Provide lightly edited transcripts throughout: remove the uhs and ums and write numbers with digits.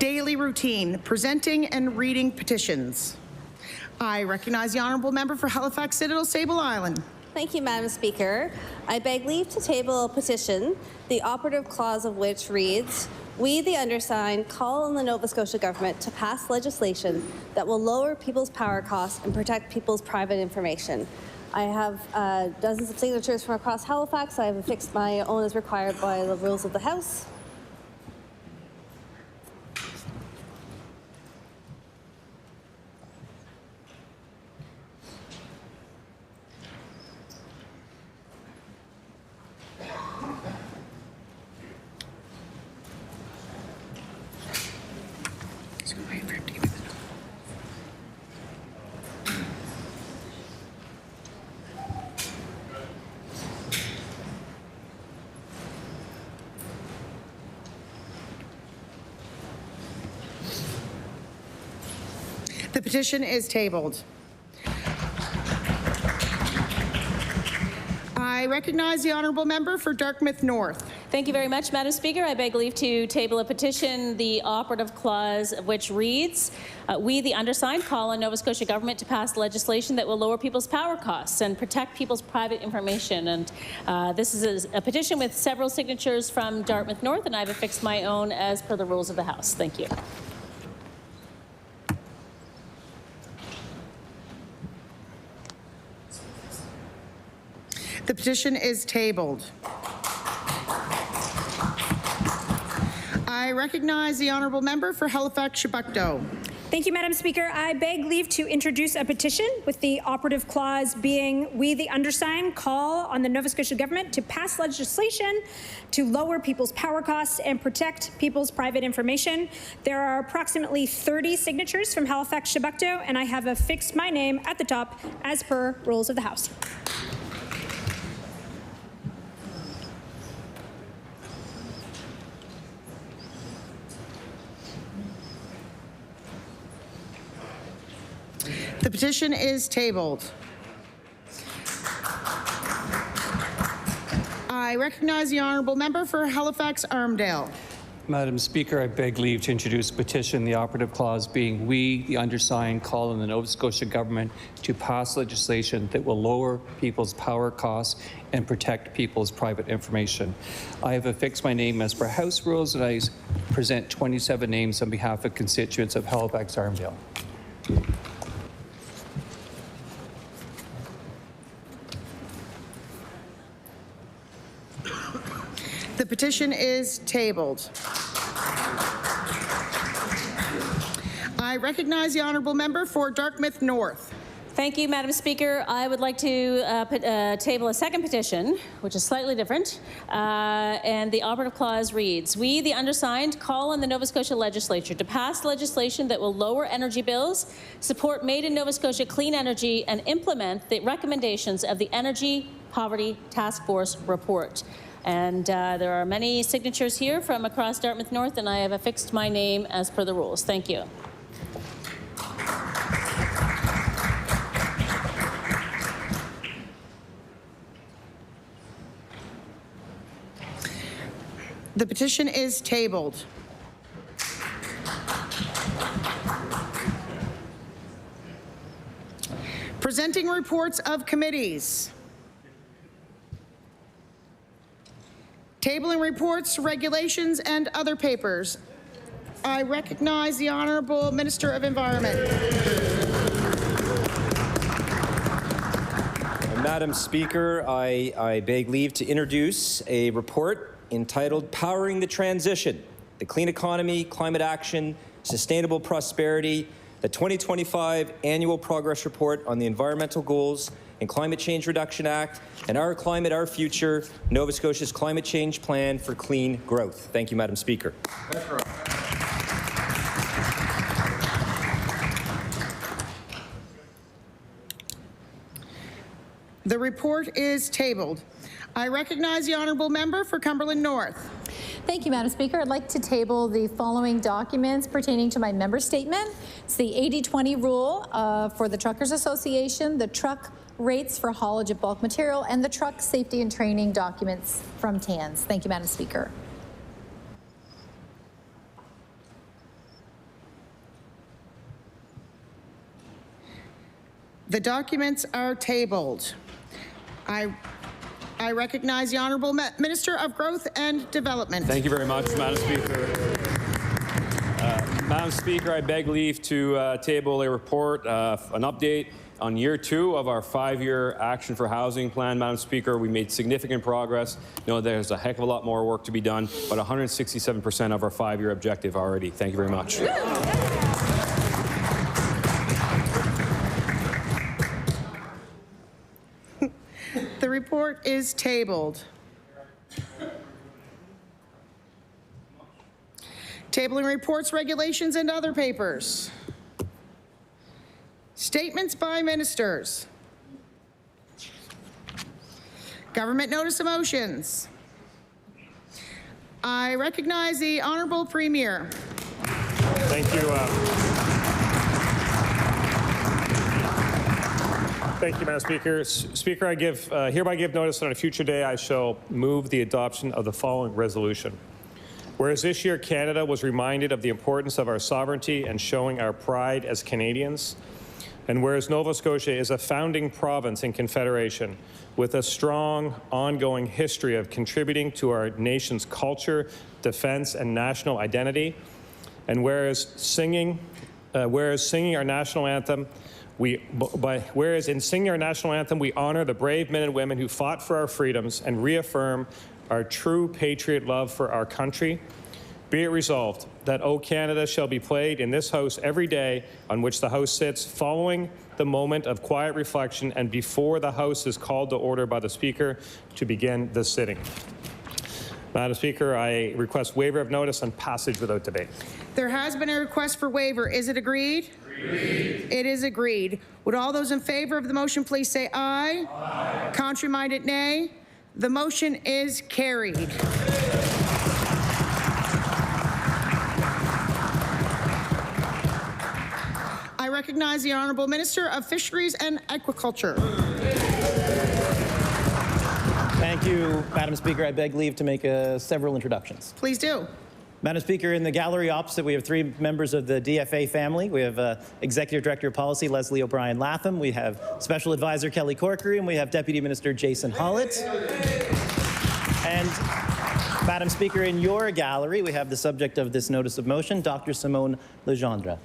Daily routine, presenting and reading petitions. I recognize the honourable member for Halifax Citadel Sable Island. Thank you, Madam Speaker. I beg leave to table a petition, the operative clause of which reads, "We, the undersigned, call on the Nova Scotia government to pass legislation that will lower people's power costs and protect people's private information." I have dozens of signatures from across Halifax. I have affixed my own as required by the rules of the House. The petition is tabled. I recognize the honourable member for Dartmouth North. Thank you very much, Madam Speaker. I beg leave to table a petition, the operative clause of which reads, "We, the undersigned, call on Nova Scotia government to pass legislation that will lower people's power costs and protect people's private information." And this is a petition with several signatures from Dartmouth North, and I've affixed my own as per the rules of the House. Thank you. The petition is tabled. I recognize the honourable member for Halifax-Chebucto. Thank you, Madam Speaker. I beg leave to introduce a petition with the operative clause being, "We, the undersigned, call on the Nova Scotia government to pass legislation to lower people's power costs and protect people's private information." There are approximately 30 signatures from Halifax-Chebucto, and I have affixed my name at the top as per rules of the House. The petition is tabled. I recognize the honourable member for Halifax-Armdale. Madam Speaker, I beg leave to introduce a petition, the operative clause being, "We, the undersigned, call on the Nova Scotia government to pass legislation that will lower people's power costs and protect people's private information." I have affixed my name as per House rules, and I present 27 names on behalf of constituents of Halifax-Armdale. The petition is tabled. I recognize the honourable member for Dartmouth North. Thank you, Madam Speaker. I would like to table a second petition, which is slightly different, and the operative clause reads, "We, the undersigned, call on the Nova Scotia Legislature to pass legislation that will lower energy bills, support Made in Nova Scotia clean energy, and implement the recommendations of the Energy Poverty Task Force report." And there are many signatures here from across Dartmouth North, and I have affixed my name as per the rules. Thank you. The petition is tabled. Presenting reports of committees. Tabling reports, regulations, and other papers. I recognize the Honourable Minister of Environment. Madam Speaker, I beg leave to introduce a report entitled "Powering the Transition, the Clean Economy, Climate Action, Sustainable Prosperity, the 2025 Annual Progress Report on the Environmental Goals and Climate Change Reduction Act, and Our Climate, Our Future, Nova Scotia's Climate Change Plan for Clean Growth." Thank you, Madam Speaker. The report is tabled. I recognize the honourable member for Cumberland North. Thank you, Madam Speaker. I'd like to table the following documents pertaining to my member statement. It's the 80-20 rule for the Truckers Association, the truck rates for haulage of bulk material, and the truck safety and training documents from TANS. Thank you, Madam Speaker. The documents are tabled. I recognize the Honourable Minister of Growth and Development. Thank you very much, Madam Speaker. Madam Speaker, I beg leave to table a report, an update on year 2 of our 5-year Action for Housing Plan. Madam Speaker, we made significant progress. You know, there's a heck of a lot more work to be done, but 167% of our 5-year objective already. Thank you very much. The report is tabled. Tabling reports, regulations, and other papers. Statements by ministers. Government notice of motions. I recognize the Honourable Premier. Thank you. Thank you, Madam Speaker. Speaker, I hereby give notice that on a future day I shall move the adoption of the following resolution. Whereas this year Canada was reminded of the importance of our sovereignty and showing our pride as Canadians, and whereas Nova Scotia is a founding province and confederation with a strong ongoing history of contributing to our nation's culture, defense, and national identity, and whereas singing our national anthem, whereas in singing our national anthem, we honor the brave men and women who fought for our freedoms and reaffirm our true patriot love for our country, be it resolved that O Canada shall be played in this House every day on which the House sits, following the moment of quiet reflection and before the House is called to order by the Speaker to begin the sitting. Madam Speaker, I request waiver of notice and passage without debate. There has been a request for waiver. Is it agreed? Agreed. It is agreed. Would all those in favor of the motion please say aye? Aye. Contrary-minded, nay. The motion is carried. I recognize the Honourable Minister of Fisheries and Aquaculture. Thank you, Madam Speaker. I beg leave to make several introductions. Please do. Madam Speaker, in the gallery opposite, we have 3 members of the DFA family. We have Executive Director of Policy Leslie O'Brien Latham. We have Special Advisor Kelly Corkery, and we have Deputy Minister Jason Hollett. And Madam Speaker, in your gallery, we have the subject of this notice of motion, Dr. Simone Legendre.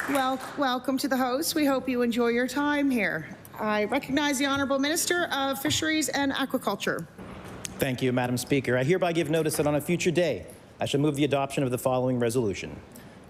Well, welcome to the House. We hope you enjoy your time here. I recognize the Honourable Minister of Fisheries and Aquaculture. Thank you, Madam Speaker. I hereby give notice that on a future day, I shall move the adoption of the following resolution.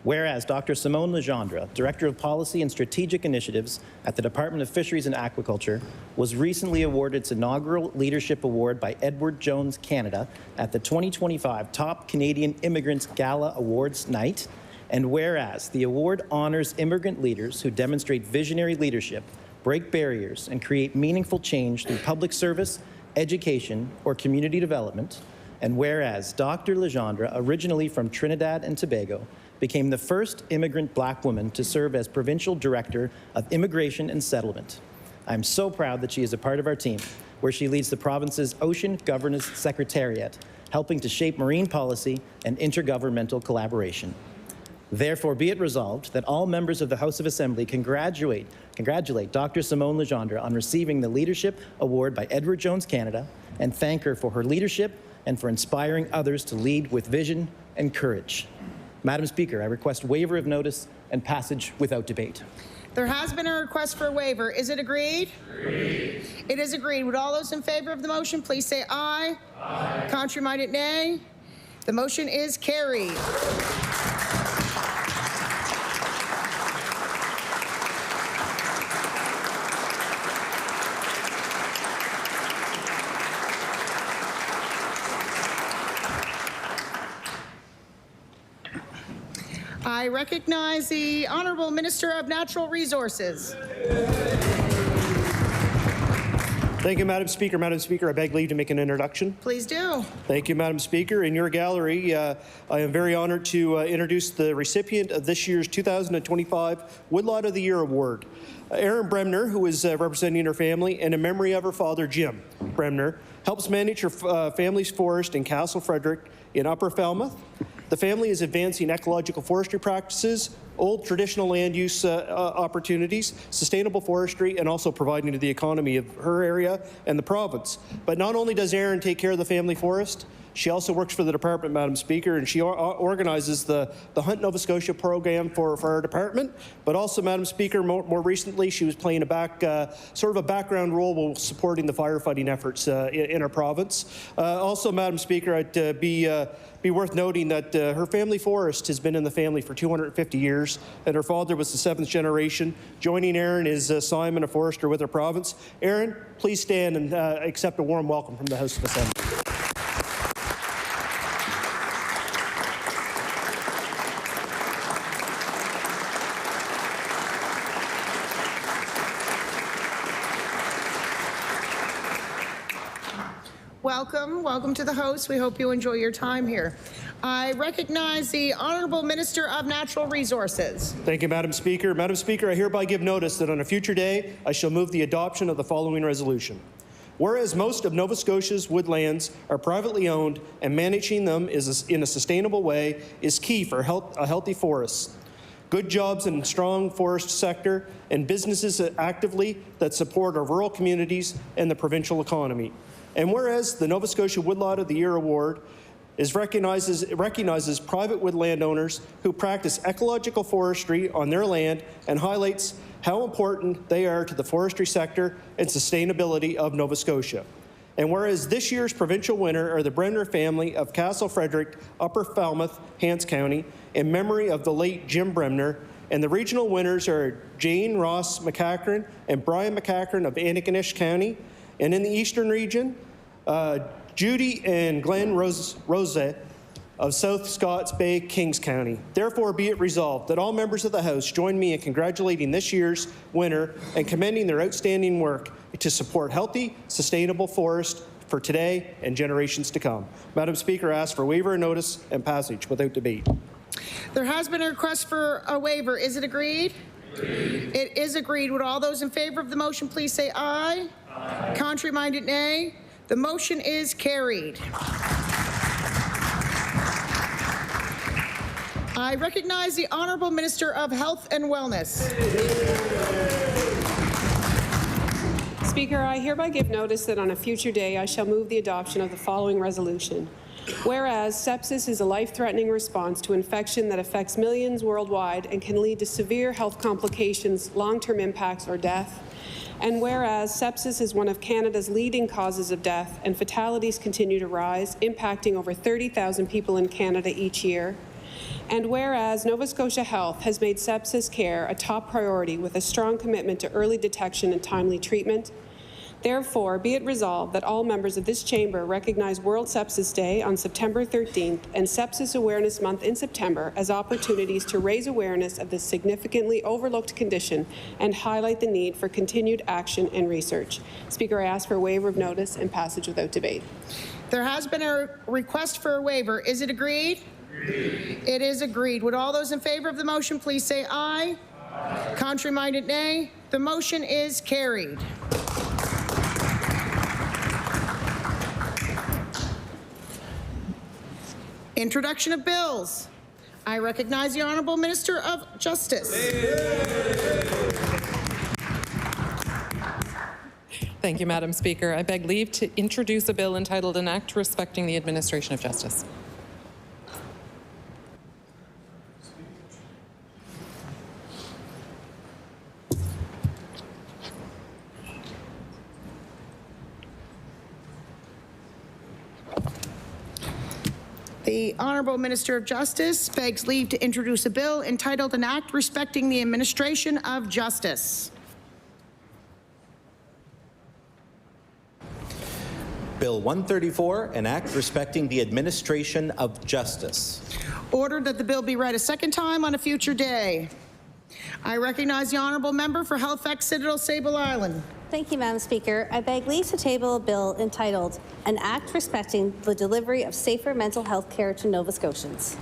Whereas Dr. Simone Legendre, Director of Policy and Strategic Initiatives at the Department of Fisheries and Aquaculture, was recently awarded its inaugural Leadership Award by Edward Jones Canada at the 2025 Top Canadian Immigrants Gala Awards Night, and whereas the award honors immigrant leaders who demonstrate visionary leadership, break barriers, and create meaningful change through public service, education, or community development, and whereas Dr. Legendre, originally from Trinidad and Tobago, became the first immigrant black woman to serve as Provincial Director of Immigration and Settlement. I'm so proud that she is a part of our team, where she leads the province's Ocean Governance Secretariat, helping to shape marine policy and intergovernmental collaboration. Therefore, be it resolved that all members of the House of Assembly congratulate Dr. Simone Legendre on receiving the Leadership Award by Edward Jones Canada and thank her for her leadership and for inspiring others to lead with vision and courage. Madam Speaker, I request waiver of notice and passage without debate. There has been a request for a waiver. Is it agreed? Agreed. It is agreed. Would all those in favor of the motion please say aye? Aye. Contrary-minded, nay. The motion is carried. I recognize the Honourable Minister of Natural Resources. Thank you, Madam Speaker. Madam Speaker, I beg leave to make an introduction. Please do. Thank you, Madam Speaker. In your gallery, I am very honoured to introduce the recipient of this year's 2025 Woodlot of the Year Award, Erin Bremner, who is representing her family, and in memory of her father, Jim Bremner, helps manage her family's forest in Castle Frederick in Upper Falmouth. The family is advancing ecological forestry practices, old traditional land use opportunities, sustainable forestry, and also providing to the economy of her area and the province. But not only does Erin take care of the family forest, she also works for the department, Madam Speaker, and she organizes the Hunt Nova Scotia program for our department. But also, Madam Speaker, more recently, she was playing sort of a background role while supporting the firefighting efforts in our province. Also, Madam Speaker, I'd be worth noting that her family forest has been in the family for 250 years, and her father was the 7th generation. Joining Erin is Simon, a forester with our province. Erin, please stand and accept a warm welcome from the House of Assembly. Welcome to the House. We hope you enjoy your time here. I recognize the Honourable Minister of Natural Resources. Thank you, Madam Speaker. Madam Speaker, I hereby give notice that on a future day, I shall move the adoption of the following resolution. Whereas most of Nova Scotia's woodlands are privately owned and managing them in a sustainable way is key for a healthy forest. Good jobs and strong forest sector and businesses actively that support our rural communities and the provincial economy. And whereas the Nova Scotia Woodlot of the Year Award recognizes private wood landowners who practice ecological forestry on their land and highlights how important they are to the forestry sector and sustainability of Nova Scotia. And whereas this year's provincial winner are the Bremner family of Castle Frederick, Upper Falmouth, Hants County, in memory of the late Jim Bremner, and the regional winners are Jane Ross McCachran and Brian McCachran of Antigonish County, and in the eastern region, Judy and Glenn Rosette of South Scots Bay, Kings County. Therefore, be it resolved that all members of the House join me in congratulating this year's winner and commending their outstanding work to support healthy, sustainable forest for today and generations to come. Madam Speaker, I ask for waiver of notice and passage without debate. There has been a request for a waiver. Is it agreed? Agreed. It is agreed. Would all those in favor of the motion please say aye? Aye. Contrary-minded, nay. The motion is carried. I recognize the Honourable Minister of Health and Wellness. Speaker, I hereby give notice that on a future day I shall move the adoption of the following resolution. Whereas sepsis is a life-threatening response to infection that affects millions worldwide and can lead to severe health complications, long-term impacts, or death. And whereas sepsis is one of Canada's leading causes of death and fatalities continue to rise, impacting over 30,000 people in Canada each year. And whereas Nova Scotia Health has made sepsis care a top priority with a strong commitment to early detection and timely treatment. Therefore, be it resolved that all members of this chamber recognize World Sepsis Day on September 13th and Sepsis Awareness Month in September as opportunities to raise awareness of this significantly overlooked condition and highlight the need for continued action and research. Speaker, I ask for a waiver of notice and passage without debate. There has been a request for a waiver. Is it agreed? Agreed. It is agreed. Would all those in favor of the motion please say aye? Aye. Contrary-minded, nay. The motion is carried. Introduction of bills. I recognize the Honourable Minister of Justice. Thank you, Madam Speaker. I beg leave to introduce a bill entitled An Act Respecting the Administration of Justice. The Honourable Minister of Justice begs leave to introduce a bill entitled An Act Respecting the Administration of Justice. Bill 134, an act respecting the administration of justice. Ordered that the bill be read a second time on a future day. I recognize the Honourable Member for Halifax Citadel Sable Island. Thank you, Madam Speaker. I beg leave to table a bill entitled An Act Respecting the Delivery of Safer Mental Health Care to Nova Scotians.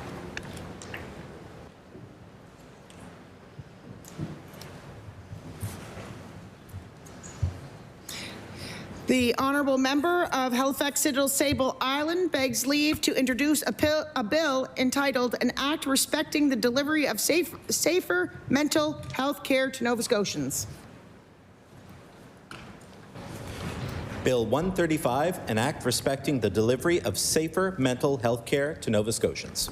The honourable member of Halifax Citadel Sable Island begs leave to introduce a bill entitled An Act Respecting the Delivery of Safer Mental Health Care to Nova Scotians. Bill 135, an act respecting the delivery of safer mental health care to Nova Scotians.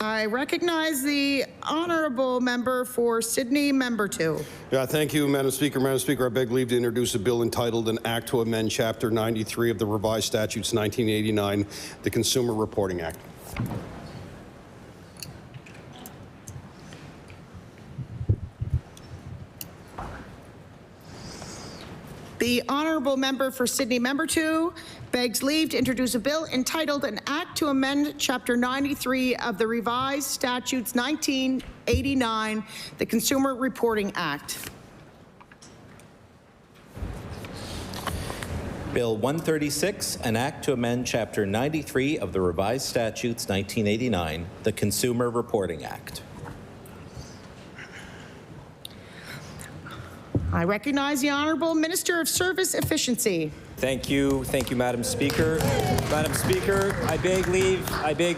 I recognize the honourable member for Sydney, member 2. Yeah, thank you, Madam Speaker. Madam Speaker, I beg leave to introduce a bill entitled An Act to Amend Chapter 93 of the Revised Statutes 1989, the Consumer Reporting Act. The honourable member for Sydney, member 2, begs leave to introduce a bill entitled An Act to Amend Chapter 93 of the Revised Statutes 1989, the Consumer Reporting Act. Bill 136, an act to amend Chapter 93 of the Revised Statutes 1989, the Consumer Reporting Act. I recognize the Honourable Minister of Service Efficiency. Thank you, Madam Speaker. Madam Speaker, I beg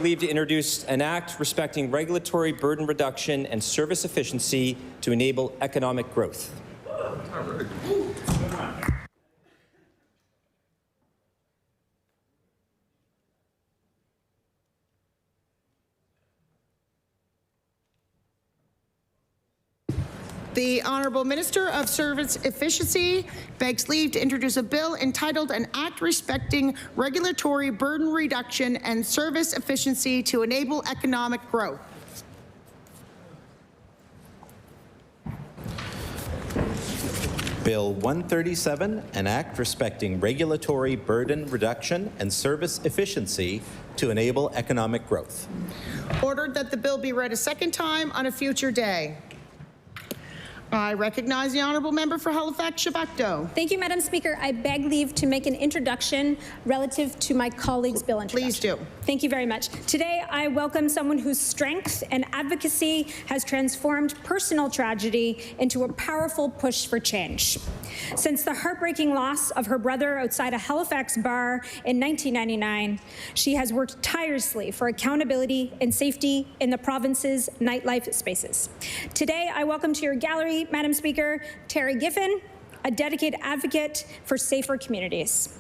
leave to introduce an act respecting regulatory burden reduction and service efficiency to enable economic growth. The Honourable Minister of Service Efficiency begs leave to introduce a bill entitled An Act Respecting Regulatory Burden Reduction and Service Efficiency to Enable Economic Growth. Bill 137, an act respecting regulatory burden reduction and service efficiency to enable economic growth. Ordered that the bill be read a second time on a future day. I recognize the honourable member for Halifax-Chebucto. Thank you, Madam Speaker. I beg leave to make an introduction relative to my colleague's bill introduction. Please do. Thank you very much. Today, I welcome someone whose strength and advocacy has transformed personal tragedy into a powerful push for change. Since the heartbreaking loss of her brother outside a Halifax bar in 1999, she has worked tirelessly for accountability and safety in the province's nightlife spaces. Today, I welcome to your gallery, Madam Speaker, Terry Giffen, a dedicated advocate for safer communities.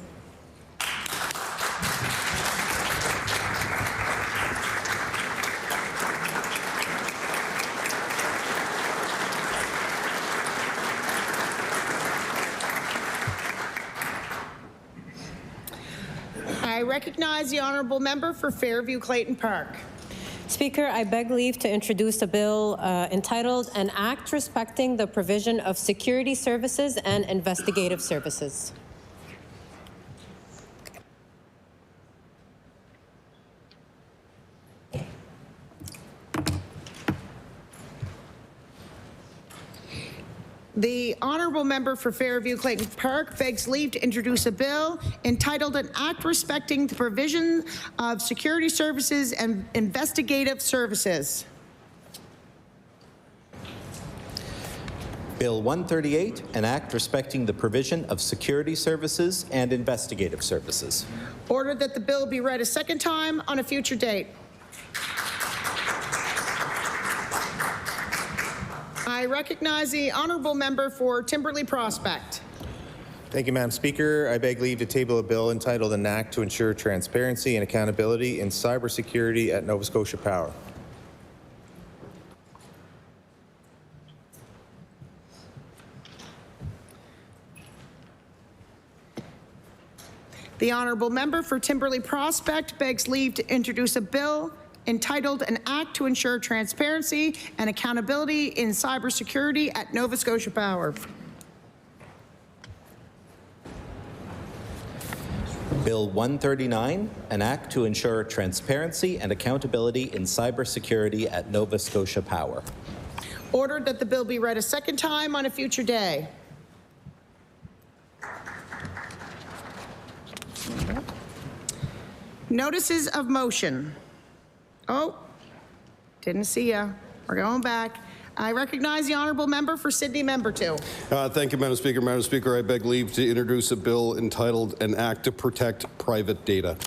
I recognize the honourable member for Fairview-Clayton Park. Speaker, I beg leave to introduce a bill entitled An Act Respecting the Provision of Security Services and Investigative Services. The honourable member for Fairview-Clayton Park begs leave to introduce a bill entitled An Act Respecting the Provision of Security Services and Investigative Services. Bill 138, an act respecting the provision of security services and investigative services. Ordered that the bill be read a second time on a future date. I recognize the honourable member for Timberley Prospect. Thank you, Madam Speaker. I beg leave to table a bill entitled An Act to Ensure Transparency and Accountability in Cybersecurity at Nova Scotia Power. The honourable member for Timberley Prospect begs leave to introduce a bill entitled An Act to Ensure Transparency and Accountability in Cybersecurity at Nova Scotia Power. Bill 139, an act to ensure transparency and accountability in cybersecurity at Nova Scotia Power. Ordered that the bill be read a second time on a future day. Notices of motion. Oh, didn't see ya. We're going back. I recognize the honourable member for Sydney, member 2. Thank you, Madam Speaker. Madam Speaker, I beg leave to introduce a bill entitled An Act to Protect Private Data.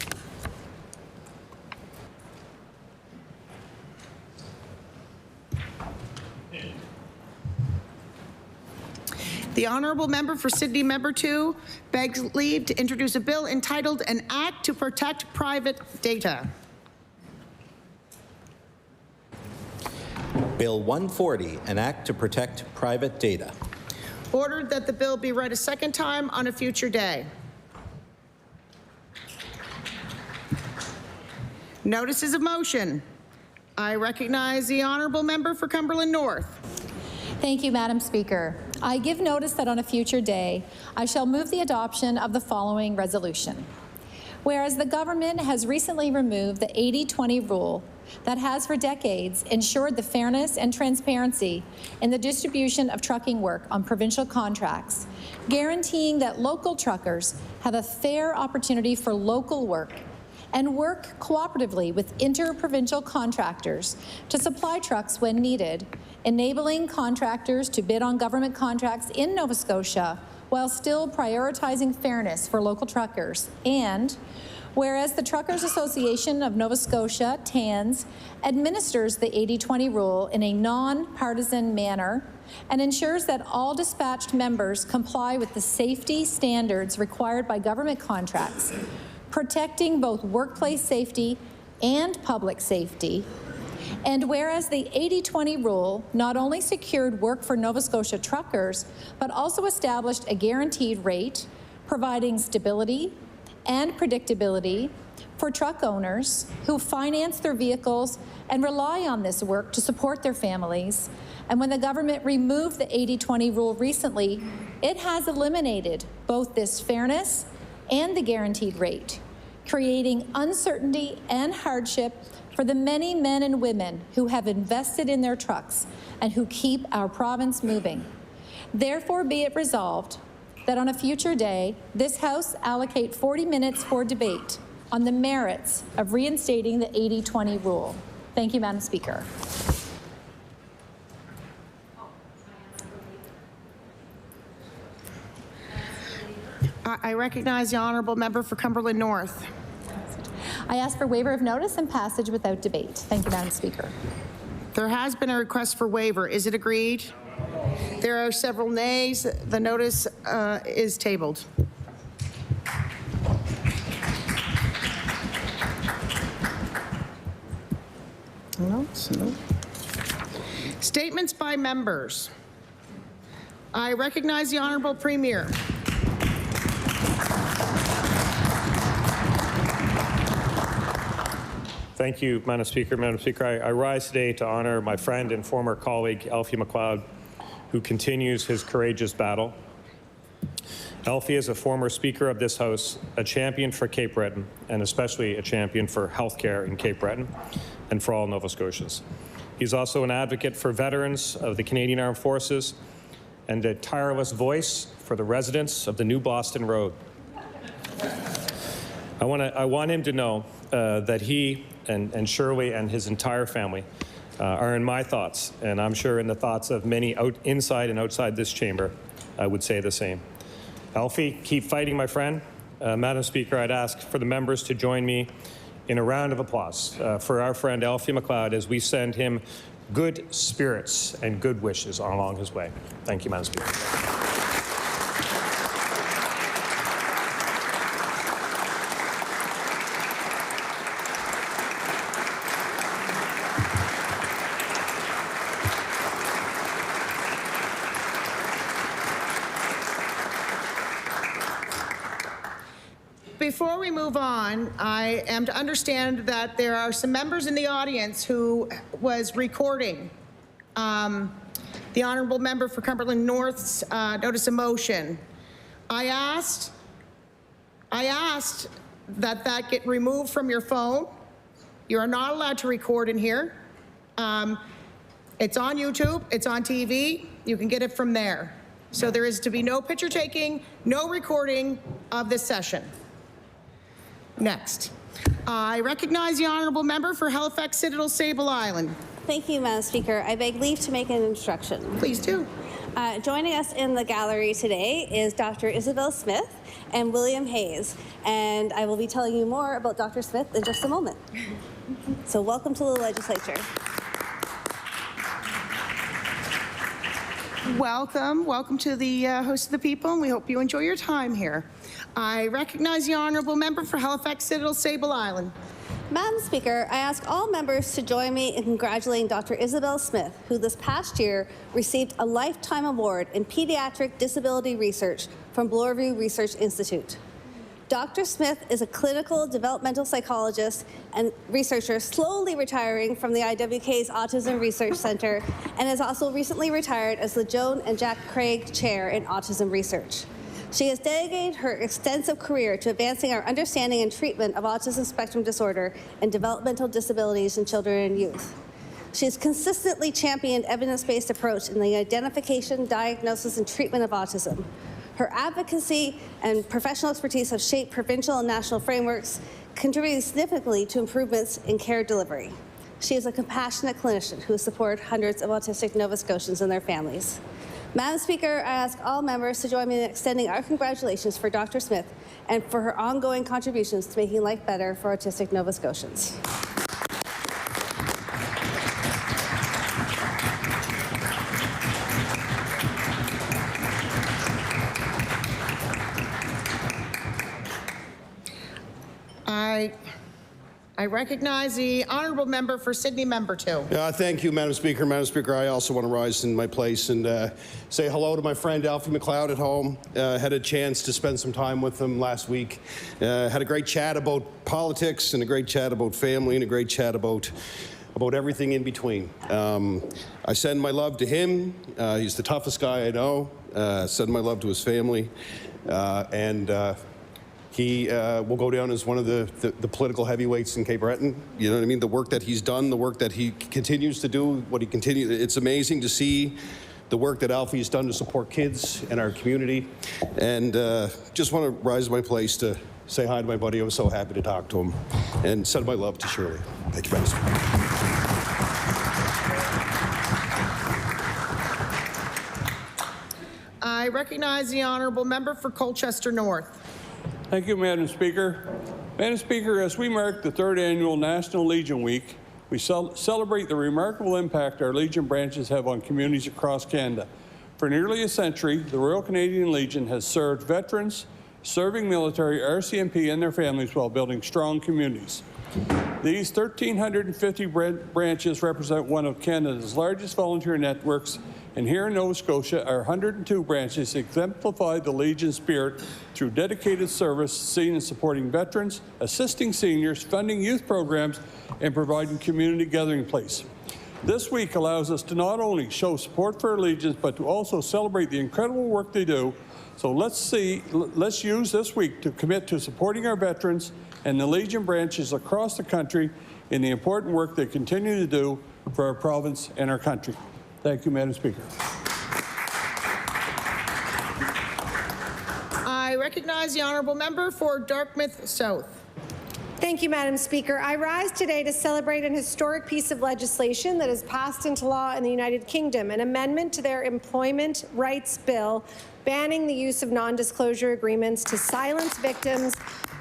The honourable member for Sydney, member 2, begs leave to introduce a bill entitled An Act to Protect Private Data. Bill 140, an act to protect private data. Ordered that the bill be read a second time on a future day. Notices of motion. I recognize the honourable member for Cumberland North. Thank you, Madam Speaker. I give notice that on a future day, I shall move the adoption of the following resolution. Whereas the government has recently removed the 80-20 rule that has for decades ensured the fairness and transparency in the distribution of trucking work on provincial contracts, guaranteeing that local truckers have a fair opportunity for local work and work cooperatively with interprovincial contractors to supply trucks when needed, enabling contractors to bid on government contracts in Nova Scotia while still prioritizing fairness for local truckers. And whereas the Truckers Association of Nova Scotia, TANS, administers the 80-20 rule in a non-partisan manner and ensures that all dispatched members comply with the safety standards required by government contracts, protecting both workplace safety and public safety. And whereas the 80-20 rule not only secured work for Nova Scotia truckers, but also established a guaranteed rate, providing stability and predictability for truck owners who finance their vehicles and rely on this work to support their families. And when the government removed the 80-20 rule recently, it has eliminated both this fairness and the guaranteed rate, creating uncertainty and hardship for the many men and women who have invested in their trucks and who keep our province moving. Therefore, be it resolved that on a future day, this House allocate 40 minutes for debate on the merits of reinstating the 80-20 rule. Thank you, Madam Speaker. I recognize the honourable member for Cumberland North. I ask for waiver of notice and passage without debate. Thank you, Madam Speaker. There has been a request for waiver. Is it agreed? There are several nays. The notice is tabled. No. Statements by members. I recognize the Honourable Premier. Thank you, Madam Speaker. Madam Speaker, I rise today to honour my friend and former colleague, Alfie MacLeod, who continues his courageous battle. Alfie is a former Speaker of this House, a champion for Cape Breton, and especially a champion for healthcare in Cape Breton and for all Nova Scotians. He's also an advocate for veterans of the Canadian Armed Forces and a tireless voice for the residents of the New Boston Road. I want him to know that he and Shirley and his entire family are in my thoughts, and I'm sure in the thoughts of many inside and outside this chamber, I would say the same. Alfie, keep fighting, my friend. Madam Speaker, I'd ask for the members to join me in a round of applause for our friend Alfie MacLeod as we send him good spirits and good wishes along his way. Thank you, Madam Speaker. Before we move on, I am to understand that there are some members in the audience who was recording the honourable member for Cumberland North's notice of motion. I asked that get removed from your phone. You are not allowed to record in here. It's on YouTube, it's on TV, you can get it from there. So there is to be no picture taking, no recording of this session. Next, I recognize the honourable member for Halifax Citadel Sable Island. Thank you, Madam Speaker. I beg leave to make an introduction. Please do. Joining us in the gallery today is Dr. Isabel Smith and William Hayes, and I will be telling you more about Dr. Smith in just a moment. So welcome to the legislature. Welcome to the host of the people, and we hope you enjoy your time here. I recognize the honourable member for Halifax Citadel, Sable Island. Madam Speaker, I ask all members to join me in congratulating Dr. Isabel Smith, who this past year received a Lifetime Award in Pediatric Disability Research from Bloorview Research Institute. Dr. Smith is a clinical developmental psychologist and researcher slowly retiring from the IWK's Autism Research Center, and has also recently retired as the Joan and Jack Craig Chair in Autism Research. She has dedicated her extensive career to advancing our understanding and treatment of autism spectrum disorder and developmental disabilities in children and youth. She has consistently championed evidence-based approach in the identification, diagnosis, and treatment of autism. Her advocacy and professional expertise have shaped provincial and national frameworks, contributing significantly to improvements in care delivery. She is a compassionate clinician who has supported hundreds of autistic Nova Scotians and their families. Madam Speaker, I ask all members to join me in extending our congratulations for Dr. Smith and for her ongoing contributions to making life better for autistic Nova Scotians. I recognize the honourable member for Sydney, member 2. Thank you, Madam Speaker. Madam Speaker, I also want to rise in my place and say hello to my friend Alfie McLeod at home. Had a chance to spend some time with him last week. Had a great chat about politics and a great chat about family and a great chat about everything in between. I send my love to him. He's the toughest guy I know. Send my love to his family. He will go down as one of the political heavyweights in Cape Breton. You know what I mean? The work that he's done, the work that he continues to do, it's amazing to see the work that Alfie's done to support kids in our community. And just want to rise my place to say hi to my buddy. I was so happy to talk to him. And send my love to Shirley. Thank you, Madam I recognize the honourable member for Colchester North. Thank you, Madam Speaker. Madam Speaker, as we mark the 3rd annual National Legion Week, we celebrate the remarkable impact our Legion branches have on communities across Canada. For nearly a century, the Royal Canadian Legion has served veterans, serving military, RCMP, and their families while building strong communities. These 1,350 branches represent one of Canada's largest volunteer networks, and here in Nova Scotia, our 102 branches exemplify the Legion spirit through dedicated service seen in supporting veterans, assisting seniors, funding youth programs, and providing community gathering place. This week allows us to not only show support for our Legions, but to also celebrate the incredible work they do. So let's use this week to commit to supporting our veterans and the Legion branches across the country in the important work they continue to do for our province and our country. Thank you, Madam Speaker. I recognize the honourable member for Dartmouth South. Thank you, Madam Speaker. I rise today to celebrate an historic piece of legislation that is passed into law in the United Kingdom, an amendment to their Employment Rights Bill banning the use of non-disclosure agreements to silence victims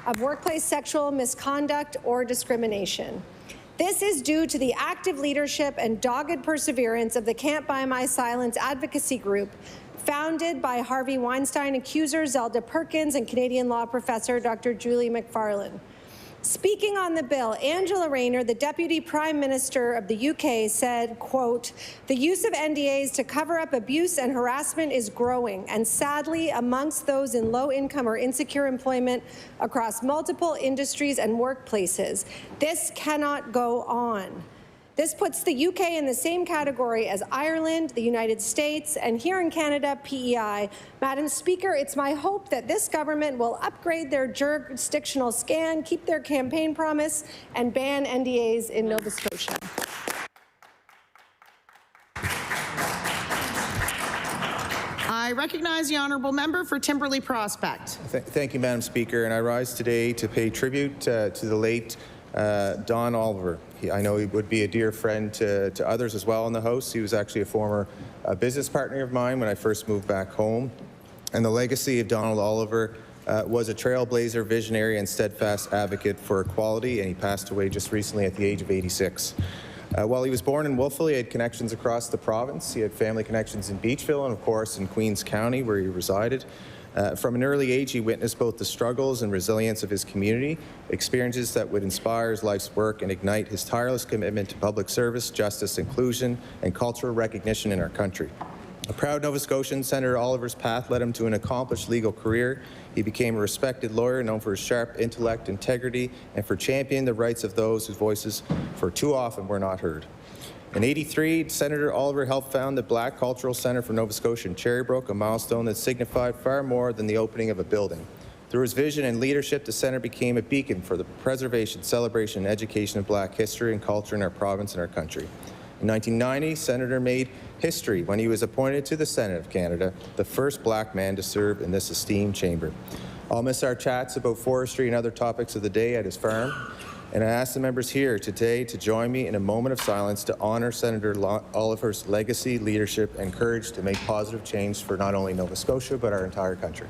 of workplace sexual misconduct or discrimination. This is due to the active leadership and dogged perseverance of the Can't Buy My Silence advocacy group, founded by Harvey Weinstein accuser Zelda Perkins and Canadian law professor Dr. Julie McFarlane. Speaking on the bill, Angela Rayner, the Deputy Prime Minister of the UK, said, quote, "The use of NDAs to cover up abuse and harassment is growing, and sadly, amongst those in low-income or insecure employment across multiple industries and workplaces. This cannot go on." This puts the UK in the same category as Ireland, the United States, and here in Canada, PEI. Madam Speaker, it's my hope that this government will upgrade their jurisdictional scan, keep their campaign promise, and ban NDAs in Nova Scotia. I recognize the honourable member for Timberley Prospect. Thank you, Madam Speaker, and I rise today to pay tribute to the late Don Oliver. I know he would be a dear friend to others as well in the House. He was actually a former business partner of mine when I first moved back home. And the legacy of Donald Oliver was a trailblazer, visionary, and steadfast advocate for equality, and he passed away just recently at the age of 86. While he was born in Wolfville, he had connections across the province. He had family connections in Beachville and, of course, in Queens County, where he resided. From an early age, he witnessed both the struggles and resilience of his community, experiences that would inspire his life's work and ignite his tireless commitment to public service, justice, inclusion, and cultural recognition in our country. A proud Nova Scotian, Senator Oliver's path led him to an accomplished legal career. He became a respected lawyer known for his sharp intellect, integrity, and for championing the rights of those whose voices for too often were not heard. In '83, Senator Oliver helped found the Black Cultural Centre for Nova Scotia in Cherrybrook, a milestone that signified far more than the opening of a building. Through his vision and leadership, the centre became a beacon for the preservation, celebration, and education of Black history and culture in our province and our country. In 1990, Senator made history when he was appointed to the Senate of Canada, the first Black man to serve in this esteemed chamber. I'll miss our chats about forestry and other topics of the day at his farm, and I ask the members here today to join me in a moment of silence to honour Senator Oliver's legacy, leadership, and courage to make positive change for not only Nova Scotia, but our entire country.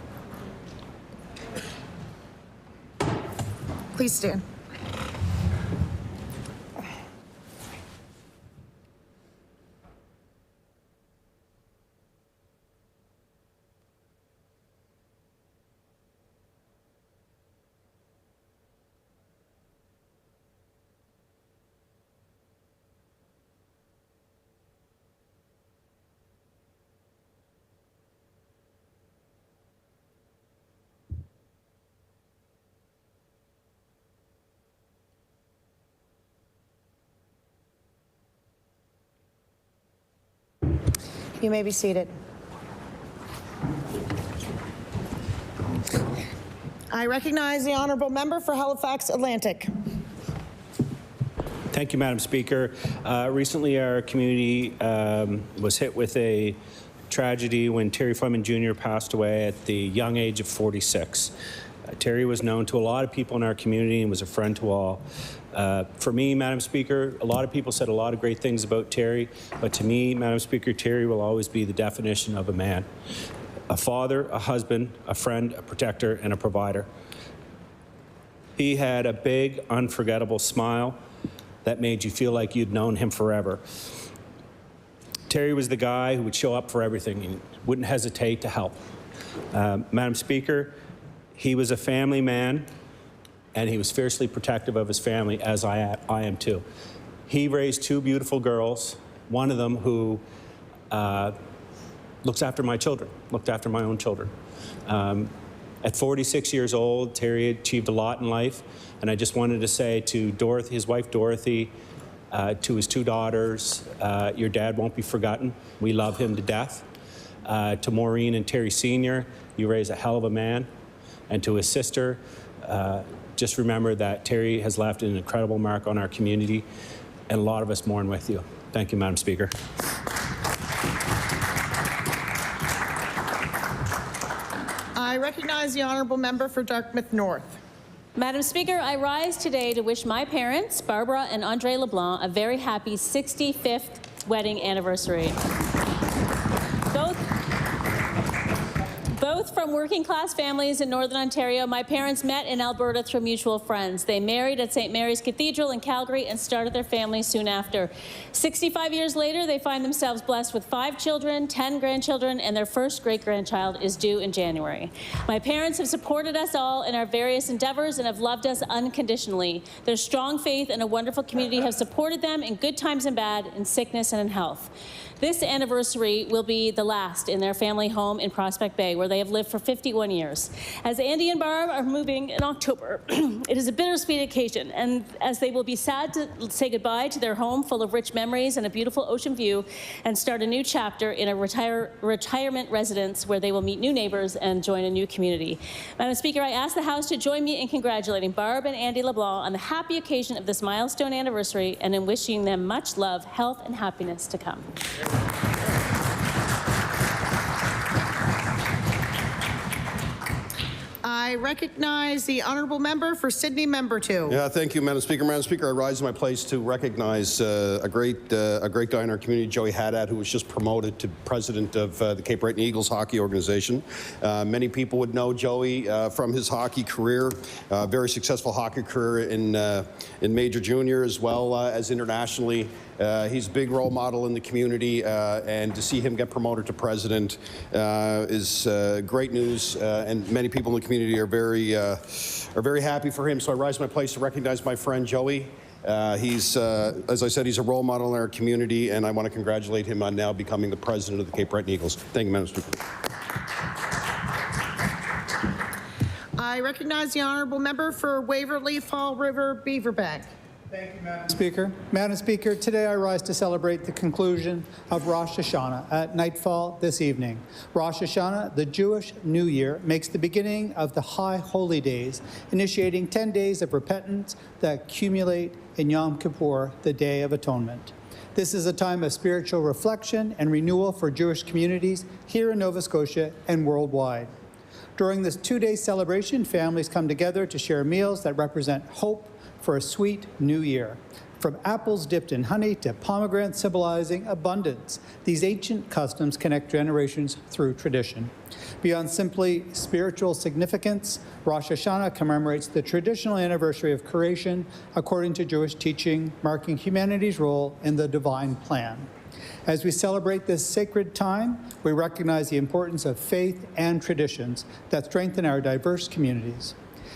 Please stand. You may be seated. I recognize the honourable member for Halifax Atlantic. Thank you, Madam Speaker. Recently, our community was hit with a tragedy when Terry Fleming Jr. passed away at the young age of 46. Terry was known to a lot of people in our community and was a friend to all. For me, Madam Speaker, a lot of people said a lot of great things about Terry, but to me, Madam Speaker, Terry will always be the definition of a man. A father, a husband, a friend, a protector, and a provider. He had a big, unforgettable smile that made you feel like you'd known him forever. Terry was the guy who would show up for everything. He wouldn't hesitate to help. Madam Speaker, he was a family man, and he was fiercely protective of his family, as I am too. He raised two beautiful girls, one of them who looks after my children, looked after my own children. At 46 years old, Terry achieved a lot in life, and I just wanted to say to Dorothy, his wife Dorothy, to his two daughters, your dad won't be forgotten. We love him to death. To Maureen and Terry Sr., you raise a hell of a man. And to his sister, just remember that Terry has left an incredible mark on our community, and a lot of us mourn with you. Thank you, Madam Speaker. I recognize the honourable member for Dartmouth North. Madam Speaker, I rise today to wish my parents, Barbara and Andre LeBlanc, a very happy 65th wedding anniversary. Both from working-class families in Northern Ontario, my parents met in Alberta through mutual friends. They married at St. Mary's Cathedral in Calgary and started their family soon after. 65 years later, they find themselves blessed with 5 children, 10 grandchildren, and their first great-grandchild is due in January. My parents have supported us all in our various endeavors and have loved us unconditionally. Their strong faith and a wonderful community have supported them in good times and bad, in sickness and in health. This anniversary will be the last in their family home in Prospect Bay, where they have lived for 51 years. As Andy and Barb are moving in October, it is a bittersweet occasion, and as they will be sad to say goodbye to their home full of rich memories and a beautiful ocean view, and start a new chapter in a retirement residence where they will meet new neighbors and join a new community. Madam Speaker, I ask the House to join me in congratulating Barb and Andy LeBlanc on the happy occasion of this milestone anniversary, and in wishing them much love, health, and happiness to come. I I recognize the honourable member for Sydney, member 2. Yeah, thank you, Madam Speaker. Madam Speaker, I rise in my place to recognize a great guy in our community, Joey Haddad, who was just promoted to president of the Cape Breton Eagles hockey organization. Many people would know Joey from his hockey career, very successful hockey career in major junior as well as internationally. He's a big role model in the community, and to see him get promoted to president is great news, and many people in the community are very happy for him. So I rise to my place to recognize my friend Joey. He's, as I said, he's a role model in our community, and I want to congratulate him on now becoming the president of the Cape Breton Eagles. Thank you, Madam Speaker. I recognize the honourable member for Waverley Fall River Beaverbank. Thank you, Madam Speaker. Madam Speaker, today I rise to celebrate the conclusion of Rosh Hashanah at nightfall this evening. Rosh Hashanah, the Jewish New Year, makes the beginning of the High Holy Days, initiating 10 days of repentance that accumulate in Yom Kippur, the Day of Atonement. This is a time of spiritual reflection and renewal for Jewish communities here in Nova Scotia and worldwide. During this two-day celebration, families come together to share meals that represent hope for a sweet new year. From apples dipped in honey to pomegranates symbolizing abundance, these ancient customs connect generations through tradition. Beyond simply spiritual significance, Rosh Hashanah commemorates the traditional anniversary of creation according to Jewish teaching, marking humanity's role in the divine plan. As we celebrate this sacred time, we recognize the importance of faith and traditions that strengthen our diverse communities.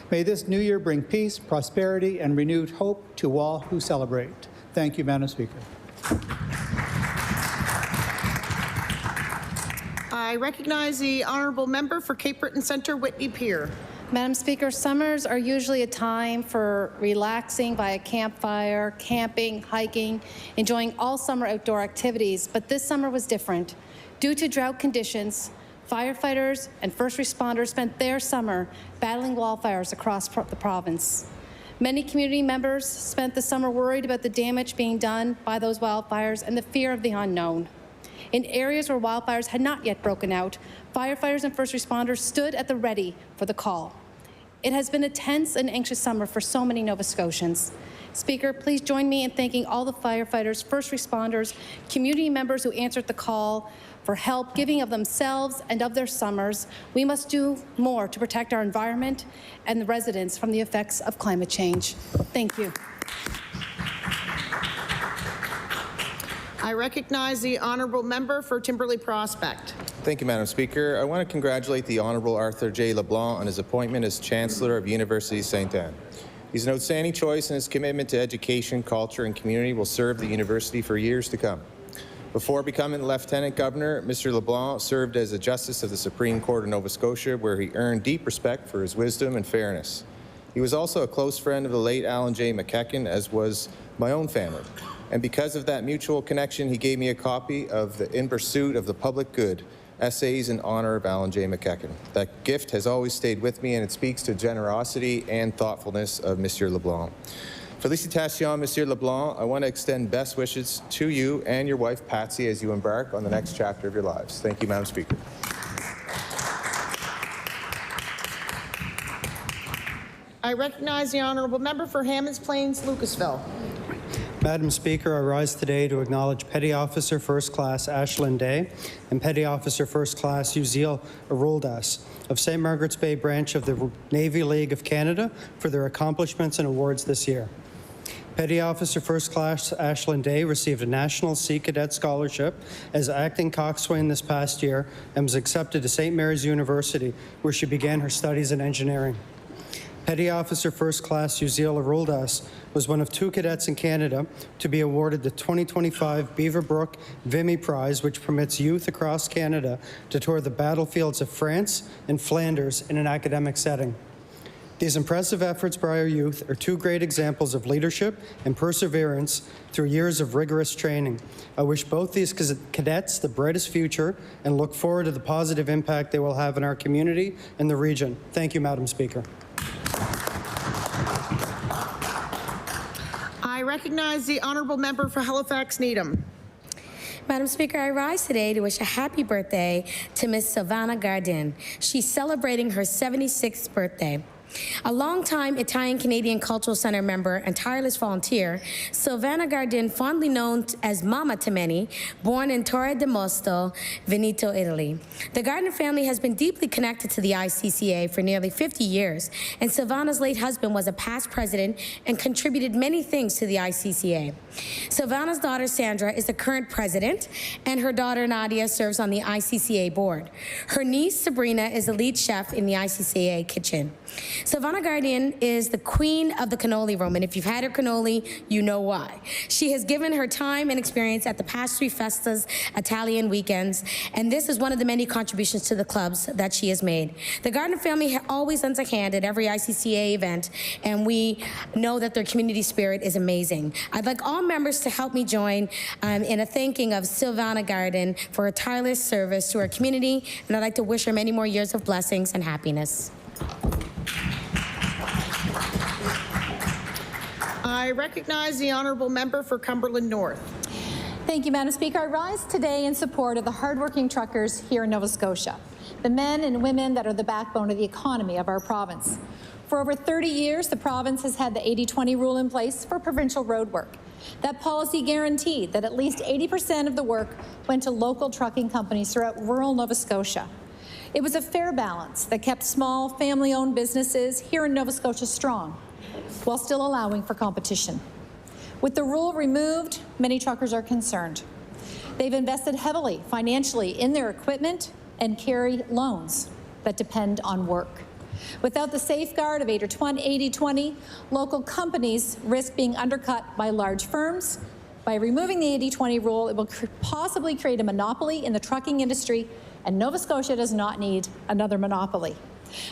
May this new year bring peace, prosperity, and renewed hope to all who celebrate. Thank you, Madam Speaker. I recognize the honourable member for Cape Breton Centre, Whitney Pier. Madam Speaker, summers are usually a time for relaxing by a campfire, camping, hiking, enjoying all summer outdoor activities, but this summer was different. Due to drought conditions, firefighters and first responders spent their summer battling wildfires across the province. Many community members spent the summer worried about the damage being done by those wildfires and the fear of the unknown. In areas where wildfires had not yet broken out, firefighters and first responders stood at the ready for the call. It has been a tense and anxious summer for so many Nova Scotians. Speaker, please join me in thanking all the firefighters, first responders, community members who answered the call for help, giving of themselves and of their summers. We must do more to protect our environment and the residents from the effects of climate change. Thank you. I recognize the honourable member for Timberley Prospect. Thank you, Madam Speaker. I want to congratulate the Honourable Arthur J. LeBlanc on his appointment as Chancellor of University St. Anne. He's an outstanding choice, and his commitment to education, culture, and community will serve the university for years to come. Before becoming Lieutenant Governor, Mr. LeBlanc served as a Justice of the Supreme Court of Nova Scotia, where he earned deep respect for his wisdom and fairness. He was also a close friend of the late Alan J. McEachern, as was my own family. And because of that mutual connection, he gave me a copy of the In Pursuit of the Public Good, Essays in Honor of Alan J. McEachern. That gift has always stayed with me, and it speaks to generosity and thoughtfulness of Monsieur LeBlanc. Félicitations, Monsieur LeBlanc. I want to extend best wishes to you and your wife, Patsy, as you embark on the next chapter of your lives. Thank you, Madam Speaker. I recognize the honourable member for Hammonds Plains, Lucasville. Madam Speaker, I rise today to acknowledge Petty Officer First Class Ashlyn Day and Petty Officer First Class Uziel Aroldas of St. Margaret's Bay Branch of the Navy League of Canada for their accomplishments and awards this year. Petty Officer First Class Ashlyn Day received a National Sea Cadet Scholarship as acting coxswain this past year and was accepted to St. Mary's University, where she began her studies in engineering. Petty Officer First Class Uziel Aroldas was one of 2 cadets in Canada to be awarded the 2025 Beaverbrook Vimy Prize, which permits youth across Canada to tour the battlefields of France and Flanders in an academic setting. These impressive efforts by our youth are 2 great examples of leadership and perseverance through years of rigorous training. I wish both these cadets the brightest future and look forward to the positive impact they will have in our community and the region. Thank you, Madam Speaker. I recognize the honourable member for Halifax Needham. Madam Speaker, I rise today to wish a happy birthday to Miss Silvana Gardin. She's celebrating her 76th birthday. A longtime Italian-Canadian Cultural Center member and tireless volunteer, Silvana Gardin, fondly known as Mama to many, born in Torre de Mosto, Veneto, Italy. The Gardin family has been deeply connected to the ICCA for nearly 50 years, and Silvana's late husband was a past president and contributed many things to the ICCA. Silvana's daughter, Sandra, is the current president, and her daughter, Nadia, serves on the ICCA board. Her niece, Sabrina, is the lead chef in the ICCA kitchen. Silvana Gardin is the queen of the cannoli room, and if you've had her cannoli, you know why. She has given her time and experience at the past 3 Festas Italian weekends, and this is one of the many contributions to the clubs that she has made. The Gardin family always lends a hand at every ICCA event, and we know that their community spirit is amazing. I'd like all members to help me join in a thanking of Silvana Gardin for her tireless service to our community, and I'd like to wish her many more years of blessings and happiness. I recognize the honourable member for Cumberland North. Thank you, Madam Speaker. I rise today in support of the hardworking truckers here in Nova Scotia, the men and women that are the backbone of the economy of our province. For over 30 years, the province has had the 80-20 rule in place for provincial road work. That policy guaranteed that at least 80% of the work went to local trucking companies throughout rural Nova Scotia. It was a fair balance that kept small, family-owned businesses here in Nova Scotia strong, while still allowing for competition. With the rule removed, many truckers are concerned. They've invested heavily financially in their equipment and carry loans that depend on work. Without the safeguard of 80-20, local companies risk being undercut by large firms. By removing the 80-20 rule, it will possibly create a monopoly in the trucking industry, and Nova Scotia does not need another monopoly.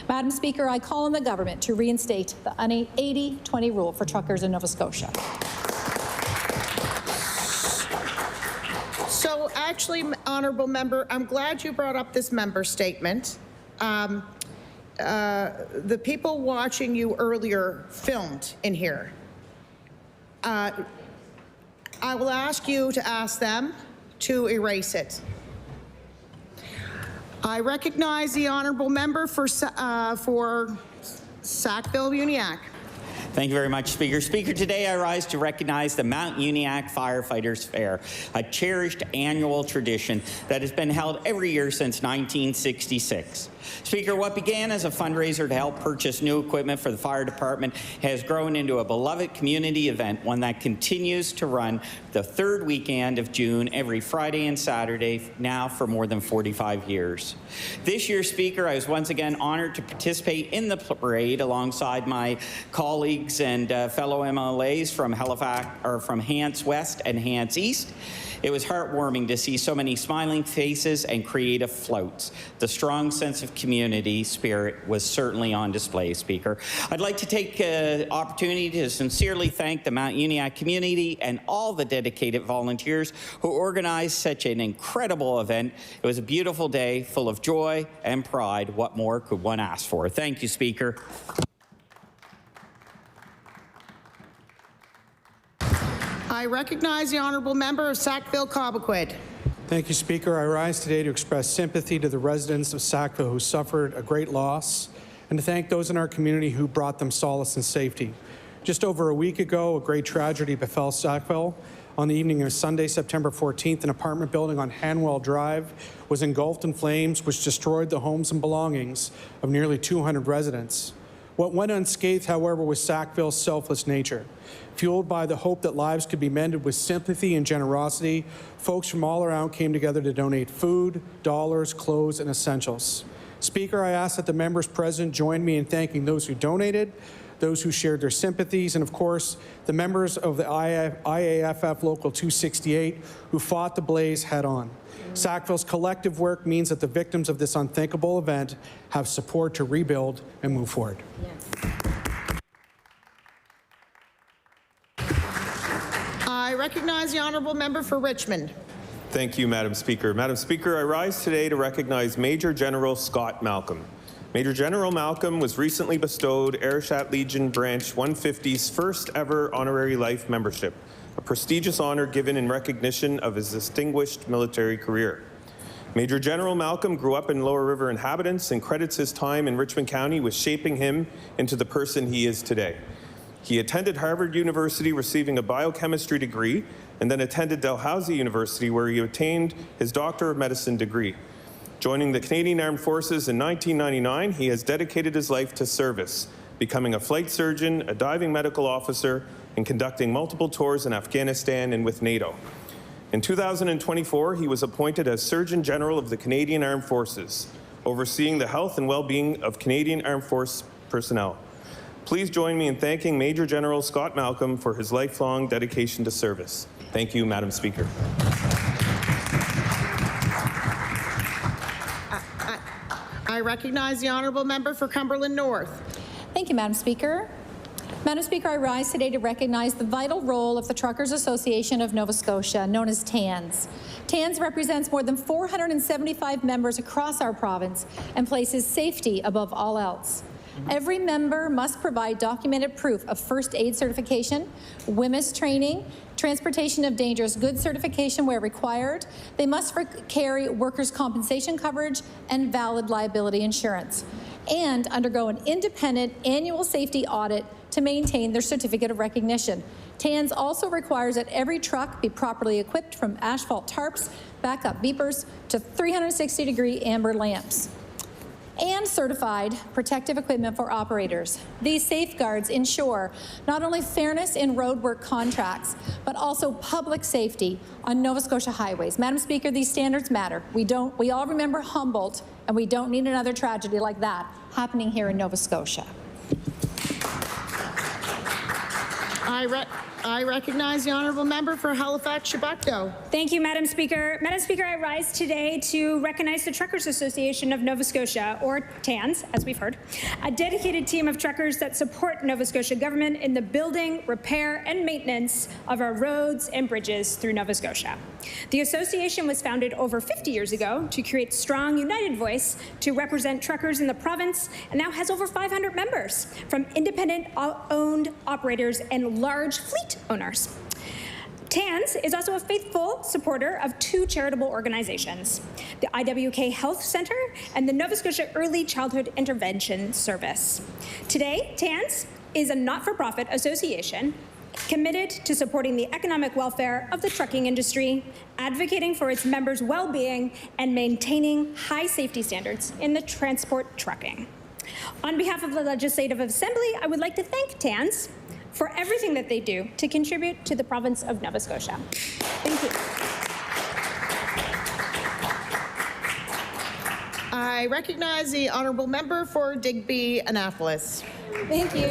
Madam Speaker, I call on the government to reinstate the 80-20 rule for truckers in Nova Scotia. So actually, honourable member, I'm glad you brought up this member statement. The people watching you earlier filmed in here. I will ask you to ask them to erase it. I recognize the honourable member for Sackville-Uniacke. Thank you very much, Speaker. Speaker, today I rise to recognize the Mount Uniacke Firefighters Fair, a cherished annual tradition that has been held every year since 1966. Speaker, what began as a fundraiser to help purchase new equipment for the fire department has grown into a beloved community event, one that continues to run the 3rd weekend of June every Friday and Saturday now for more than 45 years. This year, Speaker, I was once again honored to participate in the parade alongside my colleagues and fellow MLAs from Halifax, or from Hants West and Hants East. It was heartwarming to see so many smiling faces and creative floats. The strong sense of community spirit was certainly on display, Speaker. I'd like to take the opportunity to sincerely thank the Mount Uniacke community and all the dedicated volunteers who organized such an incredible event. It was a beautiful day full of joy and pride. What more could one ask for? Thank you, Speaker. I recognize the honourable member of Sackville-Cobequid. Thank you, Speaker. I rise today to express sympathy to the residents of Sackville who suffered a great loss, and to thank those in our community who brought them solace and safety. Just over a week ago, a great tragedy befell Sackville. On the evening of Sunday, September 14th, an apartment building on Hanwell Drive was engulfed in flames, which destroyed the homes and belongings of nearly 200 residents. What went unscathed, however, was Sackville's selfless nature. Fueled by the hope that lives could be mended with sympathy and generosity, folks from all around came together to donate food, dollars, clothes, and essentials. Speaker, I ask that the members present join me in thanking those who donated, those who shared their sympathies, and of course, the members of the IAFF Local 268 who fought the blaze head on. Sackville's collective work means that the victims of this unthinkable event have support to rebuild and move forward. Yes. I recognize the honourable member for Richmond. Thank you, Madam Speaker. Madam Speaker, I rise today to recognize Major General Scott Malcolm. Major General Malcolm was recently bestowed Ayrshire Legion Branch 150's first ever honorary life membership, a prestigious honor given in recognition of his distinguished military career. Major General Malcolm grew up in Lower River inhabitants and credits his time in Richmond County with shaping him into the person he is today. He attended Harvard University receiving a biochemistry degree and then attended Dalhousie University where he obtained his Doctor of Medicine degree. Joining the Canadian Armed Forces in 1999, he has dedicated his life to service, becoming a flight surgeon, a diving medical officer, and conducting multiple tours in Afghanistan and with NATO. In 2024, he was appointed as Surgeon General of the Canadian Armed Forces, overseeing the health and well-being of Canadian Armed Force personnel. Please join me in thanking Major General Scott Malcolm for his lifelong dedication to service. Thank you, Madam Speaker. I recognize the honourable member for Cumberland North. Thank you, Madam Speaker. Madam Speaker, I rise today to recognize the vital role of the Truckers Association of Nova Scotia, known as TANS. TANS represents more than 475 members across our province and places safety above all else. Every member must provide documented proof of first aid certification, WHMIS training, transportation of dangerous goods certification where required. They must carry workers' compensation coverage and valid liability insurance, and undergo an independent annual safety audit to maintain their certificate of recognition. TANS also requires that every truck be properly equipped from asphalt tarps, backup beepers, to 360-degree amber lamps, and certified protective equipment for operators. These safeguards ensure not only fairness in roadwork contracts, but also public safety on Nova Scotia highways. Madam Speaker, these standards matter. We all remember Humboldt, and we don't need another tragedy like that happening here in Nova Scotia. I recognize the honourable member for Halifax-Chebucto. Thank you, Madam Speaker. Madam Speaker, I rise today to recognize the Truckers Association of Nova Scotia, or TANS, as we've heard, a dedicated team of truckers that support Nova Scotia government in the building, repair, and maintenance of our roads and bridges through Nova Scotia. The association was founded over 50 years ago to create a strong, united voice to represent truckers in the province, and now has over 500 members, from independent-owned operators and large fleet owners. TANS is also a faithful supporter of two charitable organizations, the IWK Health Centre and the Nova Scotia Early Childhood Intervention Service. Today, TANS is a not-for-profit association committed to supporting the economic welfare of the trucking industry, advocating for its members' well-being, and maintaining high safety standards in the transport trucking. On behalf of the Legislative Assembly, I would like to thank TANS for everything that they do to contribute to the province of Nova Scotia. Thank you. I recognize the honourable member for Digby-Annapolis. Thank you.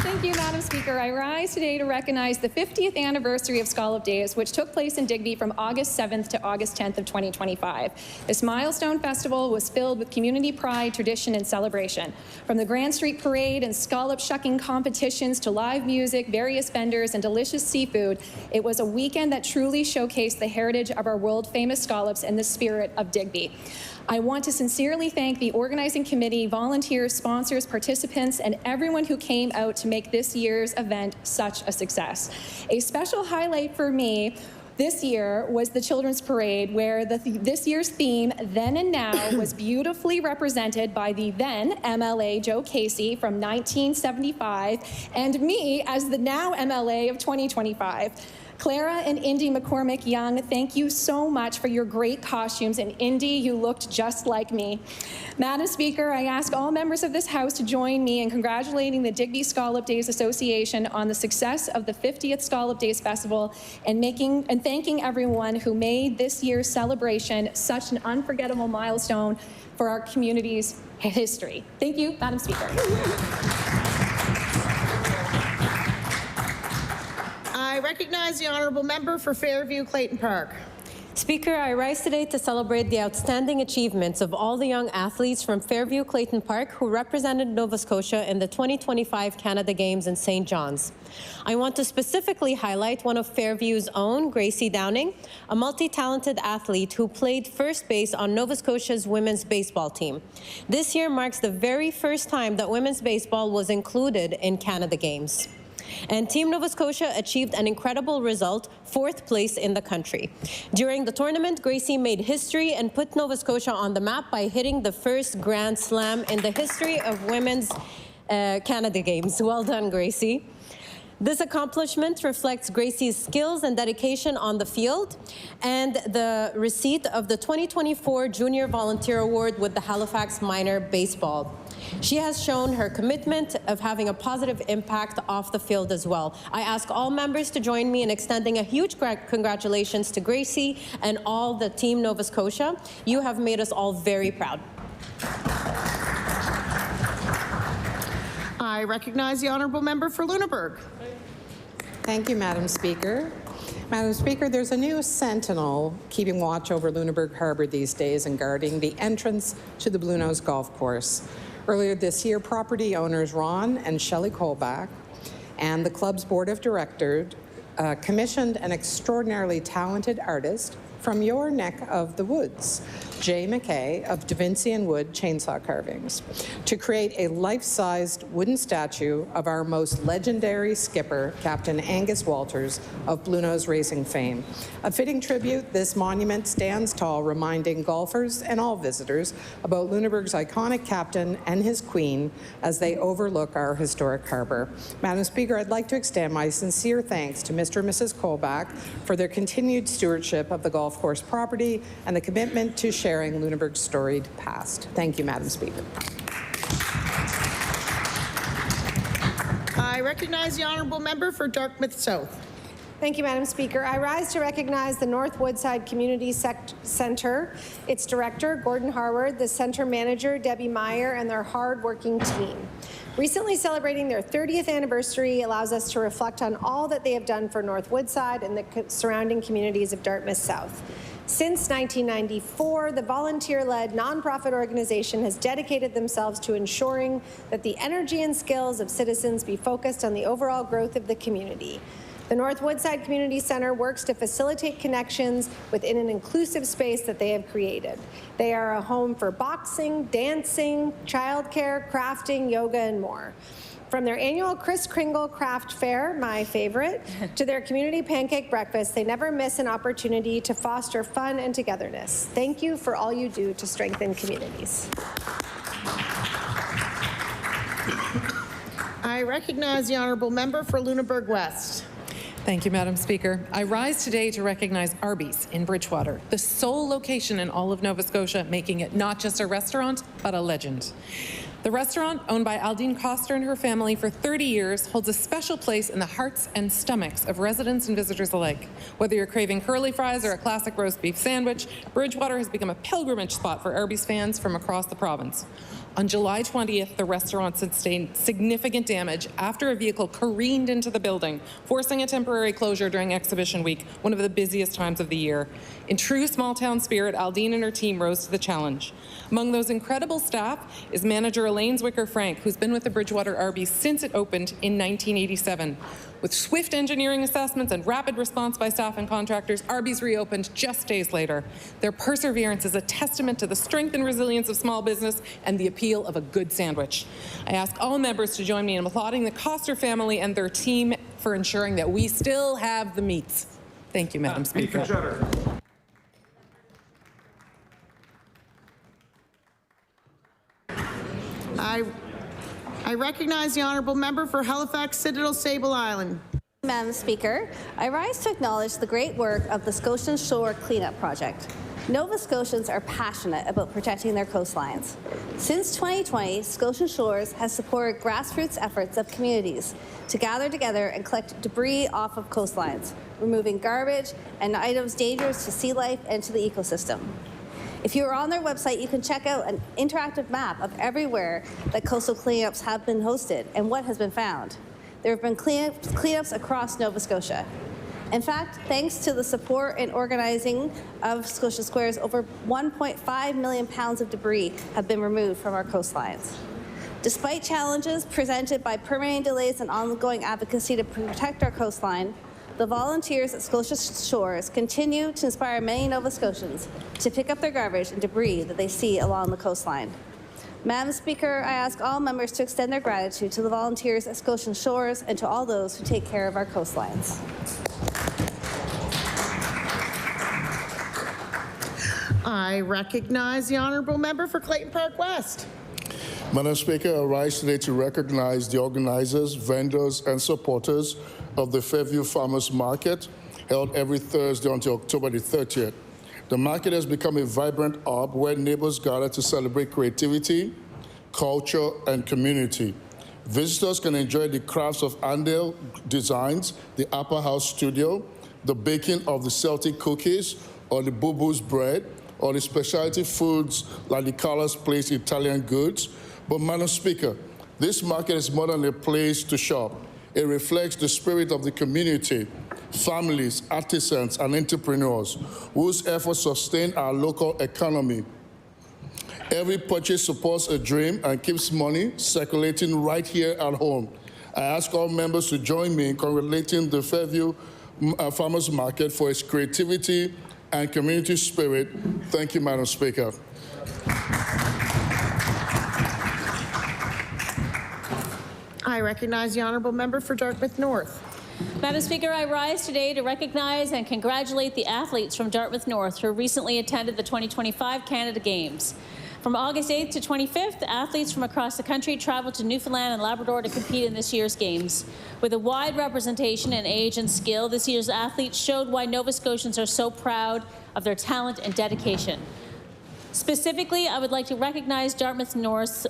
Thank you, Madam Speaker. I rise today to recognize the 50th anniversary of Scallop Days, which took place in Digby from August 7th to August 10th of 2025. This milestone festival was filled with community pride, tradition, and celebration. From the Grand Street Parade and scallop shucking competitions to live music, various vendors, and delicious seafood, it was a weekend that truly showcased the heritage of our world-famous scallops and the spirit of Digby. I want to sincerely thank the organizing committee, volunteers, sponsors, participants, and everyone who came out to make this year's event such a success. A special highlight for me this year was the Children's Parade, where this year's theme, Then and Now, was beautifully represented by the then MLA Joe Casey from 1975 and me as the now MLA of 2025. Clara and Indy McCormick Young, thank you so much for your great costumes, and Indy, you looked just like me. Madam Speaker, I ask all members of this House to join me in congratulating the Digby Scallop Days Association on the success of the 50th Scallop Days Festival and thanking everyone who made this year's celebration such an unforgettable milestone for our community's history. Thank you, Madam Speaker. I recognize the honourable member for Fairview Clayton Park. Speaker, I rise today to celebrate the outstanding achievements of all the young athletes from Fairview Clayton Park who represented Nova Scotia in the 2025 Canada Games in St. John's. I want to specifically highlight one of Fairview's own, Gracie Downing, a multi-talented athlete who played first base on Nova Scotia's women's baseball team. This year marks the very first time that women's baseball was included in Canada Games. And Team Nova Scotia achieved an incredible result, 4th place in the country. During the tournament, Gracie made history and put Nova Scotia on the map by hitting the first Grand Slam in the history of women's Canada Games. Well done, Gracie. This accomplishment reflects Gracie's skills and dedication on the field and the receipt of the 2024 Junior Volunteer Award with the Halifax Minor Baseball. She has shown her commitment of having a positive impact off the field as well. I ask all members to join me in extending a huge congratulations to Gracie and all the Team Nova Scotia. You have made us all very proud. I recognize the honourable member for Lunenburg. Thank you, Madam Speaker. Madam Speaker, there's a new sentinel keeping watch over Lunenburg Harbour these days and guarding the entrance to the Bluenose Golf Course. Earlier this year, property owners Ron and Shelley Colback and the club's board of directors commissioned an extraordinarily talented artist from your neck of the woods, Jay McKay of Da Vinci and Wood Chainsaw Carvings, to create a life-sized wooden statue of our most legendary skipper, Captain Angus Walters of Bluenose racing fame. A fitting tribute, this monument stands tall, reminding golfers and all visitors about Lunenburg's iconic captain and his queen as they overlook our historic harbour. Madam Speaker, I'd like to extend my sincere thanks to Mr. and Mrs. Colback for their continued stewardship of the golf course property and the commitment to sharing Lunenburg's storied past. Thank you, Madam Speaker. I recognize the honourable member for Dartmouth South. Thank you, Madam Speaker. I rise to recognize the North Woodside Community Centre, its director, Gordon Harward, the centre manager, Debbie Meyer, and their hard-working team. Recently celebrating their 30th anniversary allows us to reflect on all that they have done for North Woodside and the surrounding communities of Dartmouth South. Since 1994, the volunteer-led nonprofit organization has dedicated themselves to ensuring that the energy and skills of citizens be focused on the overall growth of the community. The North Woodside Community Centre works to facilitate connections within an inclusive space that they have created. They are a home for boxing, dancing, childcare, crafting, yoga, and more. From their annual Kris Kringle Craft Fair, my favorite, to their community pancake breakfast, they never miss an opportunity to foster fun and togetherness. Thank you for all you do to strengthen communities. I recognize the honourable member for Lunenburg West. Thank you, Madam Speaker. I rise today to recognize Arby's in Bridgewater, the sole location in all of Nova Scotia, making it not just a restaurant, but a legend. The restaurant, owned by Aldine Coster and her family for 30 years, holds a special place in the hearts and stomachs of residents and visitors alike. Whether you're craving curly fries or a classic roast beef sandwich, Bridgewater has become a pilgrimage spot for Arby's fans from across the province. On July 20th, the restaurant sustained significant damage after a vehicle careened into the building, forcing a temporary closure during exhibition week, one of the busiest times of the year. In true small-town spirit, Aldine and her team rose to the challenge. Among those incredible staff is manager Elaine Zwicker-Frank, who's been with the Bridgewater Arby's since it opened in 1987. With swift engineering assessments and rapid response by staff and contractors, Arby's reopened just days later. Their perseverance is a testament to the strength and resilience of small business and the appeal of a good sandwich. I ask all members to join me in applauding the Coster family and their team for ensuring that we still have the meats. Thank you, Madam Speaker. I recognize the honourable member for Halifax Citadel Sable Island. Madam Speaker, I rise to acknowledge the great work of the Scotian Shore Cleanup Project. Nova Scotians are passionate about protecting their coastlines. Since 2020, Scotian Shores has supported grassroots efforts of communities to gather together and collect debris off of coastlines, removing garbage and items dangerous to sea life and to the ecosystem. If you are on their website, you can check out an interactive map of everywhere that coastal cleanups have been hosted and what has been found. There have been cleanups across Nova Scotia. In fact, thanks to the support and organizing of Scotia Squares, over 1.5 million pounds of debris have been removed from our coastlines. Despite challenges presented by permitting delays and ongoing advocacy to protect our coastline, the volunteers at Scotia Shores continue to inspire many Nova Scotians to pick up their garbage and debris that they see along the coastline. Madam Speaker, I ask all members to extend their gratitude to the volunteers at Scotian Shores and to all those who take care of our coastlines. I recognize the honourable member for Clayton Park West. Madam Speaker, I rise today to recognize the organizers, vendors, and supporters of the Fairview Farmers Market, held every Thursday until October the 30th. The market has become a vibrant hub where neighbors gather to celebrate creativity, culture, and community. Visitors can enjoy the crafts of Andale designs, the Upper House Studio, the baking of the Celtic cookies, or the Boo Boo's bread, or the specialty foods like the Carlos Place Italian goods. But Madam Speaker, this market is more than a place to shop. It reflects the spirit of the community, families, artisans, and entrepreneurs whose efforts sustain our local economy. Every purchase supports a dream and keeps money circulating right here at home. I ask all members to join me in congratulating the Fairview Farmers Market for its creativity and community spirit. Thank you, Madam Speaker. I recognize the honourable member for Dartmouth North. Madam Speaker, I rise today to recognize and congratulate the athletes from Dartmouth North who recently attended the 2025 Canada Games. From August 8th to 25th, athletes from across the country traveled to Newfoundland and Labrador to compete in this year's Games. With a wide representation in age and skill, this year's athletes showed why Nova Scotians are so proud of their talent and dedication. Specifically, I would like to recognize Dartmouth North's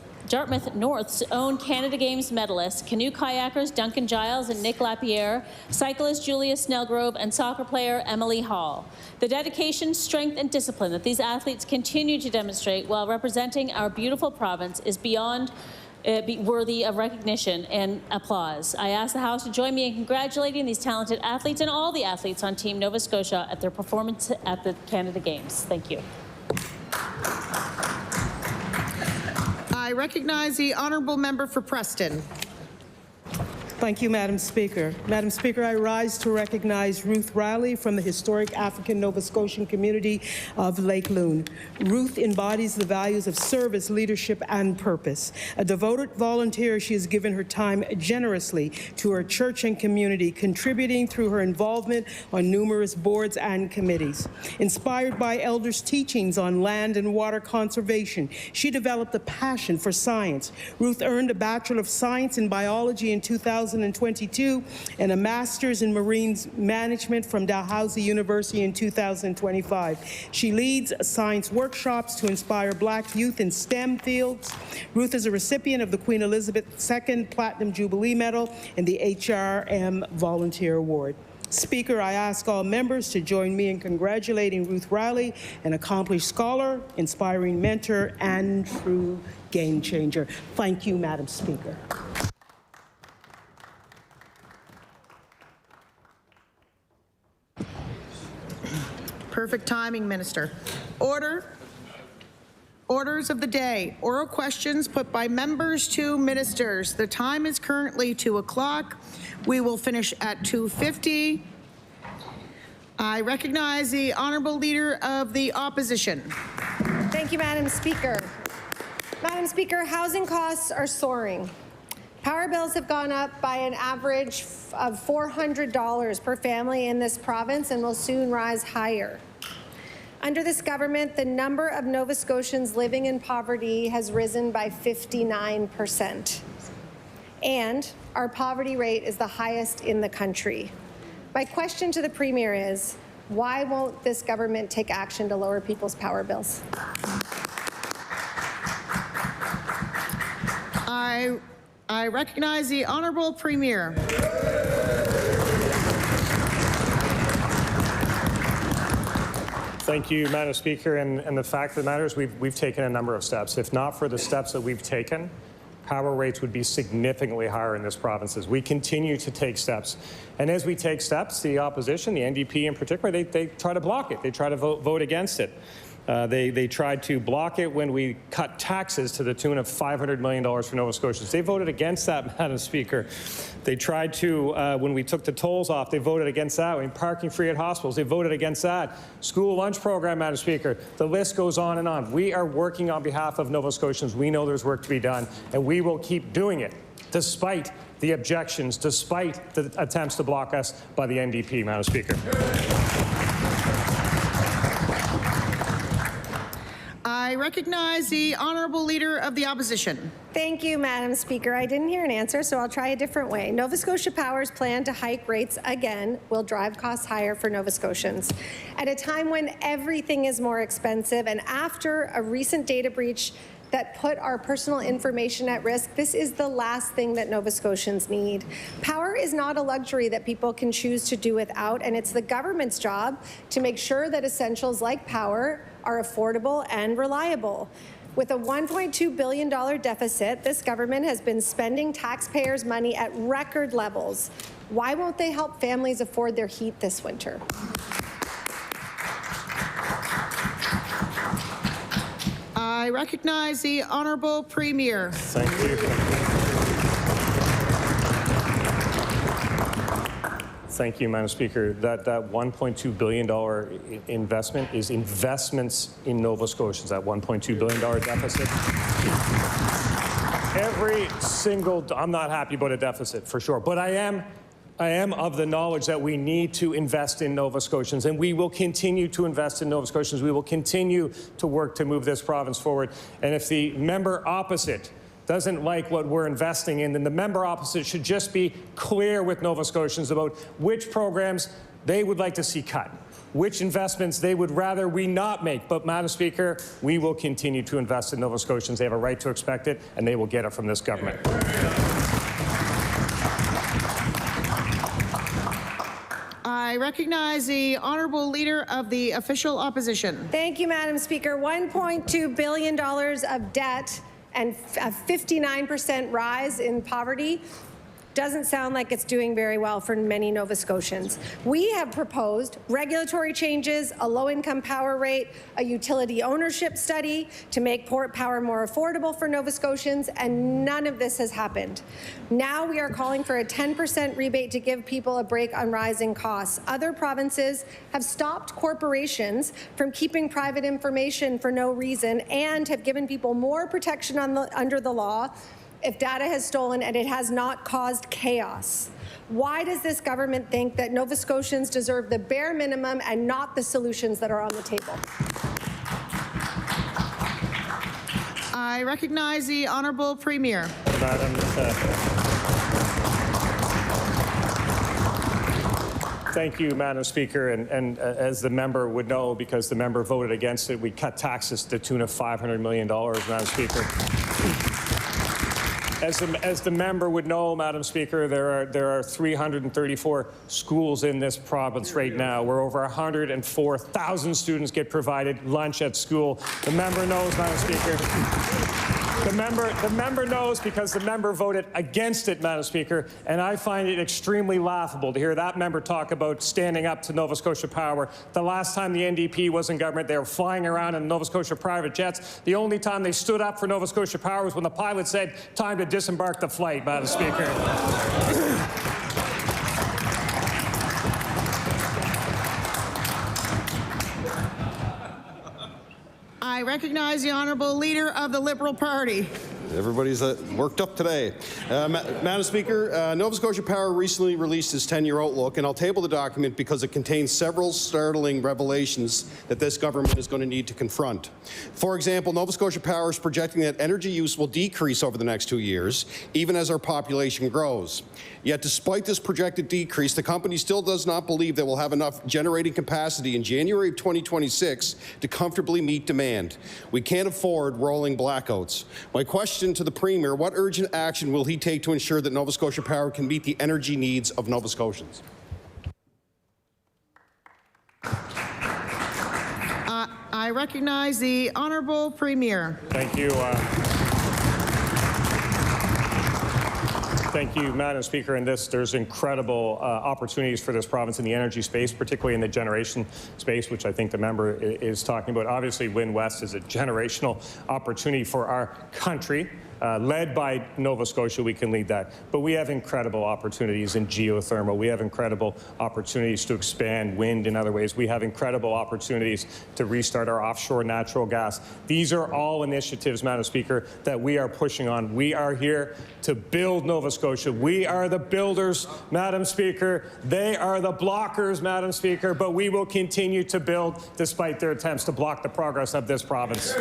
own Canada Games medalists, canoe kayakers Duncan Giles and Nick Lapierre, cyclist Julia Snellgrove, and soccer player Emily Hall. The dedication, strength, and discipline that these athletes continue to demonstrate while representing our beautiful province is beyond worthy of recognition and applause. I ask the House to join me in congratulating these talented athletes and all the athletes on Team Nova Scotia at their performance at the Canada Games. Thank you. I recognize the honourable member for Preston. Thank you, Madam Speaker. Madam Speaker, I rise to recognize Ruth Riley from the historic African Nova Scotian community of Lake Loon. Ruth embodies the values of service, leadership, and purpose. A devoted volunteer, she has given her time generously to her church and community, contributing through her involvement on numerous boards and committees. Inspired by elders' teachings on land and water conservation, she developed a passion for science. Ruth earned a Bachelor of Science in Biology in 2022 and a Master's in Marine Management from Dalhousie University in 2025. She leads science workshops to inspire Black youth in STEM fields. Ruth is a recipient of the Queen Elizabeth II Platinum Jubilee Medal and the HRM Volunteer Award. Speaker, I ask all members to join me in congratulating Ruth Riley, an accomplished scholar, inspiring mentor, and true game changer. Thank you, Madam Speaker. Perfect timing, Minister. Order. Orders of the day. Oral questions put by members to ministers. The time is currently 2 o'clock. We will finish at 2:50. I recognize the Honourable Leader of the Opposition. Thank you, Madam Speaker. Madam Speaker, housing costs are soaring. Power bills have gone up by an average of $400 per family in this province and will soon rise higher. Under this government, the number of Nova Scotians living in poverty has risen by 59%. And our poverty rate is the highest in the country. My question to the Premier is, why won't this government take action to lower people's power bills? I recognize the Honourable Premier. Thank you, Madam Speaker. And the fact of the matter is we've taken a number of steps. If not for the steps that we've taken, power rates would be significantly higher in this province. As we continue to take steps. And as we take steps, the opposition, the NDP in particular, they try to block it. They try to vote against it. They tried to block it when we cut taxes to the tune of $500 million for Nova Scotians. They voted against that, Madam Speaker. They tried to, when we took the tolls off, they voted against that. When parking free at hospitals, they voted against that. School lunch program, Madam Speaker. The list goes on and on. We are working on behalf of Nova Scotians. We know there's work to be done, and we will keep doing it, despite the objections, despite the attempts to block us by the NDP, Madam Speaker. I recognize the Honourable Leader of the Opposition. Thank you, Madam Speaker. I didn't hear an answer, so I'll try a different way. Nova Scotia Power's plan to hike rates again will drive costs higher for Nova Scotians. At a time when everything is more expensive and after a recent data breach that put our personal information at risk, this is the last thing that Nova Scotians need. Power is not a luxury that people can choose to do without, and it's the government's job to make sure that essentials like power are affordable and reliable. With a $1.2 billion deficit, this government has been spending taxpayers' money at record levels. Why won't they help families afford their heat this winter? I recognize the Honourable Premier. Thank you. Thank you, Madam Speaker. That $1.2 billion investment is investments in Nova Scotians, that $1.2 billion deficit. Every single, I'm not happy about a deficit for sure, but I am of the knowledge that we need to invest in Nova Scotians, and we will continue to invest in Nova Scotians. We will continue to work to move this province forward. And if the member opposite doesn't like what we're investing in, then the member opposite should just be clear with Nova Scotians about which programs they would like to see cut, which investments they would rather we not make. But, Madam Speaker, we will continue to invest in Nova Scotians. They have a right to expect it, and they will get it from this government. I recognize the Honourable Leader of the Official Opposition. Thank you, Madam Speaker. $1.2 billion of debt and a 59% rise in poverty doesn't sound like it's doing very well for many Nova Scotians. We have proposed regulatory changes, a low-income power rate, a utility ownership study to make power more affordable for Nova Scotians, and none of this has happened. Now we are calling for a 10% rebate to give people a break on rising costs. Other provinces have stopped corporations from keeping private information for no reason and have given people more protection under the law if data has stolen and it has not caused chaos. Why does this government think that Nova Scotians deserve the bare minimum and not the solutions that are on the table? I recognize the Honourable Premier. Thank you, Madam Speaker. And as the member would know, because the member voted against it, we cut taxes to the tune of $500 million, Madam Speaker. As the member would know, Madam Speaker, there are 334 schools in this province right now where over 104,000 students get provided lunch at school. The member knows, Madam Speaker. The member knows because the member voted against it, Madam Speaker, and I find it extremely laughable to hear that member talk about standing up to Nova Scotia Power. The last time the NDP was in government, they were flying around in Nova Scotia private jets. The only time they stood up for Nova Scotia Power was when the pilot said, "Time to disembark the flight," Madam Speaker. I recognize the Honourable Leader of the Liberal Party. Everybody's worked up today. Madam Speaker, Nova Scotia Power recently released its 10-year outlook, and I'll table the document because it contains several startling revelations that this government is going to need to confront. For example, Nova Scotia Power is projecting that energy use will decrease over the next 2 years, even as our population grows. Yet, despite this projected decrease, the company still does not believe that we'll have enough generating capacity in January of 2026 to comfortably meet demand. We can't afford rolling blackouts. My question to the Premier, what urgent action will he take to ensure that Nova Scotia Power can meet the energy needs of Nova Scotians? I recognize the Honourable Premier. Thank you. Thank you, Madam Speaker. In this, there's incredible opportunities for this province in the energy space, particularly in the generation space, which I think the member is talking about. Obviously, Wind West is a generational opportunity for our country. Led by Nova Scotia, we can lead that. But we have incredible opportunities in geothermal. We have incredible opportunities to expand wind in other ways. We have incredible opportunities to restart our offshore natural gas. These are all initiatives, Madam Speaker, that we are pushing on. We are here to build Nova Scotia. We are the builders, Madam Speaker. They are the blockers, Madam Speaker, but we will continue to build despite their attempts to block the progress of this province.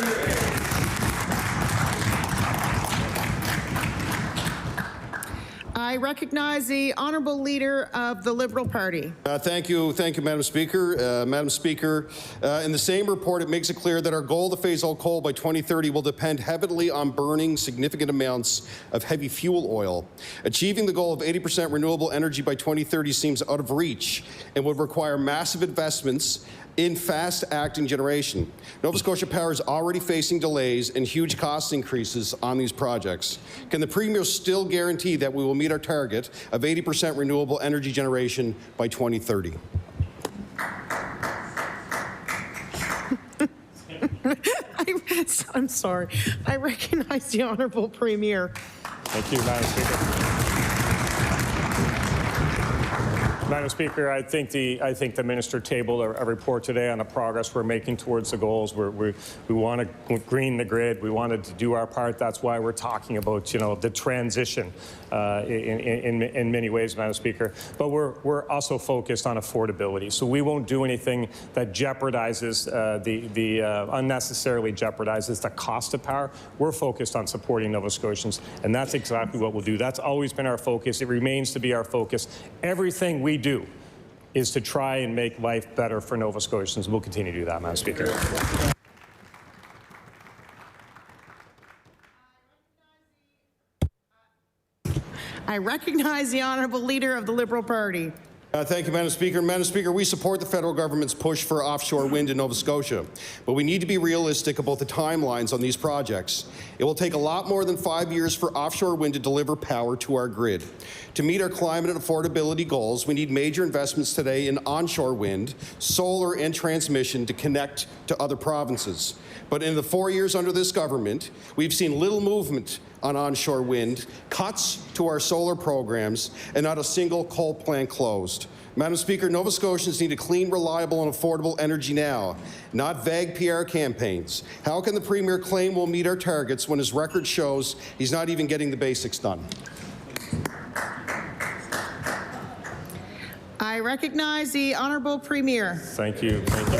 I recognize the Honourable Leader of the Liberal Party. Thank you, Madam Speaker. Madam Speaker, in the same report, it makes it clear that our goal to phase out coal by 2030 will depend heavily on burning significant amounts of heavy fuel oil. Achieving the goal of 80% renewable energy by 2030 seems out of reach and would require massive investments in fast-acting generation. Nova Scotia Power is already facing delays and huge cost increases on these projects. Can the Premier still guarantee that we will meet our target of 80% renewable energy generation by 2030? I'm sorry. I recognize the Honourable Premier. Thank you, Madam Speaker. Madam Speaker, I think the minister tabled a report today on the progress we're making towards the goals. We want to green the grid. We wanted to do our part. That's why we're talking about the transition in many ways, Madam Speaker. But we're also focused on affordability. So we won't do anything that jeopardizes unnecessarily jeopardizes the cost of power. We're focused on supporting Nova Scotians, and that's exactly what we'll do. That's always been our focus. It remains to be our focus. Everything we do is to try and make life better for Nova Scotians. We'll continue to do that, Madam Speaker. I recognize the Honourable Leader of the Liberal Party. Thank you, Madam Speaker. Madam Speaker, we support the federal government's push for offshore wind in Nova Scotia, but we need to be realistic about the timelines on these projects. It will take a lot more than 5 years for offshore wind to deliver power to our grid. To meet our climate and affordability goals, we need major investments today in onshore wind, solar, and transmission to connect to other provinces. But in the 4 years under this government, we've seen little movement on onshore wind, cuts to our solar programs, and not a single coal plant closed. Madam Speaker, Nova Scotians need a clean, reliable, and affordable energy now, not vague PR campaigns. How can the Premier claim we'll meet our targets when his record shows he's not even getting the basics done? I recognize the Honourable Premier. Thank you. Thank you.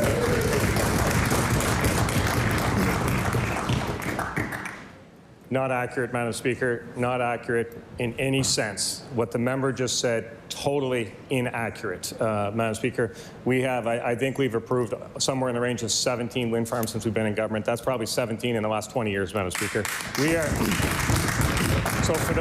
Not accurate, Madam Speaker. Not accurate in any sense. What the member just said, totally inaccurate, Madam Speaker. We have, I think we've approved somewhere in the range of 17 wind farms since we've been in government. That's probably 17 in the last 20 years, Madam Speaker. We are. So for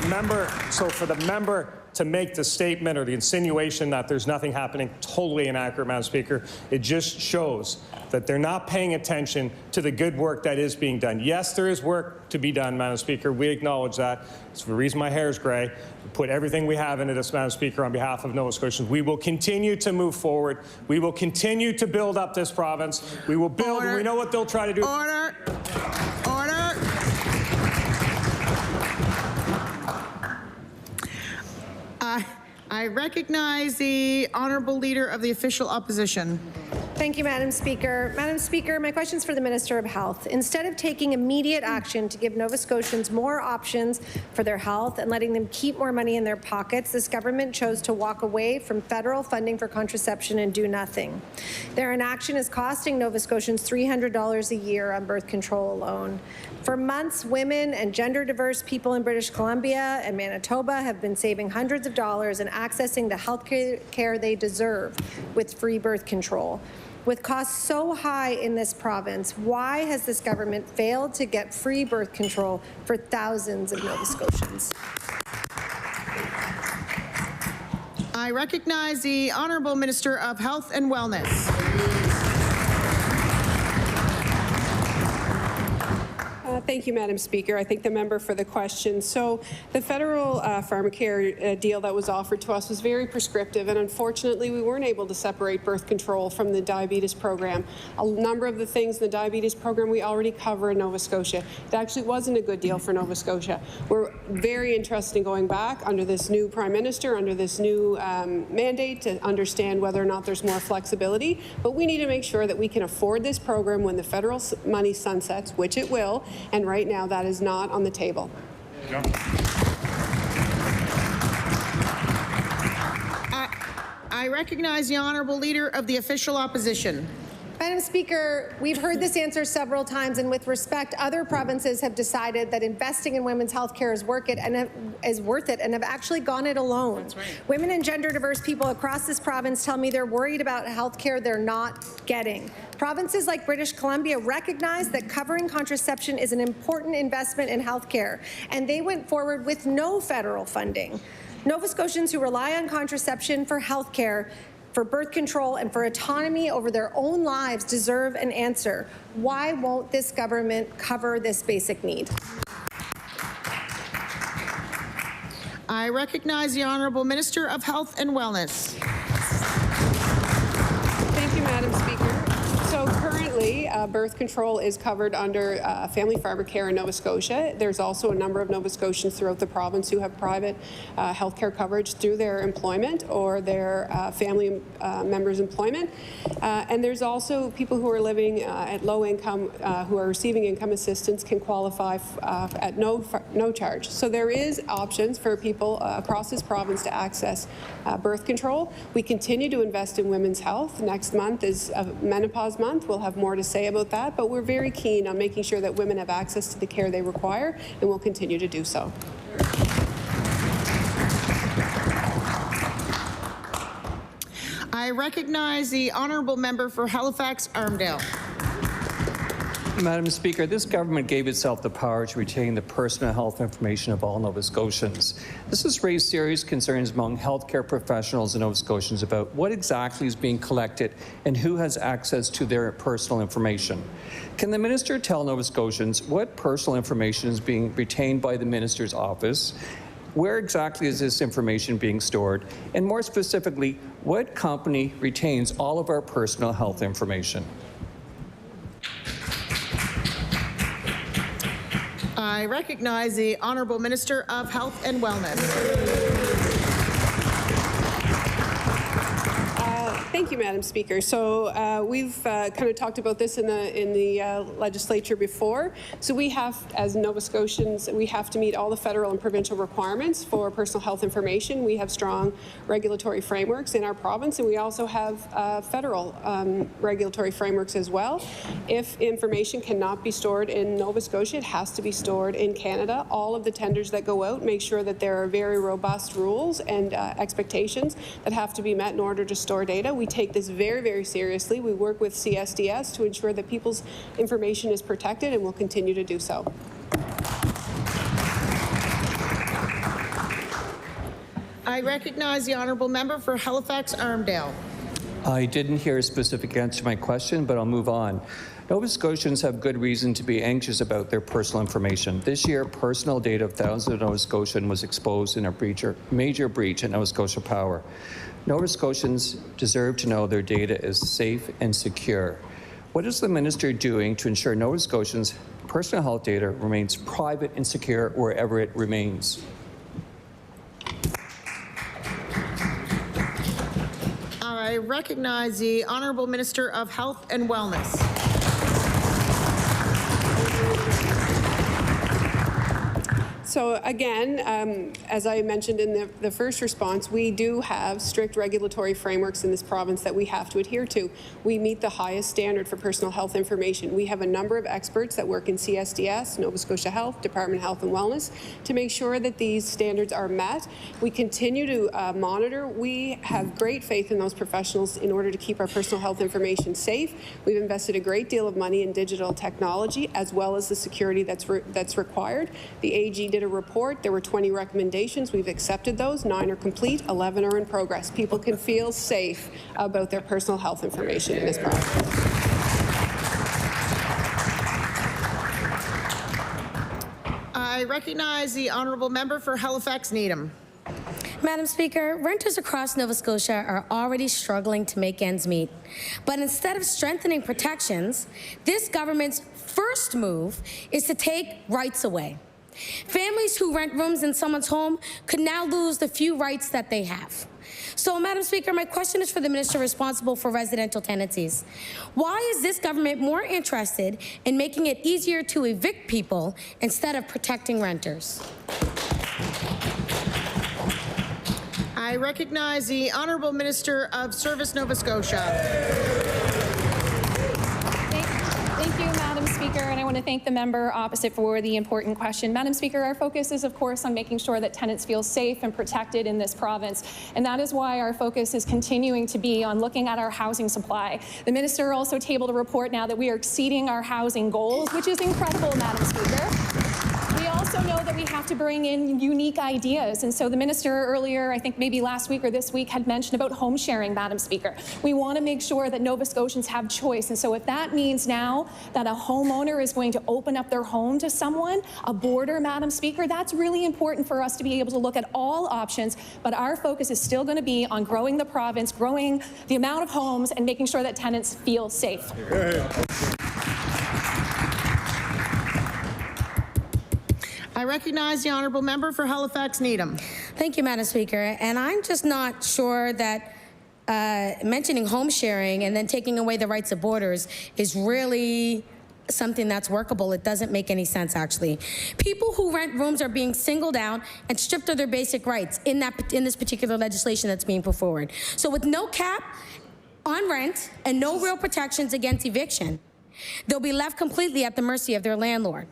the member to make the statement or the insinuation that there's nothing happening, totally inaccurate, Madam Speaker. It just shows that they're not paying attention to the good work that is being done. Yes, there is work to be done, Madam Speaker. We acknowledge that. It's the reason my hair is gray. We put everything we have into this, Madam Speaker, on behalf of Nova Scotians. We will continue to move forward. We will continue to build up this province. We will build, and we know what they'll try to do. Order. Order. I recognize the Honourable Leader of the Official Opposition. Thank you, Madam Speaker. Madam Speaker, my question is for the Minister of Health. Instead of taking immediate action to give Nova Scotians more options for their health and letting them keep more money in their pockets, this government chose to walk away from federal funding for contraception and do nothing. Their inaction is costing Nova Scotians $300 a year on birth control alone. For months, women and gender-diverse people in British Columbia and Manitoba have been saving hundreds of dollars and accessing the health care they deserve with free birth control. With costs so high in this province, why has this government failed to get free birth control for thousands of Nova Scotians? I recognize the Honourable Minister of Health and Wellness. Thank you, Madam Speaker. I thank the member for the question. So the federal pharmacare deal that was offered to us was very prescriptive, and unfortunately we weren't able to separate birth control from the diabetes program. A number of the things in the diabetes program we already cover in Nova Scotia. It actually wasn't a good deal for Nova Scotia. We're very interested in going back under this new Prime Minister, under this new mandate, to understand whether or not there's more flexibility, but we need to make sure that we can afford this program when the federal money sunsets, which it will, and right now that is not on the table. I recognize the honourable leader of the official opposition. Madam Speaker, we've heard this answer several times, and with respect, other provinces have decided that investing in women's health care is worth it and have actually gone it alone. That's right. Women and gender diverse people across this province tell me they're worried about health care they're not getting. Provinces like British Columbia recognize that covering contraception is an important investment in health care, and they went forward with no federal funding. Nova Scotians who rely on contraception for health care, for birth control, and for autonomy over their own lives deserve an answer. Why won't this government cover this basic need? I recognize the Honourable Minister of Health and Wellness. Thank you, Madam Speaker. So currently, birth control is covered under family pharmacare in Nova Scotia. There's also a number of Nova Scotians throughout the province who have private health care coverage through their employment or their family members' employment. And there's also people who are living at low income, who are receiving income assistance, can qualify at no charge. So there is options for people across this province to access birth control. We continue to invest in women's health. Next month is menopause month. We'll have more to say about that, but we're very keen on making sure that women have access to the care they require, and we'll continue to do so. I recognize the honourable member for Halifax-Armdale. Madam Speaker, this government gave itself the power to retain the personal health information of all Nova Scotians. This has raised serious concerns among healthcare professionals in Nova Scotians about what exactly is being collected and who has access to their personal information. Can the minister tell Nova Scotians what personal information is being retained by the minister's office? Where exactly is this information being stored? And more specifically, what company retains all of our personal health information? I recognize the Honourable Minister of Health and Wellness. Thank you, Madam Speaker. So we've kind of talked about this in the legislature before. So we have, as Nova Scotians, we have to meet all the federal and provincial requirements for personal health information. We have strong regulatory frameworks in our province, and we also have federal regulatory frameworks as well. If information cannot be stored in Nova Scotia, it has to be stored in Canada. All of the tenders that go out make sure that there are very robust rules and expectations that have to be met in order to store data. We take this very, very seriously. We work with CSDS to ensure that people's information is protected, and will continue to do so. I recognize the honourable member for Halifax-Armdale. I didn't hear a specific answer to my question, but I'll move on. Nova Scotians have good reason to be anxious about their personal information. This year, personal data of thousands of Nova Scotians was exposed in a major breach at Nova Scotia Power. Nova Scotians deserve to know their data is safe and secure. What is the minister doing to ensure Nova Scotians' personal health data remains private and secure wherever it remains? I recognize the Honourable Minister of Health and Wellness. So again, as I mentioned in the first response, we do have strict regulatory frameworks in this province that we have to adhere to. We meet the highest standard for personal health information. We have a number of experts that work in CSDS, Nova Scotia Health, Department of Health and Wellness, to make sure that these standards are met. We continue to monitor. We have great faith in those professionals in order to keep our personal health information safe. We've invested a great deal of money in digital technology, as well as the security that's required. The AG did a report. There were 20 recommendations. We've accepted those. 9 are complete. 11 are in progress. People can feel safe about their personal health information in this province. recognize the honourable member for Halifax Needham. Madam Speaker, renters across Nova Scotia are already struggling to make ends meet. But instead of strengthening protections, this government's first move is to take rights away. Families who rent rooms in someone's home could now lose the few rights that they have. So, Madam Speaker, my question is for the minister responsible for residential tenancies. Why is this government more interested in making it easier to evict people instead of protecting renters? I recognize the Honourable Minister of Service, Nova Scotia. Thank you, Madam Speaker, and I want to thank the member opposite for the important question. Madam Speaker, our focus is, of course, on making sure that tenants feel safe and protected in this province, and that is why our focus is continuing to be on looking at our housing supply. The minister also tabled a report now that we are exceeding our housing goals, which is incredible, Madam Speaker. We also know that we have to bring in unique ideas, and so the minister earlier, I think maybe last week or this week, had mentioned about home sharing, Madam Speaker. We want to make sure that Nova Scotians have choice, and so if that means now that a homeowner is going to open up their home to someone, a boarder, Madam Speaker, that's really important for us to be able to look at all options, but our focus is still going to be on growing the province, growing the amount of homes, and making sure that tenants feel safe. I recognize the honourable member for Halifax Needham. Thank you, Madam Speaker. And I'm just not sure that mentioning home sharing and then taking away the rights of boarders is really something that's workable. It doesn't make any sense, actually. People who rent rooms are being singled out and stripped of their basic rights in this particular legislation that's being put forward. So with no cap on rent and no real protections against eviction, they'll be left completely at the mercy of their landlord.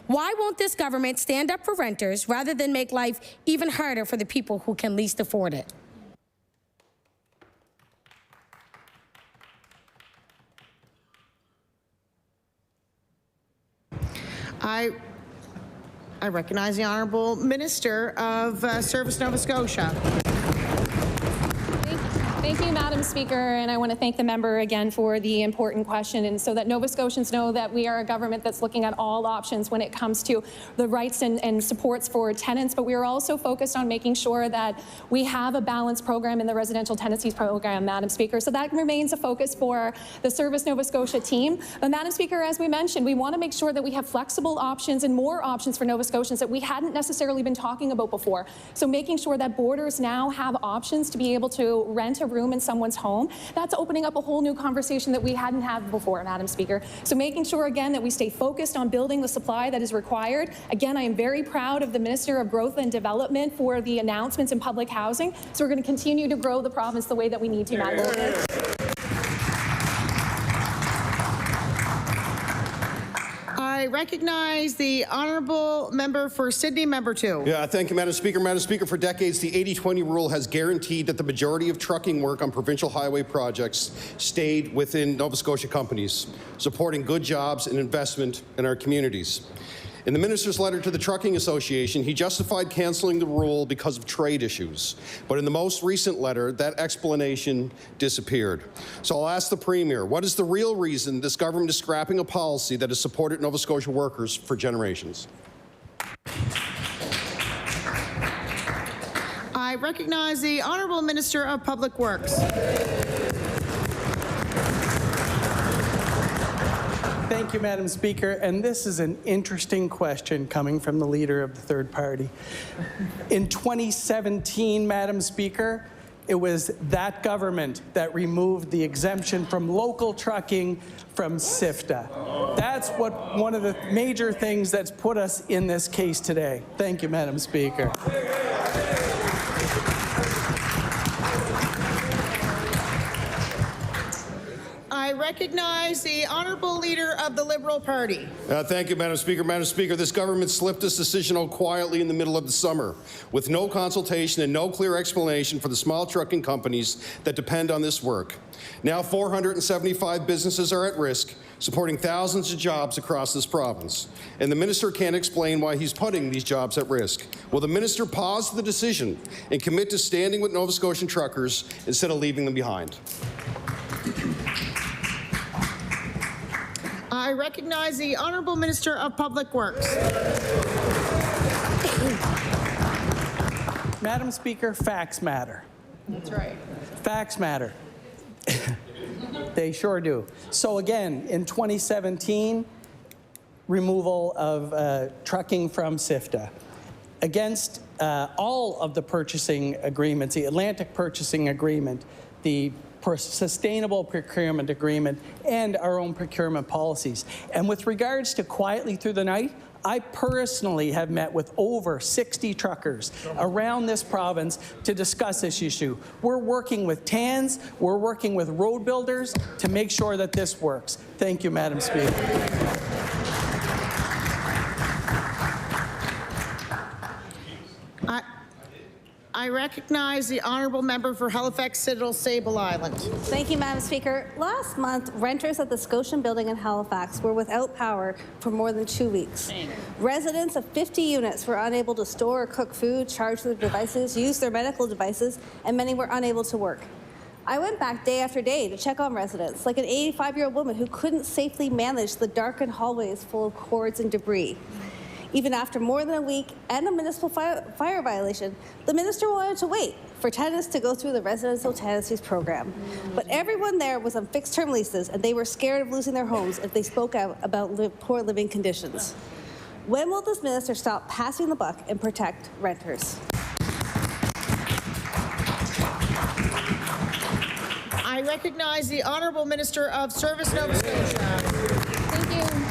Why won't this government stand up for renters rather than make life even harder for the people who can least afford it? I recognize the Honourable Minister of Service, Nova Scotia. Thank you, Madam Speaker, and I want to thank the member again for the important question, and so that Nova Scotians know that we are a government that's looking at all options when it comes to the rights and supports for tenants, but we are also focused on making sure that we have a balanced program in the residential tenancies program, Madam Speaker. So that remains a focus for the Service Nova Scotia team. But Madam Speaker, as we mentioned, we want to make sure that we have flexible options and more options for Nova Scotians that we hadn't necessarily been talking about before. So making sure that boarders now have options to be able to rent a room in someone's home, that's opening up a whole new conversation that we hadn't had before, Madam Speaker. So making sure, again, that we stay focused on building the supply that is required. Again, I am very proud of the Minister of Growth and Development for the announcements in public housing. So we're going to continue to grow the province the way that we need to, Madam Speaker. I recognize the Honourable Member for Sydney, Member 2. Yeah, thank you, Madam Speaker. Madam Speaker, for decades, the 80-20 rule has guaranteed that the majority of trucking work on provincial highway projects stayed within Nova Scotia companies, supporting good jobs and investment in our communities. In the minister's letter to the Trucking Association, he justified cancelling the rule because of trade issues. But in the most recent letter, that explanation disappeared. So I'll ask the Premier, what is the real reason this government is scrapping a policy that has supported Nova Scotia workers for generations? I recognize the Honourable Minister of Public Works. Thank you, Madam Speaker. And this is an interesting question coming from the leader of the third party. In 2017, Madam Speaker, it was that government that removed the exemption from local trucking from SIFTA. That's one of the major things that's put us in this case today. Thank you, Madam Speaker. I recognize the Honourable Leader of the Liberal Party. Thank you, Madam Speaker. Madam Speaker, this government slipped this decision out quietly in the middle of the summer, with no consultation and no clear explanation for the small trucking companies that depend on this work. Now 475 businesses are at risk, supporting thousands of jobs across this province. And the minister can't explain why he's putting these jobs at risk. Will the minister pause the decision and commit to standing with Nova Scotian truckers instead of leaving them behind? I recognize the Honourable Minister of Public Works. Madam Speaker, facts matter. That's right. Facts matter. They sure do. So again, in 2017, removal of trucking from SIFTA. Against all of the purchasing agreements, the Atlantic Purchasing Agreement, the Sustainable Procurement Agreement, and our own procurement policies. And with regards to quietly through the night, I personally have met with over 60 truckers around this province to discuss this issue. We're working with TANs, we're working with road builders to make sure that this works. Thank you, Madam Speaker. I recognize the honourable member for Halifax Citadel Sable Island. Thank you, Madam Speaker. Last month, renters at the Scotia building in Halifax were without power for more than 2 weeks. Residents of 50 units were unable to store or cook food, charge their devices, use their medical devices, and many were unable to work. I went back day after day to check on residents, like an 85-year-old woman who couldn't safely manage the darkened hallways full of cords and debris. Even after more than a week and a municipal fire violation, the minister wanted to wait for tenants to go through the residential tenancies program. But everyone there was on fixed-term leases, and they were scared of losing their homes if they spoke out about poor living conditions. When will this minister stop passing the buck and protect renters? I recognize the Honourable Minister of Service, Nova Scotia. Thank you.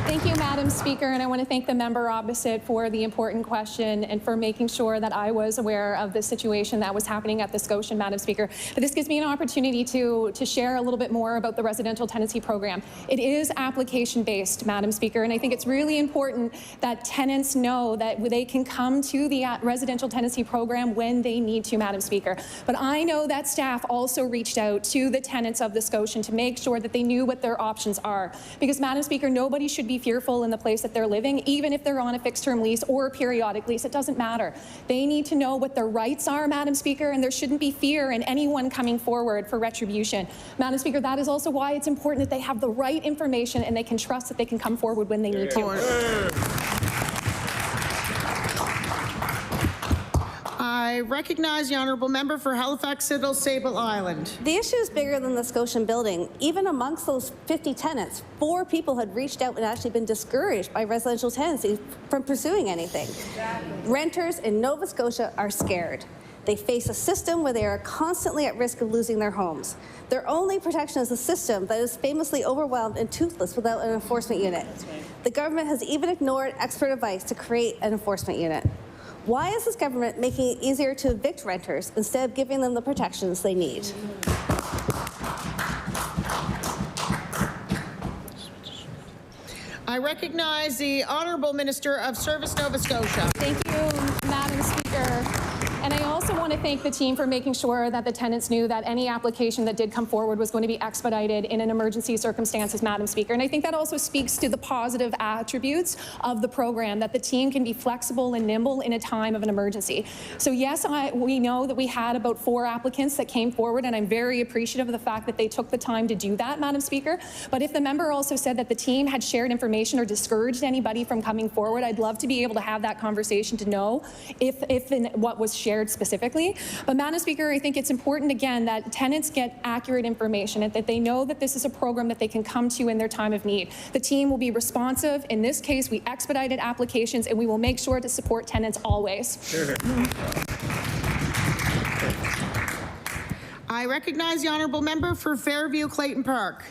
Thank you, Madam Speaker, and I want to thank the member opposite for the important question and for making sure that I was aware of the situation that was happening at the Scotia, Madam Speaker. But this gives me an opportunity to share a little bit more about the residential tenancy program. It is application-based, Madam Speaker, and I think it's really important that tenants know that they can come to the residential tenancy program when they need to, Madam Speaker. But I know that staff also reached out to the tenants of the Scotian to make sure that they knew what their options are. Because, Madam Speaker, nobody should be fearful in the place that they're living, even if they're on a fixed-term lease or a periodic lease. It doesn't matter. They need to know what their rights are, Madam Speaker, and there shouldn't be fear in anyone coming forward for retribution. Madam Speaker, that is also why it's important that they have the right information and they can trust that they can come forward when they need to. I recognize the honourable member for Halifax Citadel Sable Island. The issue is bigger than the Scotian building. Even amongst those 50 tenants, 4 people had reached out and actually been discouraged by residential tenancy from pursuing anything. Renters in Nova Scotia are scared. They face a system where they are constantly at risk of losing their homes. Their only protection is a system that is famously overwhelmed and toothless without an enforcement unit. The government has even ignored expert advice to create an enforcement unit. Why is this government making it easier to evict renters instead of giving them the protections they need? I recognize the Honourable Minister of Service, Nova Scotia. Thank you, Madam Speaker. And I also want to thank the team for making sure that the tenants knew that any application that did come forward was going to be expedited in an emergency circumstances, Madam Speaker. And I think that also speaks to the positive attributes of the program, that the team can be flexible and nimble in a time of an emergency. So yes, we know that we had about 4 applicants that came forward, and I'm very appreciative of the fact that they took the time to do that, Madam Speaker. But if the member also said that the team had shared information or discouraged anybody from coming forward, I'd love to be able to have that conversation to know if and what was shared specifically. But Madam Speaker, I think it's important again that tenants get accurate information and that they know that this is a program that they can come to in their time of need. The team will be responsive. In this case, we expedited applications and we will make sure to support tenants always. Sure. I recognize the honourable member for Fairview Clayton Park.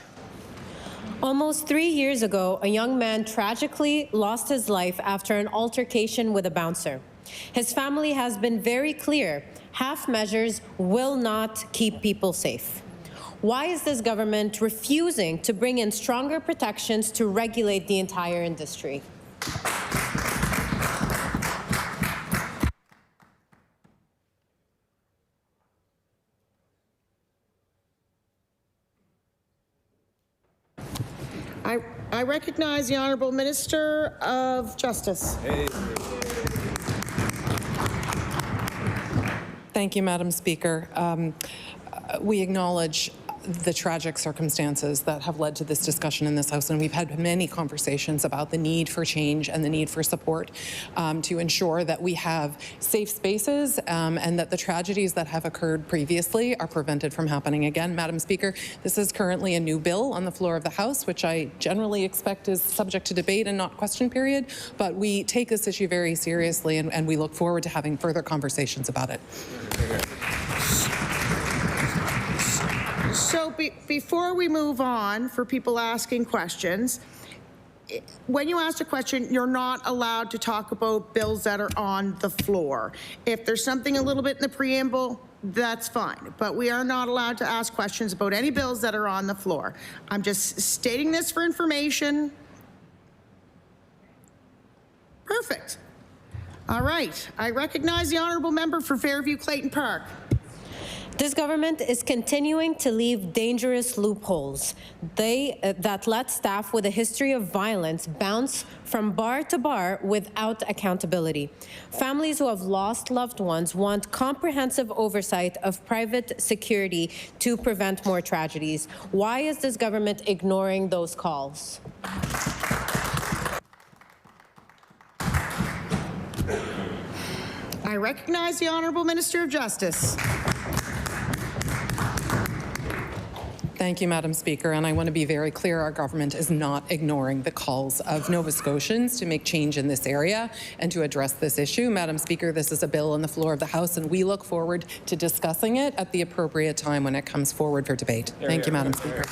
Almost 3 years ago, a young man tragically lost his life after an altercation with a bouncer. His family has been very clear. Half measures will not keep people safe. Why is this government refusing to bring in stronger protections to regulate the entire industry? I recognize the Honourable Minister of Justice. Thank you, Madam Speaker. We acknowledge the tragic circumstances that have led to this discussion in this House, and we've had many conversations about the need for change and the need for support to ensure that we have safe spaces and that the tragedies that have occurred previously are prevented from happening again. Madam Speaker, this is currently a new bill on the floor of the House, which I generally expect is subject to debate and not question period, but we take this issue very seriously, and we look forward to having further conversations about it. So before we move on, for people asking questions, when you ask a question, you're not allowed to talk about bills that are on the floor. If there's something a little bit in the preamble, that's fine, but we are not allowed to ask questions about any bills that are on the floor. I'm just stating this for information. Perfect. All right, I recognize the honourable member for Fairview Clayton Park. This government is continuing to leave dangerous loopholes that let staff with a history of violence bounce from bar to bar without accountability. Families who have lost loved ones want comprehensive oversight of private security to prevent more tragedies. Why is this government ignoring those calls? I recognize the Honourable Minister of Justice. Thank you, Madam Speaker, and I want to be very clear, our government is not ignoring the calls of Nova Scotians to make change in this area and to address this issue. Madam Speaker, this is a bill on the floor of the House, and we look forward to discussing it at the appropriate time when it comes forward for debate. Thank you, Madam Speaker.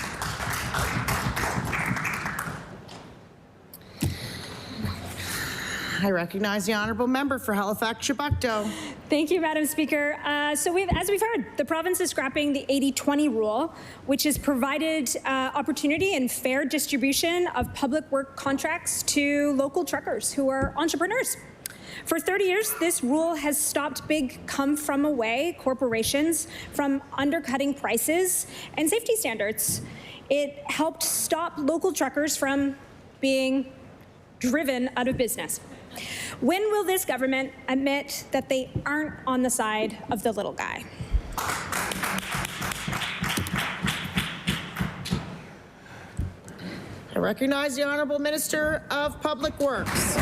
I recognize the honourable member for Halifax-Chebucto. Thank you, Madam Speaker. As we've heard, the province is scrapping the 80-20 rule, which has provided opportunity and fair distribution of public work contracts to local truckers who are entrepreneurs. For 30 years, this rule has stopped big come-from-away corporations from undercutting prices and safety standards. It helped stop local truckers from being driven out of business. When will this government admit that they aren't on the side of the little guy? I recognize the Honourable Minister of Public Works.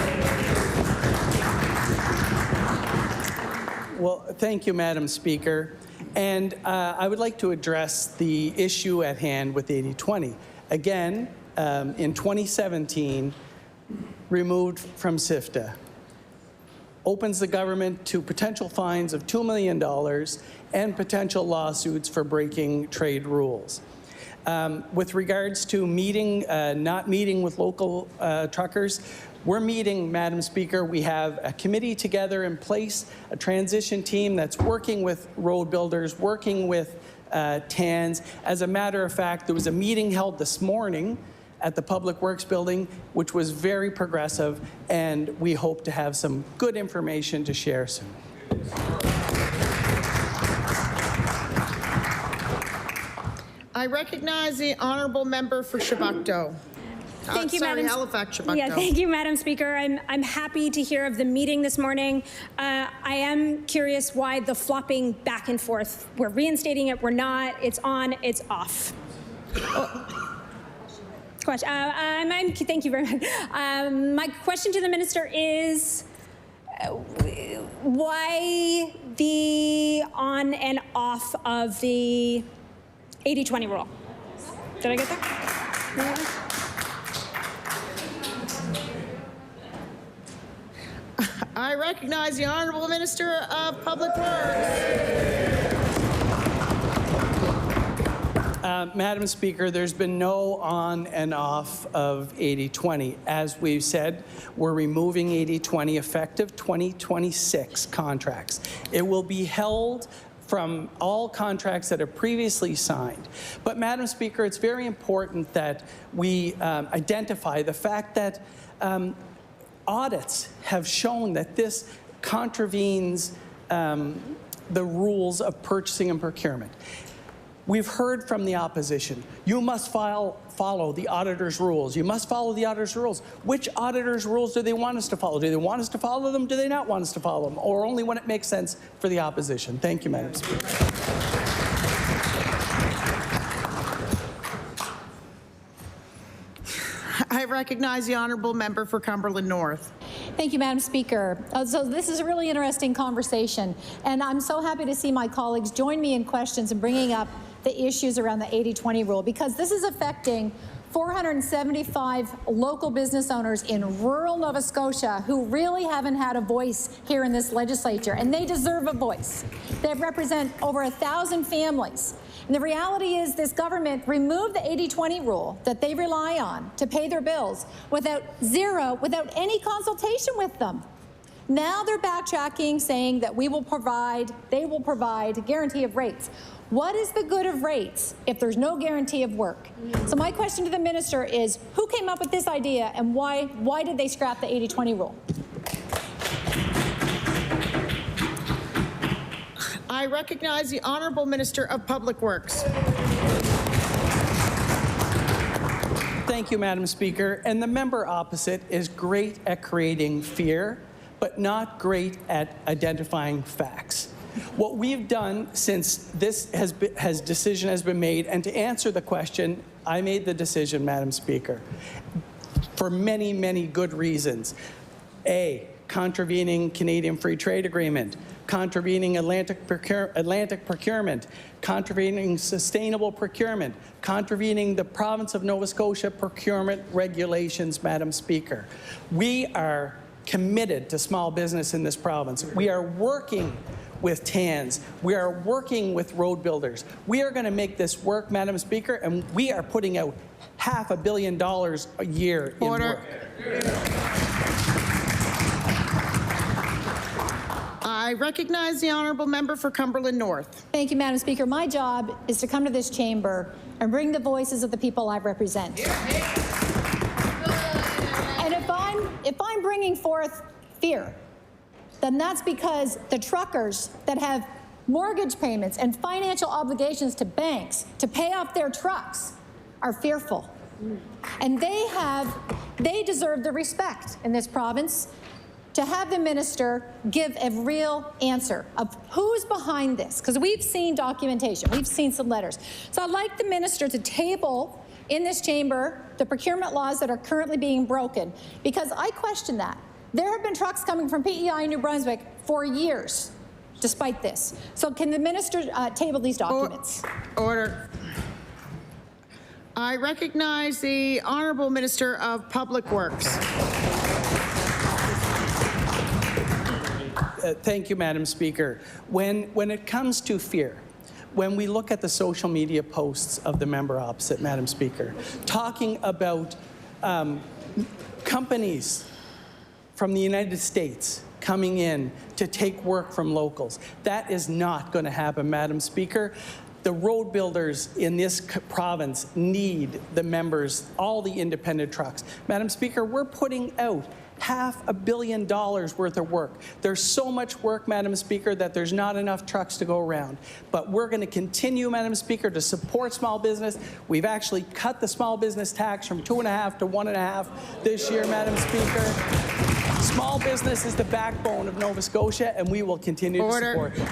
Well, thank you, Madam Speaker. And I would like to address the issue at hand with 80-20. Again, in 2017, removed from SIFTA, opens the government to potential fines of $2 million and potential lawsuits for breaking trade rules. With regards to not meeting with local truckers, we're meeting, Madam Speaker. We have a committee together in place, a transition team that's working with road builders, working with TANs. As a matter of fact, there was a meeting held this morning at the Public Works building, which was very progressive, and we hope to have some good information to share soon. I recognize the honourable member for Chebucto. Thank you, Madam. Halifax-Chebucto. Yeah, thank you, Madam Speaker. I'm happy to hear of the meeting this morning. I am curious why the flopping back and forth. We're reinstating it. We're not. It's on. It's off. Question. Thank you very much. My question to the minister is, why the on and off of the 80-20 rule? Did I get that? I recognize the Honourable Minister of Public Works. Madam Speaker, there's been no on and off of 80-20. As we've said, we're removing 80-20 effective 2026 contracts. It will be held from all contracts that are previously signed. But Madam Speaker, it's very important that we identify the fact that audits have shown that this contravenes the rules of purchasing and procurement. We've heard from the opposition, you must follow the auditor's rules. You must follow the auditor's rules. Which auditor's rules do they want us to follow? Do they want us to follow them? Do they not want us to follow them? Or only when it makes sense for the opposition? Thank you, Madam Speaker. recognize the honourable member for Cumberland North. Thank you, Madam Speaker. So this is a really interesting conversation, and I'm so happy to see my colleagues join me in questions and bringing up the issues around the 80-20 rule, because this is affecting 475 local business owners in rural Nova Scotia who really haven't had a voice here in this legislature, and they deserve a voice. They represent over 1,000 families. And the reality is this government removed the 80-20 rule that they rely on to pay their bills without any consultation with them. Now they're backtracking, saying that they will provide a guarantee of rates. What is the good of rates if there's no guarantee of work? So my question to the minister is, who came up with this idea, and why did they scrap the 80-20 rule? I recognize the Honourable Minister of Public Works. Thank you, Madam Speaker. And the member opposite is great at creating fear, but not great at identifying facts. What we've done since this decision has been made, and to answer the question, I made the decision, Madam Speaker, for many, many good reasons. A, contravening Canadian Free Trade Agreement, contravening Atlantic procurement, contravening sustainable procurement, contravening the province of Nova Scotia procurement regulations, Madam Speaker. We are committed to small business in this province. We are working with TANs. We are working with road builders. We are going to make this work, Madam Speaker, and we are putting out $500 million a year in work. I recognize the honourable member for Cumberland North. Thank you, Madam Speaker. My job is to come to this chamber and bring the voices of the people I represent. And if I'm bringing forth fear, then that's because the truckers that have mortgage payments and financial obligations to banks to pay off their trucks are fearful. And they deserve the respect in this province to have the minister give a real answer of who's behind this, because we've seen documentation, we've seen some letters. So I'd like the minister to table in this chamber the procurement laws that are currently being broken, because I question that. There have been trucks coming from PEI in New Brunswick for years, despite this. So can the minister table these documents? Order. I recognize the Honourable Minister of Public Works. Thank you, Madam Speaker. When it comes to fear, when we look at the social media posts of the member opposite, Madam Speaker, talking about companies from the United States coming in to take work from locals, that is not going to happen, Madam Speaker. The road builders in this province need the members, all the independent trucks. Madam Speaker, we're putting out $500 million worth of work. There's so much work, Madam Speaker, that there's not enough trucks to go around. But we're going to continue, Madam Speaker, to support small business. We've actually cut the small business tax from 2.5 to 1.5 this year, Madam Speaker. Small business is the backbone of Nova Scotia, and we will continue to support it.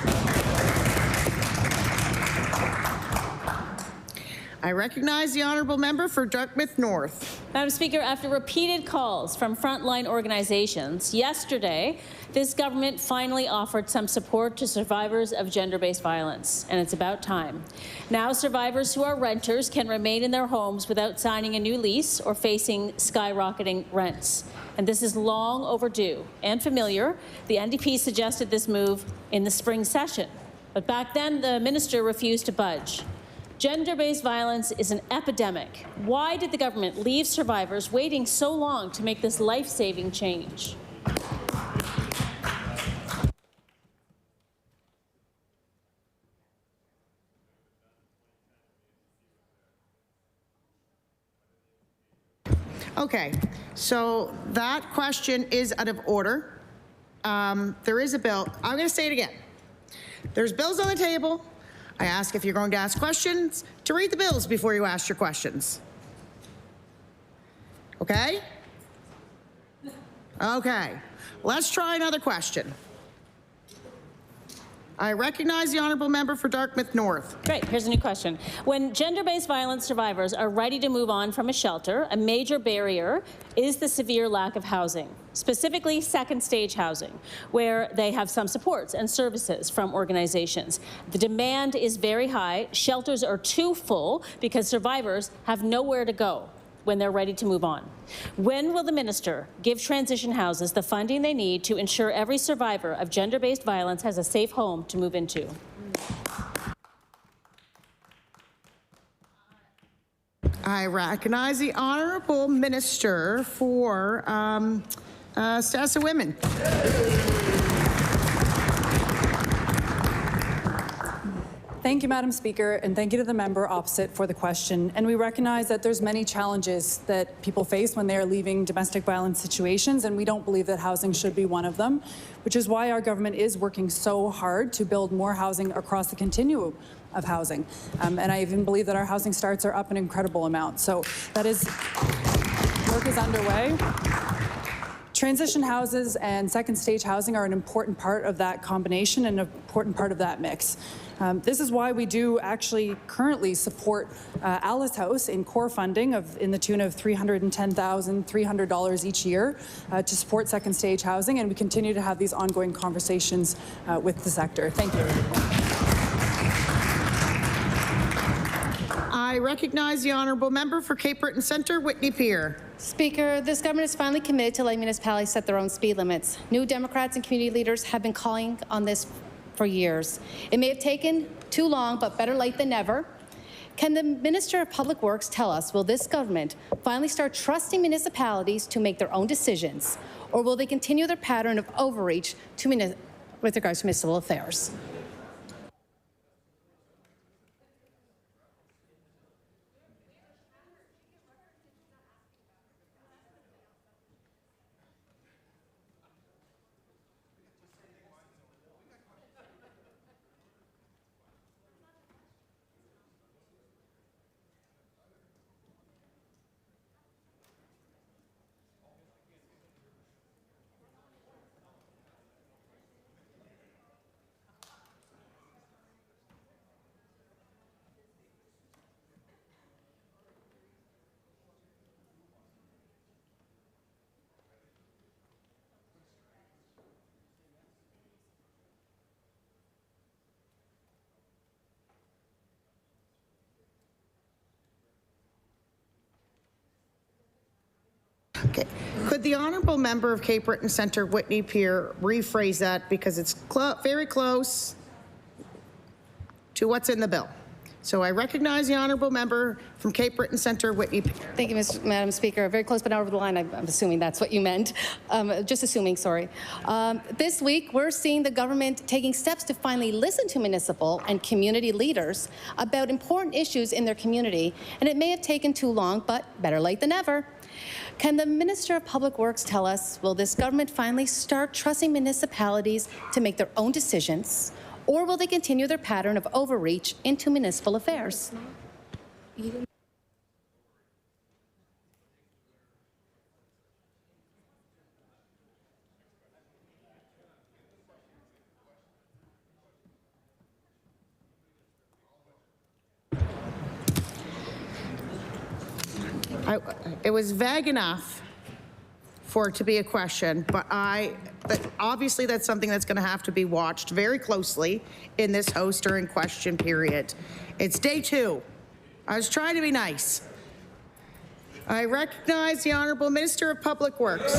I recognize the honourable member for Dartmouth North. Madam Speaker, after repeated calls from frontline organizations, yesterday, this government finally offered some support to survivors of gender-based violence, and it's about time. Now, survivors who are renters can remain in their homes without signing a new lease or facing skyrocketing rents. And this is long overdue and familiar. The NDP suggested this move in the spring session, but back then the minister refused to budge. Gender-based violence is an epidemic. Why did the government leave survivors waiting so long to make this life-saving change? Okay, so that question is out of order. There is a bill. I'm going to say it again. There's bills on the table. I ask if you're going to ask questions to read the bills before you ask your questions. Okay? Okay. Let's try another question. I recognize the honourable member for Dartmouth North. Great. Here's a new question. When gender-based violence survivors are ready to move on from a shelter, a major barrier is the severe lack of housing, specifically second-stage housing, where they have some supports and services from organizations. The demand is very high. Shelters are too full because survivors have nowhere to go when they're ready to move on. When will the minister give transition houses the funding they need to ensure every survivor of gender-based violence has a safe home to move into? I recognize the honourable minister for Status of Women. Thank you, Madam Speaker, and thank you to the member opposite for the question. And we recognize that there's many challenges that people face when they are leaving domestic violence situations, and we don't believe that housing should be one of them, which is why our government is working so hard to build more housing across the continuum of housing. And I even believe that our housing starts are up an incredible amount. So that is, work is underway. Transition houses and second stage housing are an important part of that combination and an important part of that mix. This is why we do actually currently support Alice House in core funding in the tune of $310,300 each year to support second stage housing, and we continue to have these ongoing conversations with the sector. Thank you. I recognize the honourable member for Cape Breton Centre, Whitney Pier. Speaker, this government is finally committed to letting municipalities set their own speed limits. New Democrats and community leaders have been calling on this for years. It may have taken too long, but better late than never. Can the Minister of Public Works tell us, will this government finally start trusting municipalities to make their own decisions, or will they continue their pattern of overreach with regards to municipal affairs? Okay. Could the honourable member of Cape Breton Centre, Whitney Pier, rephrase that because it's very close to what's in the bill? So I recognize the honourable member from Cape Breton Centre, Whitney Pier. Thank you, Madam Speaker. Very close but not over the line. I'm assuming that's what you meant. Just assuming, sorry. This week, we're seeing the government taking steps to finally listen to municipal and community leaders about important issues in their community. And it may have taken too long, but better late than never. Can the Minister of Public Works tell us, will this government finally start trusting municipalities to make their own decisions, or will they continue their pattern of overreach into municipal affairs? It was vague enough for it to be a question, but obviously that's something that's going to have to be watched very closely in this House during question period. It's day 2. I was trying to be nice. I recognize the Honourable Minister of Public Works.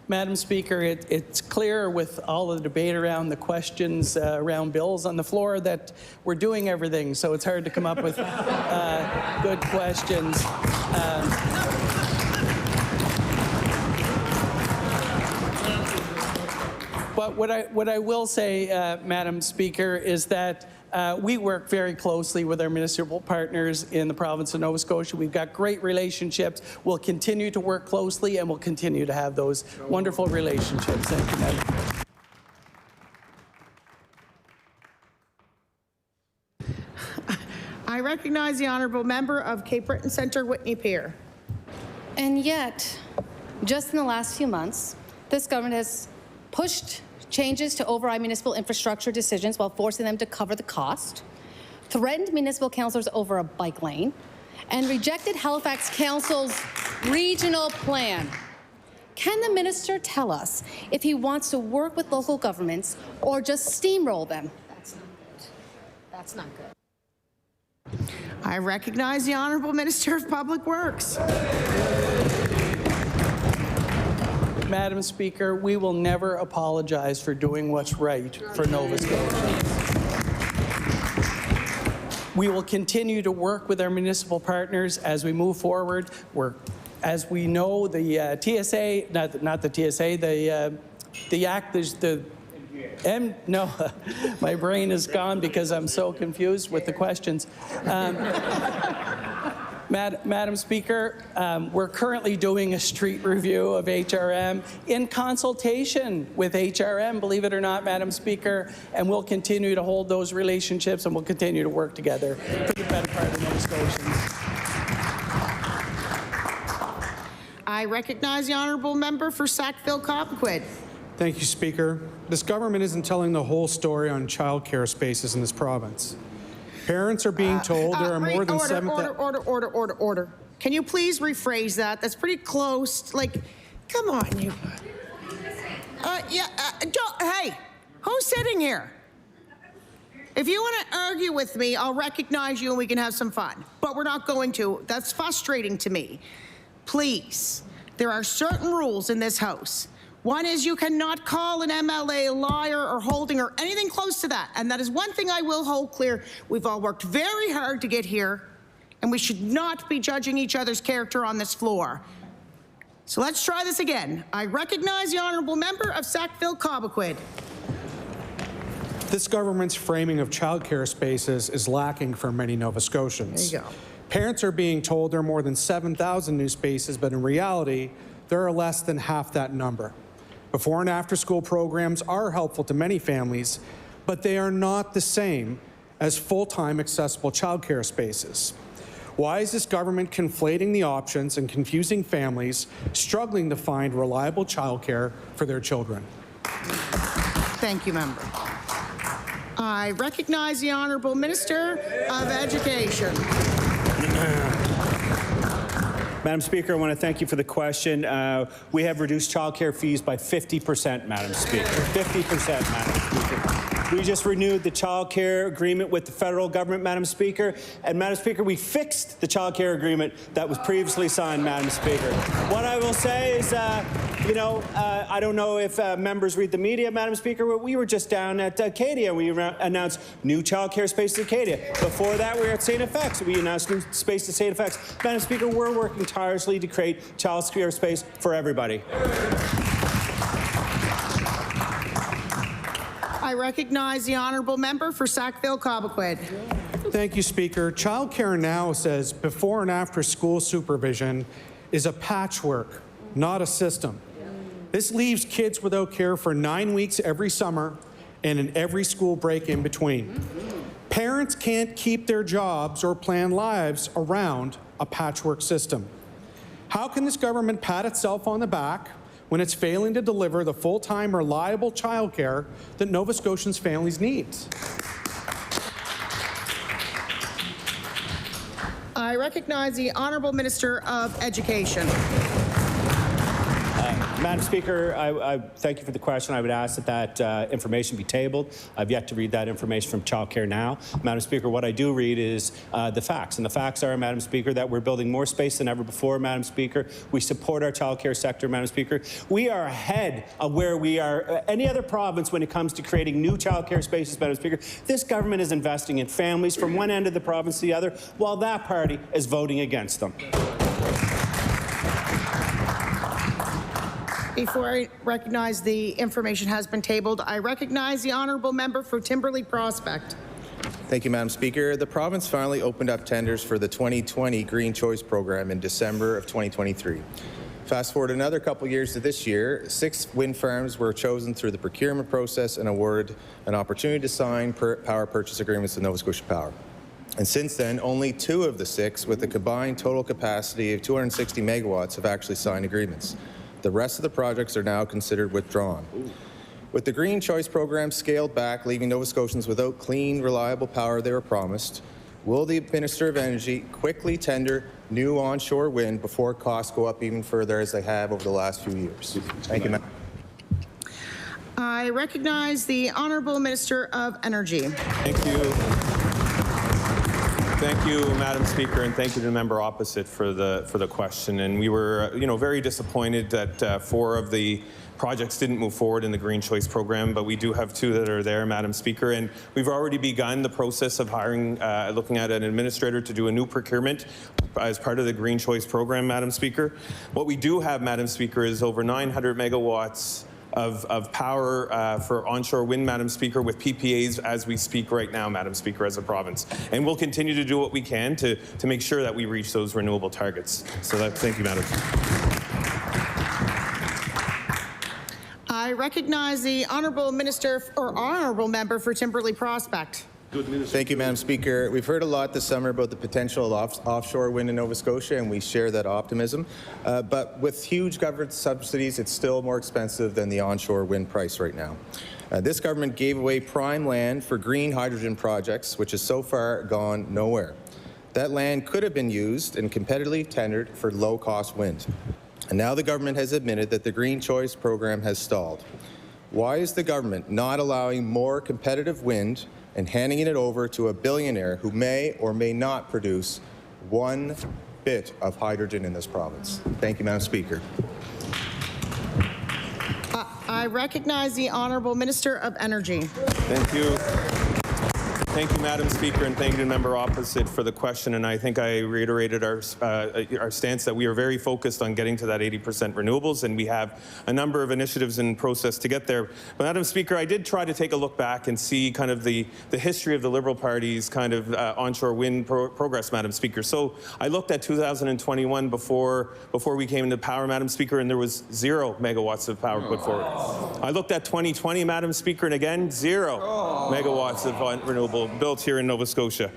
Madam Speaker, it's clear with all the debate around the questions around bills on the floor that we're doing everything, so it's hard to come up with good questions. But what I will say, Madam Speaker, is that we work very closely with our municipal partners in the province of Nova Scotia. We've got great relationships. We'll continue to work closely, and we'll continue to have those wonderful relationships. Thank you, Madam Speaker. I recognize the Honourable Member of Cape Breton Centre, Whitney Pier. And yet, just in the last few months, This government has pushed changes to override municipal infrastructure decisions while forcing them to cover the cost, threatened municipal councillors over a bike lane, and rejected Halifax Council's regional plan. Can the minister tell us if he wants to work with local governments or just steamroll them? That's not good. I recognize the Honourable Minister of Public Works. Madam Speaker, we will never apologize for doing what's right for Nova Scotia. We will continue to work with our municipal partners as we move forward. As we know, the TSA, not the TSA, the act is the no, my brain is gone because I'm so confused with the questions. Madam Speaker, we're currently doing a street review of HRM in consultation with HRM, believe it or not, Madam Speaker, and we'll continue to hold those relationships and we'll continue to work together for the better part of Nova Scotians. I recognize the Honourable Member for Sackville-Cobequid. Thank you, Speaker. This government isn't telling the whole story on childcare spaces in this province. Parents are being told there are more than Order. Can you please rephrase that? That's pretty close. Like, come on, you. Hey, who's sitting here? If you want to argue with me, I'll recognize you and we can have some fun. But we're not going to. That's frustrating to me. Please, there are certain rules in this House. One is you cannot call an MLA a liar or holding or anything close to that. And that is one thing I will hold clear. We've all worked very hard to get here, and we should not be judging each other's character on this floor. So let's try this again. I recognize the Honourable Member of Sackville-Cobequid. This government's framing of childcare spaces is lacking for many Nova Scotians. There you go. Parents are being told there are more than 7,000 new spaces, but in reality, there are less than half that number. Before and after school programs are helpful to many families, but they are not the same as full-time accessible childcare spaces. Why is this government conflating the options and confusing families struggling to find reliable childcare for their children? Thank you, Member. I recognize the Honourable Minister of Education. Madam Speaker, I want to thank you for the question. We have reduced childcare fees by 50%, Madam Speaker. 50%, Madam Speaker. We just renewed the childcare agreement with the federal government, Madam Speaker. And Madam Speaker, we fixed the childcare agreement that was previously signed, Madam Speaker. What I will say is, I don't know if members read the media, Madam Speaker, but we were just down at Acadia. We announced new childcare spaces at Acadia. Before that, we were at St. FX. We announced new space at St. FX. Madam Speaker, we're working tirelessly to create childcare space for everybody. I recognize the Honourable Member for Sackville-Cobequid. Thank you, Speaker. Childcare Now says before and after school supervision is a patchwork, not a system. This leaves kids without care for 9 weeks every summer and in every school break in between. Parents can't keep their jobs or plan lives around a patchwork system. How can this government pat itself on the back when it's failing to deliver the full-time, reliable childcare that Nova Scotians' families need? I recognize the Honourable Minister of Education. Madam Speaker, I thank you for the question. I would ask that information be tabled. I've yet to read that information from Childcare Now. Madam Speaker, what I do read is the facts. And the facts are, Madam Speaker, that we're building more space than ever before, Madam Speaker. We support our childcare sector, Madam Speaker. We are ahead of where we are any other province when it comes to creating new childcare spaces, Madam Speaker. This government is investing in families from one end of the province to the other, while that party is voting against them. Before I recognize the information has been tabled, I recognize the Honourable Member for Timberley Prospect. Thank you, Madam Speaker. The province finally opened up tenders for the 2020 Green Choice Program in December of 2023. Fast forward another couple years to this year, 6 wind farms were chosen through the procurement process and awarded an opportunity to sign power purchase agreements with Nova Scotia Power. And since then, only 2 of the 6, with a combined total capacity of 260 megawatts, have actually signed agreements. The rest of the projects are now considered withdrawn. With the Green Choice program scaled back, leaving Nova Scotians without clean, reliable power they were promised, will the Minister of Energy quickly tender new onshore wind before costs go up even further as they have over the last few years? Thank you, Madam. I recognize the Honourable Minister of Energy. Thank you. Thank you, Madam Speaker, and thank you to the member opposite for the question. And we were, very disappointed that 4 of the projects didn't move forward in the Green Choice program, but we do have 2 that are there, Madam Speaker, and we've already begun the process of hiring, looking at an administrator to do a new procurement as part of the Green Choice program, Madam Speaker. What we do have, Madam Speaker, is over 900 megawatts of power for onshore wind, Madam Speaker, with PPAs as we speak right now, Madam Speaker, as a province. And we'll continue to do what we can to make sure that we reach those renewable targets. So thank you, Madam. I recognize the Honourable Minister or Honourable Member for Timberley Prospect. Thank you, Madam Speaker. We've heard a lot this summer about the potential of offshore wind in Nova Scotia, and we share that optimism. But with huge government subsidies, it's still more expensive than the onshore wind price right now. This government gave away prime land for green hydrogen projects, which has so far gone nowhere. That land could have been used and competitively tendered for low-cost wind. And now the government has admitted that the Green Choice program has stalled. Why is the government not allowing more competitive wind and handing it over to a billionaire who may or may not produce 1 bit of hydrogen in this province? Thank you, Madam Speaker. I recognize the Honourable Minister of Energy. Thank you. Thank you, Madam Speaker, and thank you to the member opposite for the question. And I think I reiterated our stance that we are very focused on getting to that 80% renewables, and we have a number of initiatives in process to get there. But Madam Speaker, I did try to take a look back and see kind of the history of the Liberal Party's kind of onshore wind progress, Madam Speaker. So I looked at 2021 before we came into power, Madam Speaker, and there was 0 megawatts of power put forward. I looked at 2020, Madam Speaker, and again, 0 megawatts of renewable built here in Nova Scotia.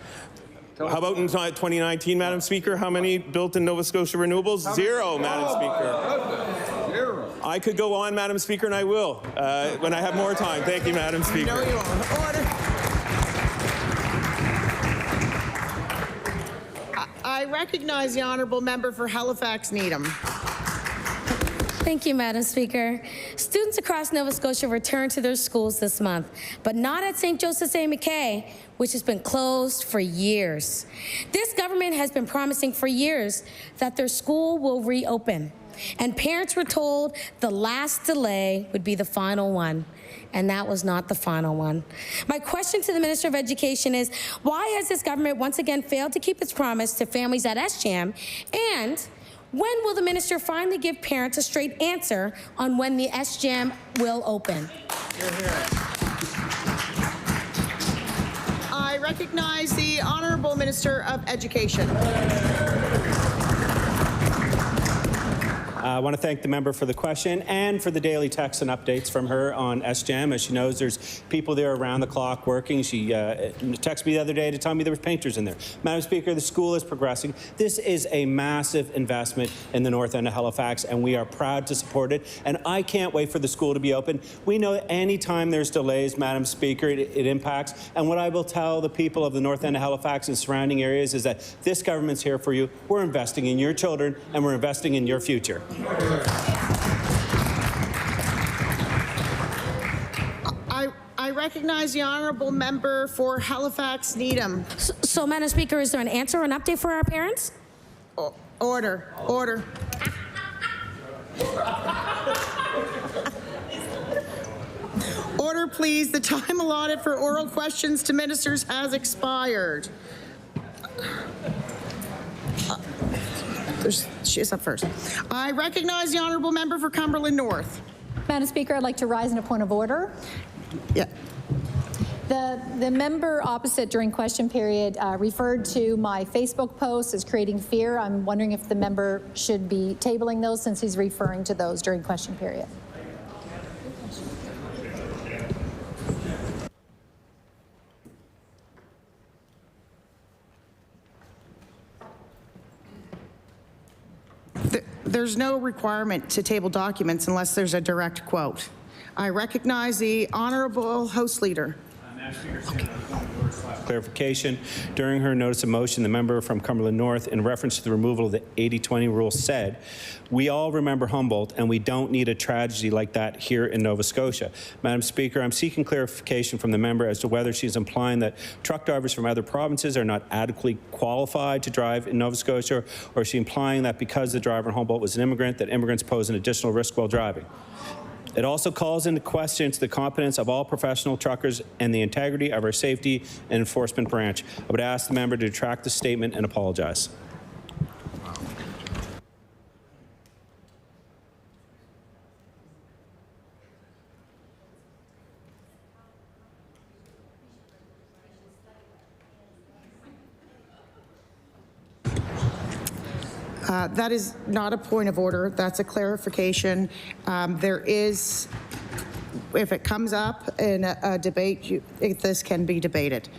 How about in 2019, Madam Speaker? How many built in Nova Scotia renewables? 0, Madam Speaker. 0. I could go on, Madam Speaker, and I will when I have more time. Thank you, Madam Speaker. No, you won't. Order. I recognize the Honourable Member for Halifax Needham. Thank you, Madam Speaker. Students across Nova Scotia returned to their schools this month, but not at St. Joseph's A. McKay, which has been closed for years. This government has been promising for years that their school will reopen, and parents were told the last delay would be the final one, and that was not the final one. My question to the Minister of Education is, why has this government once again failed to keep its promise to families at SJAM, and when will the minister finally give parents a straight answer on when the SJAM will open? I recognize the Honourable Minister of Education. I want to thank the member for the question and for the daily texts and updates from her on SJAM. As she knows, there's people there around the clock working. She texted me the other day to tell me there was painters in there. Madam Speaker, the school is progressing. This is a massive investment in the north end of Halifax, and we are proud to support it. And I can't wait for the school to be open. We know that any time there's delays, Madam Speaker, it impacts. And what I will tell the people of the north end of Halifax and surrounding areas is that this government's here for you. We're investing in your children, and we're investing in your future. I recognize the Honourable Member for Halifax Needham. So, Madam Speaker, is there an answer or an update for our parents? Order. Order, please. The time allotted for oral questions to ministers has expired. She's up first. I recognize the Honourable Member for Cumberland North. Madam Speaker, I'd like to rise in a point of order. Yeah. The member opposite during question period referred to my Facebook post as creating fear. I'm wondering if the member should be tabling those since he's referring to those during question period. There's no requirement to table documents unless there's a direct quote. I recognize the Honorable House Leader. Madam Speaker, clarification. During her notice of motion, the member from Cumberland North, in reference to the removal of the 80-20 rule, said, "We all remember Humboldt, and we don't need a tragedy like that here in Nova Scotia." Madam Speaker, I'm seeking clarification from the member as to whether she's implying that truck drivers from other provinces are not adequately qualified to drive in Nova Scotia, or is she implying that because the driver in Humboldt was an immigrant, that immigrants pose an additional risk while driving? It also calls into question the competence of all professional truckers and the integrity of our safety and enforcement branch. I would ask the member to retract the statement and apologize. That is not a point of order. That's a clarification. There is, if it comes up in a debate, this can be debated.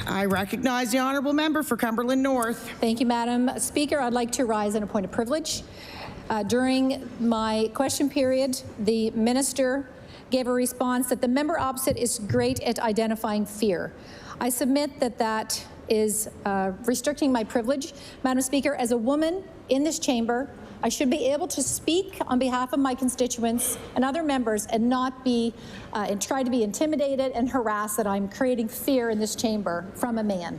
I recognize the honourable member for Cumberland North. Thank you, Madam Speaker. I'd like to rise in a point of privilege. During my question period, the minister gave a response that the member opposite is great at identifying fear. I submit that that is restricting my privilege. Madam Speaker, as a woman in this chamber, I should be able to speak on behalf of my constituents and other members and not be and try to be intimidated and harassed that I'm creating fear in this chamber from a man.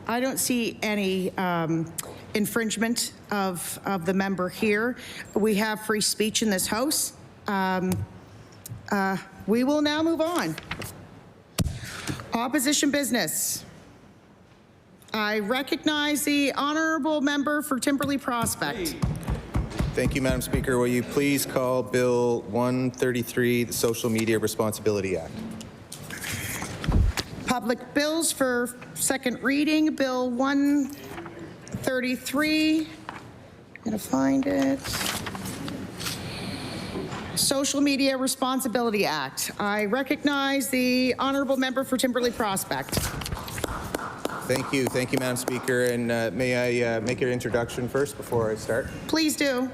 I don't see any infringement of the member here. We have free speech in this House. We will now move on. Opposition business. I recognize the honourable member for Timberley Prospect. Thank you, Madam Speaker. Will you please call Bill 133, the Social Media Responsibility Act? Public bills for second reading. Bill 133. I'm going to find it. Social Media Responsibility Act. I recognize the honourable member for Timberley Prospect. Thank you, Madam Speaker. And may I make an introduction first before I start? Please do.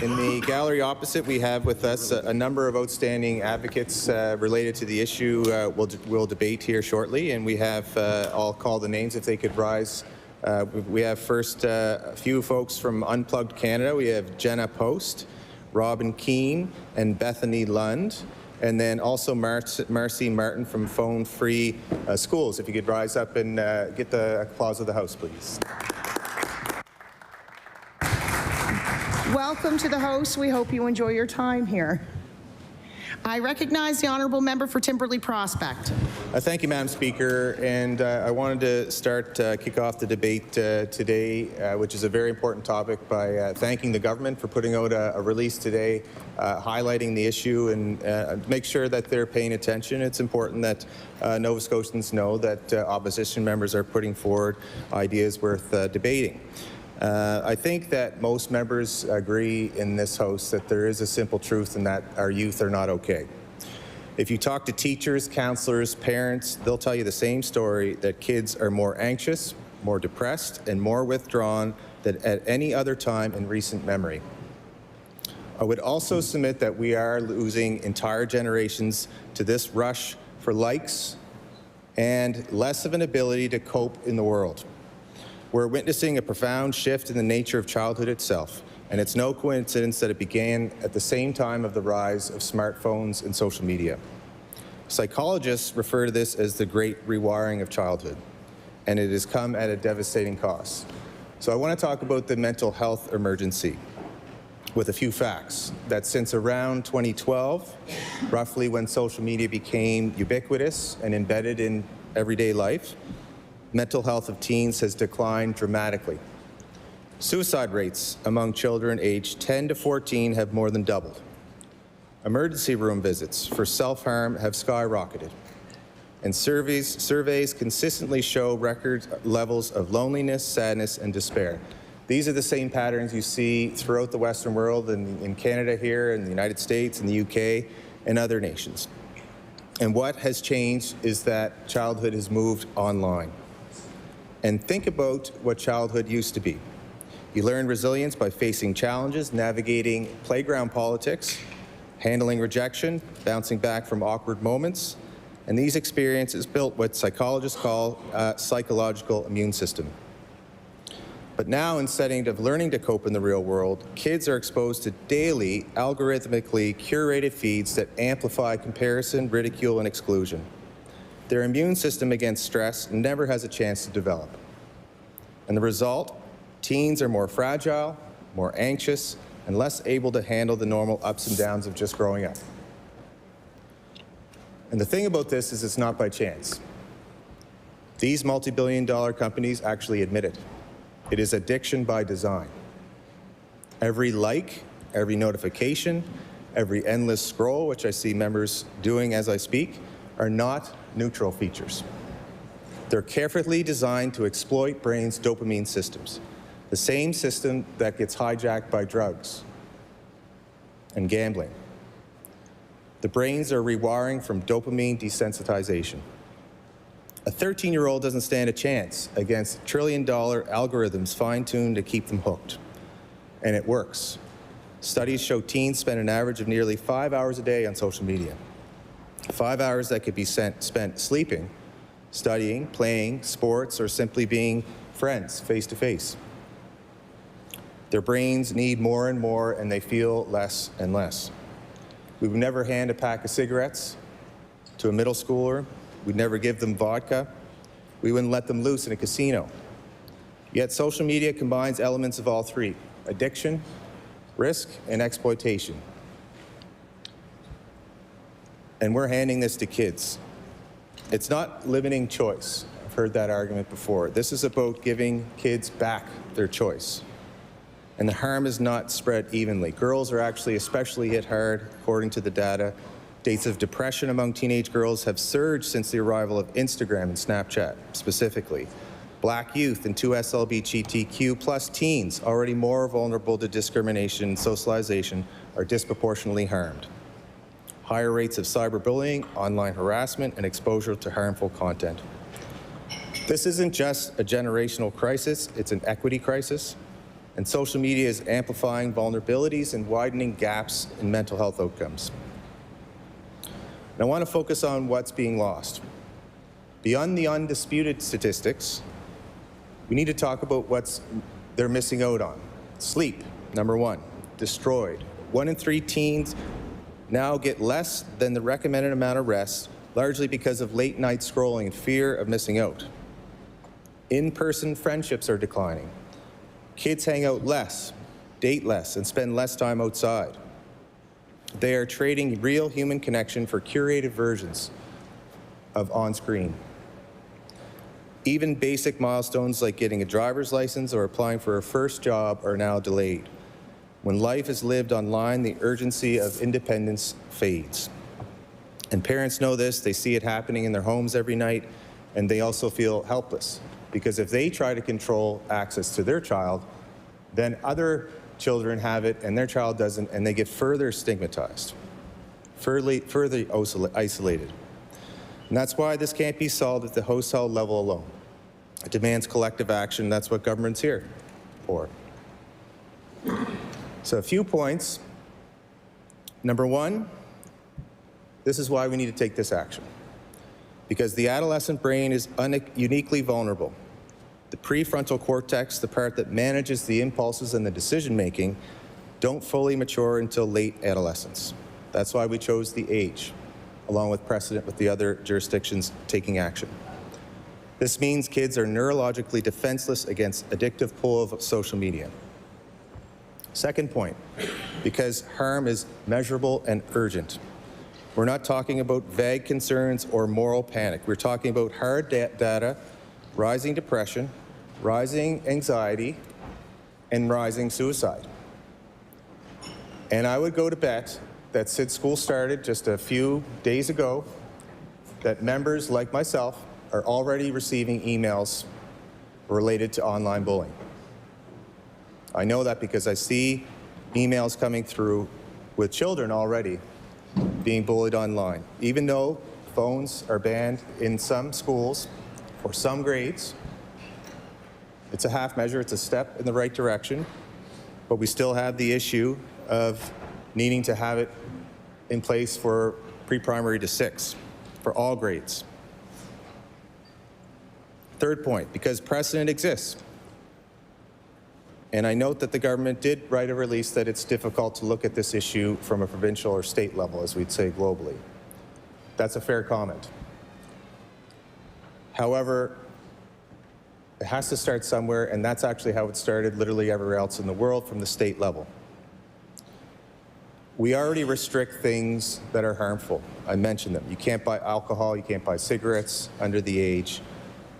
In the gallery opposite, we have with us a number of outstanding advocates related to the issue we'll debate here shortly, and we have, I'll call the names if they could rise. We have first a few folks from Unplugged Canada. We have Jenna Post, Robin Keane, and Bethany Lund, and then also Marcy Martin from Phone Free Schools. If you could rise up and get the applause of the House, please. Welcome to the House. We hope you enjoy your time here. I recognize the honourable member for Timberley Prospect. Thank you, Madam Speaker. And I wanted to kick off the debate today, which is a very important topic, by thanking the government for putting out a release today highlighting the issue and make sure that they're paying attention. It's important that Nova Scotians know that opposition members are putting forward ideas worth debating. I think that most members agree in this House that there is a simple truth and that our youth are not okay. If you talk to teachers, counselors, parents, they'll tell you the same story, that kids are more anxious, more depressed, and more withdrawn than at any other time in recent memory. I would also submit that we are losing entire generations to this rush for likes and less of an ability to cope in the world. We're witnessing a profound shift in the nature of childhood itself, and it's no coincidence that it began at the same time of the rise of smartphones and social media. Psychologists refer to this as the great rewiring of childhood, and it has come at a devastating cost. So I want to talk about the mental health emergency with a few facts. That since around 2012, roughly when social media became ubiquitous and embedded in everyday life, mental health of teens has declined dramatically. Suicide rates among children aged 10 to 14 have more than doubled. Emergency room visits for self-harm have skyrocketed. And surveys consistently show record levels of loneliness, sadness, and despair. These are the same patterns you see throughout the Western world, in Canada here, in the United States, in the UK, and other nations. And what has changed is that childhood has moved online. And think about what childhood used to be. You learn resilience by facing challenges, navigating playground politics, handling rejection, bouncing back from awkward moments, and these experiences built what psychologists call a psychological immune system. But now, instead of learning to cope in the real world, kids are exposed to daily, algorithmically curated feeds that amplify comparison, ridicule, and exclusion. Their immune system against stress never has a chance to develop. And the result? Teens are more fragile, more anxious, and less able to handle the normal ups and downs of just growing up. And the thing about this is it's not by chance. These multi-billion-dollar companies actually admit it. It is addiction by design. Every like, every notification, every endless scroll, which I see members doing as I speak, are not neutral features. They're carefully designed to exploit brain's dopamine systems, the same system that gets hijacked by drugs and gambling. The brains are rewiring from dopamine desensitization. A 13-year-old doesn't stand a chance against trillion-dollar algorithms fine-tuned to keep them hooked. And it works. Studies show teens spend an average of nearly 5 hours a day on social media. 5 hours that could be spent sleeping, studying, playing, sports, or simply being friends face-to-face. Their brains need more and more, and they feel less and less. We would never hand a pack of cigarettes to a middle schooler. We'd never give them vodka. We wouldn't let them loose in a casino. Yet social media combines elements of all three: addiction, risk, and exploitation. And we're handing this to kids. It's not limiting choice. I've heard that argument before. This is about giving kids back their choice. And the harm is not spread evenly. Girls are actually especially hit hard, according to the data. Dates of depression among teenage girls have surged since the arrival of Instagram and Snapchat, specifically. Black youth and 2SLGBTQ+ teens, already more vulnerable to discrimination and socialization, are disproportionately harmed. Higher rates of cyberbullying, online harassment, and exposure to harmful content. This isn't just a generational crisis, it's an equity crisis. And social media is amplifying vulnerabilities and widening gaps in mental health outcomes. And I want to focus on what's being lost. Beyond the undisputed statistics, we need to talk about what they're missing out on. Sleep, number one, destroyed. 1 in 3 teens now get less than the recommended amount of rest, largely because of late night scrolling and fear of missing out. In-person friendships are declining. Kids hang out less, date less, and spend less time outside. They are trading real human connection for curated versions of on-screen. Even basic milestones like getting a driver's license or applying for a first job are now delayed. When life is lived online, the urgency of independence fades. And parents know this, they see it happening in their homes every night, and they also feel helpless. Because if they try to control access to their child, then other children have it and their child doesn't, and they get further stigmatized, further isolated. And that's why this can't be solved at the household level alone. It demands collective action. That's what government's here for. So a few points. Number one, this is why we need to take this action. Because the adolescent brain is uniquely vulnerable. The prefrontal cortex, the part that manages the impulses and the decision-making, don't fully mature until late adolescence. That's why we chose the age, along with precedent with the other jurisdictions taking action. This means kids are neurologically defenseless against addictive pull of social media. Second point, because harm is measurable and urgent. We're not talking about vague concerns or moral panic. We're talking about hard data, rising depression, rising anxiety, and rising suicide. And I would go to bet that since school started just a few days ago, that members like myself are already receiving emails related to online bullying. I know that because I see emails coming through with children already being bullied online. Even though phones are banned in some schools for some grades, it's a half measure, it's a step in the right direction, but we still have the issue of needing to have it in place for pre-primary to 6, for all grades. Third point, because precedent exists. And I note that the government did write a release that it's difficult to look at this issue from a provincial or state level, as we'd say globally. That's a fair comment. However, it has to start somewhere, and that's actually how it started literally everywhere else in the world, from the state level. We already restrict things that are harmful. I mentioned them. You can't buy alcohol, you can't buy cigarettes under the age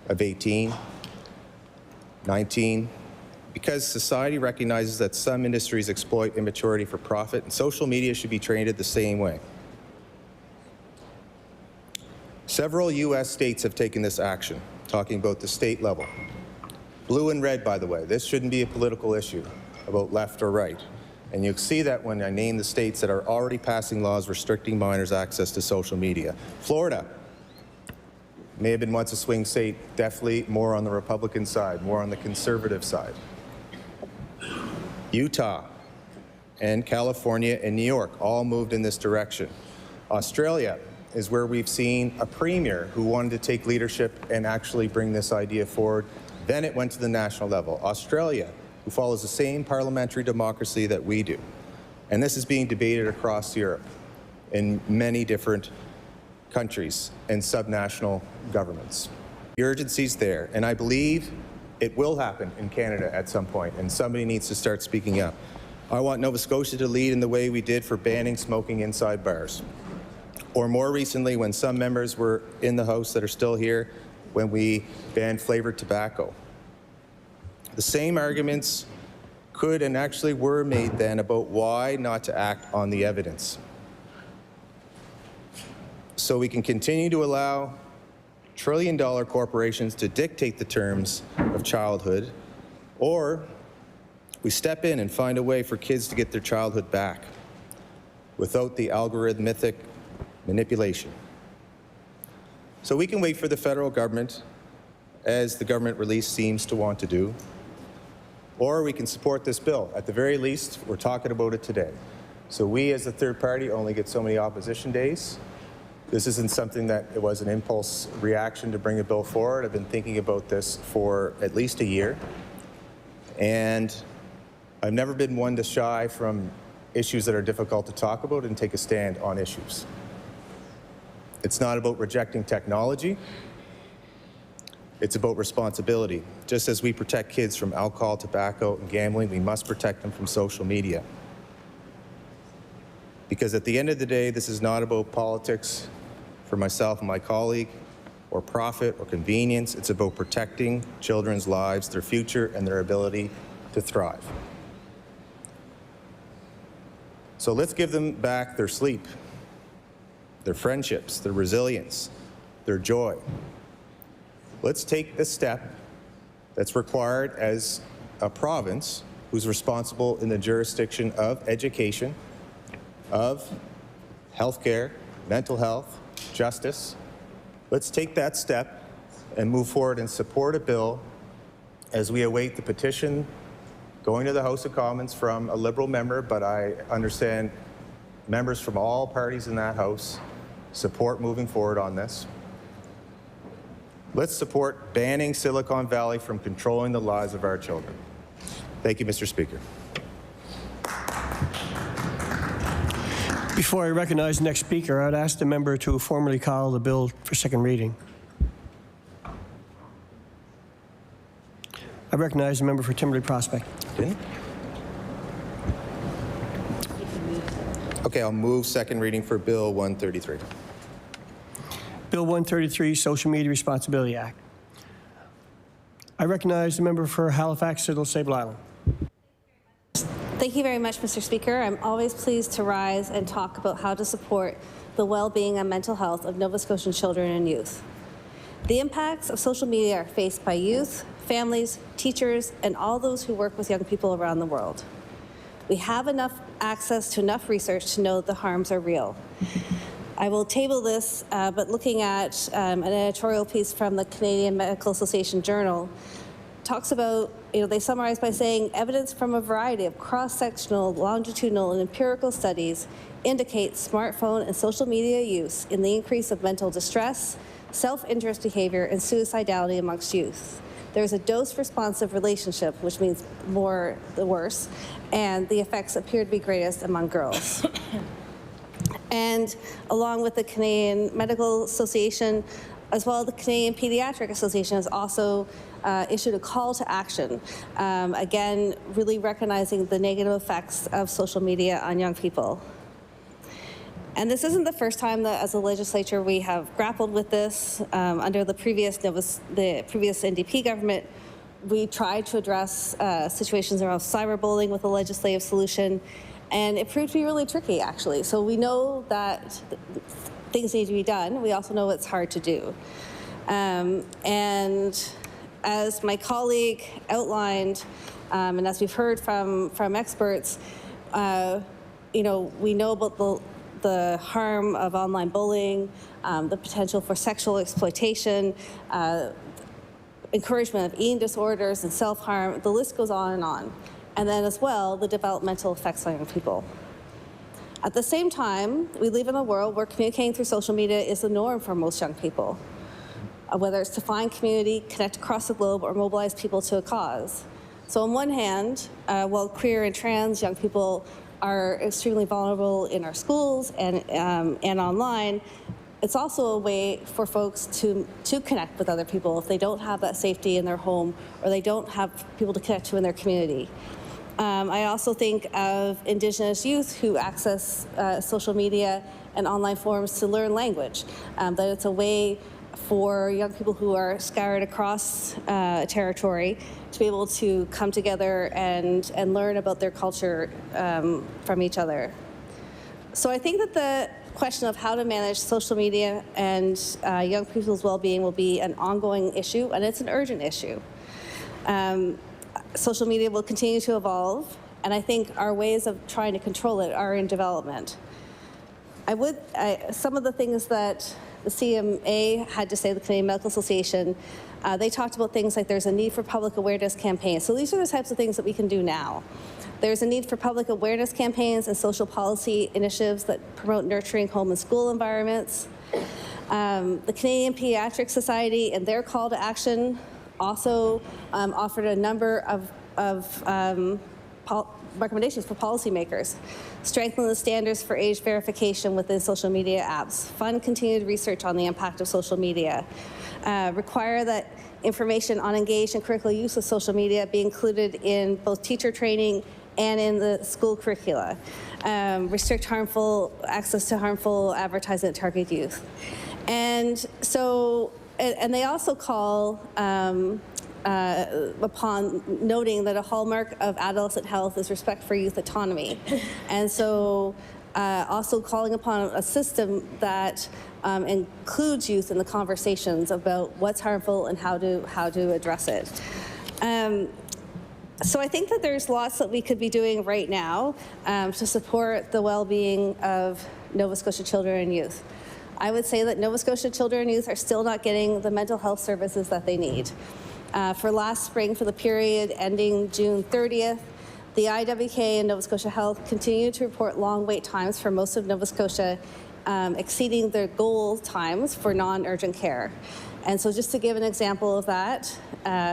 of 18, 19, because society recognizes that some industries exploit immaturity for profit, and social media should be treated the same way. Several U.S. states have taken this action, talking about the state level. Blue and red, by the way. This shouldn't be a political issue about left or right. And you'll see that when I name the states that are already passing laws restricting minors' access to social media. Florida may have been once a swing state, definitely more on the Republican side, more on the conservative side. Utah and California and New York all moved in this direction. Australia is where we've seen a premier who wanted to take leadership and actually bring this idea forward. Then it went to the national level. Australia, who follows the same parliamentary democracy that we do. And this is being debated across Europe in many different countries and subnational governments. The urgency's there, and I believe it will happen in Canada at some point, and somebody needs to start speaking up. I want Nova Scotia to lead in the way we did for banning smoking inside bars. Or more recently, when some members were in the House that are still here, when we banned flavored tobacco. The same arguments could and actually were made then about why not to act on the evidence. So we can continue to allow trillion-dollar corporations to dictate the terms of childhood, or we step in and find a way for kids to get their childhood back without the algorithmic manipulation. So we can wait for the federal government, as the government release seems to want to do, or we can support this bill. At the very least, we're talking about it today. So we, as a third party, only get so many opposition days. This isn't something that it was an impulse reaction to bring a bill forward. I've been thinking about this for at least a year. And I've never been one to shy from issues that are difficult to talk about and take a stand on issues. It's not about rejecting technology. It's about responsibility. Just as we protect kids from alcohol, tobacco, and gambling, we must protect them from social media. Because at the end of the day, this is not about politics for myself and my colleague, or profit or convenience. It's about protecting children's lives, their future, and their ability to thrive. So let's give them back their sleep, their friendships, their resilience, their joy. Let's take the step that's required as a province who's responsible in the jurisdiction of education, of healthcare, mental health, justice. Let's take that step and move forward and support a bill as we await the petition going to the House of Commons from a Liberal member, but I understand members from all parties in that House support moving forward on this. Let's support banning Silicon Valley from controlling the lives of our children. Thank you, Mr. Speaker. Before I recognize the next speaker, I'd ask the member to formally call the bill for second reading. I recognize the member for Timberley Prospect. Okay, I'll move second reading for Bill 133. Bill 133, Social Media Responsibility Act. I recognize the member for Halifax, Little Sable Island. Thank you very much, Mr. Speaker. I'm always pleased to rise and talk about how to support the well-being and mental health of Nova Scotian children and youth. The impacts of social media are faced by youth, families, teachers, and all those who work with young people around the world. We have enough access to enough research to know the harms are real. I will table this, but looking at an editorial piece from the Canadian Medical Association Journal talks about, they summarize by saying evidence from a variety of cross-sectional, longitudinal, and empirical studies indicates smartphone and social media use in the increase of mental distress, self-interest behavior, and suicidality amongst youth. There's a dose-responsive relationship, which means more the worse, and the effects appear to be greatest among girls. And along with the Canadian Medical Association, as well as the Canadian Pediatric Association has also issued a call to action, again, really recognizing the negative effects of social media on young people. And this isn't the first time that, as a legislature, we have grappled with this. Under the previous NDP government, we tried to address situations around cyberbullying with a legislative solution, and it proved to be really tricky, actually. So we know that things need to be done. We also know it's hard to do. And as my colleague outlined, and as we've heard from experts, we know about the harm of online bullying, the potential for sexual exploitation, encouragement of eating disorders and self-harm. The list goes on and on. And then as well, the developmental effects on young people. At the same time, we live in a world where communicating through social media is the norm for most young people, whether it's to find community, connect across the globe, or mobilize people to a cause. So on one hand, while queer and trans young people are extremely vulnerable in our schools and online, it's also a way for folks to connect with other people if they don't have that safety in their home or they don't have people to connect to in their community. I also think of Indigenous youth who access social media and online forums to learn language, that it's a way for young people who are scattered across territory to be able to come together and learn about their culture from each other. So I think that the question of how to manage social media and young people's well-being will be an ongoing issue, and it's an urgent issue. Social media will continue to evolve, and I think our ways of trying to control it are in development. Some of the things that the CMA had to say, the Canadian Medical Association, they talked about things like there's a need for public awareness campaigns. So these are the types of things that we can do now. There's a need for public awareness campaigns and social policy initiatives that promote nurturing home and school environments. The Canadian Pediatric Society, in their call to action, also offered a number of recommendations for policymakers. Strengthen the standards for age verification within social media apps. Fund continued research on the impact of social media. Require that information on engaged and critical use of social media be included in both teacher training and in the school curricula. Restrict access to harmful advertising that target youth. And so, and they also call upon noting that a hallmark of adolescent health is respect for youth autonomy. And so also calling upon a system that includes youth in the conversations about what's harmful and how to address it. So I think that there's lots that we could be doing right now to support the well-being of Nova Scotia children and youth. I would say that Nova Scotia children and youth are still not getting the mental health services that they need. For last spring, for the period ending June 30th, the IWK and Nova Scotia Health continued to report long wait times for most of Nova Scotia, exceeding their goal times for non-urgent care. And so just to give an example of that,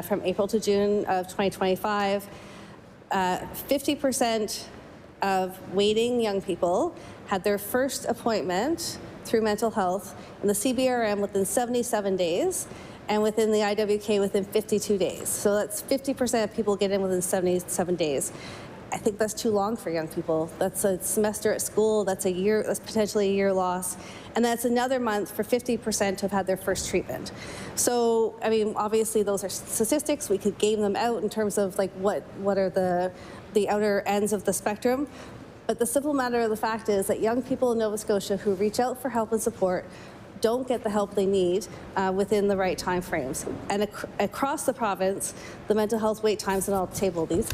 from April to June of 2025, 50% of waiting young people had their first appointment through mental health in the CBRM within 77 days, and within the IWK within 52 days. So that's 50% of people get in within 77 days. I think that's too long for young people. That's a semester at school, that's a year, that's potentially a year loss. And that's another month for 50% to have had their first treatment. So, I mean, obviously those are statistics. We could game them out in terms of like what are the outer ends of the spectrum. But the simple matter of the fact is that young people in Nova Scotia who reach out for help and support don't get the help they need within the right time frames. And across the province, the mental health wait times, and I'll table these,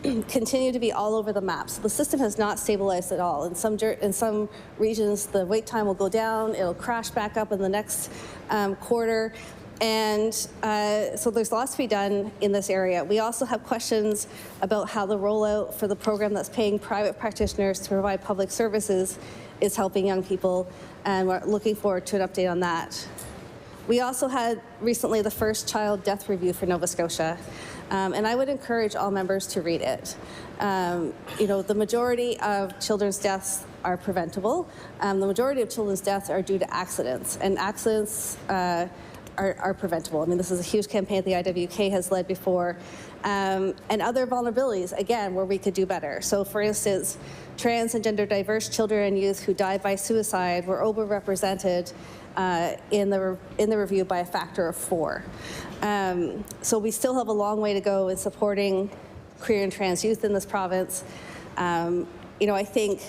continue to be all over the map. So the system has not stabilized at all. In some regions, the wait time will go down, it'll crash back up in the next quarter. And so there's lots to be done in this area. We also have questions about how the rollout for the program that's paying private practitioners to provide public services is helping young people, and we're looking forward to an update on that. We also had recently the first child death review for Nova Scotia, and I would encourage all members to read it. You know, the majority of children's deaths are preventable. The majority of children's deaths are due to accidents, and accidents are preventable. I mean, this is a huge campaign the IWK has led before. And other vulnerabilities, again, where we could do better. So for instance, trans and gender diverse children and youth who died by suicide were overrepresented in the review by a factor of 4. So we still have a long way to go in supporting queer and trans youth in this province. You know, I think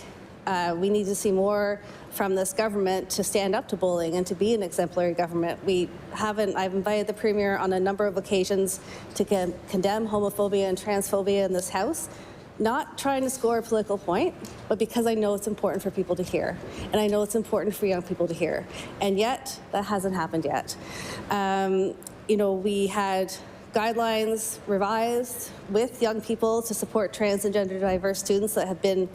we need to see more from this government to stand up to bullying and to be an exemplary government. I've invited the Premier on a number of occasions to condemn homophobia and transphobia in this House, not trying to score a political point, but because I know it's important for people to hear. And I know it's important for young people to hear. And yet, that hasn't happened yet. You know, we had guidelines revised with young people to support trans and gender diverse students that have been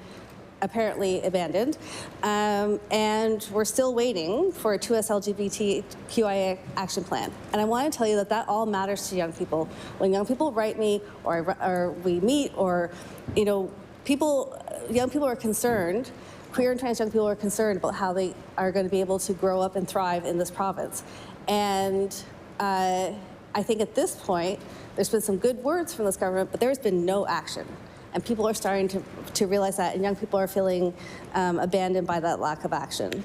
apparently abandoned, and we're still waiting for a 2S LGBTQIA action plan. And I want to tell you that that all matters to young people. When young people write me, or we meet, or you know, young people are concerned. Queer and trans young people are concerned about how they are going to be able to grow up and thrive in this province. And I think at this point, there's been some good words from this government, but there's been no action. And people are starting to realize that, and young people are feeling abandoned by that lack of action.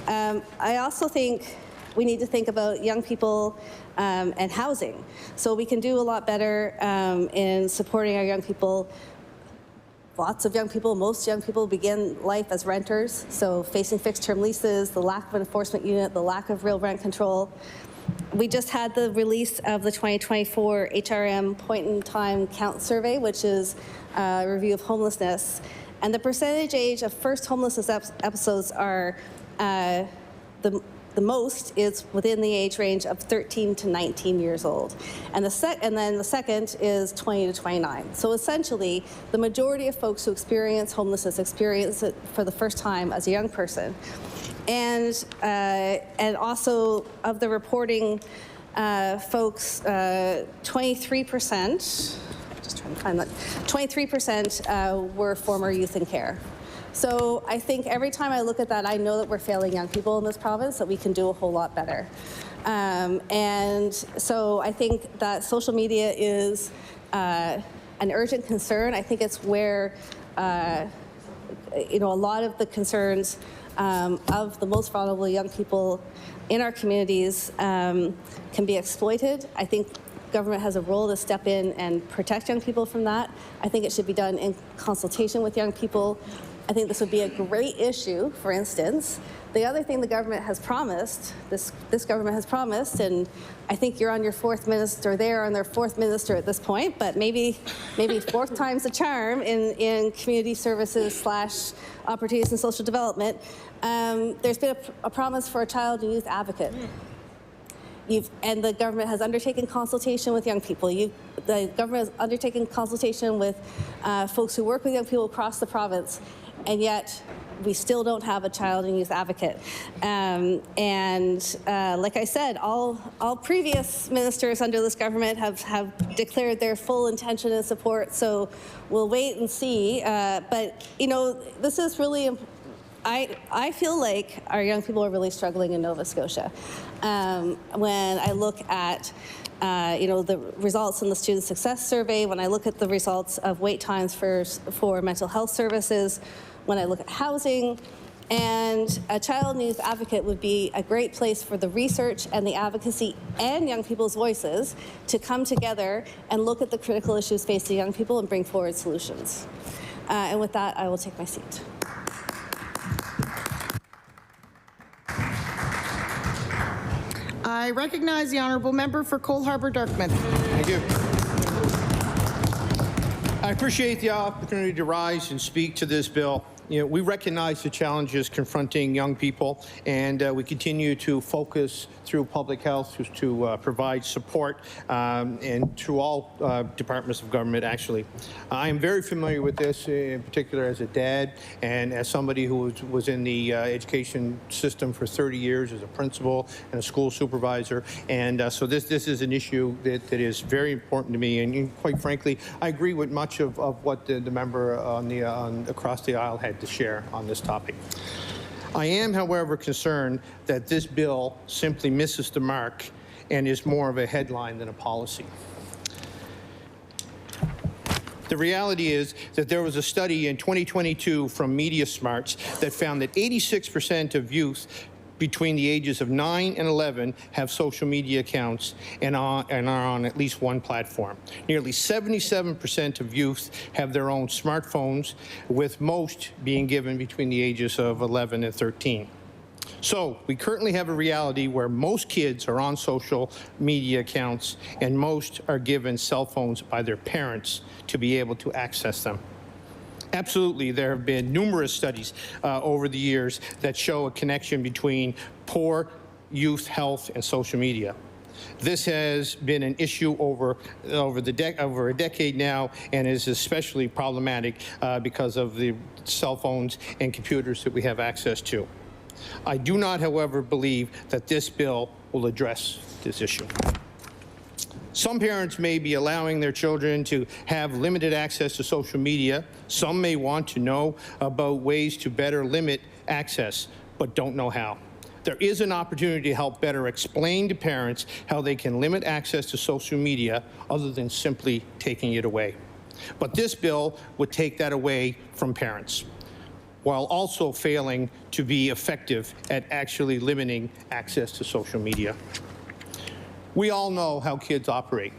I also think we need to think about young people and housing. So we can do a lot better in supporting our young people. Lots of young people, most young people begin life as renters, so facing fixed-term leases, the lack of an enforcement unit, the lack of real rent control. We just had the release of the 2024 HRM point-in-time count survey, which is a review of homelessness. And the percentage age of first homelessness episodes are the most is within the age range of 13 to 19 years old. And then the second is 20 to 29. So essentially, the majority of folks who experience homelessness experience it for the first time as a young person. And also of the reporting folks, 23%, just trying to find that, 23% were former youth in care. So I think every time I look at that, I know that we're failing young people in this province, that we can do a whole lot better. And so I think that social media is an urgent concern. I think it's where, you know, a lot of the concerns of the most vulnerable young people in our communities can be exploited. I think government has a role to step in and protect young people from that. I think it should be done in consultation with young people. I think this would be a great issue, for instance. The other thing the government has promised, this government has promised, and I think you're on your 4th minister, they're on their 4th minister at this point, but maybe 4th time's the charm in community services / opportunities and social development. There's been a promise for a child and youth advocate. And the government has undertaken consultation with young people. The government has undertaken consultation with folks who work with young people across the province, and yet we still don't have a child and youth advocate. Like I said, all previous ministers under this government have declared their full intention and support, so we'll wait and see. But, you know, this is really I feel like our young people are really struggling in Nova Scotia. When I look at the results in the student success survey, when I look at the results of wait times for mental health services, when I look at housing, and a child and youth advocate would be a great place for the research and the advocacy and young people's voices to come together and look at the critical issues facing young people and bring forward solutions. And with that, I will take my seat. I recognize the honourable member for Cole Harbour-Dartmouth. Thank you. I appreciate the opportunity to rise and speak to this bill. We recognize the challenges confronting young people, and we continue to focus through public health to provide support and through all departments of government, actually. I am very familiar with this, in particular as a dad and as somebody who was in the education system for 30 years as a principal and a school supervisor. And so this is an issue that is very important to me. And quite frankly, I agree with much of what the member across the aisle had to share on this topic. I am, however, concerned that this bill simply misses the mark and is more of a headline than a policy. The reality is that there was a study in 2022 from Media Smarts that found that 86% of youth between the ages of 9 and 11 have social media accounts and are on at least one platform. Nearly 77% of youth have their own smartphones, with most being given between the ages of 11 and 13. So we currently have a reality where most kids are on social media accounts and most are given cell phones by their parents to be able to access them. Absolutely, there have been numerous studies over the years that show a connection between poor youth health and social media. This has been an issue over a decade now, and is especially problematic because of the cell phones and computers that we have access to. I do not, however, believe that this bill will address this issue. Some parents may be allowing their children to have limited access to social media. Some may want to know about ways to better limit access, but don't know how. There is an opportunity to help better explain to parents how they can limit access to social media other than simply taking it away. But this bill would take that away from parents, while also failing to be effective at actually limiting access to social media. We all know how kids operate.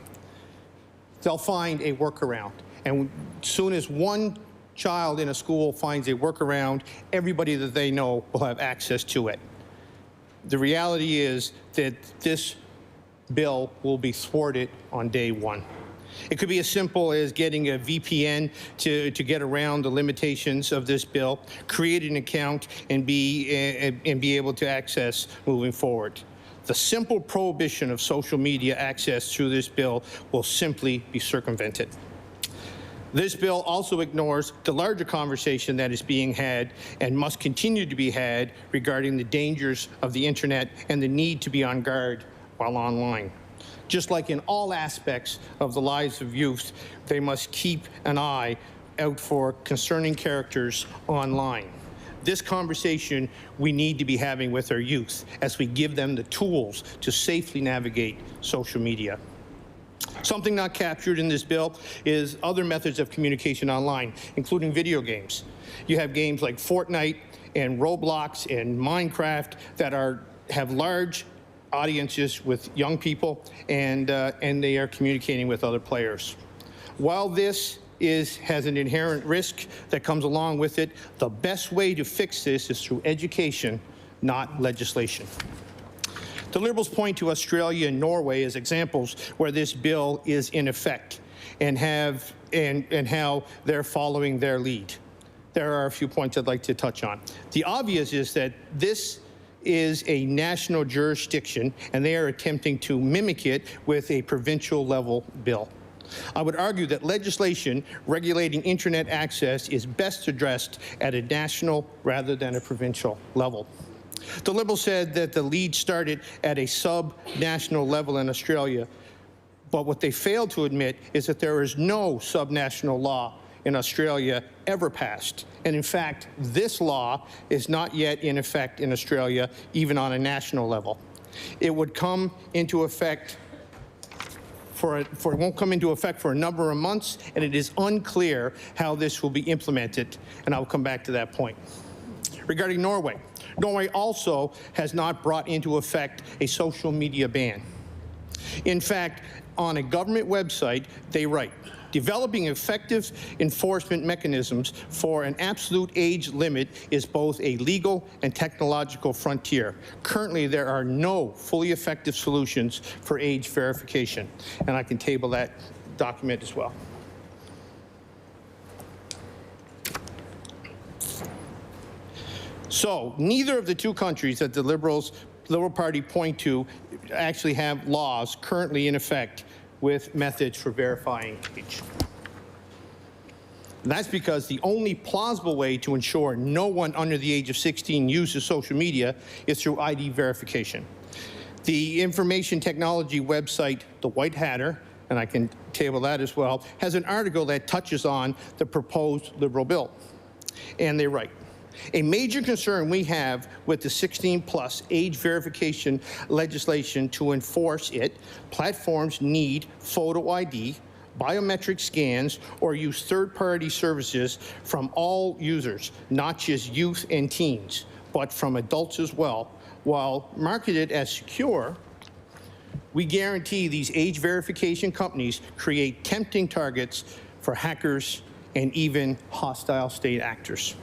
They'll find a workaround. And as soon as one child in a school finds a workaround, everybody that they know will have access to it. The reality is that this bill will be thwarted on day one. It could be as simple as getting a VPN to get around the limitations of this bill, create an account, and be able to access moving forward. The simple prohibition of social media access through this bill will simply be circumvented. This bill also ignores the larger conversation that is being had and must continue to be had regarding the dangers of the internet and the need to be on guard while online. Just like in all aspects of the lives of youth, they must keep an eye out for concerning characters online. This conversation we need to be having with our youth as we give them the tools to safely navigate social media. Something not captured in this bill is other methods of communication online, including video games. You have games like Fortnite and Roblox and Minecraft that have large audiences with young people, and they are communicating with other players. While this has an inherent risk that comes along with it, the best way to fix this is through education, not legislation. The Liberals point to Australia and Norway as examples where this bill is in effect and how they're following their lead. There are a few points I'd like to touch on. The obvious is that this is a national jurisdiction and they are attempting to mimic it with a provincial level bill. I would argue that legislation regulating internet access is best addressed at a national rather than a provincial level. The Liberals said that the lead started at a sub-national level in Australia, but what they failed to admit is that there is no subnational law in Australia ever passed. And in fact, this law is not yet in effect in Australia, even on a national level. It would come into effect it won't come into effect for a number of months, and it is unclear how this will be implemented, and I'll come back to that point. Regarding Norway, Norway also has not brought into effect a social media ban. In fact, on a government website, they write, developing effective enforcement mechanisms for an absolute age limit is both a legal and technological frontier. Currently, there are no fully effective solutions for age verification, and I can table that document as well. So, neither of the two countries that the Liberal Party point to actually have laws currently in effect with methods for verifying age. And that's because the only plausible way to ensure no one under the age of 16 uses social media is through ID verification. The information technology website, The White Hatter, and I can table that as well, has an article that touches on the proposed Liberal bill. And they write, a major concern we have with the 16-plus age verification legislation to enforce it, platforms need photo ID, biometric scans, or use third-party services from all users, not just youth and teens, but from adults as well. While marketed as secure, we guarantee these age verification companies create tempting targets for hackers and even hostile state actors.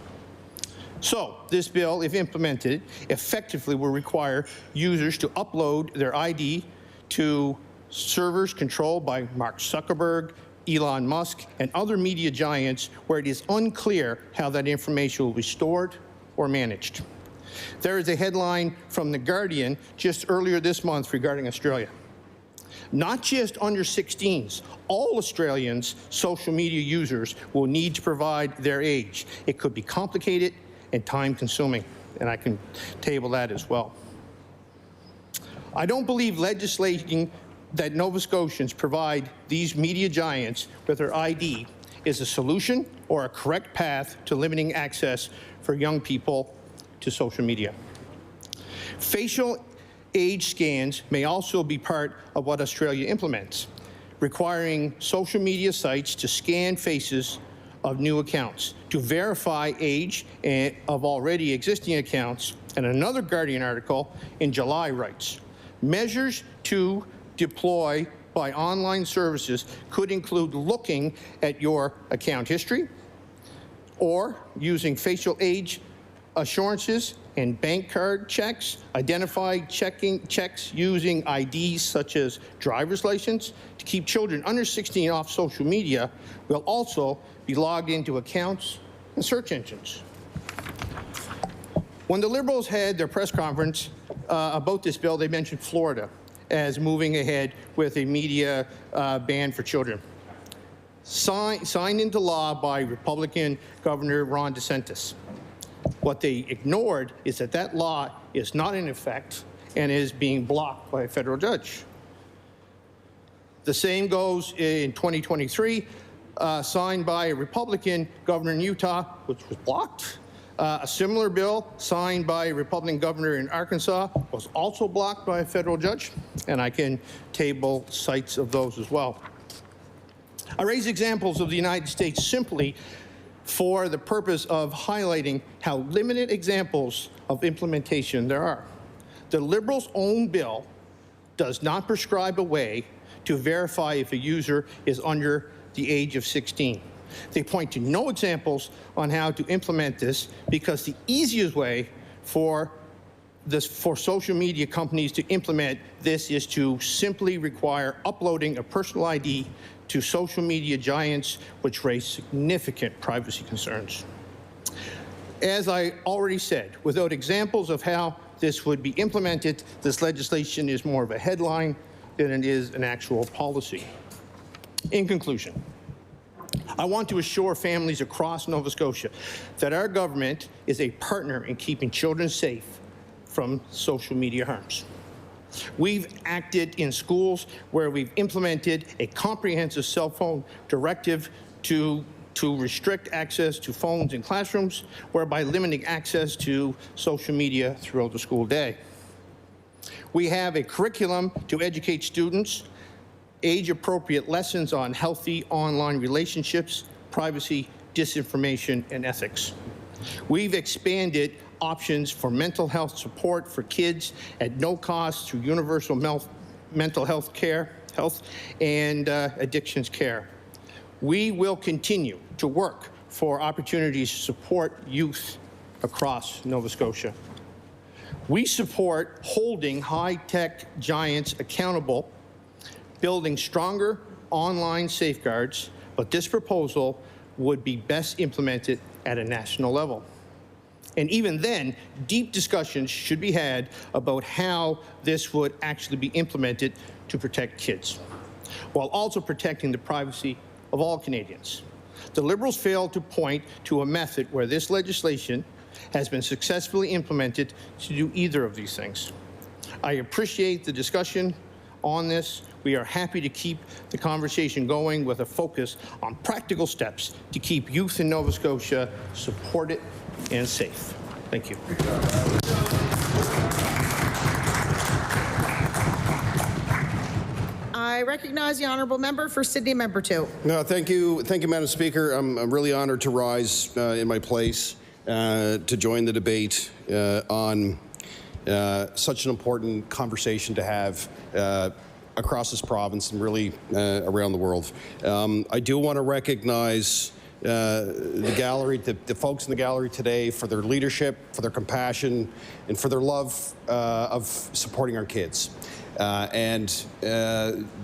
So, this bill, if implemented, effectively will require users to upload their ID to servers controlled by Mark Zuckerberg, Elon Musk, and other media giants where it is unclear how that information will be stored or managed. There is a headline from The Guardian just earlier this month regarding Australia. Not just under 16s, all Australians' social media users will need to provide their age. It could be complicated and time-consuming, and I can table that as well. I don't believe legislating that Nova Scotians provide these media giants with their ID is a solution or a correct path to limiting access for young people to social media. Facial age scans may also be part of what Australia implements, requiring social media sites to scan faces of new accounts to verify age of already existing accounts. And another Guardian article in July writes, measures to deploy by online services could include looking at your account history or using facial age assurances and bank card checks, identify checks using IDs such as driver's license to keep children under 16 off social media will also be logged into accounts and search engines. When the Liberals had their press conference about this bill, they mentioned Florida as moving ahead with a media ban for children. Signed into law by Republican Governor Ron DeSantis. What they ignored is that that law is not in effect and is being blocked by a federal judge. The same goes in 2023, signed by a Republican governor in Utah, which was blocked. A similar bill signed by a Republican governor in Arkansas was also blocked by a federal judge, and I can table cites of those as well. I raise examples of the United States simply for the purpose of highlighting how limited examples of implementation there are. The Liberals' own bill does not prescribe a way to verify if a user is under the age of 16. They point to no examples on how to implement this because the easiest way for social media companies to implement this is to simply require uploading a personal ID to social media giants, which raise significant privacy concerns. As I already said, without examples of how this would be implemented, this legislation is more of a headline than it is an actual policy. In conclusion, I want to assure families across Nova Scotia that our government is a partner in keeping children safe from social media harms. We've acted in schools where we've implemented a comprehensive cell phone directive to restrict access to phones in classrooms, whereby limiting access to social media throughout the school day. We have a curriculum to educate students age-appropriate lessons on healthy online relationships, privacy, disinformation, and ethics. We've expanded options for mental health support for kids at no cost through universal mental health care, and addictions care. We will continue to work for opportunities to support youth across Nova Scotia. We support holding high-tech giants accountable, building stronger online safeguards, but this proposal would be best implemented at a national level. And even then, deep discussions should be had about how this would actually be implemented to protect kids, while also protecting the privacy of all Canadians. The Liberals failed to point to a method where this legislation has been successfully implemented to do either of these things. I appreciate the discussion on this. We are happy to keep the conversation going with a focus on practical steps to keep youth in Nova Scotia supported and safe. Thank you. I recognize the honourable member for Sydney, member 2. No, thank you, Madam Speaker. I'm really honored to rise in my place to join the debate on such an important conversation to have across this province and really around the world. I do want to recognize the gallery, the folks in the gallery today for their leadership, for their compassion, and for their love of supporting our kids.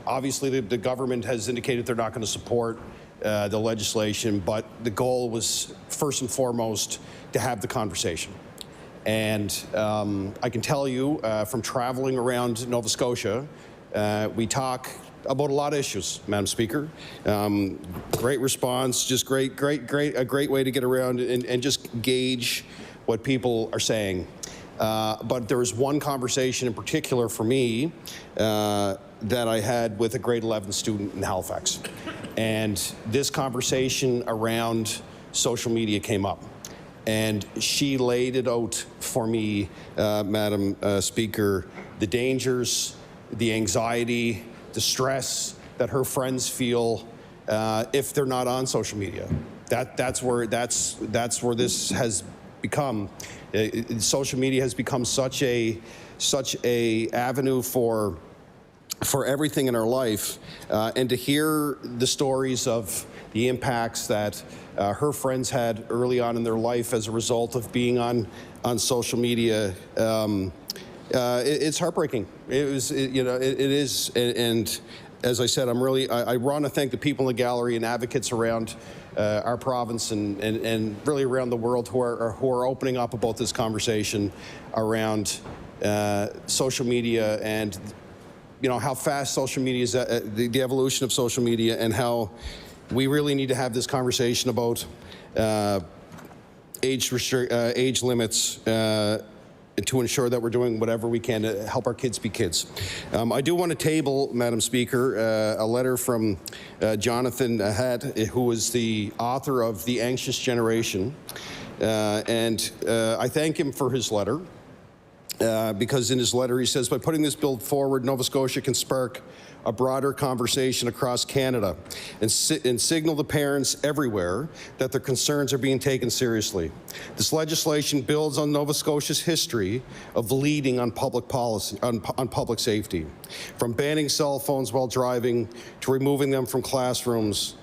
Obviously the government has indicated they're not going to support the legislation, but the goal was first and foremost to have the conversation. And I can tell you from traveling around Nova Scotia, we talk about a lot of issues, Madam Speaker. Great response, just a great way to get around and just gauge what people are saying. But there was one conversation in particular for me that I had with a grade 11 student in Halifax. And this conversation around social media came up. And she laid it out for me, Madam Speaker, the dangers, the anxiety, the stress that her friends feel if they're not on social media. That's where this has become. Social media has become such a avenue for everything in our life, and to hear the stories of the impacts that her friends had early on in their life as a result of being on social media, it's heartbreaking. It is, and as I said, I want to thank the people in the gallery and advocates around our province and really around the world who are opening up about this conversation around social media and how fast social media is, the evolution of social media, and how we really need to have this conversation about age limits to ensure that we're doing whatever we can to help our kids be kids. I do want to table, Madam Speaker, a letter from Jonathan Hatt, who is the author of The Anxious Generation. And I thank him for his letter, because in his letter he says, by putting this bill forward, Nova Scotia can spark a broader conversation across Canada and signal to parents everywhere that their concerns are being taken seriously. This legislation builds on Nova Scotia's history of leading on public policy, on public safety, from banning cell phones while driving to removing them from classrooms,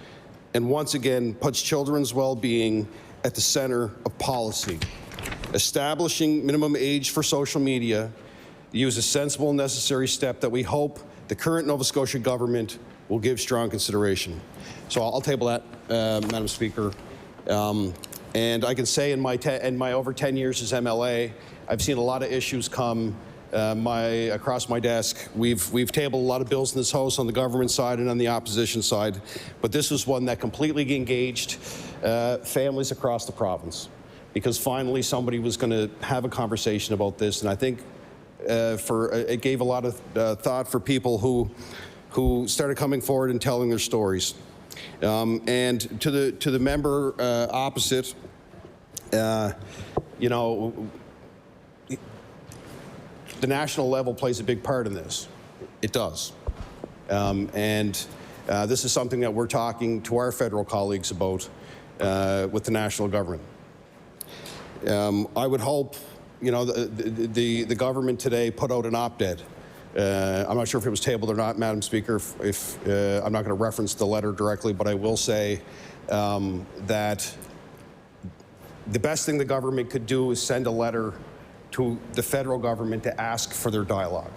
and once again puts children's well-being at the center of policy. Establishing minimum age for social media is a sensible and necessary step that we hope the current Nova Scotia government will give strong consideration. So I'll table that, Madam Speaker. And I can say in my over 10 years as MLA, I've seen a lot of issues come across my desk. We've tabled a lot of bills in this House on the government side and on the opposition side, but this was one that completely engaged families across the province, because finally somebody was going to have a conversation about this, and I think it gave a lot of thought for people who started coming forward and telling their stories. And to the member opposite, the national level plays a big part in this. It does. This is something that we're talking to our federal colleagues about with the national government. I would hope, you know, the government today put out an op-ed. I'm not sure if it was tabled or not, Madam Speaker. If I'm not going to reference the letter directly, but I will say that the best thing the government could do is send a letter to the federal government to ask for their dialogue.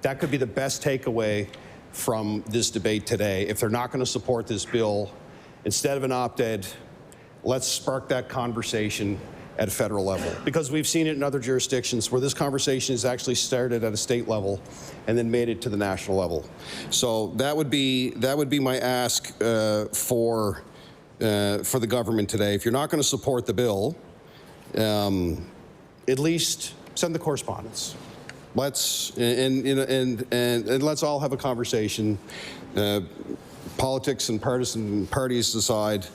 That could be the best takeaway from this debate today. If they're not going to support this bill, instead of an op-ed, let's spark that conversation at a federal level, because we've seen it in other jurisdictions where this conversation is actually started at a state level and then made it to the national level. So that would be my ask for the government today. If you're not going to support the bill, at least send the correspondence. Let's and let's all have a conversation. Politics and partisan parties aside.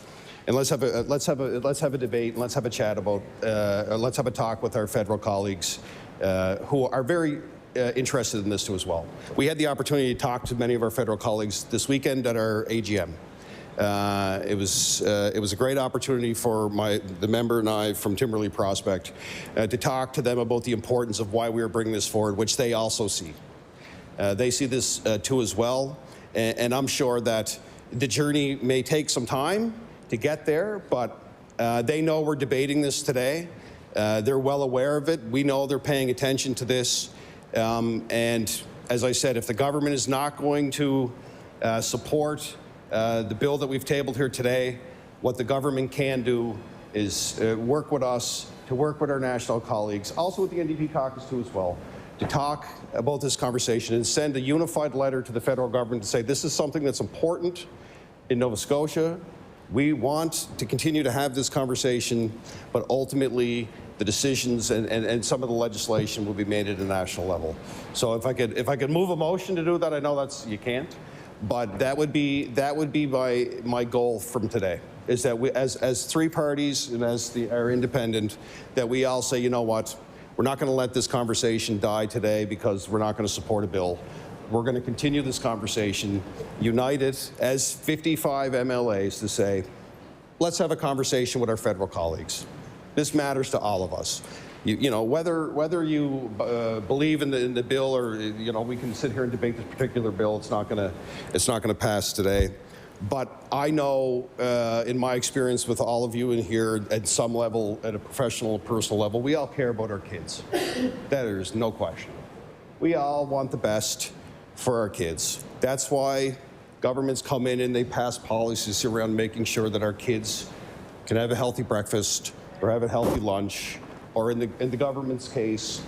And let's have a debate, and let's have a chat about, let's have a talk with our federal colleagues who are very interested in this too as well. We had the opportunity to talk to many of our federal colleagues this weekend at our AGM. It was a great opportunity for the member and I from Timberlea Prospect to talk to them about the importance of why we are bringing this forward, which they also see. They see this too as well, and I'm sure that the journey may take some time to get there, but they know we're debating this today. They're well aware of it. We know they're paying attention to this. And as I said, if the government is not going to support the bill that we've tabled here today, what the government can do is work with us, to work with our national colleagues, also with the NDP caucus too as well, to talk about this conversation and send a unified letter to the federal government to say this is something that's important in Nova Scotia. We want to continue to have this conversation, but ultimately the decisions and some of the legislation will be made at a national level. So if I could move a motion to do that, I know you can't, but that would be my goal from today, is that we, as three parties and as our independent, that we all say, you know what, we're not going to let this conversation die today because we're not going to support a bill. We're going to continue this conversation, united as 55 MLAs to say, let's have a conversation with our federal colleagues. This matters to all of us. You know, whether you believe in the bill or, you know, we can sit here and debate this particular bill. It's not going to pass today. But I know, in my experience with all of you in here, at some level, at a professional, personal level, we all care about our kids. There's no question. We all want the best for our kids. That's why governments come in and they pass policies around making sure that our kids can have a healthy breakfast or have a healthy lunch, or in the government's case,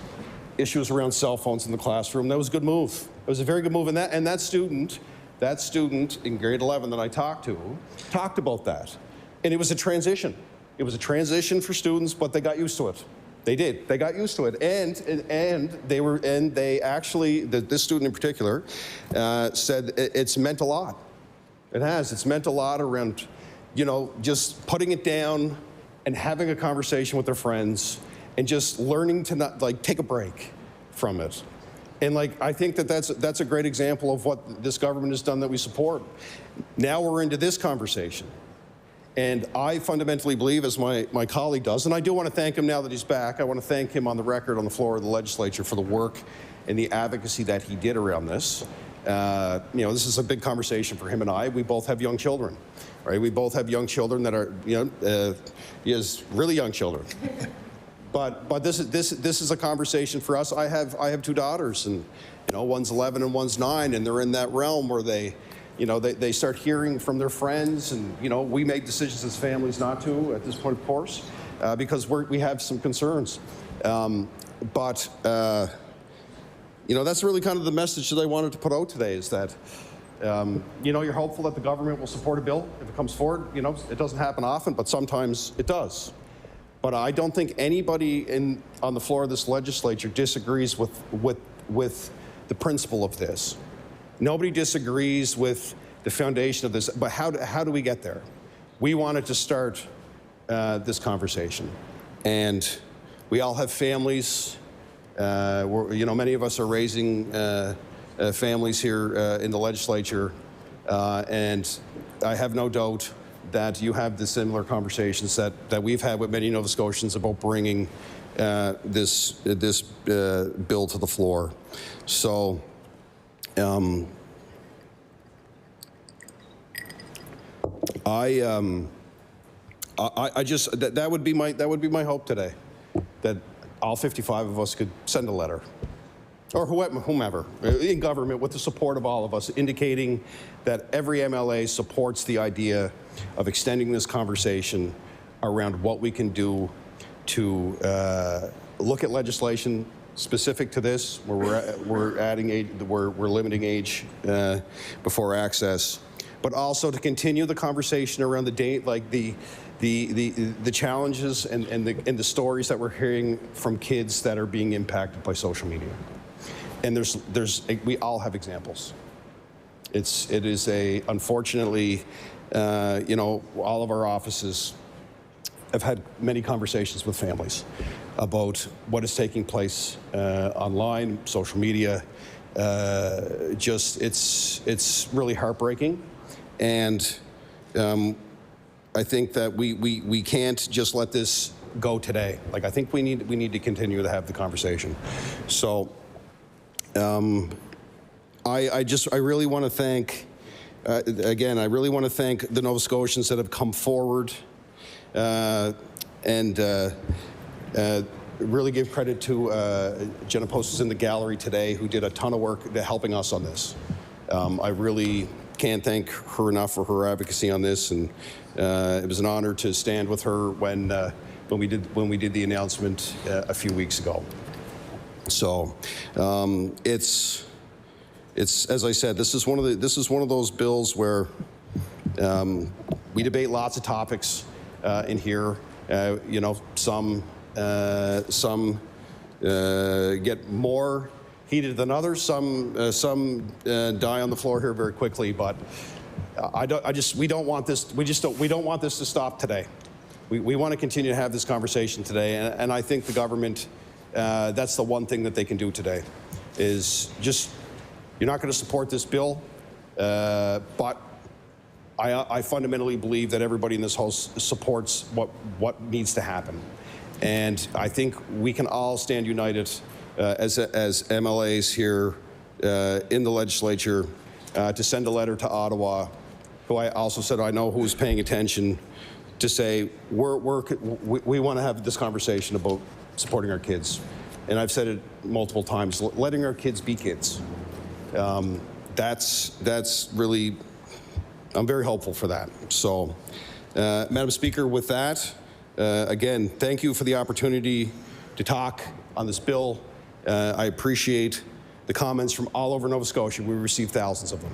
issues around cell phones in the classroom. That was a good move. It was a very good move, and that student in grade 11 that I talked about that, and it was a transition. It was a transition for students, but they got used to it. They did. They got used to it, and they actually, this student in particular, said it's meant a lot. It has. It's meant a lot around, you know, just putting it down and having a conversation with their friends and just learning to not take a break from it. And I think that's a great example of what this government has done that we support. Now we're into this conversation. And I fundamentally believe, as my colleague does, and I do want to thank him now that he's back, I want to thank him on the record on the floor of the legislature for the work and the advocacy that he did around this. You know, this is a big conversation for him and I. We both have young children, right? We both have young children that are, you know, he has really young children. But this is a conversation for us. I have two daughters, and you know, one's 11 and one's 9, and they're in that realm where they start hearing from their friends, and you know, we make decisions as families not to at this point, of course, because we have some concerns. You know, that's really kind of the message that I wanted to put out today, is that you know, you're hopeful that the government will support a bill if it comes forward. You know, it doesn't happen often, but sometimes it does. But I don't think anybody on the floor of this legislature disagrees with the principle of this. Nobody disagrees with the foundation of this, but how do we get there? We wanted to start this conversation, and we all have families. You know, many of us are raising families here in the legislature, and I have no doubt that you have the similar conversations that we've had with many Nova Scotians about bringing this bill to the floor. So. I just that would be my hope today, that all 55 of us could send a letter, or whomever in government, with the support of all of us, indicating that every MLA supports the idea of extending this conversation around what we can do to look at legislation specific to this, where we're limiting age before access, but also to continue the conversation around the challenges and the stories that we're hearing from kids that are being impacted by social media. And we all have examples. It is unfortunately, all of our offices have had many conversations with families about what is taking place online, social media. It's really heartbreaking, and I think that we can't just let this go today. Like, I think we need to continue to have the conversation. So I really want to thank again. I really want to thank the Nova Scotians that have come forward and really give credit to Jenna Post is in the gallery today, who did a ton of work helping us on this. I really can't thank her enough for her advocacy on this, and it was an honor to stand with her when we did the announcement a few weeks ago. So it's as I said, this is one of those bills where we debate lots of topics in here. Some get more heated than others. Some die on the floor here very quickly. But we don't want this to stop today. We want to continue to have this conversation today, and I think the government, that's the one thing that they can do today, is just, you're not going to support this bill, but I fundamentally believe that everybody in this House supports what needs to happen. And I think we can all stand united as MLAs here in the legislature to send a letter to Ottawa, who I also said I know who's paying attention, to say we want to have this conversation about supporting our kids. And I've said it multiple times, letting our kids be kids. That's really, I'm very hopeful for that. So, Madam Speaker, with that, again, thank you for the opportunity to talk on this bill. I appreciate the comments from all over Nova Scotia. We received thousands of them.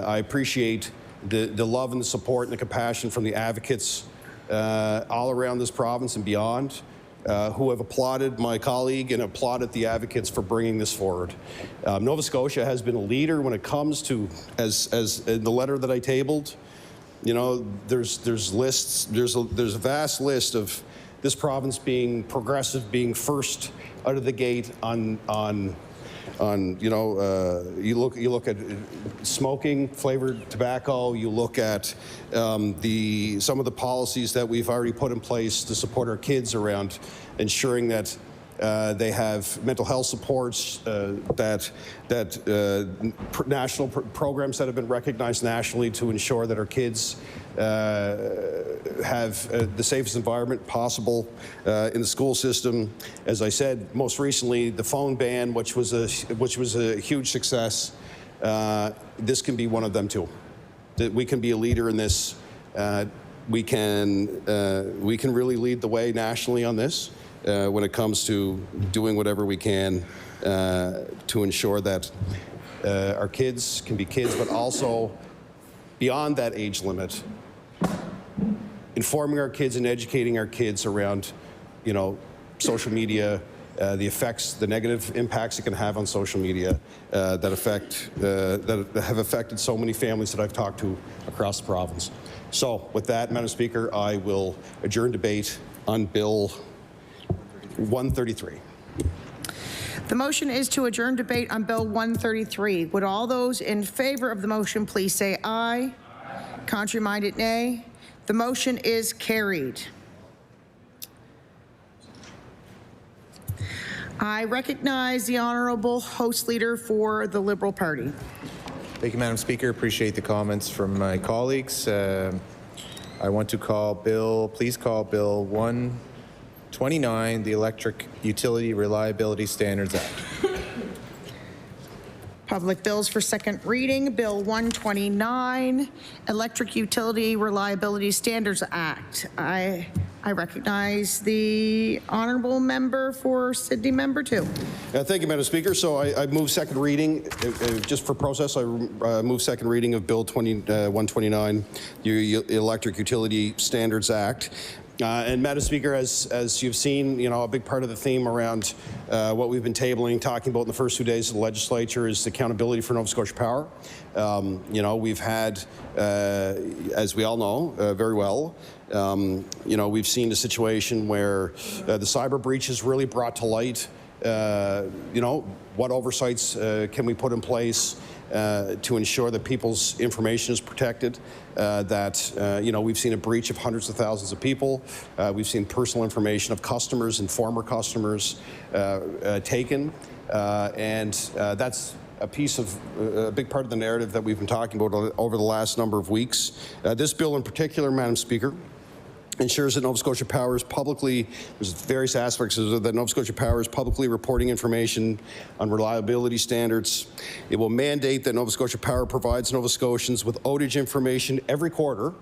I appreciate the love and the support and the compassion from the advocates all around this province and beyond, who have applauded my colleague and applauded the advocates for bringing this forward. Nova Scotia has been a leader when it comes to, as in the letter that I tabled, there's lists, there's a vast list of this province being progressive, being first out of the gate on you look at smoking, flavored tobacco. You look at some of the policies that we've already put in place to support our kids around ensuring that they have mental health supports, national programs that have been recognized nationally to ensure that our kids have the safest environment possible in the school system. As I said, most recently, the phone ban, which was a huge success. This can be one of them too. That we can be a leader in this. We can really lead the way nationally on this. When it comes to doing whatever we can to ensure that our kids can be kids, but also beyond that age limit, informing our kids and educating our kids around, social media, the negative impacts it can have on social media that have affected so many families that I've talked to across the province. So, with that, Madam Speaker, I will adjourn debate on Bill 133. The motion is to adjourn debate on Bill 133. Would all those in favor of the motion please say aye? Contrary-minded, nay. The motion is carried. I recognize the Honorable House Leader for the Liberal Party. Thank you, Madam Speaker. Appreciate the comments from my colleagues. I want to please call Bill 129, the Electric Utility Reliability Standards Act. Public bills for second reading. Bill 129, Electric Utility Reliability Standards Act. I recognize the honourable member for Sydney, member 2. Thank you, Madam Speaker. So I move second reading. Just for process, I move second reading of Bill 129, the Electric Utility Standards Act. And Madam Speaker, as you've seen, a big part of the theme around what we've been tabling, talking about in the first 2 days of the legislature is accountability for Nova Scotia Power. We've had, as we all know very well, we've seen a situation where the cyber breach has really brought to light, what oversights can we put in place to ensure that people's information is protected, we've seen a breach of hundreds of thousands of people. We've seen personal information of customers and former customers taken, and that's a big part of the narrative that we've been talking about over the last number of weeks. This bill in particular, Madam Speaker, ensures that Nova Scotia Power is there's various aspects of that Nova Scotia Power is publicly reporting information on reliability standards. It will mandate that Nova Scotia Power provides Nova Scotians with outage information every quarter,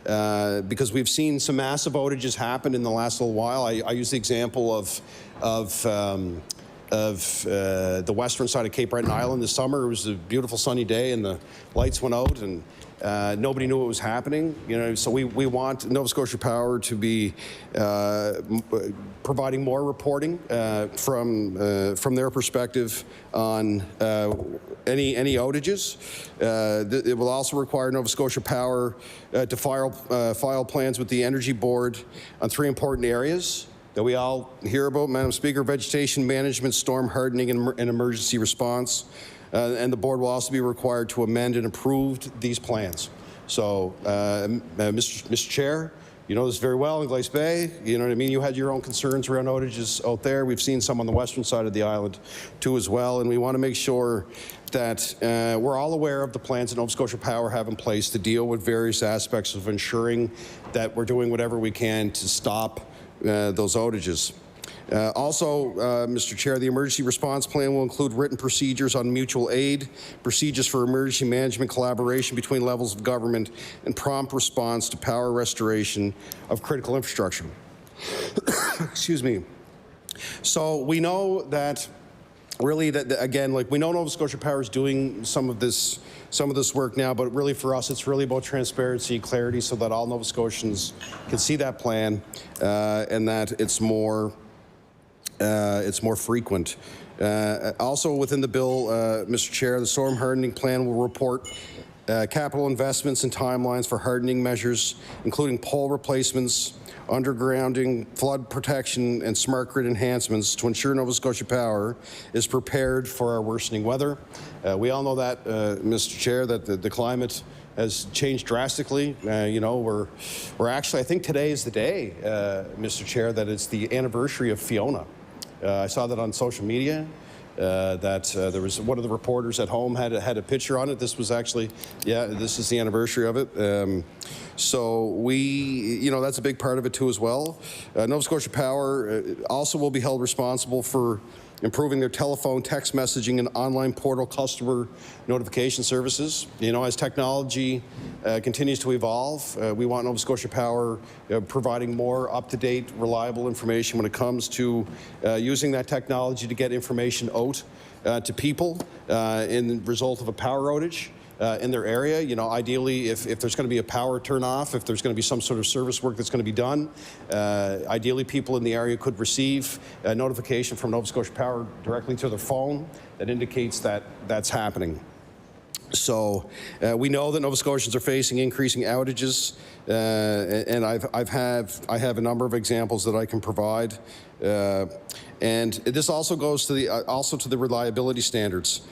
because we've seen some massive outages happen in the last little while. I use the example of the western side of Cape Breton Island this summer. It was a beautiful sunny day and the lights went out and nobody knew what was happening. So we want Nova Scotia Power to be providing more reporting from their perspective on any outages. It will also require Nova Scotia Power to file plans with the Energy Board on 3 important areas that we all hear about, Madam Speaker: vegetation management, storm hardening, and emergency response. And the board will also be required to amend and approve these plans. So, Mr. Chair, you know this very well in Glace Bay. You know what I mean? You had your own concerns around outages out there. We've seen some on the western side of the island too as well. And we want to make sure that we're all aware of the plans that Nova Scotia Power have in place to deal with various aspects of ensuring that we're doing whatever we can to stop those outages. Also, Mr. Chair, the emergency response plan will include written procedures on mutual aid, procedures for emergency management collaboration between levels of government, and prompt response to power restoration of critical infrastructure. Excuse me. So we know that really we know Nova Scotia Power is doing some of this work now, but really for us, it's really about transparency and clarity so that all Nova Scotians can see that plan and that it's more frequent. Also within the bill, Mr. Chair, the storm hardening plan will report capital investments and timelines for hardening measures, including pole replacements, undergrounding, flood protection, and smart grid enhancements to ensure Nova Scotia Power is prepared for our worsening weather. We all know that, Mr. Chair, that the climate has changed drastically. We're actually, I think today is the day, Mr. Chair, that it's the anniversary of Fiona. I saw that on social media, that there was one of the reporters at home had a picture on it. This was actually, this is the anniversary of it. So that's a big part of it too as well. Nova Scotia Power also will be held responsible for improving their telephone, text messaging, and online portal customer notification services. As technology continues to evolve, we want Nova Scotia Power providing more up-to-date, reliable information when it comes to using that technology to get information out to people in the result of a power outage. In their area. Ideally, if there's going to be a power turn off, if there's going to be some sort of service work that's going to be done, ideally people in the area could receive a notification from Nova Scotia Power directly to their phone that indicates that that's happening. So we know that Nova Scotians are facing increasing outages, and I have a number of examples that I can provide. And this also goes to the reliability standards.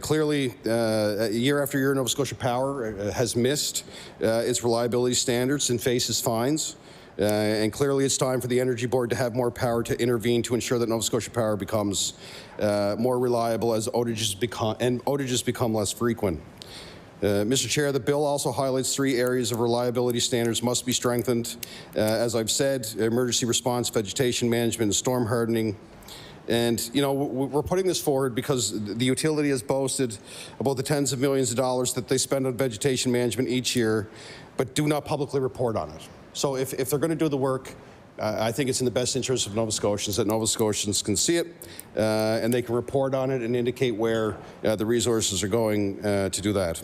Clearly, year after year, Nova Scotia Power has missed its reliability standards and faces fines. And clearly, it's time for the Energy Board to have more power to intervene to ensure that Nova Scotia Power becomes more reliable as outages become less frequent. Mr. Chair, the bill also highlights 3 areas of reliability standards must be strengthened. As I've said, emergency response, vegetation management, and storm hardening. And, you know, we're putting this forward because the utility has boasted about the tens of millions of dollars that they spend on vegetation management each year, but do not publicly report on it. So if they're going to do the work, I think it's in the best interest of Nova Scotians that Nova Scotians can see it and they can report on it and indicate where the resources are going to do that.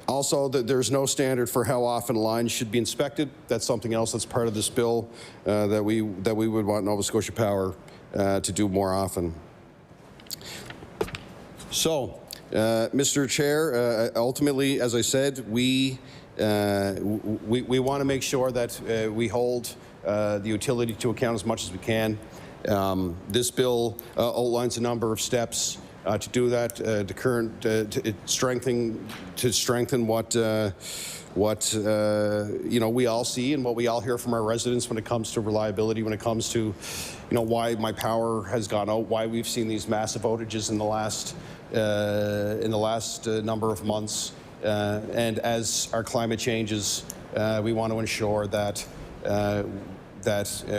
Also, there's no standard for how often lines should be inspected. That's something else that's part of this bill that we would want Nova Scotia Power to do more often. So, Mr. Chair, ultimately, as I said, we want to make sure that we hold the utility to account as much as we can. This bill outlines a number of steps to do that. To strengthen what you know we all see and what we all hear from our residents when it comes to reliability, when it comes to why my power has gone out, why we've seen these massive outages in the last number of months. And as our climate changes, we want to ensure that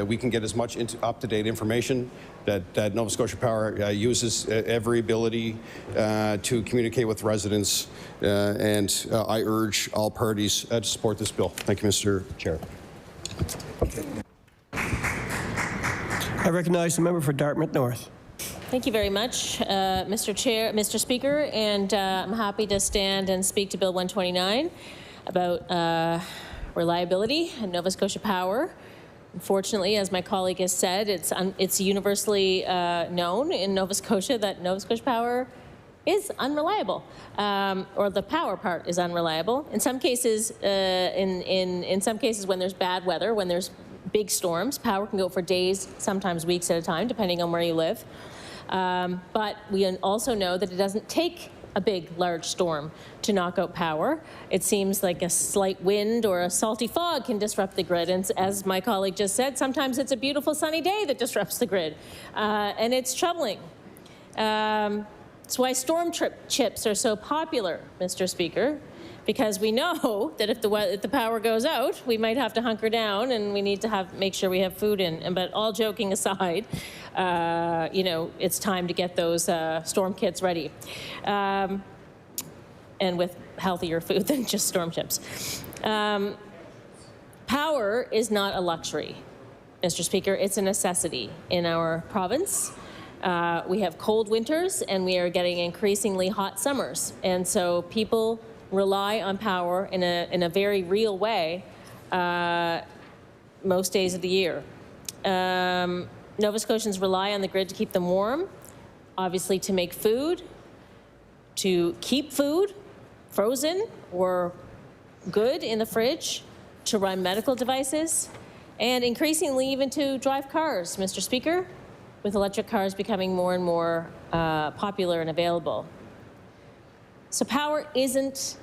we can get as much up-to-date information, that Nova Scotia Power uses every ability to communicate with residents, and I urge all parties to support this bill. Thank you, Mr. Chair. I recognize the member for Dartmouth North. Thank you very much, Mr. Speaker, and I'm happy to stand and speak to Bill 129 about reliability and Nova Scotia Power. Unfortunately, as my colleague has said, it's universally known in Nova Scotia that Nova Scotia Power is unreliable, or the power part is unreliable. In some cases, in some cases, when there's bad weather, when there's big storms, power can go for days, sometimes weeks at a time, depending on where you live. But we also know that it doesn't take a big, large storm to knock out power. It seems like a slight wind or a salty fog can disrupt the grid. And as my colleague just said, sometimes it's a beautiful sunny day that disrupts the grid. And it's troubling. That's why storm chips are so popular, Mr. Speaker, because we know that if the power goes out, we might have to hunker down and we need to make sure we have food in. But all joking aside, it's time to get those storm kits ready, and with healthier food than just storm chips. Power is not a luxury, Mr. Speaker. It's a necessity in our province. We have cold winters and we are getting increasingly hot summers, and so people rely on power in a very real way most days of the year. Nova Scotians rely on the grid to keep them warm, obviously to make food, to keep food frozen or good in the fridge, to run medical devices, and increasingly even to drive cars, Mr. Speaker, with electric cars becoming more and more popular and available. So power isn't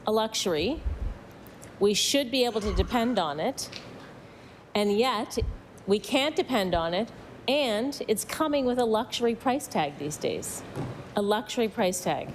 a luxury. We should be able to depend on it, and yet we can't depend on it, and it's coming with a luxury price tag these days. A luxury price tag.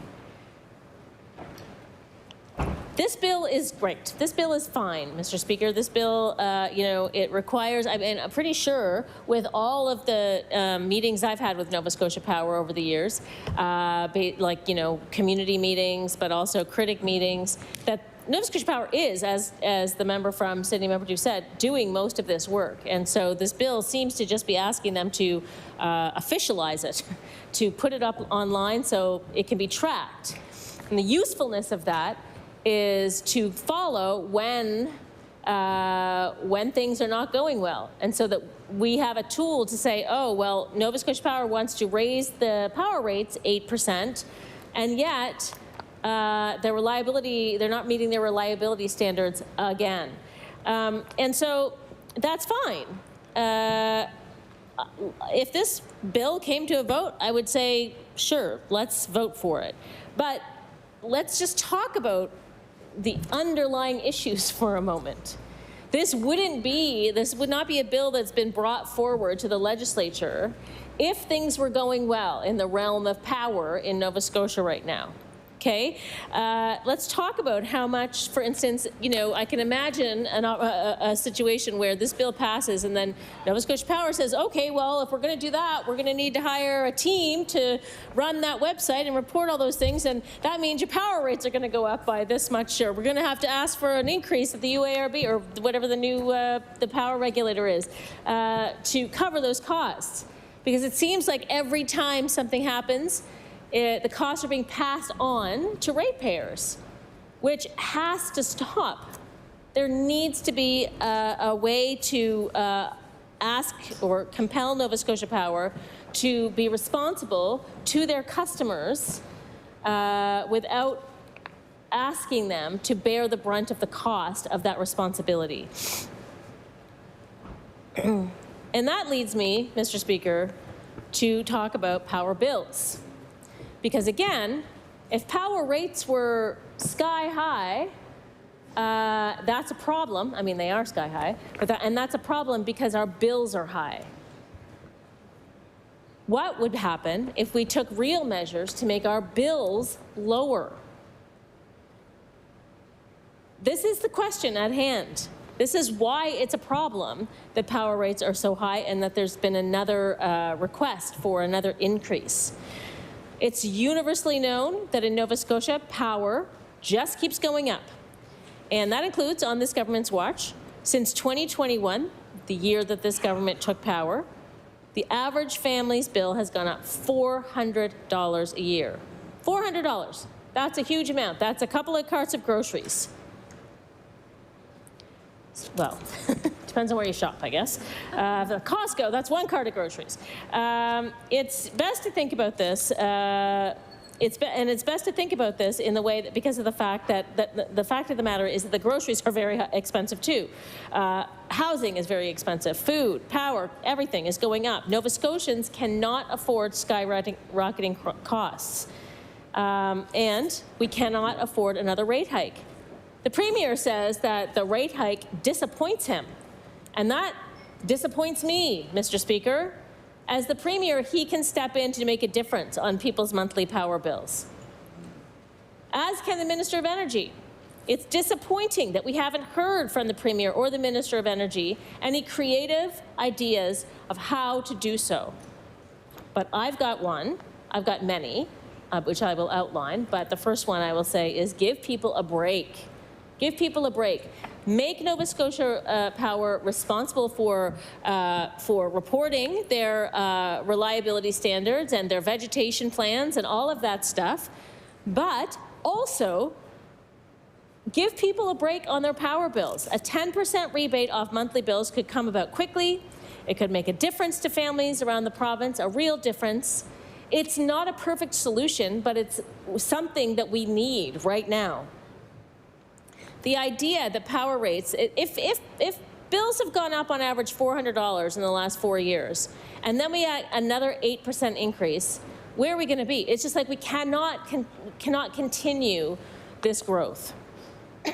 This bill is great. This bill is fine, Mr. Speaker. This bill, it requires, I'm pretty sure with all of the meetings I've had with Nova Scotia Power over the years, community meetings, but also critic meetings, that Nova Scotia Power is, as the member from Sydney, Member 2 said, doing most of this work. And so this bill seems to just be asking them to officialize it, to put it up online so it can be tracked. And the usefulness of that is to follow when things are not going well. And so that we have a tool to say, oh, well, Nova Scotia Power wants to raise the power rates 8%, And yet, they're not meeting their reliability standards again. And so that's fine. If this bill came to a vote, I would say, sure, let's vote for it. But let's just talk about the underlying issues for a moment. This would not be a bill that's been brought forward to the legislature if things were going well in the realm of power in Nova Scotia right now. Okay, let's talk about how much, for instance, I can imagine a situation where this bill passes and then Nova Scotia Power says, okay, well, if we're going to do that, we're going to need to hire a team to run that website and report all those things, and that means your power rates are going to go up by this much, or we're going to have to ask for an increase at the UARB or whatever the new the power regulator is to cover those costs. Because it seems like every time something happens, the costs are being passed on to ratepayers, which has to stop. There needs to be a way to ask or compel Nova Scotia Power to be responsible to their customers without asking them to bear the brunt of the cost of that responsibility. And that leads me, Mr. Speaker, to talk about power bills. Because again, if power rates were sky high, that's a problem. I mean, they are sky high, and that's a problem because our bills are high. What would happen if we took real measures to make our bills lower? This is the question at hand. This is why it's a problem that power rates are so high and that there's been another request for another increase. It's universally known that in Nova Scotia, power just keeps going up. And that includes on this government's watch. Since 2021, the year that this government took power, the average family's bill has gone up $400 a year. $400. That's a huge amount. That's a couple of carts of groceries. Well, depends on where you shop, I guess. The Costco, that's one cart of groceries. It's best to think about this. It's best to think about this in the way that, because of the fact that the fact of the matter is that the groceries are very expensive too. Housing is very expensive. Food, power, everything is going up. Nova Scotians cannot afford skyrocketing costs, and we cannot afford another rate hike. The Premier says that the rate hike disappoints him, and that disappoints me, Mr. Speaker. As the Premier, he can step in to make a difference on people's monthly power bills, as can the Minister of Energy. It's disappointing that we haven't heard from the Premier or the Minister of Energy any creative ideas of how to do so. But I've got one, I've got many, which I will outline, but the first one I will say is give people a break. Give people a break. Make Nova Scotia Power responsible for reporting their reliability standards and their vegetation plans and all of that stuff, but also give people a break on their power bills. A 10% rebate off monthly bills could come about quickly. It could make a difference to families around the province, a real difference. It's not a perfect solution, but it's something that we need right now. The idea that power rates, if bills have gone up on average $400 in the last 4 years, and then we add another 8% increase, where are we going to be? It's just like we cannot continue this growth.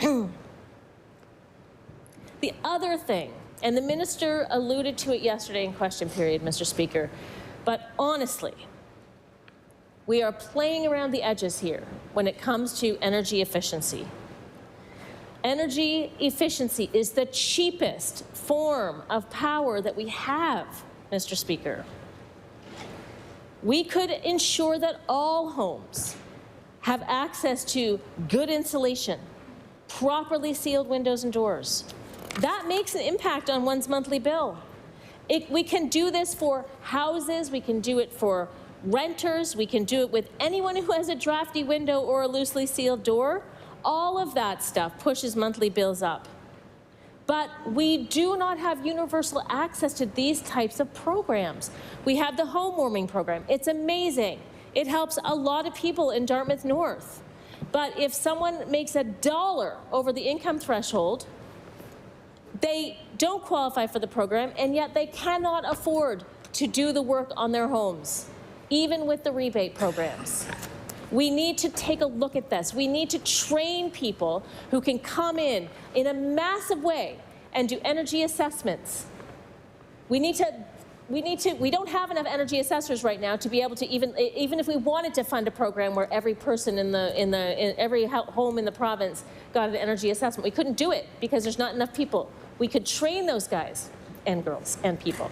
The other thing, and the minister alluded to it yesterday in question period, Mr. Speaker, but honestly, we are playing around the edges here when it comes to energy efficiency. Energy efficiency is the cheapest form of power that we have, Mr. Speaker. We could ensure that all homes have access to good insulation, properly sealed windows and doors. That makes an impact on one's monthly bill. We can do this for houses, we can do it for renters, we can do it with anyone who has a drafty window or a loosely sealed door. All of that stuff pushes monthly bills up. But we do not have universal access to these types of programs. We have the home warming program. It's amazing. It helps a lot of people in Dartmouth North. But if someone makes $1 over the income threshold, they don't qualify for the program, and yet they cannot afford to do the work on their homes, even with the rebate programs. We need to take a look at this. We need to train people who can come in a massive way and do energy assessments. We don't have enough energy assessors right now to be able to even if we wanted to fund a program where every person in every home in the province got an energy assessment. We couldn't do it because there's not enough people. We could train those guys and girls and people.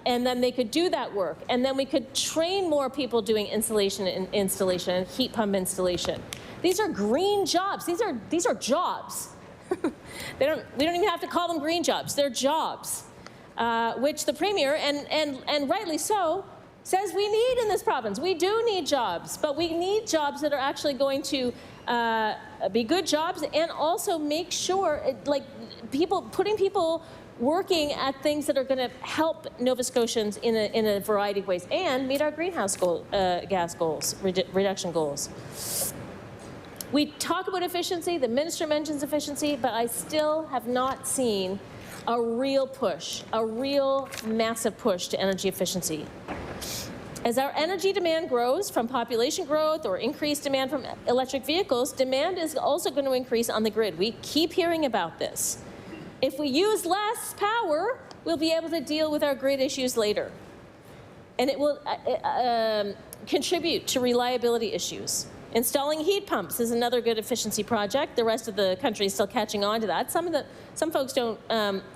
And then they could do that work. And then we could train more people doing insulation and installation and heat pump installation. These are green jobs. These are jobs. We don't even have to call them green jobs. They're jobs, which the Premier, and rightly so, says we need in this province. We do need jobs, but we need jobs that are actually going to be good jobs and also make sure, putting people working at things that are going to help Nova Scotians in a variety of ways and meet our greenhouse gas goals, reduction goals. We talk about efficiency, the minister mentions efficiency, but I still have not seen a real push, a real massive push to energy efficiency. As our energy demand grows from population growth or increased demand from electric vehicles, demand is also going to increase on the grid. We keep hearing about this. If we use less power, we'll be able to deal with our grid issues later. And it will contribute to reliability issues. Installing heat pumps is another good efficiency project. The rest of the country is still catching on to that. Some folks don't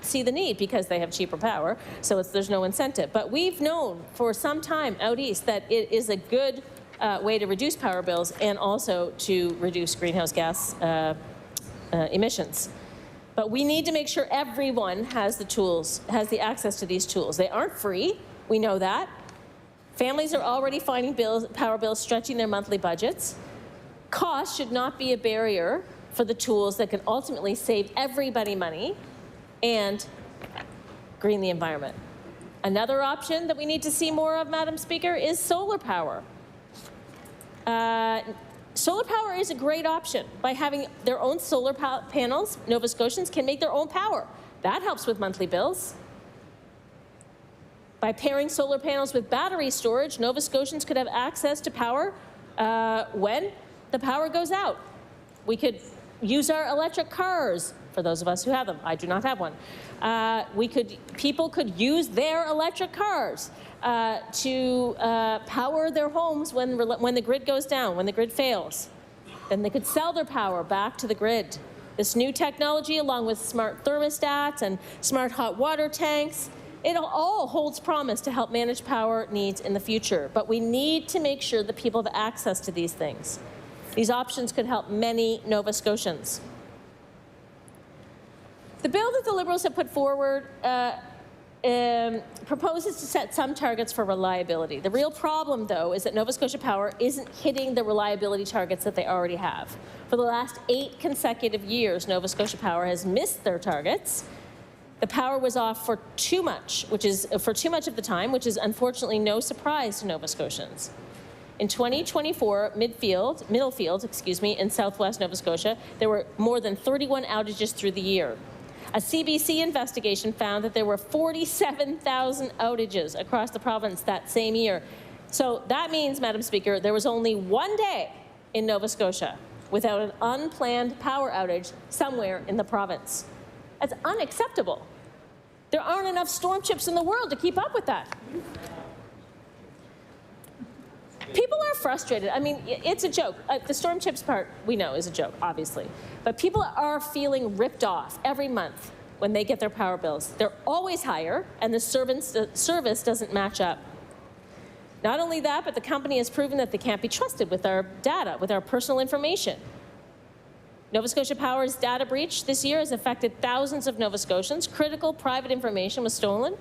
see the need because they have cheaper power, so there's no incentive. But we've known for some time out east that it is a good way to reduce power bills and also to reduce greenhouse gas emissions. But we need to make sure everyone has the tools, has the access to these tools. They aren't free, we know that. Families are already finding power bills stretching their monthly budgets. Cost should not be a barrier for the tools that can ultimately save everybody money and green the environment. Another option that we need to see more of, Madam Speaker, is solar power. Solar power is a great option. By having their own solar panels, Nova Scotians can make their own power. That helps with monthly bills. By pairing solar panels with battery storage, Nova Scotians could have access to power when the power goes out. We could use our electric cars, for those of us who have them. I do not have one. People could use their electric cars to power their homes when the grid goes down, when the grid fails. Then they could sell their power back to the grid. This new technology, along with smart thermostats and smart hot water tanks, it all holds promise to help manage power needs in the future. But we need to make sure that people have access to these things. These options could help many Nova Scotians. The bill that the Liberals have put forward proposes to set some targets for reliability. The real problem, though, is that Nova Scotia Power isn't hitting the reliability targets that they already have. For the last 8 consecutive years, Nova Scotia Power has missed their targets. The power was off for too much of the time, which is unfortunately no surprise to Nova Scotians. In 2024, Middlefield, in southwest Nova Scotia, there were more than 31 outages through the year. A CBC investigation found that there were 47,000 outages across the province that same year. So that means, Madam Speaker, there was only one day in Nova Scotia without an unplanned power outage somewhere in the province. That's unacceptable. There aren't enough storm chips in the world to keep up with that. People are frustrated. I mean, it's a joke. The storm chips part, we know, is a joke, obviously. But people are feeling ripped off every month when they get their power bills. They're always higher, and the service doesn't match up. Not only that, but the company has proven that they can't be trusted with our data, with our personal information. Nova Scotia Power's data breach this year has affected thousands of Nova Scotians. Critical private information was stolen.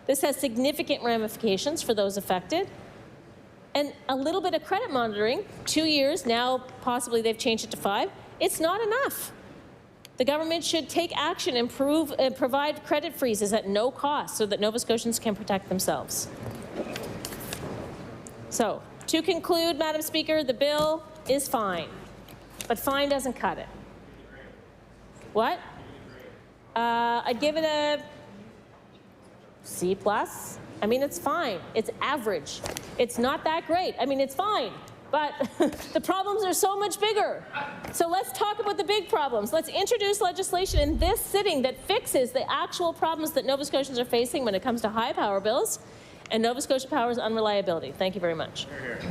This has significant ramifications for those affected. And a little bit of credit monitoring, 2 years, now possibly they've changed it to 5, it's not enough. The government should take action and provide credit freezes at no cost so that Nova Scotians can protect themselves. So, To conclude, Madam Speaker, the bill is fine, but fine doesn't cut it. What? I'd give it a C+. I mean, it's fine. It's average. It's not that great. I mean, it's fine, but the problems are so much bigger. So let's talk about the big problems. Let's introduce legislation in this sitting that fixes the actual problems that Nova Scotians are facing when it comes to high power bills and Nova Scotia Power's unreliability. Thank you very much. Here, here.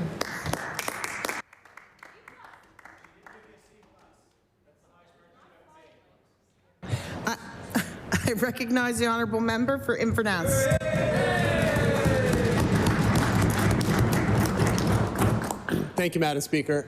I recognize the honourable member for Inverness. Thank you, Madam Speaker.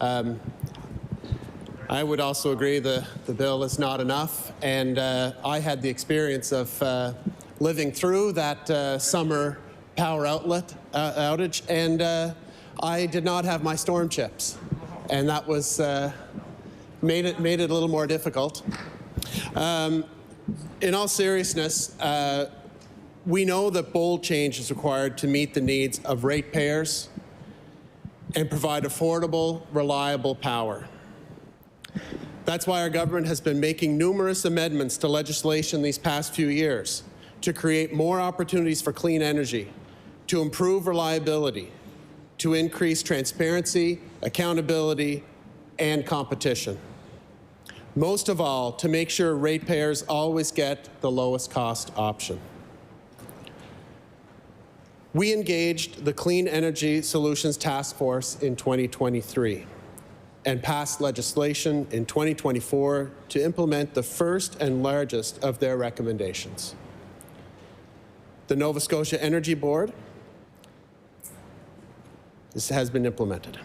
I would also agree the bill is not enough, and I had the experience of living through that summer power outage, and I did not have my storm chips, and that was made it a little more difficult. In all seriousness, we know that bold change is required to meet the needs of ratepayers and provide affordable, reliable power. That's why our government has been making numerous amendments to legislation these past few years to create more opportunities for clean energy, to improve reliability, to increase transparency, accountability, and competition. Most of all, to make sure ratepayers always get the lowest cost option. We engaged the Clean Energy Solutions Task Force in 2023 and passed legislation in 2024 to implement the first and largest of their recommendations. The Nova Scotia Energy Board, this has been implemented.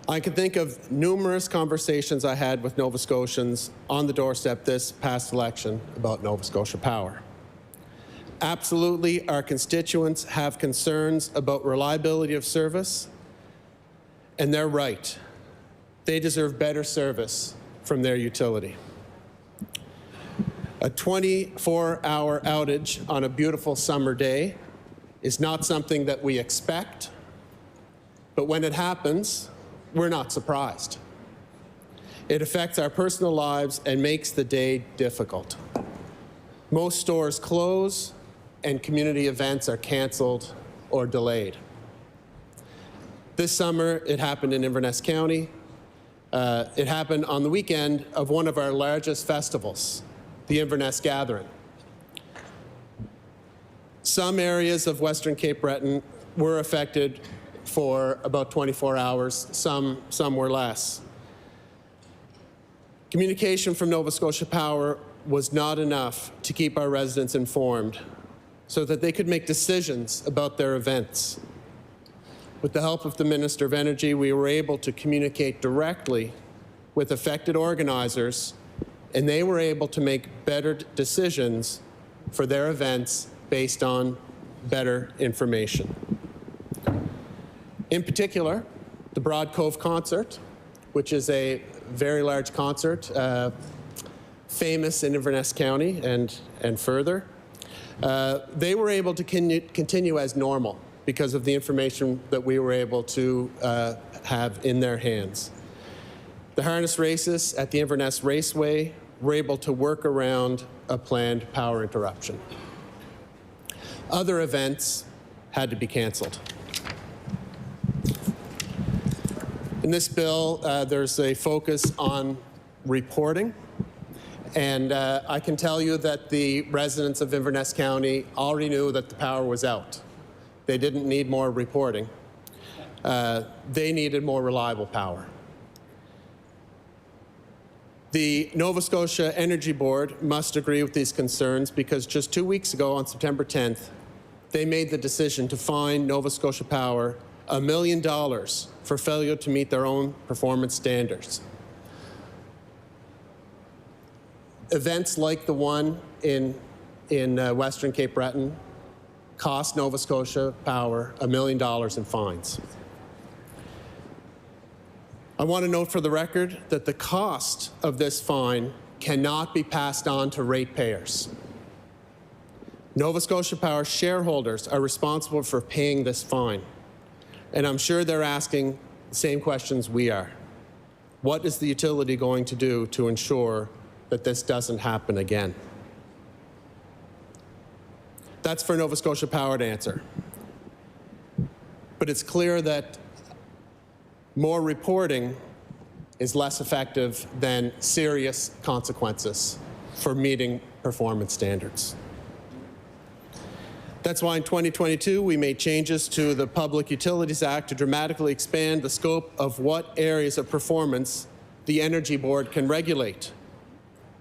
I can think of numerous conversations I had with Nova Scotians on the doorstep this past election about Nova Scotia Power. Absolutely, our constituents have concerns about reliability of service, and they're right. They deserve better service from their utility. A 24-hour outage on a beautiful summer day is not something that we expect, but when it happens, we're not surprised. It affects our personal lives and makes the day difficult. Most stores close, and community events are canceled or delayed. This summer, it happened in Inverness County. It happened on the weekend of one of our largest festivals, the Inverness Gathering. Some areas of Western Cape Breton were affected for about 24 hours, some were less. Communication from Nova Scotia Power was not enough to keep our residents informed so that they could make decisions about their events. With the help of the Minister of Energy, we were able to communicate directly with affected organizers, and they were able to make better decisions for their events based on better information. In particular, the Broad Cove Concert, which is a very large concert, famous in Inverness County and further, they were able to continue as normal because of the information that we were able to have in their hands. The harness races at the Inverness Raceway were able to work around a planned power interruption. Other events had to be canceled. In this bill, there's a focus on reporting. And I can tell you that the residents of Inverness County already knew that the power was out. They didn't need more reporting. They needed more reliable power. The Nova Scotia Energy Board must agree with these concerns because just 2 weeks ago, on September 10th, they made the decision to fine Nova Scotia Power $1 million for failure to meet their own performance standards. Events like the one in Western Cape Breton cost Nova Scotia Power $1 million in fines. I want to note for the record that the cost of this fine cannot be passed on to ratepayers. Nova Scotia Power shareholders are responsible for paying this fine. And I'm sure they're asking the same questions we are. What is the utility going to do to ensure that this doesn't happen again? That's for Nova Scotia Power to answer. But it's clear that more reporting is less effective than serious consequences for meeting performance standards. That's why in 2022, we made changes to the Public Utilities Act to dramatically expand the scope of what areas of performance the Energy Board can regulate.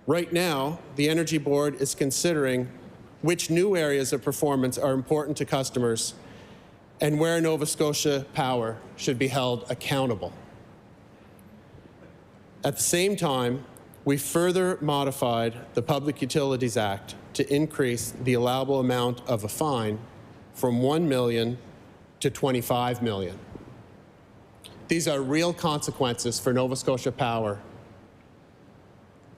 Right now, the Energy Board is considering which new areas of performance are important to customers and where Nova Scotia Power should be held accountable. At the same time, we further modified the Public Utilities Act to increase the allowable amount of a fine from $1 million to $25 million. These are real consequences for Nova Scotia Power.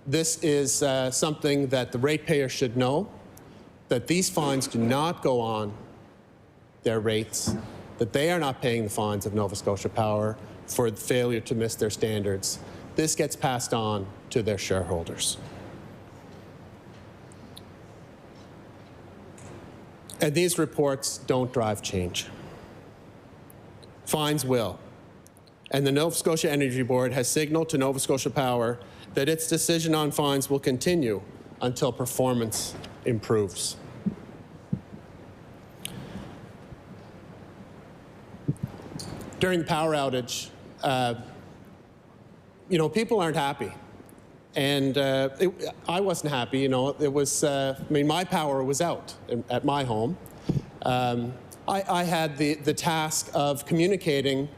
This is something that the ratepayer should know, that these fines do not go on their rates, that they are not paying the fines of Nova Scotia Power for the failure to miss their standards. This gets passed on to their shareholders. And these reports don't drive change. Fines will. And the Nova Scotia Energy Board has signaled to Nova Scotia Power that its decision on fines will continue until performance improves. During the power outage, people aren't happy. And I wasn't happy, it was, my power was out at my home. I had the task of communicating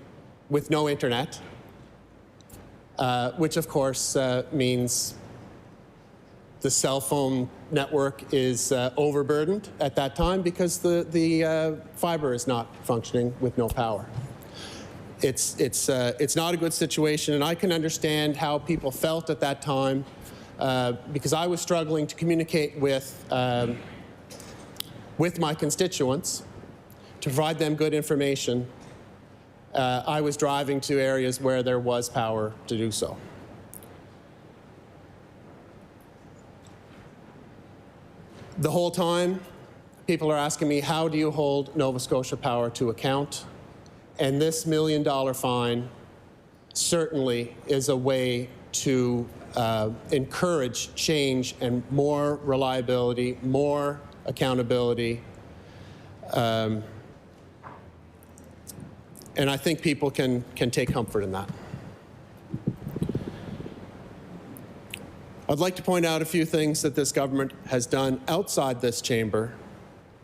with no internet, which of course means the cell phone network is overburdened at that time because the fiber is not functioning with no power. It's not a good situation, and I can understand how people felt at that time because I was struggling to communicate with my constituents to provide them good information. I was driving to areas where there was power to do so. The whole time, people are asking me, how do you hold Nova Scotia Power to account? And this $1 million fine certainly is a way to encourage change and more reliability, more accountability. And I think people can take comfort in that. I'd like to point out a few things that this government has done outside this chamber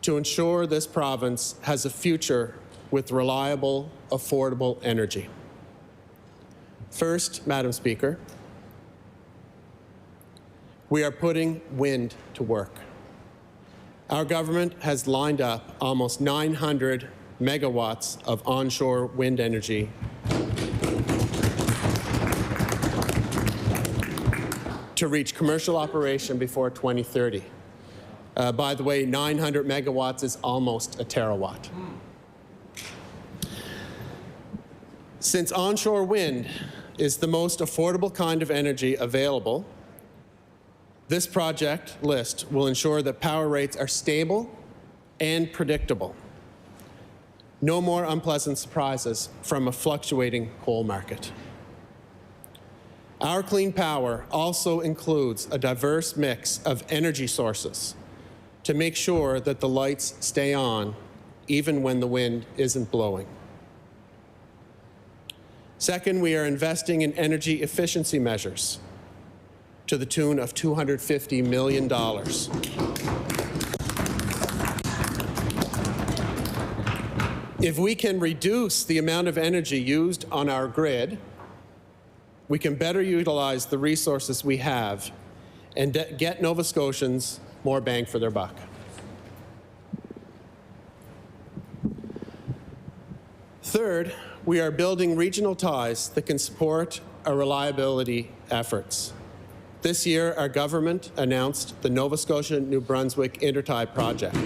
to ensure this province has a future with reliable, affordable energy. First, Madam Speaker, we are putting wind to work. Our government has lined up almost 900 megawatts of onshore wind energy to reach commercial operation before 2030. By the way, 900 megawatts is almost a terawatt. Since onshore wind is the most affordable kind of energy available, this project list will ensure that power rates are stable and predictable. No more unpleasant surprises from a fluctuating coal market. Our clean power also includes a diverse mix of energy sources to make sure that the lights stay on even when the wind isn't blowing. Second, we are investing in energy efficiency measures to the tune of $250 million. If we can reduce the amount of energy used on our grid, we can better utilize the resources we have and get Nova Scotians more bang for their buck. Third, we are building regional ties that can support our reliability efforts. This year, our government announced the Nova Scotia-New Brunswick Intertie project.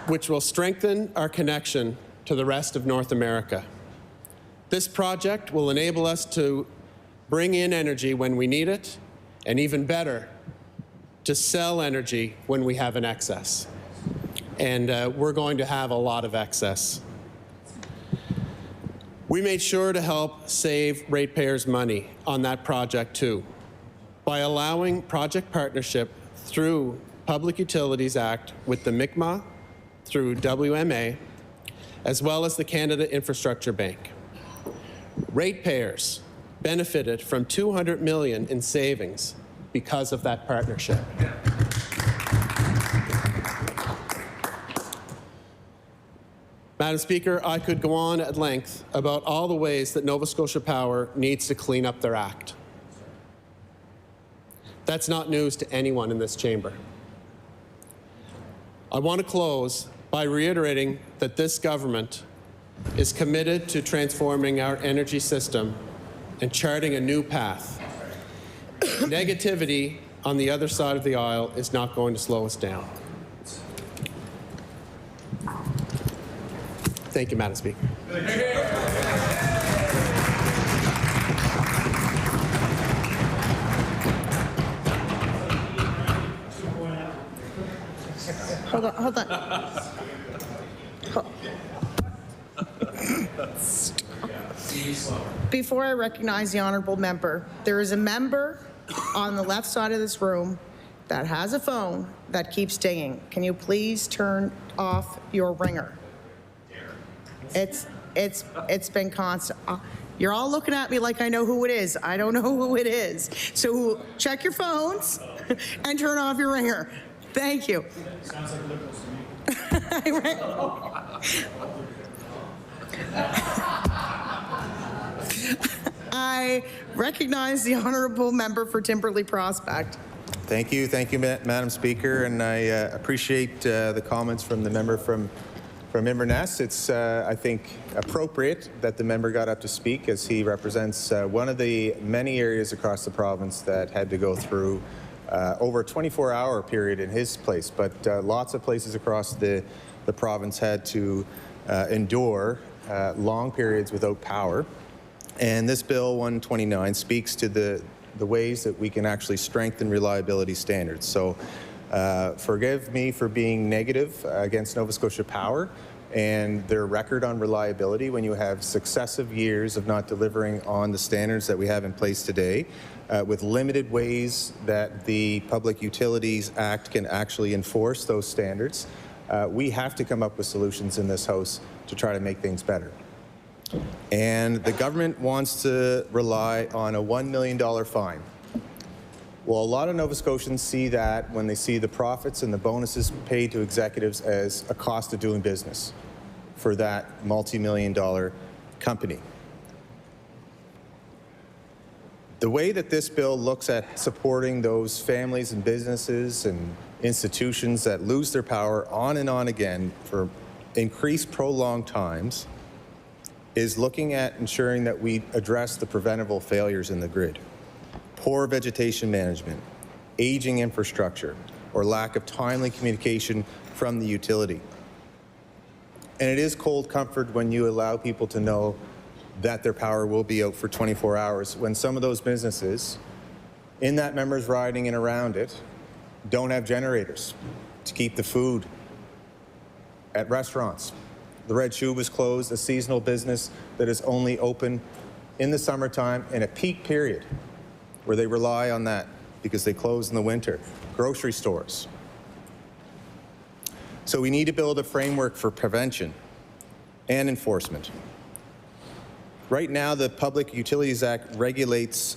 Which will strengthen our connection to the rest of North America. This project will enable us to bring in energy when we need it, and even better, to sell energy when we have an excess. And we're going to have a lot of excess. We made sure to help save ratepayers money on that project too, by allowing project partnership through Public Utilities Act with the Mi'kmaq, through WMA, as well as the Canada Infrastructure Bank. Ratepayers benefited from $200 million in savings because of that partnership. Madam Speaker, I could go on at length about all the ways that Nova Scotia Power needs to clean up their act. That's not news to anyone in this chamber. I want to close by reiterating that this government is committed to transforming our energy system and charting a new path. Negativity on the other side of the aisle is not going to slow us down. Thank you, Madam Speaker. Hold on. Before I recognize the honourable member, there is a member on the left side of this room that has a phone that keeps dinging. Can you please turn off your ringer? It's been constant. You're all looking at me like I know who it is. I don't know who it is. So check your phones and turn off your ringer. Thank you. Sounds like liberals to me. I recognize the honourable member for Timberley Prospect. Thank you, Madam Speaker, and I appreciate the comments from the member from Inverness. It's, I think, appropriate that the member got up to speak as he represents one of the many areas across the province that had to go through over a 24-hour period in his place, but lots of places across the province had to endure long periods without power. And this Bill 129 speaks to the ways that we can actually strengthen reliability standards. So forgive me for being negative against Nova Scotia Power and their record on reliability when you have successive years of not delivering on the standards that we have in place today, with limited ways that the Public Utilities Act can actually enforce those standards. We have to come up with solutions in this House to try to make things better. And the government wants to rely on a $1 million fine. Well, a lot of Nova Scotians see that when they see the profits and the bonuses paid to executives as a cost of doing business for that multi-million-dollar company. The way that this bill looks at supporting those families and businesses and institutions that lose their power on and on again for increased prolonged times is looking at ensuring that we address the preventable failures in the grid. Poor vegetation management, aging infrastructure, or lack of timely communication from the utility. And it is cold comfort when you allow people to know that their power will be out for 24 hours when some of those businesses in that member's riding and around it don't have generators to keep the food at restaurants. The Red Shoe was closed, a seasonal business that is only open in the summertime in a peak period where they rely on that because they close in the winter. Grocery stores. So we need to build a framework for prevention and enforcement. Right now, the Public Utilities Act regulates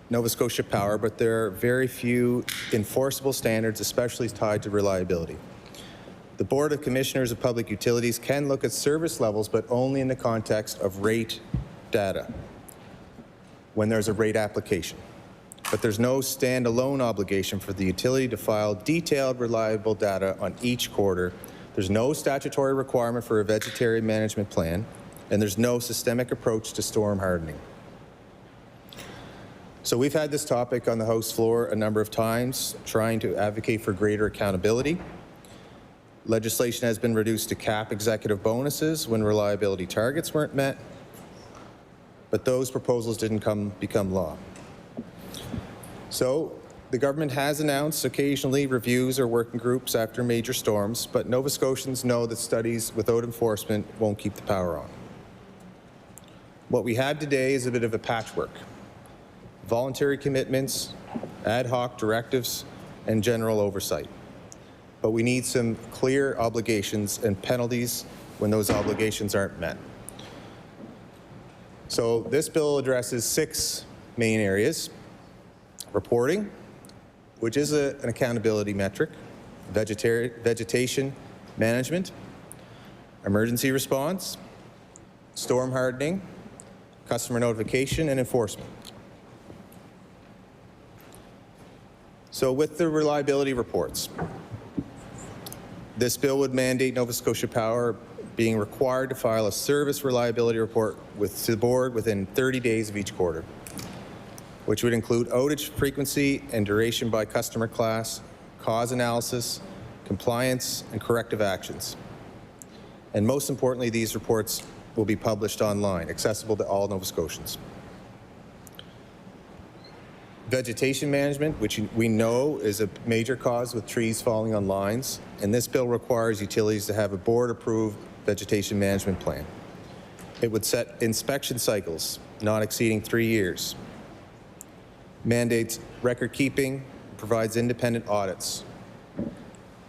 Nova Scotia Power, but there are very few enforceable standards, especially tied to reliability. The Board of Commissioners of Public Utilities can look at service levels, but only in the context of rate data when there's a rate application. But there's no standalone obligation for the utility to file detailed, reliable data on each quarter. There's no statutory requirement for a vegetarian management plan, and there's no systemic approach to storm hardening. So we've had this topic on the House floor a number of times, trying to advocate for greater accountability. Legislation has been reduced to cap executive bonuses when reliability targets weren't met, but those proposals didn't become law. So the government has announced occasionally reviews or working groups after major storms, but Nova Scotians know that studies without enforcement won't keep the power on. What we have today is a bit of a patchwork. Voluntary commitments, ad hoc directives, and general oversight. But we need some clear obligations and penalties when those obligations aren't met. So this bill addresses 6 main areas: reporting, which is an accountability metric, vegetation management, emergency response, storm hardening, customer notification, and enforcement. So with the reliability reports, this bill would mandate Nova Scotia Power being required to file a service reliability report to the board within 30 days of each quarter, which would include outage frequency and duration by customer class, cause analysis, compliance, and corrective actions. And most importantly, these reports will be published online, accessible to all Nova Scotians. Vegetation management, which we know is a major cause with trees falling on lines, and this bill requires utilities to have a board-approved vegetation management plan. It would set inspection cycles not exceeding 3 years, mandates record keeping, provides independent audits.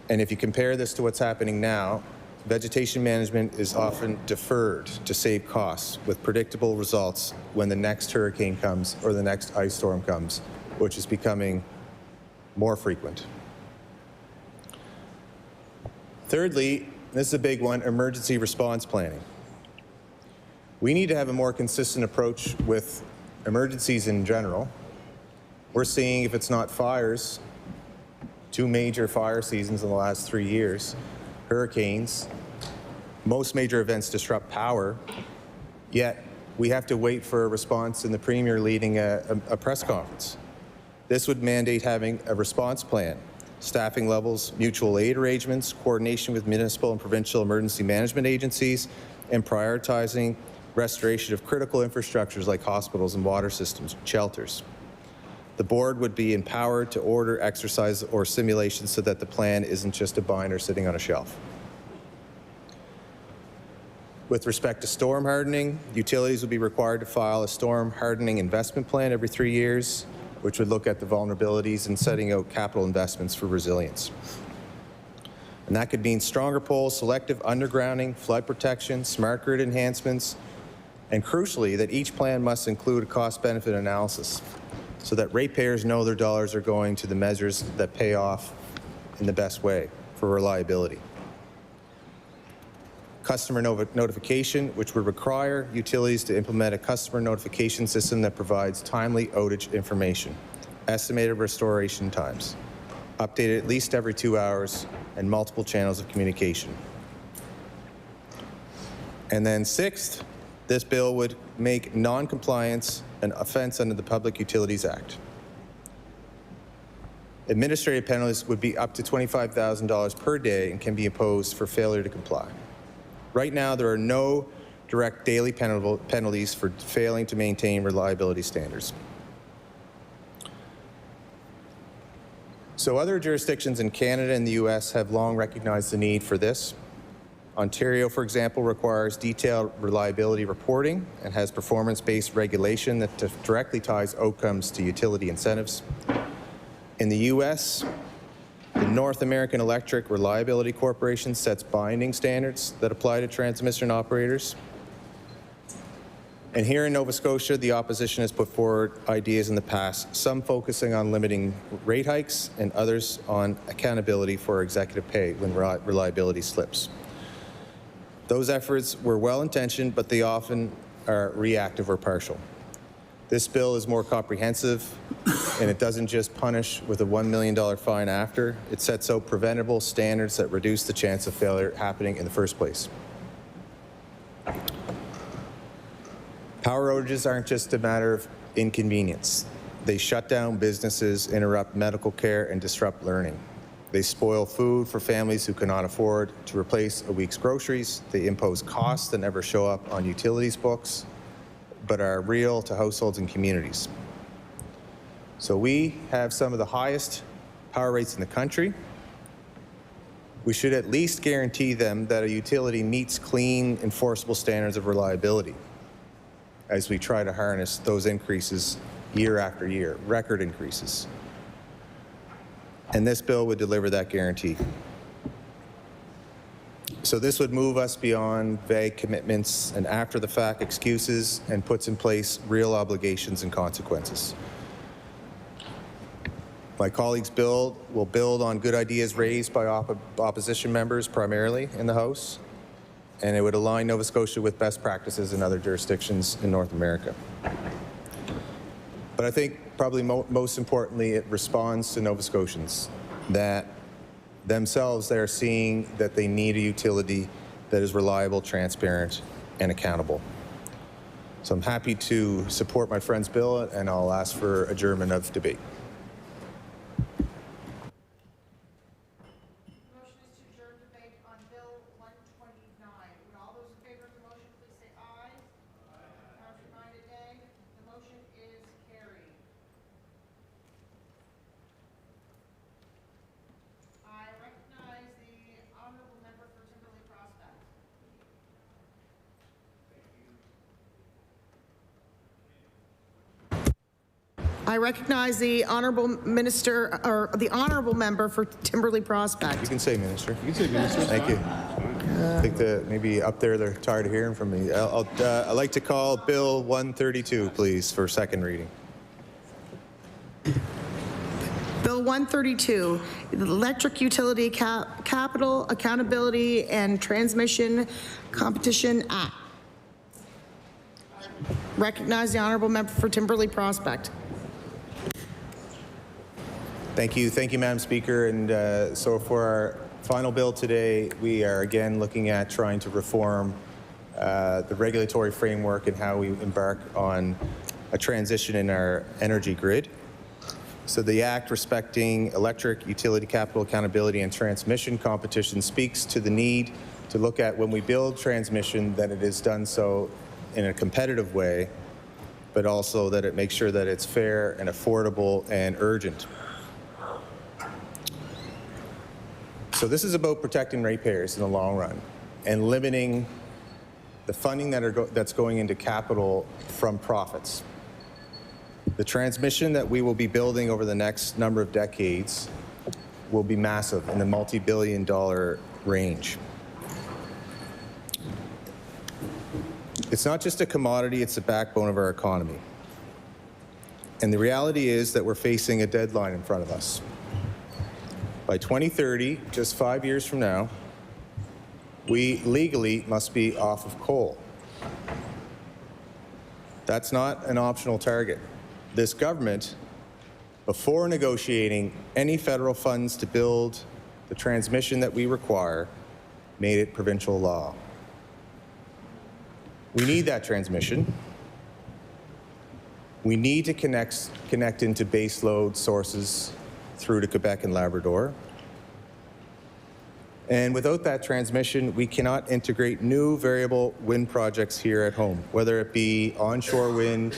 And if you compare this to what's happening now, vegetation management is often deferred to save costs with predictable results when the next hurricane comes or the next ice storm comes, which is becoming more frequent. Thirdly, this is a big one, emergency response planning. We need to have a more consistent approach with emergencies in general. We're seeing, if it's not fires, 2 major fire seasons in the last 3 years, hurricanes. Most major events disrupt power, yet we have to wait for a response and the Premier leading a press conference. This would mandate having a response plan, staffing levels, mutual aid arrangements, coordination with municipal and provincial emergency management agencies, and prioritizing restoration of critical infrastructures like hospitals and water systems, shelters. The board would be empowered to order exercise or simulations so that the plan isn't just a binder sitting on a shelf. With respect to storm hardening, utilities would be required to file a storm hardening investment plan every 3 years, which would look at the vulnerabilities and setting out capital investments for resilience. And that could mean stronger poles, selective undergrounding, flood protection, smart grid enhancements, and crucially, that each plan must include a cost-benefit analysis so that ratepayers know their dollars are going to the measures that pay off in the best way for reliability. Customer notification, which would require utilities to implement a customer notification system that provides timely outage information, estimated restoration times, updated at least every 2 hours, and multiple channels of communication. And then 6th, this bill would make non-compliance an offense under the Public Utilities Act. Administrative penalties would be up to $25,000 per day and can be imposed for failure to comply. Right now, there are no direct daily penalties for failing to maintain reliability standards. So other jurisdictions in Canada and the US have long recognized the need for this. Ontario, for example, requires detailed reliability reporting and has performance-based regulation that directly ties outcomes to utility incentives. In the US, the North American Electric Reliability Corporation sets binding standards that apply to transmission operators. And here in Nova Scotia, the opposition has put forward ideas in the past, some focusing on limiting rate hikes and others on accountability for executive pay when reliability slips. Those efforts were well-intentioned, but they often are reactive or partial. This bill is more comprehensive, and it doesn't just punish with a $1 million fine after. It sets out preventable standards that reduce the chance of failure happening in the first place. Power outages aren't just a matter of inconvenience. They shut down businesses, interrupt medical care, and disrupt learning. They spoil food for families who cannot afford to replace a week's groceries. They impose costs that never show up on utilities books, but are real to households and communities. So we have some of the highest power rates in the country. We should at least guarantee them that a utility meets clean, enforceable standards of reliability as we try to harness those increases year after year, record increases. And this bill would deliver that guarantee. So this would move us beyond vague commitments and after-the-fact excuses and puts in place real obligations and consequences. My colleague's bill will build on good ideas raised by opposition members primarily in the House, and it would align Nova Scotia with best practices in other jurisdictions in North America. But I think probably most importantly, it responds to Nova Scotians that themselves they are seeing that they need a utility that is reliable, transparent, and accountable. So I'm happy to support my friend's bill, and I'll ask for adjournment of debate. I recognize the honourable minister, or the honourable member for Timberley Prospect. You can say minister. You can say minister. Thank you. I think that maybe up there they're tired of hearing from me. I'd like to call Bill 132, please, for second reading. Bill 132, Electric Utility Capital Accountability and Transmission Competition Act. Recognize the honourable member for Timberley Prospect. Thank you, Madam Speaker. And so for our final bill today, we are again looking at trying to reform the regulatory framework and how we embark on a transition in our energy grid. So the Act respecting electric utility capital accountability and transmission competition speaks to the need to look at when we build transmission that it is done so in a competitive way, but also that it makes sure that it's fair and affordable and urgent. So this is about protecting ratepayers in the long run and limiting the funding that's going into capital from profits. The transmission that we will be building over the next number of decades will be massive in the multi-billion-dollar range. It's not just a commodity, it's the backbone of our economy. And the reality is that we're facing a deadline in front of us. By 2030, just 5 years from now, we legally must be off of coal. That's not an optional target. This government, before negotiating any federal funds to build the transmission that we require, made it provincial law. We need that transmission. We need to connect into base load sources through to Quebec and Labrador. And without that transmission, we cannot integrate new variable wind projects here at home, whether it be onshore wind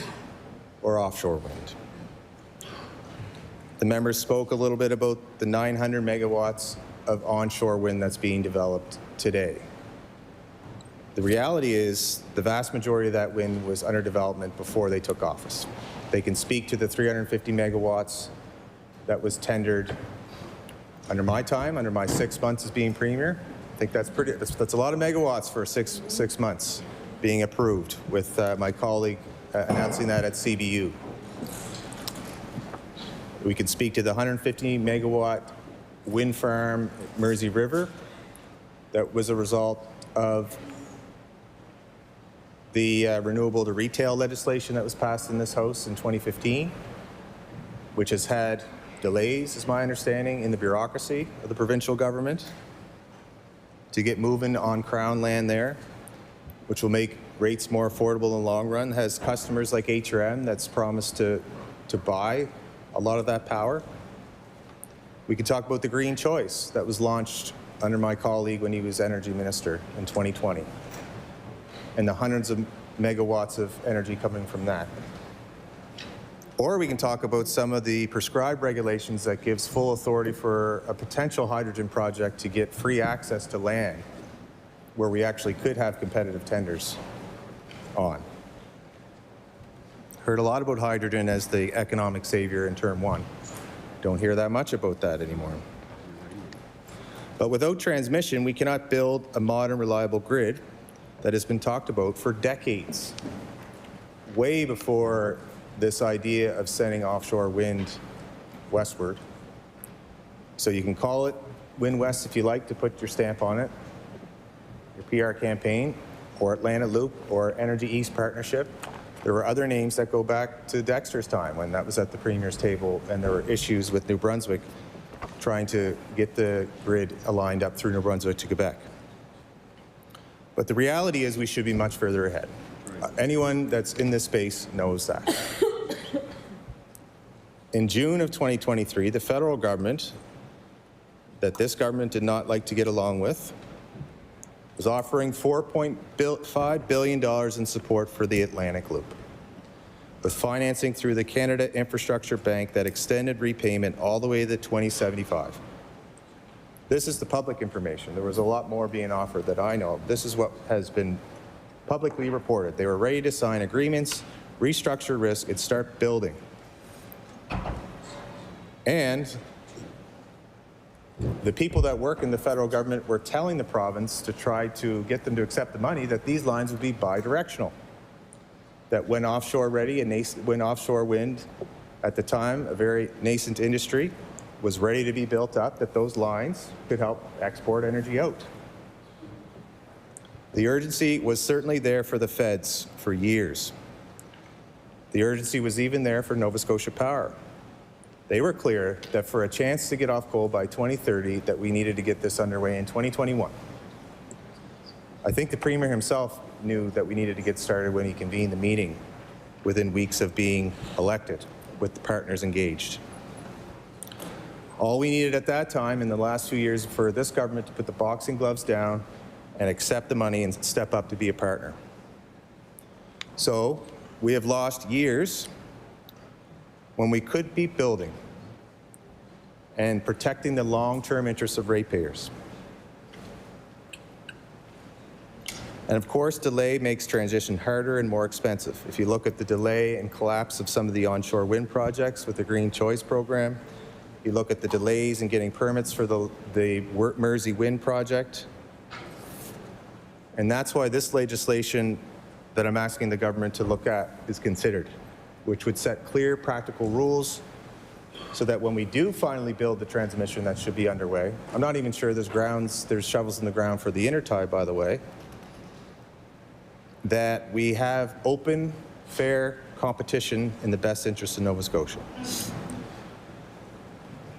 or offshore wind. The members spoke a little bit about the 900 megawatts of onshore wind that's being developed today. The reality is the vast majority of that wind was under development before they took office. They can speak to the 350 megawatts that was tendered under my time, under my 6 months as being Premier. I think that's a lot of megawatts for six months being approved, with my colleague announcing that at CBU. We can speak to the 150 megawatt wind farm at Mersey River that was a result of the renewable to retail legislation that was passed in this House in 2015, which has had delays, is my understanding, in the bureaucracy of the provincial government to get moving on Crown land there, which will make rates more affordable in the long run, has customers like HRM that's promised to buy a lot of that power. We could talk about the green choice that was launched under my colleague when he was energy minister in 2020, and the hundreds of megawatts of energy coming from that. Or we can talk about some of the prescribed regulations that gives full authority for a potential hydrogen project to get free access to land where we actually could have competitive tenders on. Heard a lot about hydrogen as the economic savior in term one. Don't hear that much about that anymore. But without transmission, we cannot build a modern, reliable grid that has been talked about for decades, way before this idea of sending offshore wind westward. So you can call it Wind West if you like to put your stamp on it, your PR campaign, or Atlanta Loop, or Energy East Partnership. There were other names that go back to Dexter's time when that was at the Premier's table and there were issues with New Brunswick trying to get the grid aligned up through New Brunswick to Quebec. But the reality is we should be much further ahead. Anyone that's in this space knows that. In June of 2023, the federal government, that this government did not like to get along with, was offering $4.5 billion in support for the Atlantic Loop, with financing through the Canada Infrastructure Bank that extended repayment all the way to 2075. This is the public information. There was a lot more being offered that I know of. This is what has been publicly reported. They were ready to sign agreements, restructure risk, and start building. And the people that work in the federal government were telling the province to try to get them to accept the money that these lines would be bi-directional. That when offshore ready and when offshore wind, at the time, a very nascent industry, was ready to be built up, that those lines could help export energy out. The urgency was certainly there for the feds for years. The urgency was even there for Nova Scotia Power. They were clear that for a chance to get off coal by 2030, that we needed to get this underway in 2021. I think the Premier himself knew that we needed to get started when he convened the meeting within weeks of being elected, with the partners engaged. All we needed at that time in the last few years for this government to put the boxing gloves down and accept the money and step up to be a partner. So we have lost years when we could be building and protecting the long-term interests of ratepayers. And of course, delay makes transition harder and more expensive. If you look at the delay and collapse of some of the onshore wind projects with the Green Choice program, you look at the delays in getting permits for the Mersey Wind project. And that's why this legislation that I'm asking the government to look at is considered, which would set clear, practical rules so that when we do finally build the transmission that should be underway, I'm not even sure there's shovels in the ground for the intertie, by the way, that we have open, fair competition in the best interest of Nova Scotia.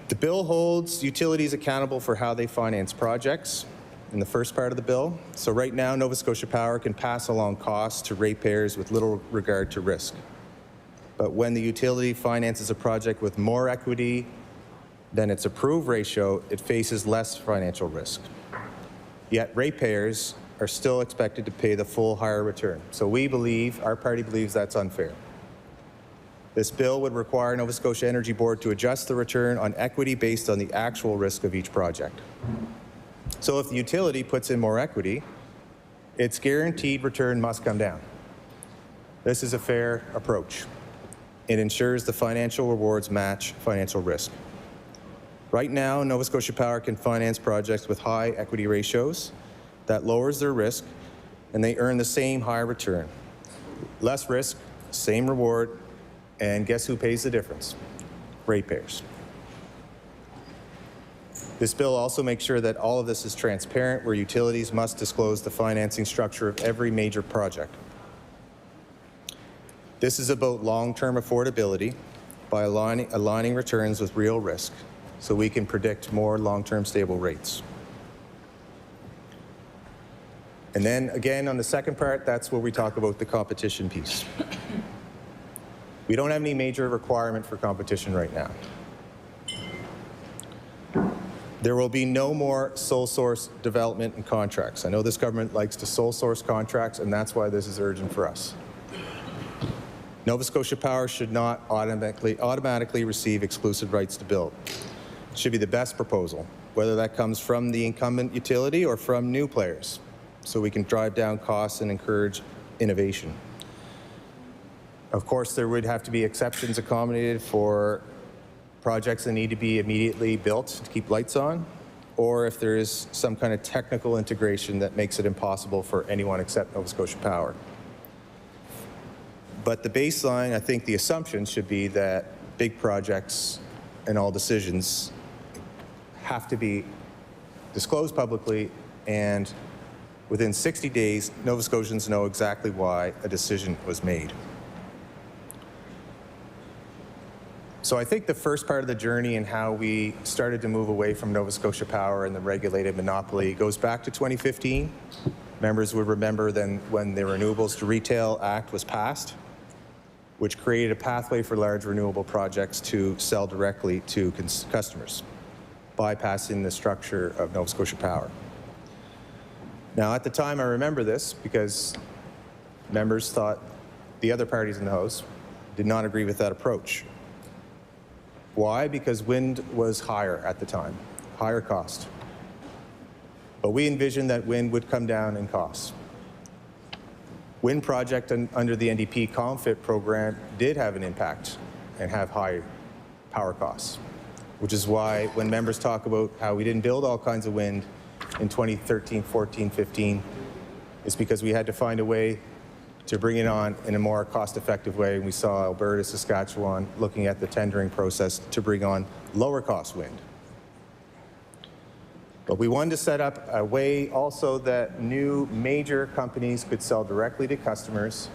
The bill holds utilities accountable for how they finance projects in the first part of the bill. So right now, Nova Scotia Power can pass along costs to ratepayers with little regard to risk. But when the utility finances a project with more equity than its approved ratio, it faces less financial risk. Yet ratepayers are still expected to pay the full higher return. So we believe, our party believes that's unfair. This bill would require Nova Scotia Energy Board to adjust the return on equity based on the actual risk of each project. So if the utility puts in more equity, its guaranteed return must come down. This is a fair approach. It ensures the financial rewards match financial risk. Right now, Nova Scotia Power can finance projects with high equity ratios. That lowers their risk, and they earn the same high return. Less risk, same reward, and guess who pays the difference? Ratepayers. This bill also makes sure that all of this is transparent, where utilities must disclose the financing structure of every major project. This is about long-term affordability by aligning returns with real risk, so we can predict more long-term stable rates. And then again, on the second part, that's where we talk about the competition piece. We don't have any major requirement for competition right now. There will be no more sole source development and contracts. I know this government likes to sole source contracts, and that's why this is urgent for us. Nova Scotia Power should not automatically receive exclusive rights to build. It should be the best proposal, whether that comes from the incumbent utility or from new players, so we can drive down costs and encourage innovation. Of course, there would have to be exceptions accommodated for projects that need to be immediately built to keep lights on, or if there is some kind of technical integration that makes it impossible for anyone except Nova Scotia Power. But the baseline, I think the assumption should be that big projects and all decisions have to be disclosed publicly, and within 60 days, Nova Scotians know exactly why a decision was made. So I think the first part of the journey and how we started to move away from Nova Scotia Power and the regulated monopoly goes back to 2015. Members would remember then when the Renewables to Retail Act was passed, which created a pathway for large renewable projects to sell directly to customers, bypassing the structure of Nova Scotia Power. Now, at the time, I remember this because members thought the other parties in the House did not agree with that approach. Why? Because wind was higher at the time, higher cost. But we envisioned that wind would come down in cost. Wind project under the NDP ComFit program did have an impact and have high power costs, which is why when members talk about how we didn't build all kinds of wind in 2013, 14, 15, it's because we had to find a way to bring it on in a more cost-effective way. And we saw Alberta, Saskatchewan looking at the tendering process to bring on lower-cost wind. But we wanted to set up a way also that new major companies could sell directly to customers,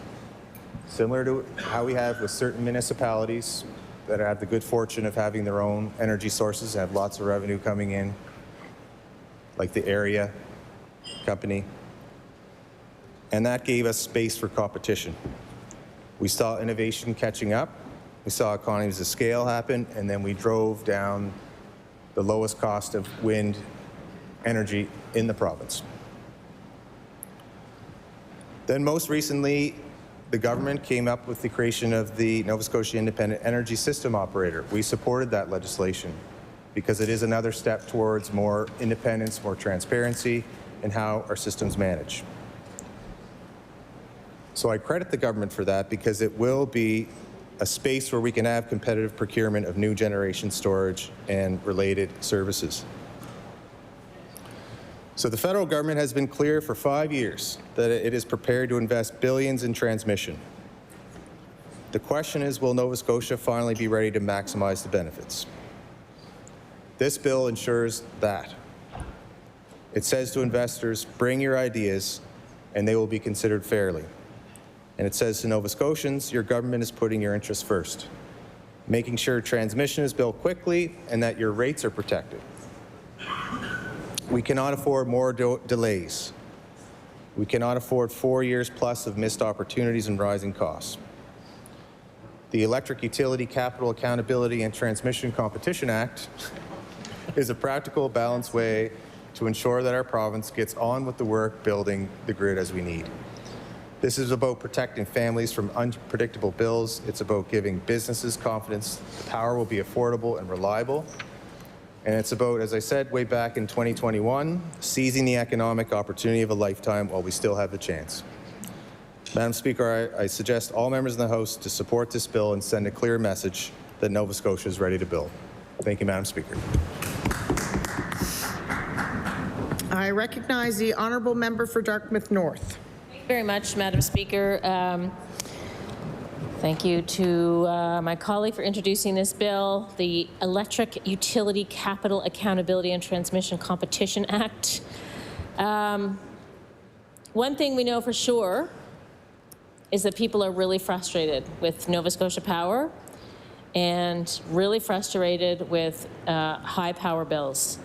similar to how we have with certain municipalities that have the good fortune of having their own energy sources and have lots of revenue coming in, like the area company. And that gave us space for competition. We saw innovation catching up. We saw economies of scale happen, and then we drove down the lowest cost of wind energy in the province. Then most recently, the government came up with the creation of the Nova Scotia Independent Energy System Operator. We supported that legislation because it is another step towards more independence, more transparency in how our systems manage. So I credit the government for that because it will be a space where we can have competitive procurement of new generation storage and related services. So the federal government has been clear for 5 years that it is prepared to invest billions in transmission. The question is, will Nova Scotia finally be ready to maximize the benefits? This bill ensures that. It says to investors, bring your ideas and they will be considered fairly. And it says to Nova Scotians, your government is putting your interests first, making sure transmission is built quickly and that your rates are protected. We cannot afford more delays. We cannot afford 4 years plus of missed opportunities and rising costs. The Electric Utility Capital Accountability and Transmission Competition Act is a practical, balanced way to ensure that our province gets on with the work building the grid as we need. This is about protecting families from unpredictable bills. It's about giving businesses confidence the power will be affordable and reliable. And it's about, as I said way back in 2021, seizing the economic opportunity of a lifetime while we still have the chance. Madam Speaker, I suggest all members in the House to support this bill and send a clear message that Nova Scotia is ready to build. Thank you, Madam Speaker. I recognize the honourable member for Dartmouth North. Thank you very much, Madam Speaker. Thank you to my colleague for introducing this bill, the Electric Utility Capital Accountability and Transmission Competition Act. One thing we know for sure is that people are really frustrated with Nova Scotia Power and really frustrated with high power bills.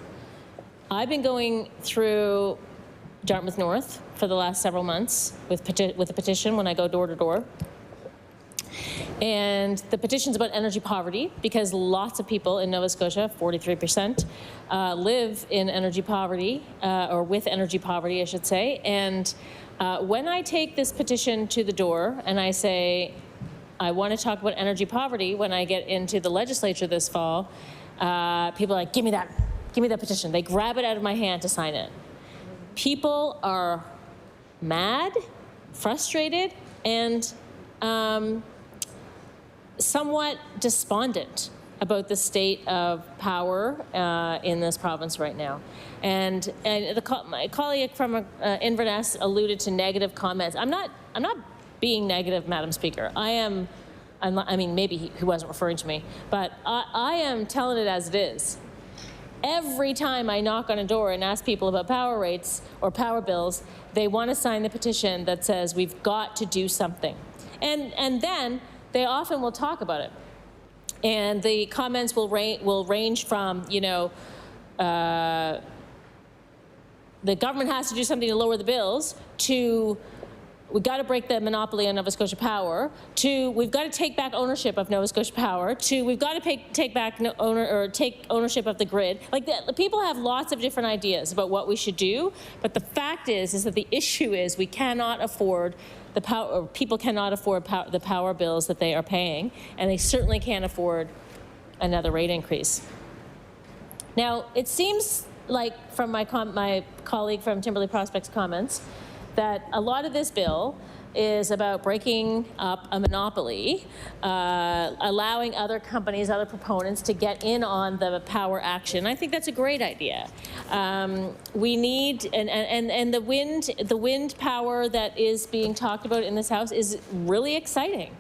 I've been going through Dartmouth North for the last several months with a petition when I go door to door. And the petition's about energy poverty because lots of people in Nova Scotia, 43%, live in energy poverty, or with energy poverty, I should say. And when I take this petition to the door and I say, I want to talk about energy poverty when I get into the legislature this fall, people are like, give me that petition. They grab it out of my hand to sign it. People are mad, frustrated, and somewhat despondent about the state of power in this province right now. And my colleague from Inverness alluded to negative comments. I'm not being negative, Madam Speaker. I mean, maybe he wasn't referring to me, but I am telling it as it is. Every time I knock on a door and ask people about power rates or power bills, they want to sign the petition that says we've got to do something. And then they often will talk about it. And the comments will range from, you know, the government has to do something to lower the bills, to we've got to break the monopoly on Nova Scotia Power, to we've got to take back ownership of Nova Scotia Power, to we've got to take back take ownership of the grid. Like the people have lots of different ideas about what we should do, but the fact is that the issue is we cannot afford the power, or people cannot afford the power bills that they are paying, and they certainly can't afford another rate increase. Now, it seems like from my colleague from Timberley Prospects comments that a lot of this bill is about breaking up a monopoly, allowing other companies, other proponents to get in on the power action. I think that's a great idea. We need, and the wind power that is being talked about in this House is really exciting.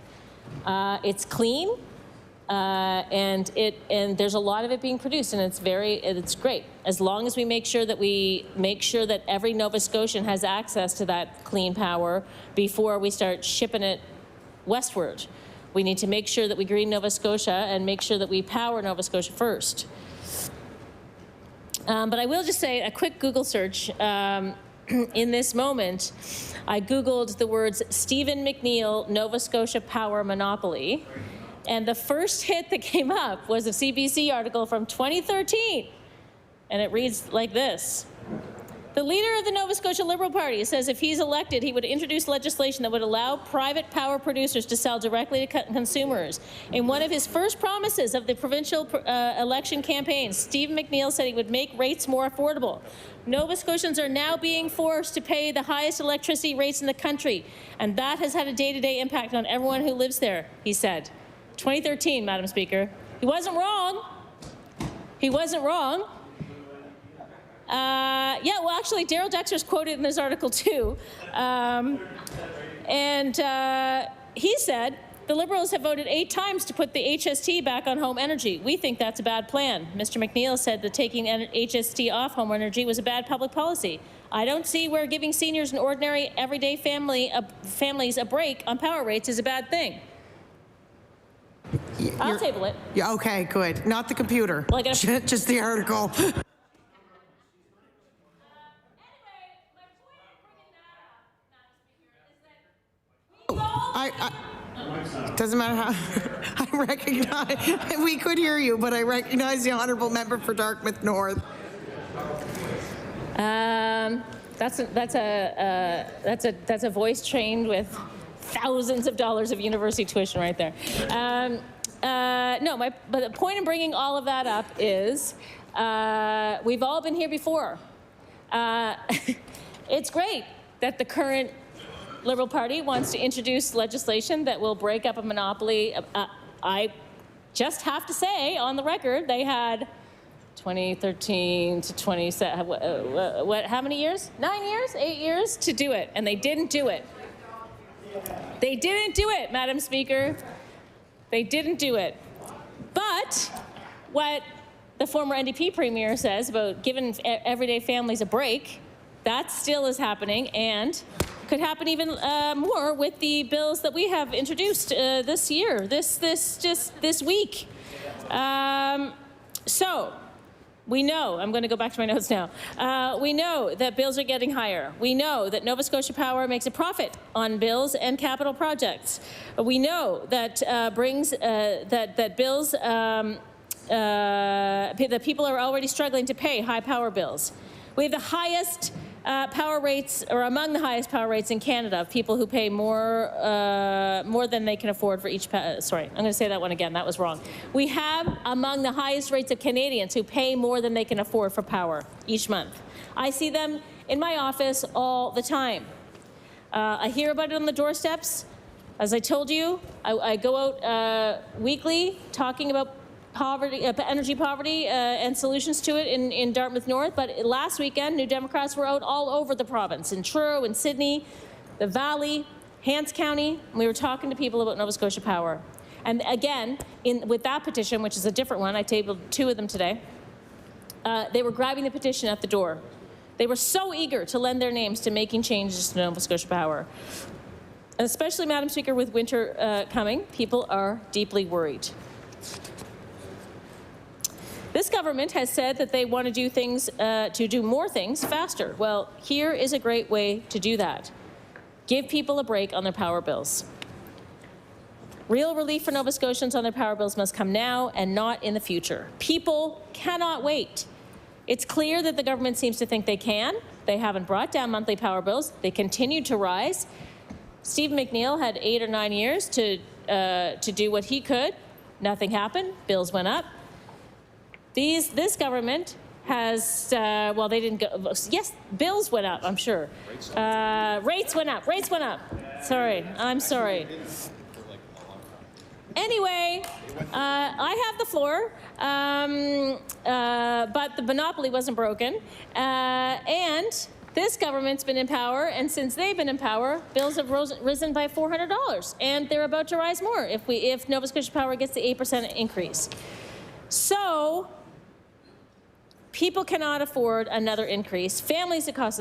It's clean, and there's a lot of it being produced, and it's great. As long as we make sure that every Nova Scotian has access to that clean power before we start shipping it westward. We need to make sure that we green Nova Scotia and make sure that we power Nova Scotia first. But I will just say a quick Google search. In this moment, I Googled the words Stephen McNeil, Nova Scotia Power Monopoly. And the first hit that came up was a CBC article from 2013. And it reads like this. The leader of the Nova Scotia Liberal Party says if he's elected, he would introduce legislation that would allow private power producers to sell directly to consumers. In one of his first promises of the provincial election campaign, Steve McNeil said he would make rates more affordable. Nova Scotians are now being forced to pay the highest electricity rates in the country, and that has had a day-to-day impact on everyone who lives there, he said. 2013, Madam Speaker. He wasn't wrong. He wasn't wrong. Yeah, well, actually, Daryl Dexter's quoted in this article, too. He said, the Liberals have voted 8 times to put the HST back on home energy. We think that's a bad plan. Mr. McNeil said that taking HST off home energy was a bad public policy. I don't see where giving seniors and ordinary, everyday families a break on power rates is a bad thing. I'll table it. Yeah, okay, good. Not the computer. Well, just the article. Doesn't matter how. I recognize. We could hear you, but I recognize the honourable member for Dartmouth North. That's a voice trained with thousands of dollars of university tuition right there. But the point in bringing all of that up is we've all been here before. It's great that the current Liberal Party wants to introduce legislation that will break up a monopoly. I just have to say, on the record, they had 2013 to 27, how many years? 9 years? 8 years to do it, and they didn't do it. They didn't do it, Madam Speaker. They didn't do it. But what the former NDP Premier says about giving everyday families a break, that still is happening, and could happen even more with the bills that we have introduced this year, this week. So We know, I'm going to go back to my notes now. We know that bills are getting higher. We know that Nova Scotia Power makes a profit on bills and capital projects. We know that bills that people are already struggling to pay high power bills. We have the highest power rates, or among the highest power rates in Canada, of people who pay more than they can afford for each. Sorry, I'm going to say that one again. That was wrong. We have among the highest rates of Canadians who pay more than they can afford for power each month. I see them in my office all the time. I hear about it on the doorsteps. As I told you, I go out weekly talking about poverty, energy poverty and solutions to it in Dartmouth North. But last weekend, New Democrats were out all over the province, in Truro, in Sydney, the Valley, Hants County. And we were talking to people about Nova Scotia Power. And again, with that petition, which is a different one, I tabled 2 of them today, they were grabbing the petition at the door. They were so eager to lend their names to making changes to Nova Scotia Power. And especially, Madam Speaker, with winter coming, people are deeply worried. This government has said that they want to do things, to do more things faster. Well, here is a great way to do that. Give people a break on their power bills. Real relief for Nova Scotians on their power bills must come now and not in the future. People cannot wait. It's clear that the government seems to think they can. They haven't brought down monthly power bills. They continue to rise. Stephen McNeil had 8 or 9 years to do what he could. Nothing happened. Bills went up. This government has, well, they didn't go, yes, bills went up, I'm sure. Rates went up, Sorry, I'm sorry. Anyway, I have the floor, but the monopoly wasn't broken. And this government's been in power, and since they've been in power, bills have risen by $400, and they're about to rise more if Nova Scotia Power gets the 8% increase. So, people cannot afford another increase. Families across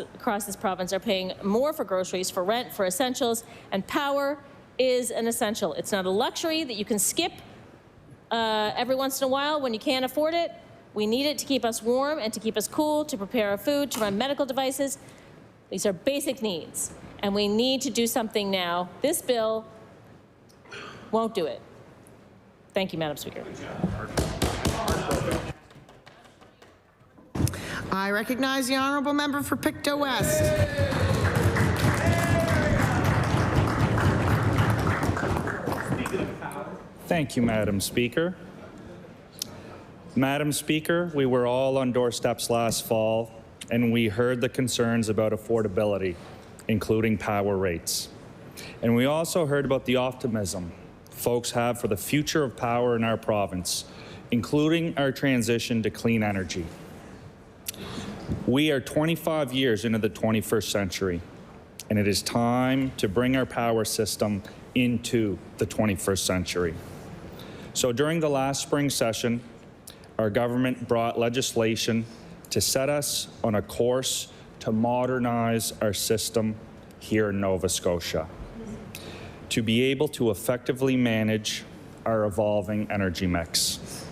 this province are paying more for groceries, for rent, for essentials, and power is an essential. It's not a luxury that you can skip every once in a while when you can't afford it. We need it to keep us warm and to keep us cool, to prepare our food, to run medical devices. These are basic needs, and we need to do something now. This bill won't do it. Thank you, Madam Speaker. I recognize the honourable member for Pictou West. Thank you, Madam Speaker. Madam Speaker, we were all on doorsteps last fall, and we heard the concerns about affordability, including power rates. And we also heard about the optimism folks have for the future of power in our province, including our transition to clean energy. We are 25 years into the 21st century, and it is time to bring our power system into the 21st century. So during the last spring session, our government brought legislation to set us on a course to modernize our system here in Nova Scotia, to be able to effectively manage our evolving energy mix,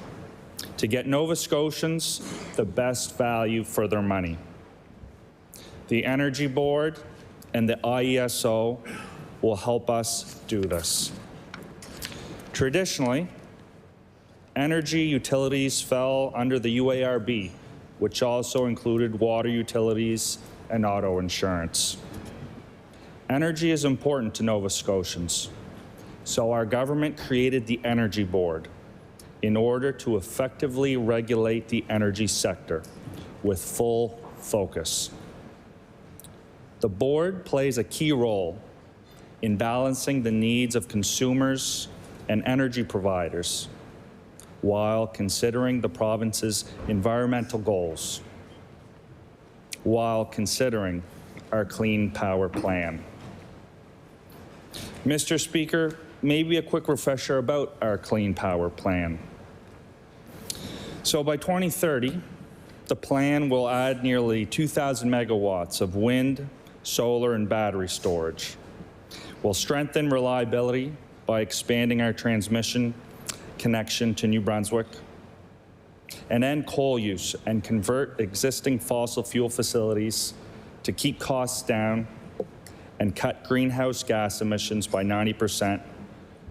to get Nova Scotians the best value for their money. The Energy Board and the IESO will help us do this. Traditionally, energy utilities fell under the UARB, which also included water utilities and auto insurance. Energy is important to Nova Scotians, so our government created the Energy Board in order to effectively regulate the energy sector with full focus. The board plays a key role in balancing the needs of consumers and energy providers while considering the province's environmental goals, while considering our clean power plan. Mr. Speaker, maybe a quick refresher about our clean power plan. So by 2030, the plan will add nearly 2,000 megawatts of wind, solar, and battery storage. We'll strengthen reliability by expanding our transmission connection to New Brunswick. and end coal use and convert existing fossil fuel facilities to keep costs down and cut greenhouse gas emissions by 90%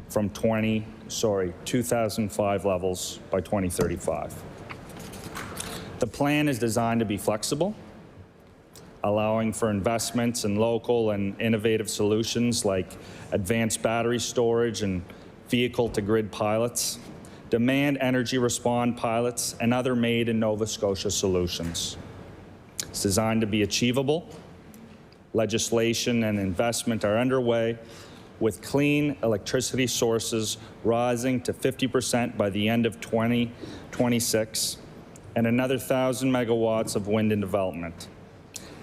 from 2005 levels by 2035. The plan is designed to be flexible, allowing for investments in local and innovative solutions like advanced battery storage and vehicle-to-grid pilots, demand energy respond pilots, and other made in Nova Scotia solutions. It's designed to be achievable. Legislation and investment are underway, with clean electricity sources rising to 50% by the end of 2026, and another 1,000 megawatts of wind in development.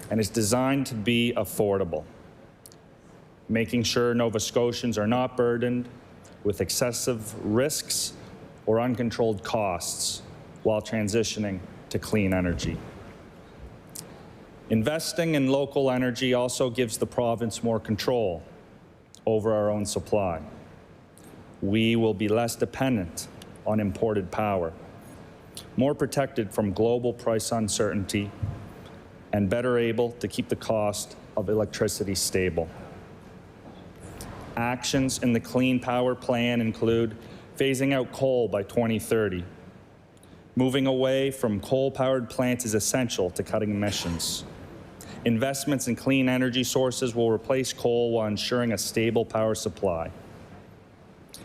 And it's designed to be affordable, making sure Nova Scotians are not burdened with excessive risks or uncontrolled costs while transitioning to clean energy. Investing in local energy also gives the province more control over our own supply. We will be less dependent on imported power, more protected from global price uncertainty, and better able to keep the cost of electricity stable. Actions in the Clean Power Plan include phasing out coal by 2030. Moving away from coal-powered plants is essential to cutting emissions. Investments in clean energy sources will replace coal while ensuring a stable power supply.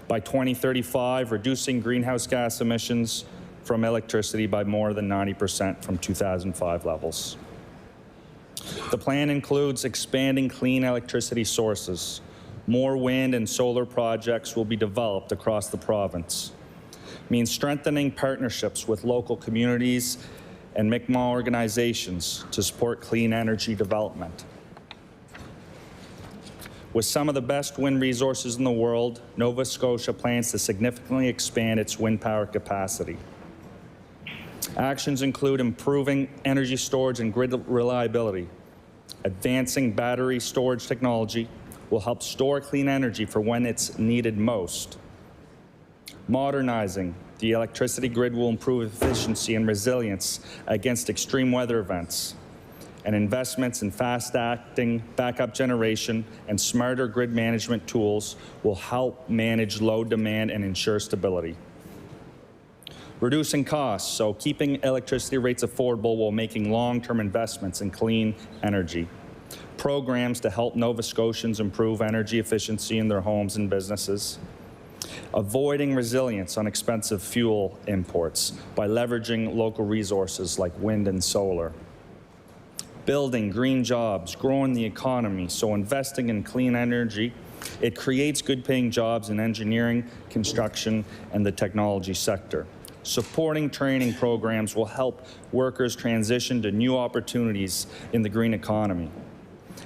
By 2035, reducing greenhouse gas emissions from electricity by more than 90% from 2005 levels. The plan includes expanding clean electricity sources. More wind and solar projects will be developed across the province. It means strengthening partnerships with local communities and Mi'kmaq organizations to support clean energy development. With some of the best wind resources in the world, Nova Scotia plans to significantly expand its wind power capacity. Actions include improving energy storage and grid reliability. Advancing battery storage technology will help store clean energy for when it's needed most. Modernizing the electricity grid will improve efficiency and resilience against extreme weather events. And investments in fast-acting backup generation and smarter grid management tools will help manage load demand and ensure stability. Reducing costs, so keeping electricity rates affordable while making long-term investments in clean energy. Programs to help Nova Scotians improve energy efficiency in their homes and businesses. Avoiding reliance on expensive fuel imports by leveraging local resources like wind and solar. Building green jobs, growing the economy, so investing in clean energy, it creates good-paying jobs in engineering, construction, and the technology sector. Supporting training programs will help workers transition to new opportunities in the green economy.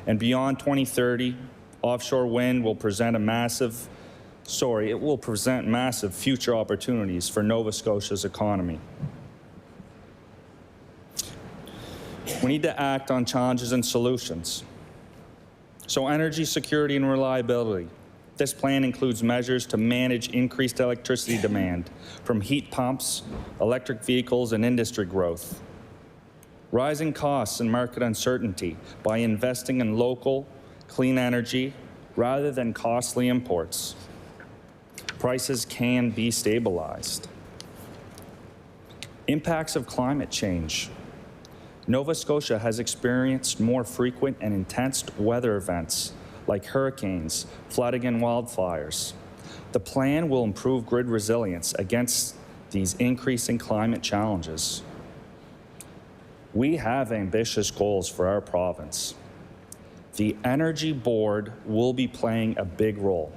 And beyond 2030, offshore wind will present massive future opportunities for Nova Scotia's economy. We need to act on challenges and solutions. So energy security and reliability. This plan includes measures to manage increased electricity demand from heat pumps, electric vehicles, and industry growth. Rising costs and market uncertainty by investing in local, clean energy rather than costly imports. Prices can be stabilized. Impacts of climate change. Nova Scotia has experienced more frequent and intense weather events like hurricanes, flooding, and wildfires. The plan will improve grid resilience against these increasing climate challenges. We have ambitious goals for our province. The Energy Board will be playing a big role.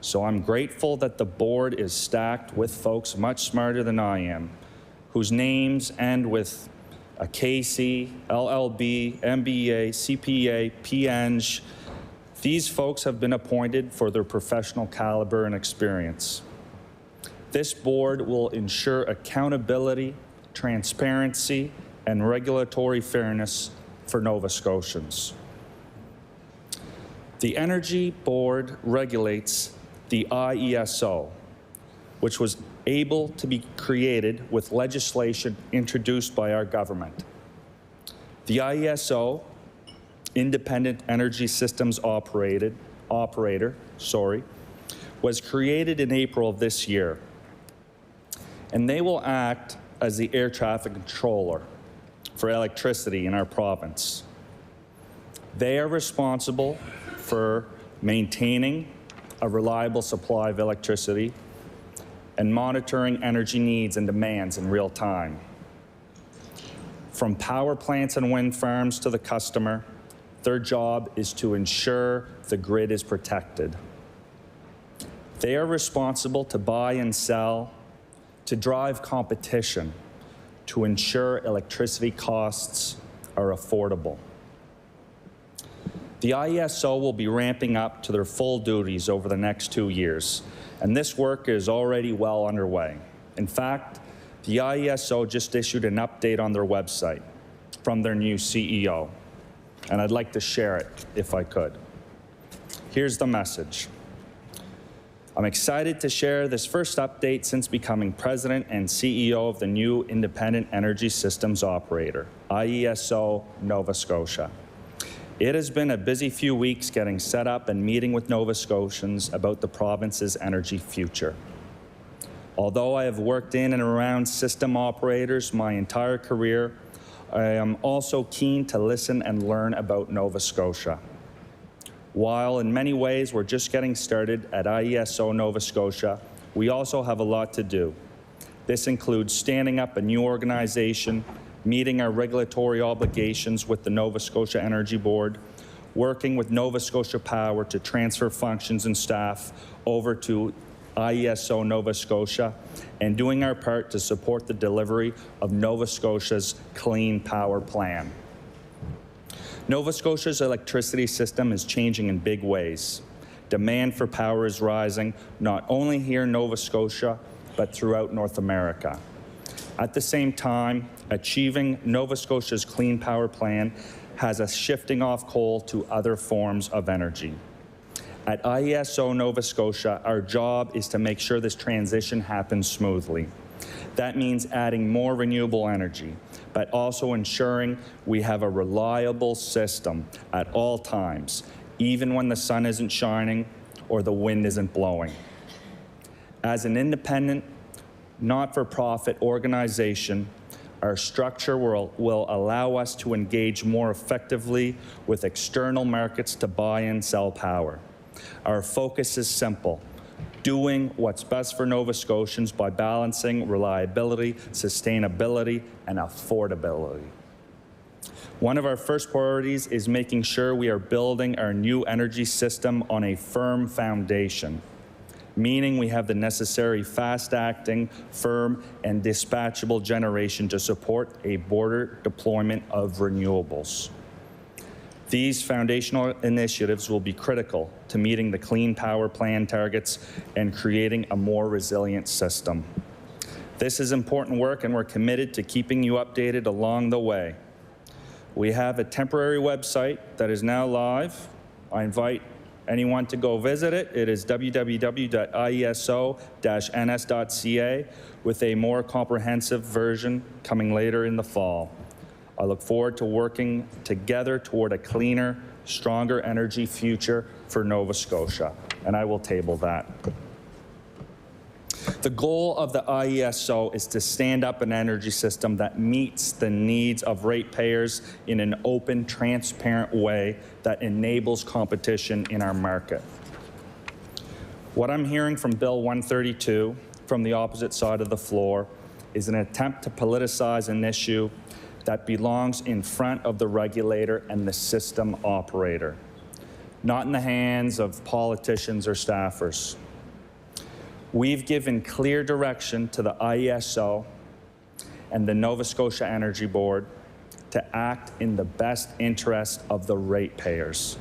So I'm grateful that the board is stacked with folks much smarter than I am, whose names end with a KC, LLB, MBA, CPA, PEng. These folks have been appointed for their professional caliber and experience. This board will ensure accountability, transparency, and regulatory fairness for Nova Scotians. The Energy Board regulates the IESO, which was able to be created with legislation introduced by our government. The IESO, Independent Energy Systems Operator, was created in April of this year, and they will act as the air traffic controller for electricity in our province. They are responsible for maintaining a reliable supply of electricity and monitoring energy needs and demands in real time. From power plants and wind farms to the customer, their job is to ensure the grid is protected. They are responsible to buy and sell, to drive competition, to ensure electricity costs are affordable. The IESO will be ramping up to their full duties over the next 2 years, and this work is already well underway. In fact, the IESO just issued an update on their website from their new CEO, and I'd like to share it if I could. Here's the message. I'm excited to share this first update since becoming President and CEO of the new Independent Energy Systems Operator, IESO Nova Scotia. It has been a busy few weeks getting set up and meeting with Nova Scotians about the province's energy future. Although I have worked in and around system operators my entire career, I am also keen to listen and learn about Nova Scotia. While in many ways we're just getting started at IESO Nova Scotia, we also have a lot to do. This includes standing up a new organization, meeting our regulatory obligations with the Nova Scotia Energy Board, working with Nova Scotia Power to transfer functions and staff over to IESO Nova Scotia, and doing our part to support the delivery of Nova Scotia's Clean Power Plan. Nova Scotia's electricity system is changing in big ways. Demand for power is rising, not only here in Nova Scotia, but throughout North America. At the same time, achieving Nova Scotia's Clean Power Plan has us shifting off coal to other forms of energy. At IESO Nova Scotia, our job is to make sure this transition happens smoothly. That means adding more renewable energy, but also ensuring we have a reliable system at all times, even when the sun isn't shining or the wind isn't blowing. As an independent, not-for-profit organization, our structure will allow us to engage more effectively with external markets to buy and sell power. Our focus is simple: doing what's best for Nova Scotians by balancing reliability, sustainability, and affordability. One of our first priorities is making sure we are building our new energy system on a firm foundation, meaning we have the necessary fast-acting, firm, and dispatchable generation to support a border deployment of renewables. These foundational initiatives will be critical to meeting the Clean Power Plan targets and creating a more resilient system. This is important work, and we're committed to keeping you updated along the way. We have a temporary website that is now live. I invite anyone to go visit it. It is www.ieso-ns.ca, with a more comprehensive version coming later in the fall. I look forward to working together toward a cleaner, stronger energy future for Nova Scotia, and I will table that. The goal of the IESO is to stand up an energy system that meets the needs of ratepayers in an open, transparent way that enables competition in our market. What I'm hearing from Bill 132 from the opposite side of the floor is an attempt to politicize an issue that belongs in front of the regulator and the system operator, not in the hands of politicians or staffers. We've given clear direction to the IESO and the Nova Scotia Energy Board to act in the best interest of the ratepayers.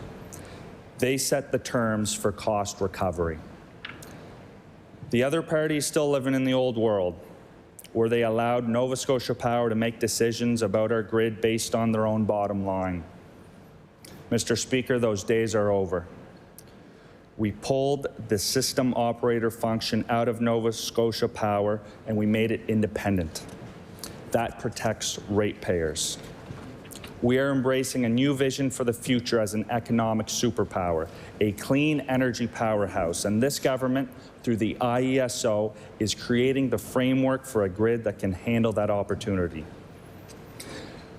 They set the terms for cost recovery. The other party is still living in the old world, where they allowed Nova Scotia Power to make decisions about our grid based on their own bottom line. Mr. Speaker, those days are over. We pulled the system operator function out of Nova Scotia Power and we made it independent. That protects ratepayers. We are embracing a new vision for the future as an economic superpower, a clean energy powerhouse, and this government, through the IESO, is creating the framework for a grid that can handle that opportunity.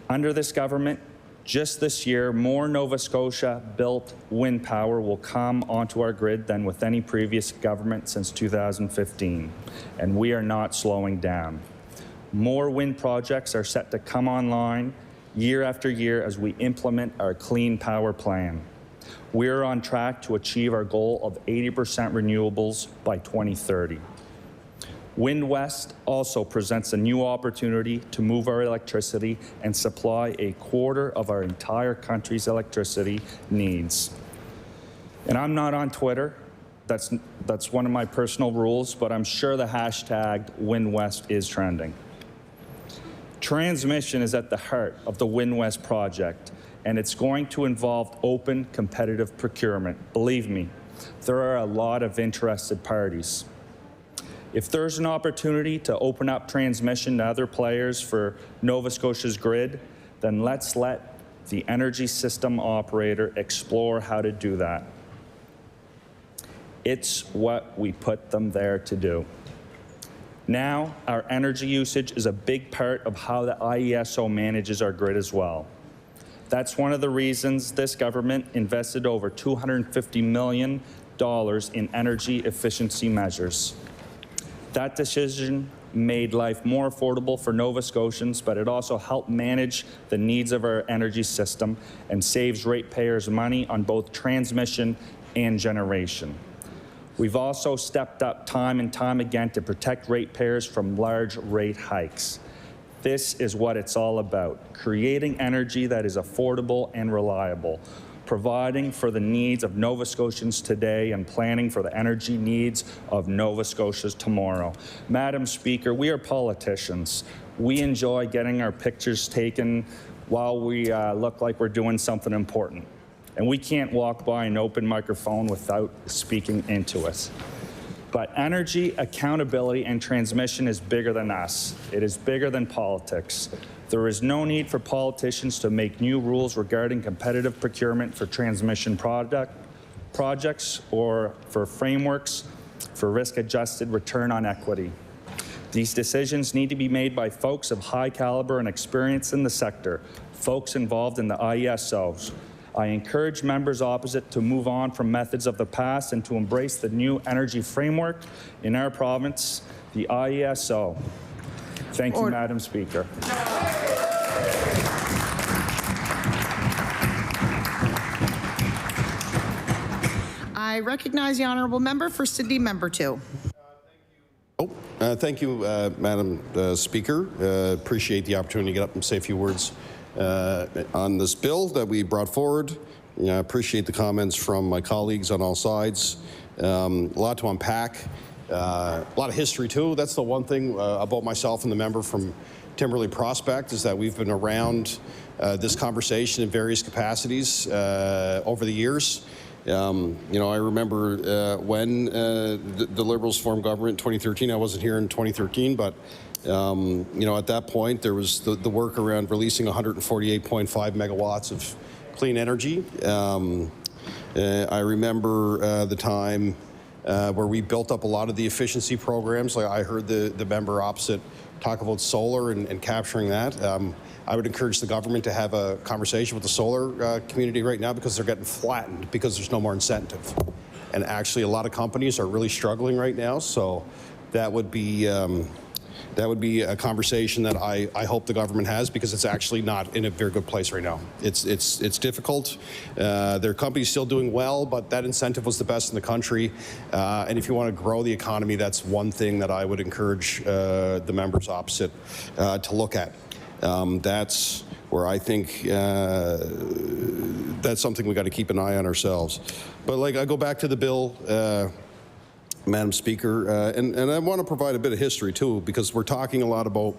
Under this government, just this year, more Nova Scotia-built wind power will come onto our grid than with any previous government since 2015, and we are not slowing down. More wind projects are set to come online year after year as we implement our clean power plan. We are on track to achieve our goal of 80% renewables by 2030. Wind West also presents a new opportunity to move our electricity and supply a quarter of our entire country's electricity needs. And I'm not on Twitter. That's one of my personal rules, but I'm sure the hashtag Wind West is trending. Transmission is at the heart of the Wind West project, and it's going to involve open, competitive procurement. Believe me, there are a lot of interested parties. If there's an opportunity to open up transmission to other players for Nova Scotia's grid, then let's let the energy system operator explore how to do that. It's what we put them there to do. Now, our energy usage is a big part of how the IESO manages our grid as well. That's one of the reasons this government invested over $250 million in energy efficiency measures. That decision made life more affordable for Nova Scotians, but it also helped manage the needs of our energy system and saves ratepayers money on both transmission and generation. We've also stepped up time and time again to protect ratepayers from large rate hikes. This is what it's all about, creating energy that is affordable and reliable, providing for the needs of Nova Scotians today and planning for the energy needs of Nova Scotia's tomorrow. Madam Speaker, we are politicians. We enjoy getting our pictures taken while we look like we're doing something important. And we can't walk by an open microphone without speaking into us. But energy accountability and transmission is bigger than us. It is bigger than politics. There is no need for politicians to make new rules regarding competitive procurement for transmission projects or for frameworks for risk-adjusted return on equity. These decisions need to be made by folks of high caliber and experience in the sector, folks involved in the IESOs. I encourage members opposite to move on from methods of the past and to embrace the new energy framework in our province, the IESO. Thank you, Madam Speaker. I recognize the honourable member for Sydney, member 2. Thank you, Madam Speaker. Appreciate the opportunity to get up and say a few words on this bill that we brought forward. I appreciate the comments from my colleagues on all sides. A lot to unpack. A lot of history, too. That's the one thing about myself and the member from Timberley Prospect is that we've been around this conversation in various capacities over the years. You know, I remember when the Liberals formed government in 2013. I wasn't here in 2013, but you know, at that point, there was the work around releasing 148.5 megawatts of clean energy. I remember the time where we built up a lot of the efficiency programs. Like I heard the member opposite talk about solar and capturing that. I would encourage the government to have a conversation with the solar community right now because they're getting flattened because there's no more incentive. And actually, a lot of companies are really struggling right now. So that would be a conversation that I hope the government has because it's actually not in a very good place right now. It's difficult. Their company's still doing well, but that incentive was the best in the country. And if you want to grow the economy, that's one thing that I would encourage the members opposite to look at. That's where I think that's something we got to keep an eye on ourselves. But like I go back to the bill. Madam Speaker, and I want to provide a bit of history too, because we're talking a lot about,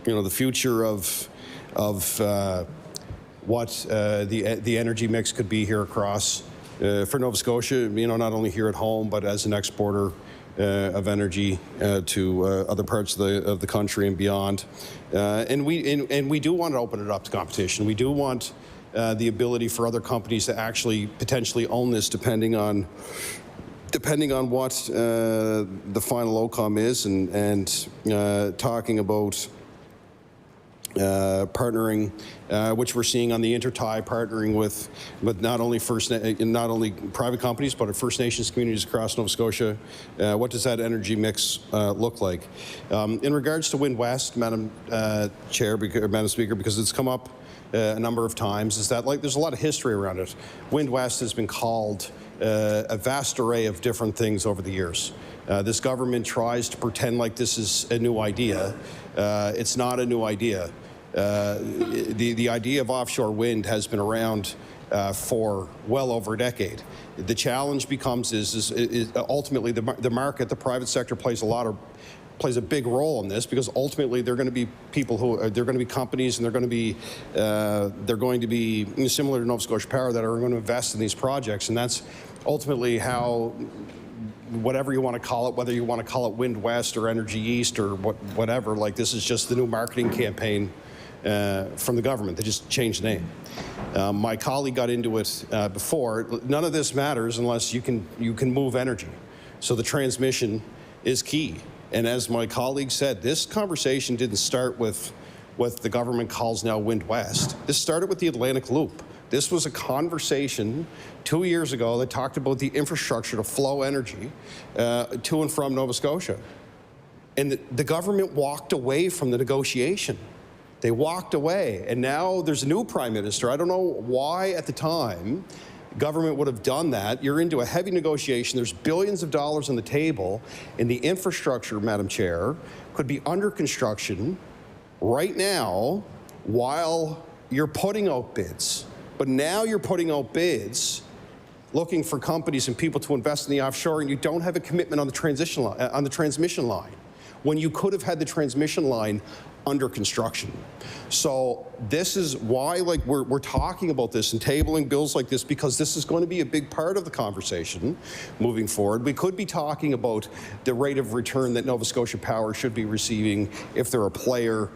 you know, the future of what the energy mix could be here across for Nova Scotia, not only here at home, but as an exporter of energy to other parts of the country and beyond. And we do want to open it up to competition. We do want the ability for other companies to actually potentially own this, depending on what the final outcome is, and talking about partnering, which we're seeing on the intertie, partnering with not only private companies, but First Nations communities across Nova Scotia. What does that energy mix look like? In regards to Wind West, Madam Speaker, because it's come up a number of times, is that there's a lot of history around it. Wind West has been called a vast array of different things over the years. This government tries to pretend like this is a new idea. It's not a new idea. The idea of offshore wind has been around for well over a decade. The challenge becomes is ultimately the market, the private sector plays a big role in this, because ultimately they're going to be people who they're going to be companies, and they're going to be similar to Nova Scotia Power, that are going to invest in these projects, and that's ultimately how, whatever you want to call it, whether you want to call it Wind West or Energy East or whatever, this is just the new marketing campaign from the government. They just changed the name. My colleague got into it before. None of this matters unless you can move energy. So the transmission is key. And as my colleague said, this conversation didn't start with what the government calls now Wind West. This started with the Atlantic Loop. This was a conversation 2 years ago that talked about the infrastructure to flow energy to and from Nova Scotia. And the government walked away from the negotiation. They walked away, and now there's a new prime minister. I don't know why at the time government would have done that. You're into a heavy negotiation. There's billions of dollars on the table, and the infrastructure, Madam Chair, could be under construction right now while you're putting out bids. But now you're putting out bids looking for companies and people to invest in the offshore, and you don't have a commitment on the transmission line, when you could have had the transmission line under construction. So this is why we're talking about this and tabling bills like this, because this is going to be a big part of the conversation moving forward. We could be talking about the rate of return that Nova Scotia Power should be receiving if they're a player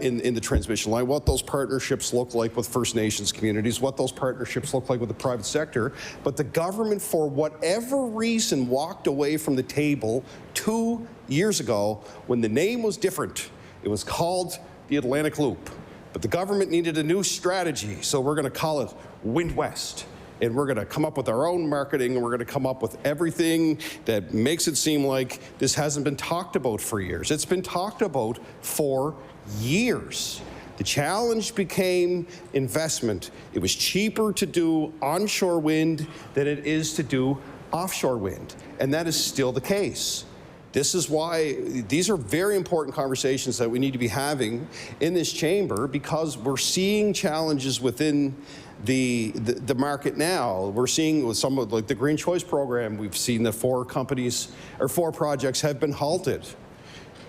in the transmission line, what those partnerships look like with First Nations communities, what those partnerships look like with the private sector. But the government, for whatever reason, walked away from the table 2 years ago when the name was different. It was called the Atlantic Loop, but the government needed a new strategy, so we're going to call it Wind West. And we're going to come up with our own marketing, and we're going to come up with everything that makes it seem like this hasn't been talked about for years. It's been talked about for years. The challenge became investment. It was cheaper to do onshore wind than it is to do offshore wind, and that is still the case. This is why these are very important conversations that we need to be having in this chamber, because we're seeing challenges within the market now. We're seeing with some of the Green Choice program, we've seen that 4 projects have been halted.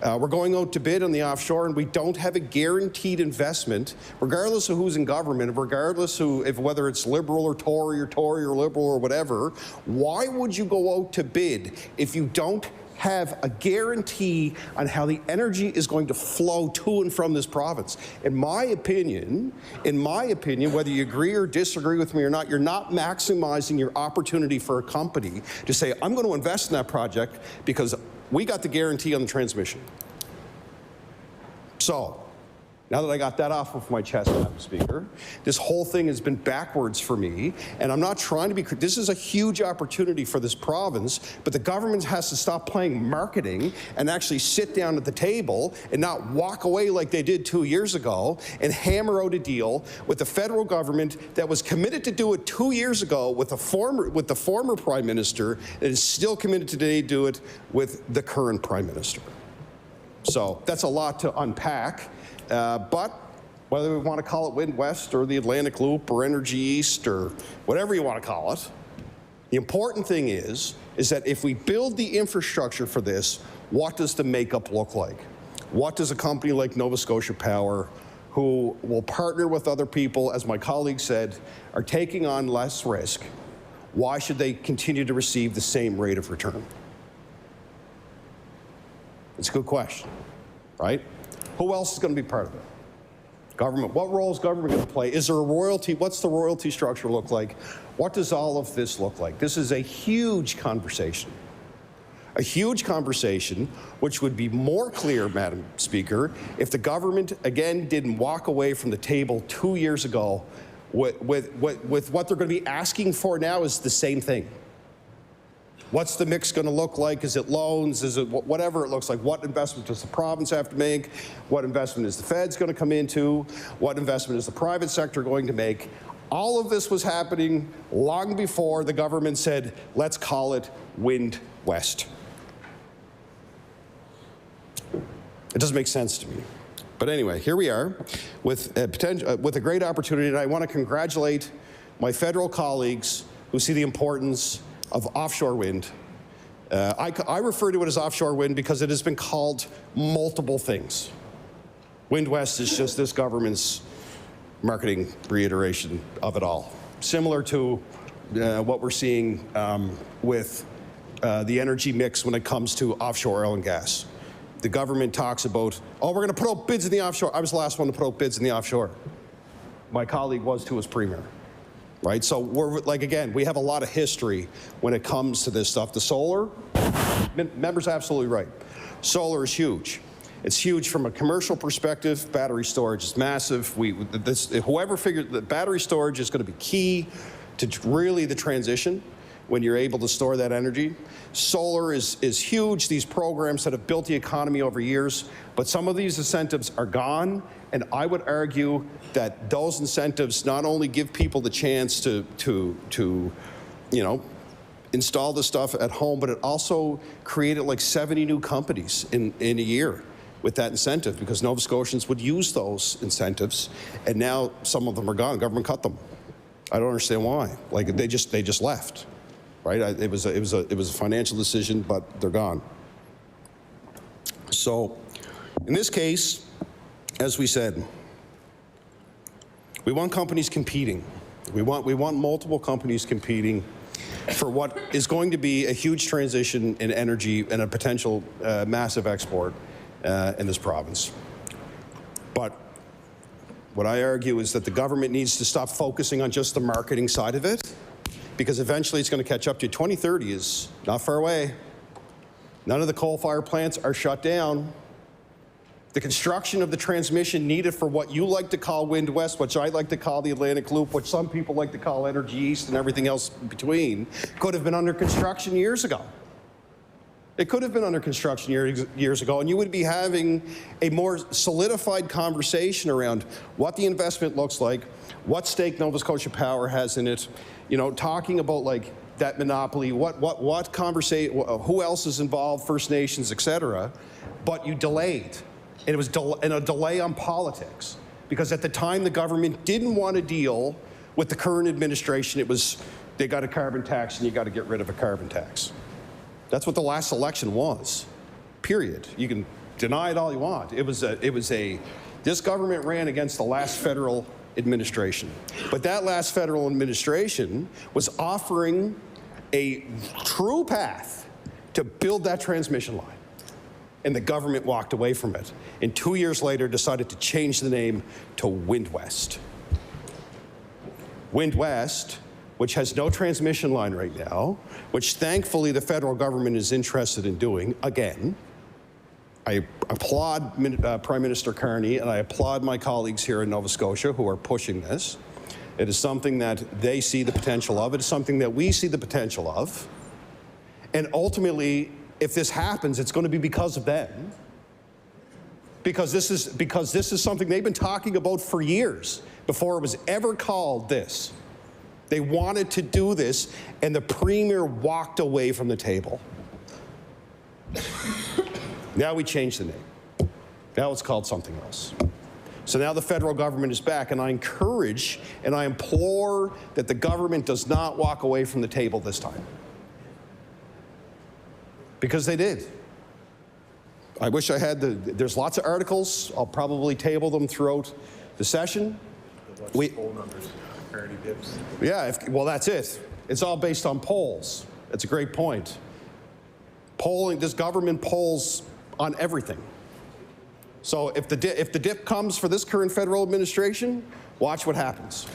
We're going out to bid on the offshore, and we don't have a guaranteed investment, regardless of who's in government, regardless of whether it's Liberal or Tory or Liberal or whatever. Why would you go out to bid if you don't have a guarantee on how the energy is going to flow to and from this province? In my opinion, whether you agree or disagree with me or not, you're not maximizing your opportunity for a company to say, I'm going to invest in that project because we got the guarantee on the transmission. So, now that I got that off of my chest, Madam Speaker, this whole thing has been backwards for me, and I'm not trying to be, this is a huge opportunity for this province, but the government has to stop playing marketing and actually sit down at the table and not walk away like they did 2 years ago and hammer out a deal with the federal government that was committed to do it 2 years ago with the former Prime Minister, and is still committed today to do it with the current Prime Minister. So that's a lot to unpack. But whether we want to call it Wind West or the Atlantic Loop or Energy East or whatever you want to call it, the important thing is that if we build the infrastructure for this, what does the makeup look like? What does a company like Nova Scotia Power, who will partner with other people, as my colleague said, are taking on less risk, why should they continue to receive the same rate of return? It's a good question, right? Who else is going to be part of it? Government. What role is government going to play? Is there a royalty? What's the royalty structure look like? What does all of this look like? This is a huge conversation. A huge conversation, which would be more clear, Madam Speaker, if the government, again, didn't walk away from the table 2 years ago with what they're going to be asking for now is the same thing. What's the mix going to look like? Is it loans? Is it whatever it looks like? What investment does the province have to make? What investment is the feds going to come into? What investment is the private sector going to make? All of this was happening long before the government said, let's call it Wind West. It doesn't make sense to me. But anyway, here we are with a great opportunity, and I want to congratulate my federal colleagues who see the importance of offshore wind. I refer to it as offshore wind because it has been called multiple things. Wind West is just this government's marketing reiteration of it all. Similar to what we're seeing with the energy mix when it comes to offshore oil and gas. The government talks about, oh, we're going to put out bids in the offshore. I was the last one to put out bids in the offshore. My colleague was too as premier. Right? So we're like, again, we have a lot of history when it comes to this stuff. The solar, member's absolutely right. Solar is huge. It's huge from a commercial perspective. Battery storage is massive. Whoever figured that battery storage is going to be key to really the transition when you're able to store that energy. Solar is huge. These programs that have built the economy over years, but some of these incentives are gone. And I would argue that those incentives not only give people the chance to you know, install the stuff at home, but it also created like 70 new companies in a year with that incentive, because Nova Scotians would use those incentives, and now some of them are gone. Government cut them. I don't understand why. Like they just left, right? It was a financial decision, but they're gone. So, in this case, as we said, we want companies competing. We want multiple companies competing for what is going to be a huge transition in energy and a potential massive export in this province. But what I argue is that the government needs to stop focusing on just the marketing side of it, because eventually it's going to catch up to you. 2030 is not far away. None of the coal-fired plants are shut down. The construction of the transmission needed for what you like to call Wind West, which I like to call the Atlantic Loop, which some people like to call Energy East and everything else in between, could have been under construction years ago. It could have been under construction years ago, and you would be having a more solidified conversation around what the investment looks like, what stake Nova Scotia Power has in it, you know, talking about like that monopoly, what conversation, who else is involved, First Nations, et cetera, but you delayed. And it was a delay on politics, because at the time the government didn't want to deal with the current administration. It was, they got a carbon tax and you got to get rid of a carbon tax. That's what the last election was, period. You can deny it all you want. This government ran against the last federal administration. But that last federal administration was offering a true path to build that transmission line. And the government walked away from it. And 2 years later decided to change the name to Wind West. Wind West, which has no transmission line right now, which thankfully the federal government is interested in doing, again. I applaud Prime Minister Carney, and I applaud my colleagues here in Nova Scotia who are pushing this. It is something that they see the potential of. It is something that we see the potential of. And ultimately, if this happens, it's going to be because of them. Because this is something they've been talking about for years before it was ever called this. They wanted to do this, and the Premier walked away from the table. Now we changed the name. Now it's called something else. So now the federal government is back, and I encourage and I implore that the government does not walk away from the table this time. Because they did. I wish I had there's lots of articles. I'll probably table them throughout the session. Poll numbers. Parity dips. Yeah, well, that's it. It's all based on polls. That's a great point. Polling, this government polls on everything. So if the dip comes for this current federal administration, watch what happens.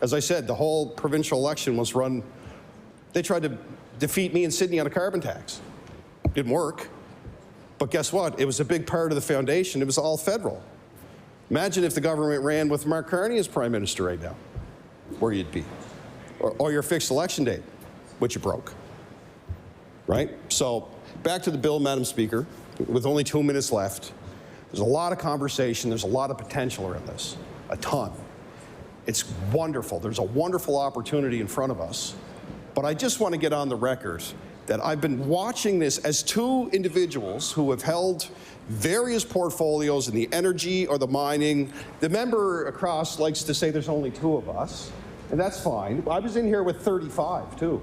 As I said, the whole provincial election was run, they tried to defeat me in Sydney on a carbon tax. Didn't work. But guess what? It was a big part of the foundation. It was all federal. Imagine if the government ran with Mark Carney as prime minister right now, where you'd be. Or your fixed election date, which you broke. Right? So back to the bill, Madam Speaker, with only 2 minutes left. There's a lot of conversation. There's a lot of potential around this, a ton. It's wonderful. There's a wonderful opportunity in front of us. But I just want to get on the record that I've been watching this as two individuals who have held various portfolios in the energy or the mining. The member across likes to say there's only 2 of us, and that's fine. I was in here with 35, too.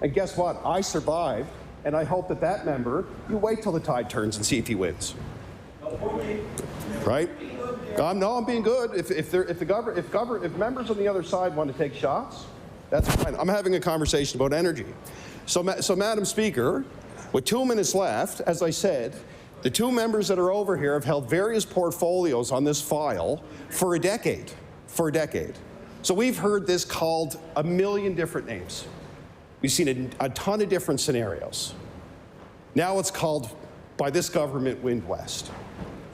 And guess what? I survived, and I hope that that member, you wait till the tide turns and see if he wins. Right? No, I'm being good. If members on the other side want to take shots, that's fine. I'm having a conversation about energy. So Madam Speaker, with 2 minutes left, as I said, the 2 members that are over here have held various portfolios on this file for a decade. So we've heard this called a million different names. We've seen a ton of different scenarios. Now it's called, by this government, Wind West,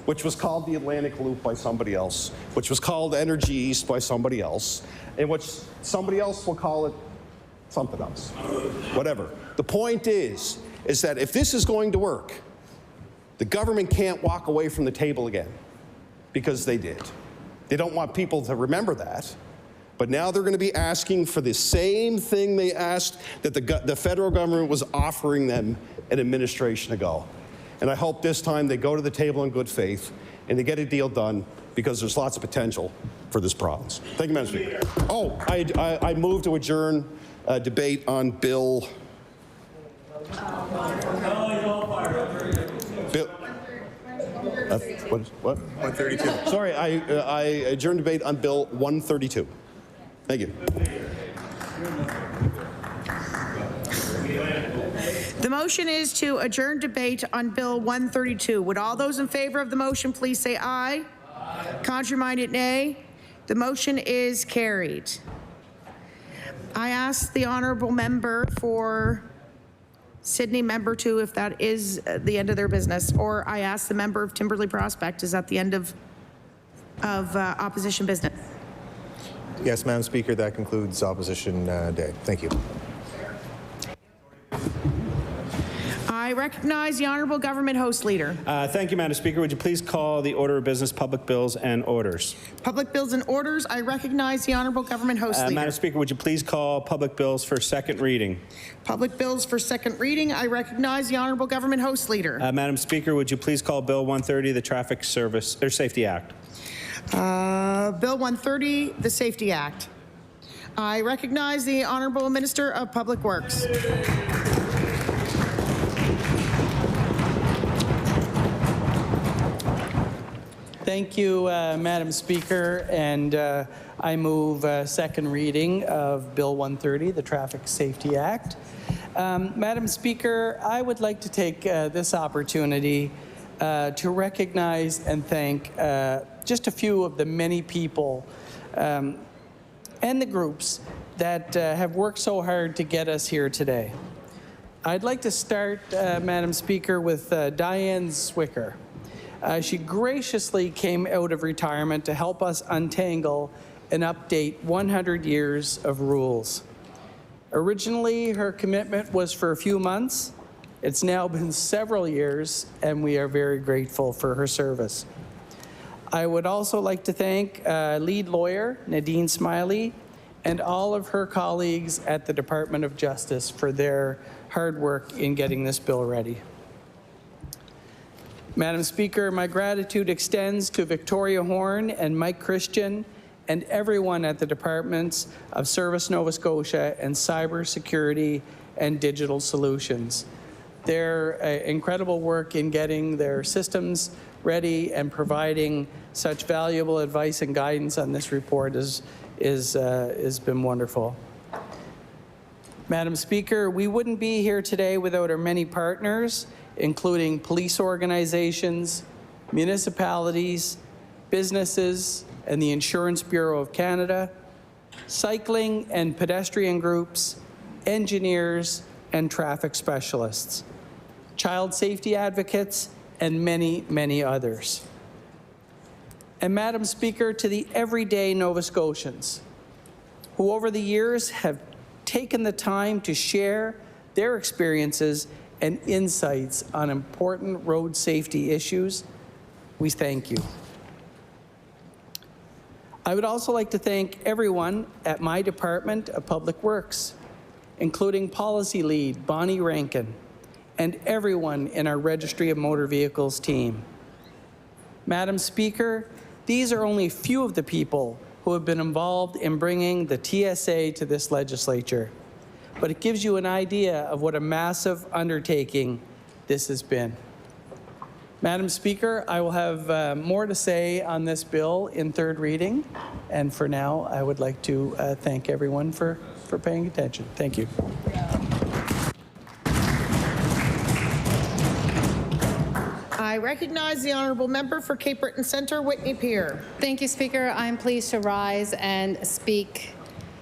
which was called the Atlantic Loop by somebody else, which was called Energy East by somebody else, and which somebody else will call it something else, whatever. The point is that if this is going to work, the government can't walk away from the table again, because they did. They don't want people to remember that, but now they're going to be asking for the same thing they asked that the federal government was offering them an administration ago. And I hope this time they go to the table in good faith and they get a deal done, because there's lots of potential for this province. Thank you, Madam Speaker. Oh, I move to adjourn debate on Bill. What? 132. Sorry, I adjourn debate on Bill 132. Thank you. The motion is to adjourn debate on Bill 132. Would all those in favor of the motion please say aye? Aye. Contrary-minded, nay. The motion is carried. I ask the honourable member for Sydney member 2 if that is the end of their business, or I ask the member of Timberley Prospect, is that the end of opposition business? Yes, Madam Speaker, that concludes opposition day. Thank you. I recognize the Honourable Government Host Leader. Thank you, Madam Speaker. Would you please call the order of business, public bills and orders? Public bills and orders. I recognize the Honourable Government Host Leader. Madam Speaker, would you please call public bills for second reading? Public bills for second reading. I recognize the Honourable Government Host Leader. Madam Speaker, would you please call Bill 130, the Traffic Service or Safety Act? Bill 130, the Safety Act. I recognize the Honourable Minister of Public Works. Thank you, Madam Speaker, and I move second reading of Bill 130, the Traffic Safety Act. Madam Speaker, I would like to take this opportunity to recognize and thank just a few of the many people and the groups that have worked so hard to get us here today. I'd like to start, Madam Speaker, with Diane Zwicker. She graciously came out of retirement to help us untangle and update 100 years of rules. Originally, her commitment was for a few months. It's now been several years, and we are very grateful for her service. I would also like to thank lead lawyer Nadine Smiley and all of her colleagues at the Department of Justice for their hard work in getting this bill ready. Madam Speaker, my gratitude extends to Victoria Horn and Mike Christian and everyone at the Departments of Service Nova Scotia and Cybersecurity and Digital Solutions. Their incredible work in getting their systems ready and providing such valuable advice and guidance on this report has been wonderful. Madam Speaker, we wouldn't be here today without our many partners, including police organizations, municipalities, businesses, and the Insurance Bureau of Canada, cycling and pedestrian groups, engineers, and traffic specialists, child safety advocates, and many, many others. And Madam Speaker, to the everyday Nova Scotians, who over the years have taken the time to share their experiences and insights on important road safety issues, we thank you. I would also like to thank everyone at my Department of Public Works, including Policy Lead Bonnie Rankin, and everyone in our Registry of Motor Vehicles team. Madam Speaker, these are only a few of the people who have been involved in bringing the TSA to this legislature, but it gives you an idea of what a massive undertaking this has been. Madam Speaker, I will have more to say on this bill in third reading, and for now, I would like to thank everyone for paying attention. Thank you. I recognize the honourable member for Cape Breton Centre, Whitney Pier. Thank you, Speaker. I'm pleased to rise and speak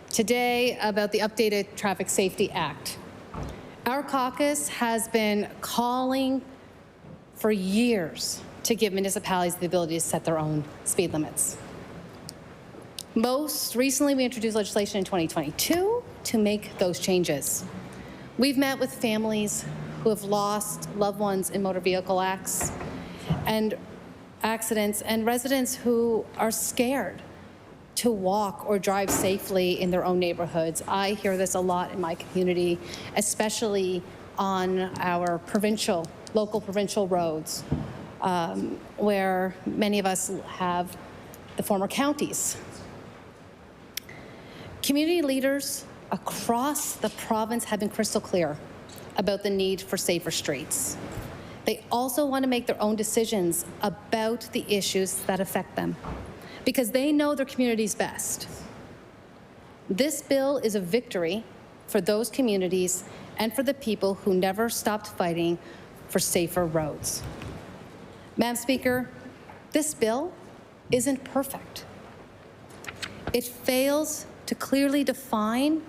today about the updated Traffic Safety Act. Our caucus has been calling for years to give municipalities the ability to set their own speed limits. Most recently, we introduced legislation in 2022 to make those changes. We've met with families who have lost loved ones in motor vehicle accidents and residents who are scared to walk or drive safely in their own neighborhoods. I hear this a lot in my community, especially on our local provincial roads, where many of us have the former counties. Community leaders across the province have been crystal clear about the need for safer streets. They also want to make their own decisions about the issues that affect them because they know their communities best. This bill is a victory for those communities and for the people who never stopped fighting for safer roads. Madam Speaker, this bill isn't perfect. It fails to clearly define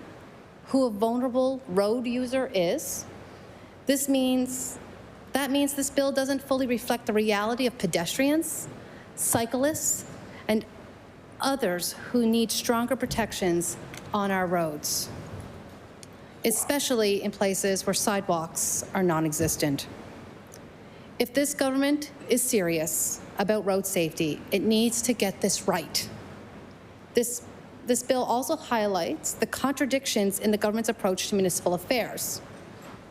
who a vulnerable road user is. That means this bill doesn't fully reflect the reality of pedestrians, cyclists, and others who need stronger protections on our roads, especially in places where sidewalks are non-existent. If this government is serious about road safety, it needs to get this right. This bill also highlights the contradictions in the government's approach to municipal affairs.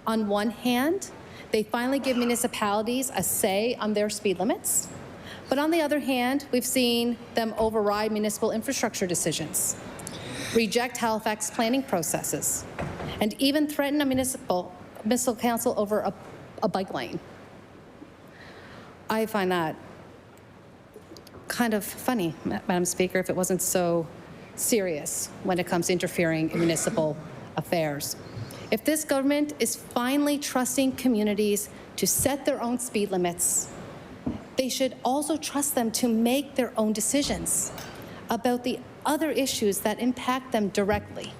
On one hand, they finally give municipalities a say on their speed limits. But on the other hand, we've seen them override municipal infrastructure decisions, reject Halifax planning processes, and even threaten a municipal council over a bike lane. I find that kind of funny, Madam Speaker, if it wasn't so serious when it comes to interfering in municipal affairs. If this government is finally trusting communities to set their own speed limits, they should also trust them to make their own decisions about the other issues that impact them directly.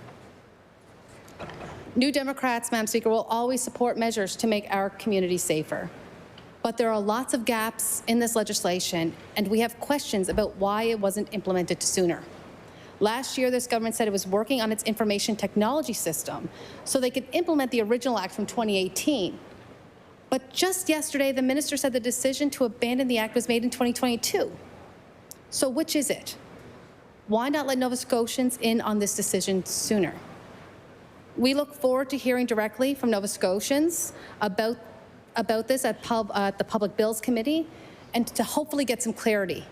New Democrats, Madam Speaker, will always support measures to make our community safer. But there are lots of gaps in this legislation, and we have questions about why it wasn't implemented sooner. Last year, this government said it was working on its information technology system so they could implement the original act from 2018. But just yesterday, the minister said the decision to abandon the act was made in 2022. So which is it? Why not let Nova Scotians in on this decision sooner? We look forward to hearing directly from Nova Scotians about this at the Public Bills Committee and to hopefully get some clarity.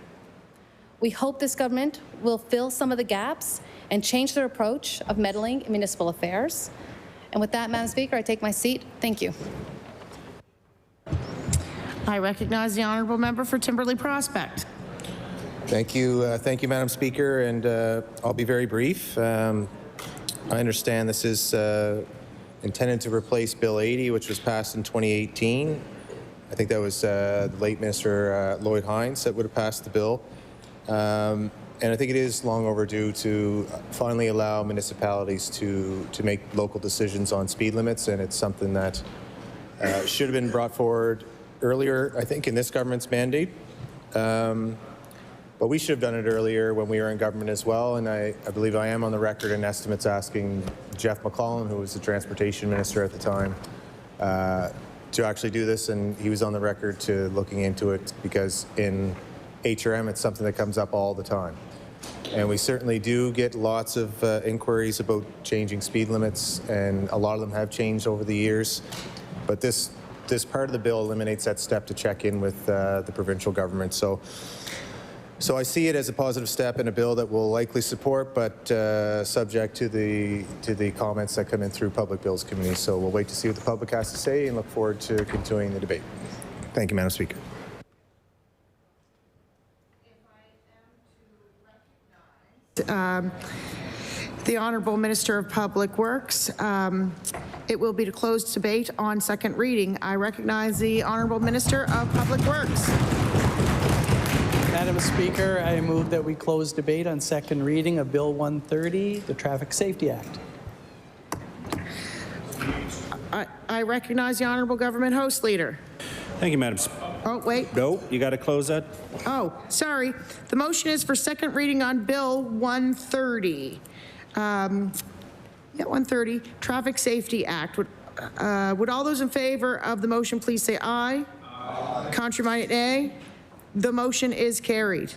We hope this government will fill some of the gaps and change their approach of meddling in municipal affairs. And with that, Madam Speaker, I take my seat. Thank you. I recognize the honourable member for Timberley Prospect. Thank you, Madam Speaker, and I'll be very brief. I understand this is intended to replace Bill 80, which was passed in 2018. I think that was the late Minister Lloyd Hines that would have passed the bill. And I think it is long overdue to finally allow municipalities to make local decisions on speed limits, and it's something that should have been brought forward earlier, I think, in this government's mandate. But we should have done it earlier when we were in government as well, and I believe I am on the record in estimates asking Jeff McClellan, who was the transportation minister at the time, to actually do this, and he was on the record to looking into it because in HRM it's something that comes up all the time. And we certainly do get lots of inquiries about changing speed limits, and a lot of them have changed over the years. But this part of the bill eliminates that step to check in with the provincial government. So I see it as a positive step in a bill that we'll likely support, but subject to the comments that come in through Public Bills Committee. So we'll wait to see what the public has to say and look forward to continuing the debate. Thank you, Madam Speaker. The Honourable Minister of Public Works. It will be to close debate on second reading. I recognize the Honourable Minister of Public Works. Madam Speaker, I move that we close debate on second reading of Bill 130, the Traffic Safety Act. I recognize the Honourable Government House Leader. Thank you, Madam Speaker. Oh, wait. No, you got to close that. Oh, sorry. The motion is for second reading on Bill 130. 130, Traffic Safety Act. Would all those in favor of the motion please say aye? Aye. Contrary-minded, nay. The motion is carried.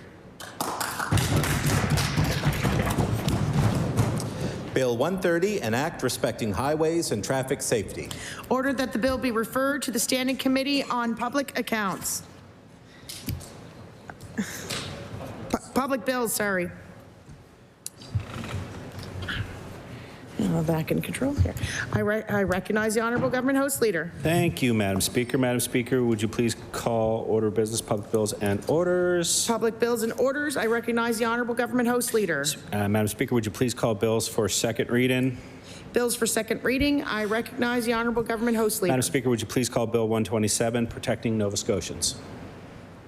Bill 130, an act respecting highways and traffic safety. Ordered that the bill be referred to the Standing Committee on Public Accounts. Public Bills, sorry. Back in control here. I recognize the Honourable Government House Leader. Thank you, Madam Speaker. Madam Speaker, would you please call order of business, public bills and orders? Public Bills and Orders. I recognize the Honourable Government House Leader. Madam Speaker, would you please call bills for second reading? Bills for second reading. I recognize the Honourable Government House Leader. Madam Speaker, would you please call Bill 127, Protecting Nova Scotians?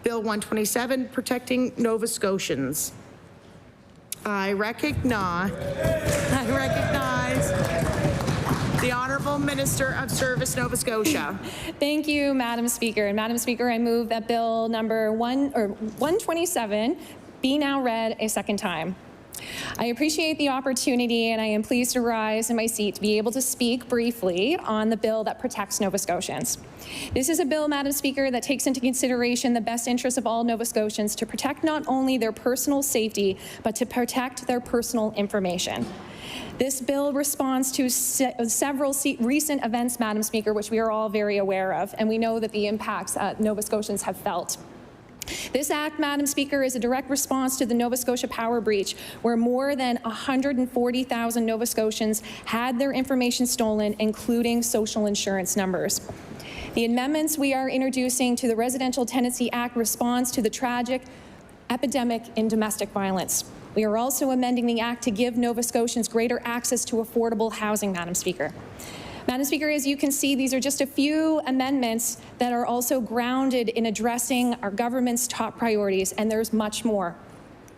Bill 127, Protecting Nova Scotians. I recognize the Honourable Minister of Service, Nova Scotia. Thank you, Madam Speaker. And Madam Speaker, I move that Bill number 127 be now read a second time. I appreciate the opportunity, and I am pleased to rise in my seat to be able to speak briefly on the bill that protects Nova Scotians. This is a bill, Madam Speaker, that takes into consideration the best interests of all Nova Scotians to protect not only their personal safety, but to protect their personal information. This bill responds to several recent events, Madam Speaker, which we are all very aware of, and we know that the impacts Nova Scotians have felt. This act, Madam Speaker, is a direct response to the Nova Scotia power breach, where more than 140,000 Nova Scotians had their information stolen, including social insurance numbers. The amendments we are introducing to the Residential Tenancy Act responds to the tragic epidemic in domestic violence. We are also amending the act to give Nova Scotians greater access to affordable housing, Madam Speaker. Madam Speaker, as you can see, these are just a few amendments that are also grounded in addressing our government's top priorities, and there's much more.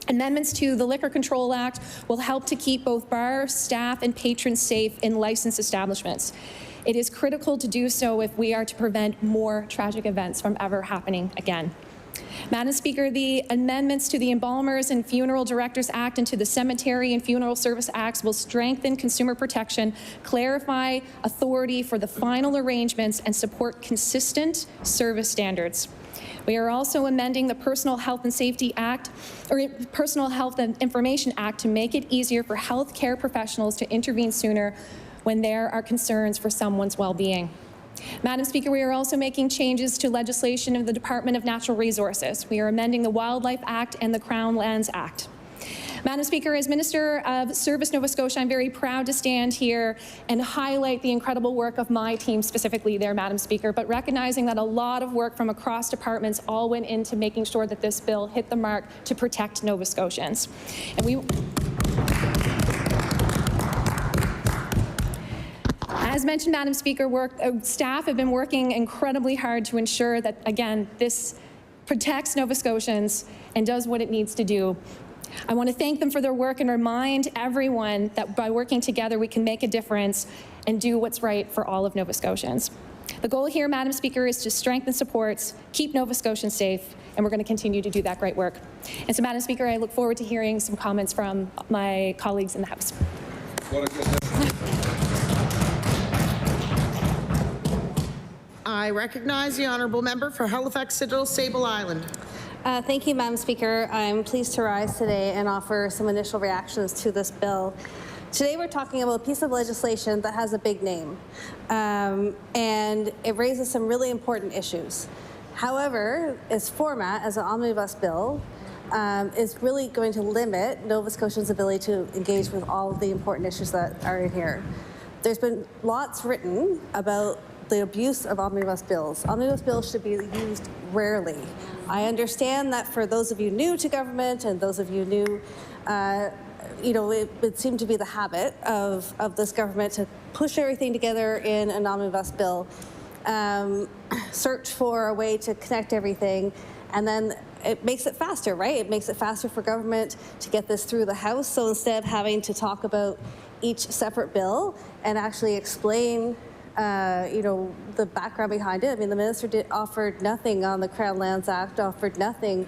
Amendments to the Liquor Control Act will help to keep both bar staff and patrons safe in licensed establishments. It is critical to do so if we are to prevent more tragic events from ever happening again. Madam Speaker, the amendments to the Embalmers and Funeral Directors Act and to the Cemetery and Funeral Service Acts will strengthen consumer protection, clarify authority for the final arrangements, and support consistent service standards. We are also amending the Personal Health and Safety Act, or Personal Health and Information Act, to make it easier for health care professionals to intervene sooner when there are concerns for someone's well-being. Madam Speaker, we are also making changes to legislation of the Department of Natural Resources. We are amending the Wildlife Act and the Crown Lands Act. Madam Speaker, as Minister of Service Nova Scotia, I'm very proud to stand here and highlight the incredible work of my team specifically there, Madam Speaker, but recognizing that a lot of work from across departments all went into making sure that this bill hit the mark to protect Nova Scotians. And As mentioned, Madam Speaker, staff have been working incredibly hard to ensure that, again, this protects Nova Scotians and does what it needs to do. I want to thank them for their work and remind everyone that by working together, we can make a difference and do what's right for all of Nova Scotians. The goal here, Madam Speaker, is to strengthen supports, keep Nova Scotians safe, and we're going to continue to do that great work. And so, Madam Speaker, I look forward to hearing some comments from my colleagues in the House. I recognize the honourable member for Halifax Citadel Sable Island. Thank you, Madam Speaker. I'm pleased to rise today and offer some initial reactions to this bill. Today we're talking about a piece of legislation that has a big name, and it raises some really important issues. However, its format as an omnibus bill is really going to limit Nova Scotians' ability to engage with all of the important issues that are in here. There's been lots written about the abuse of omnibus bills. Omnibus bills should be used rarely. I understand that for those of you new to government and those of you new, it would seem to be the habit of this government to push everything together in an omnibus bill, search for a way to connect everything, and then it makes it faster, right? It makes it faster for government to get this through the House. So instead of having to talk about each separate bill and actually explain the background behind it. I mean, the minister offered nothing on the Crown Lands Act, offered nothing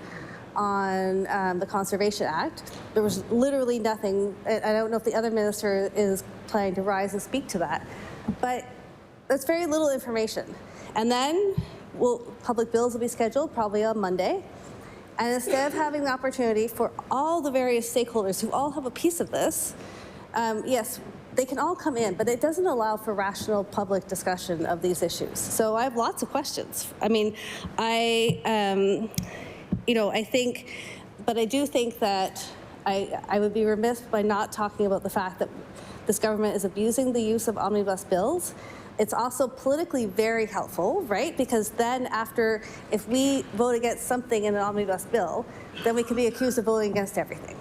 on the Conservation Act. There was literally nothing. I don't know if the other minister is planning to rise and speak to that, but that's very little information. And then, public bills will be scheduled probably on Monday. And instead of having the opportunity for all the various stakeholders who all have a piece of this, yes, they can all come in, but it doesn't allow for rational public discussion of these issues. So I have lots of questions. I mean, I do think that I would be remiss by not talking about the fact that this government is abusing the use of omnibus bills. It's also politically very helpful, right? Because then if we vote against something in an omnibus bill, then we can be accused of voting against everything.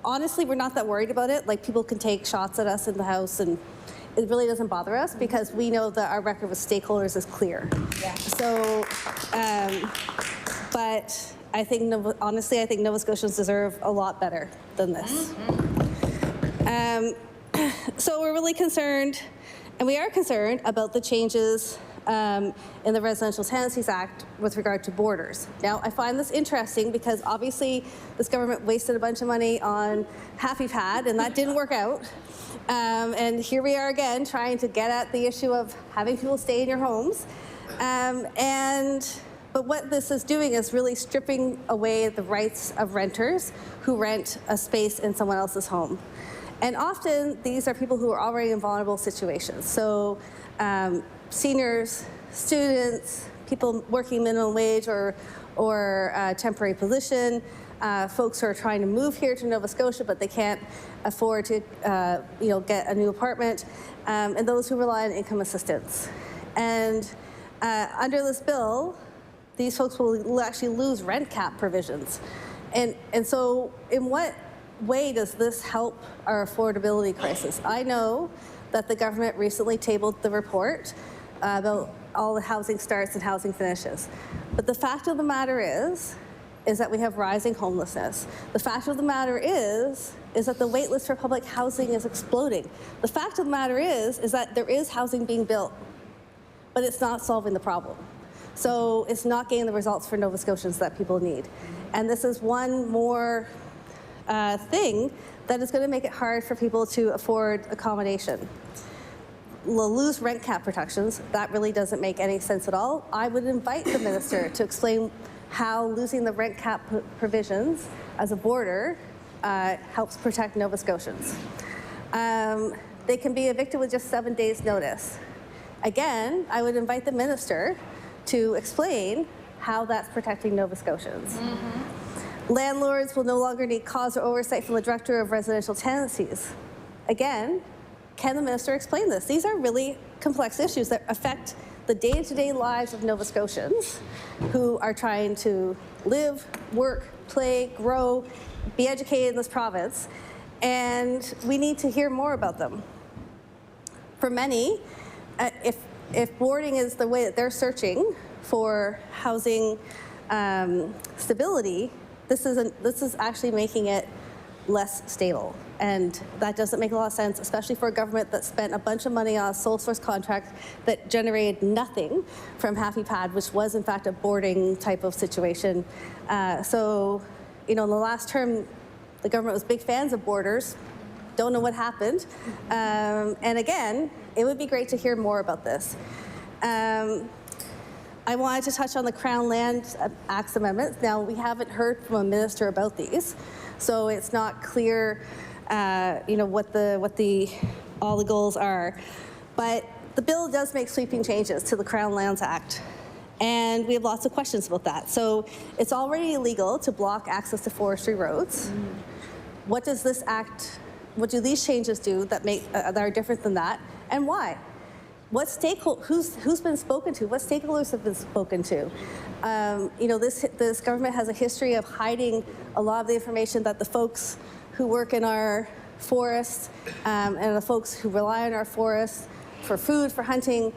Honestly, we're not that worried about it. Like, people can take shots at us in the House, and it really doesn't bother us because we know that our record with stakeholders is clear. Yeah. So, but I think, honestly, I think Nova Scotians deserve a lot better than this. So we're really concerned, and we are concerned about the changes in the Residential Tenancies Act with regard to borders. Now, I find this interesting because obviously this government wasted a bunch of money on Happy Pad, and that didn't work out. And here we are again trying to get at the issue of having people stay in your homes. But what this is doing is really stripping away the rights of renters who rent a space in someone else's home. And often these are people who are already in vulnerable situations. So seniors, students, people working minimum wage or temporary position, folks who are trying to move here to Nova Scotia but they can't afford to get a new apartment, and those who rely on income assistance. And under this bill, these folks will actually lose rent cap provisions. And so in what way does this help our affordability crisis? I know that the government recently tabled the report about all the housing starts and housing finishes. But the fact of the matter is that we have rising homelessness. The fact of the matter is that the wait list for public housing is exploding. The fact of the matter is that there is housing being built, but it's not solving the problem. So it's not getting the results for Nova Scotians that people need. And this is one more thing that is going to make it hard for people to afford accommodation. We'll lose rent cap protections. That really doesn't make any sense at all. I would invite the minister to explain how losing the rent cap provisions as a border helps protect Nova Scotians. They can be evicted with just 7 days' notice. Again, I would invite the minister to explain how that's protecting Nova Scotians. Landlords will no longer need cause or oversight from the Director of Residential Tenancies. Again, can the minister explain this? These are really complex issues that affect the day-to-day lives of Nova Scotians who are trying to live, work, play, grow, be educated in this province. and we need to hear more about them. For many, if boarding is the way that they're searching for housing stability, this is actually making it less stable. And that doesn't make a lot of sense, especially for a government that spent a bunch of money on a sole source contract that generated nothing from Happy Pad, which was in fact a boarding type of situation. So, in the last term, the government was big fans of boarders. Don't know what happened. And again, it would be great to hear more about this. I wanted to touch on the Crown Land Acts amendments. Now, we haven't heard from a minister about these, so it's not clear, what all the goals are. But the bill does make sweeping changes to the Crown Lands Act, and we have lots of questions about that. So it's already illegal to block access to forestry roads. What does this act? What do these changes do that are different than that, and why? What who's been spoken to? What stakeholders have been spoken to? This government has a history of hiding a lot of the information that the folks who work in our forests and the folks who rely on our forests for food, for hunting,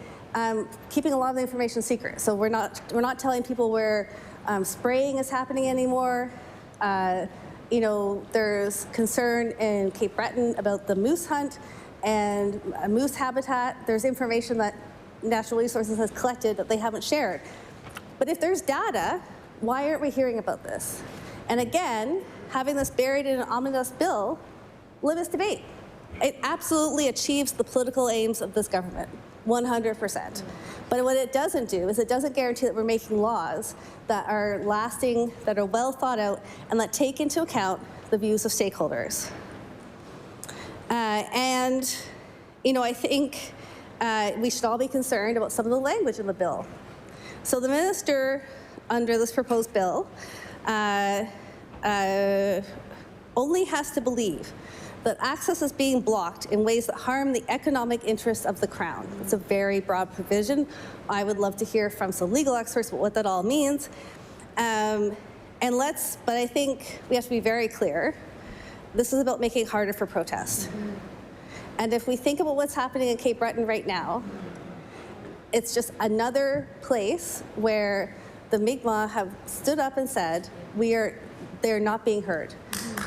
keeping a lot of the information secret. So we're not telling people where spraying is happening anymore. There's concern in Cape Breton about the moose hunt and moose habitat. There's information that Natural Resources has collected that they haven't shared. But if there's data, why aren't we hearing about this? And again, having this buried in an omnibus bill limits debate. It absolutely achieves the political aims of this government, 100%. But what it doesn't do is it doesn't guarantee that we're making laws that are lasting, that are well thought out, and that take into account the views of stakeholders. I think we should all be concerned about some of the language in the bill. So the minister, under this proposed bill, only has to believe that access is being blocked in ways that harm the economic interests of the Crown. It's a very broad provision. I would love to hear from some legal experts about what that all means. But I think we have to be very clear. This is about making it harder for protest. And if we think about what's happening in Cape Breton right now, it's just another place where the Mi'kmaq have stood up and said, they're not being heard,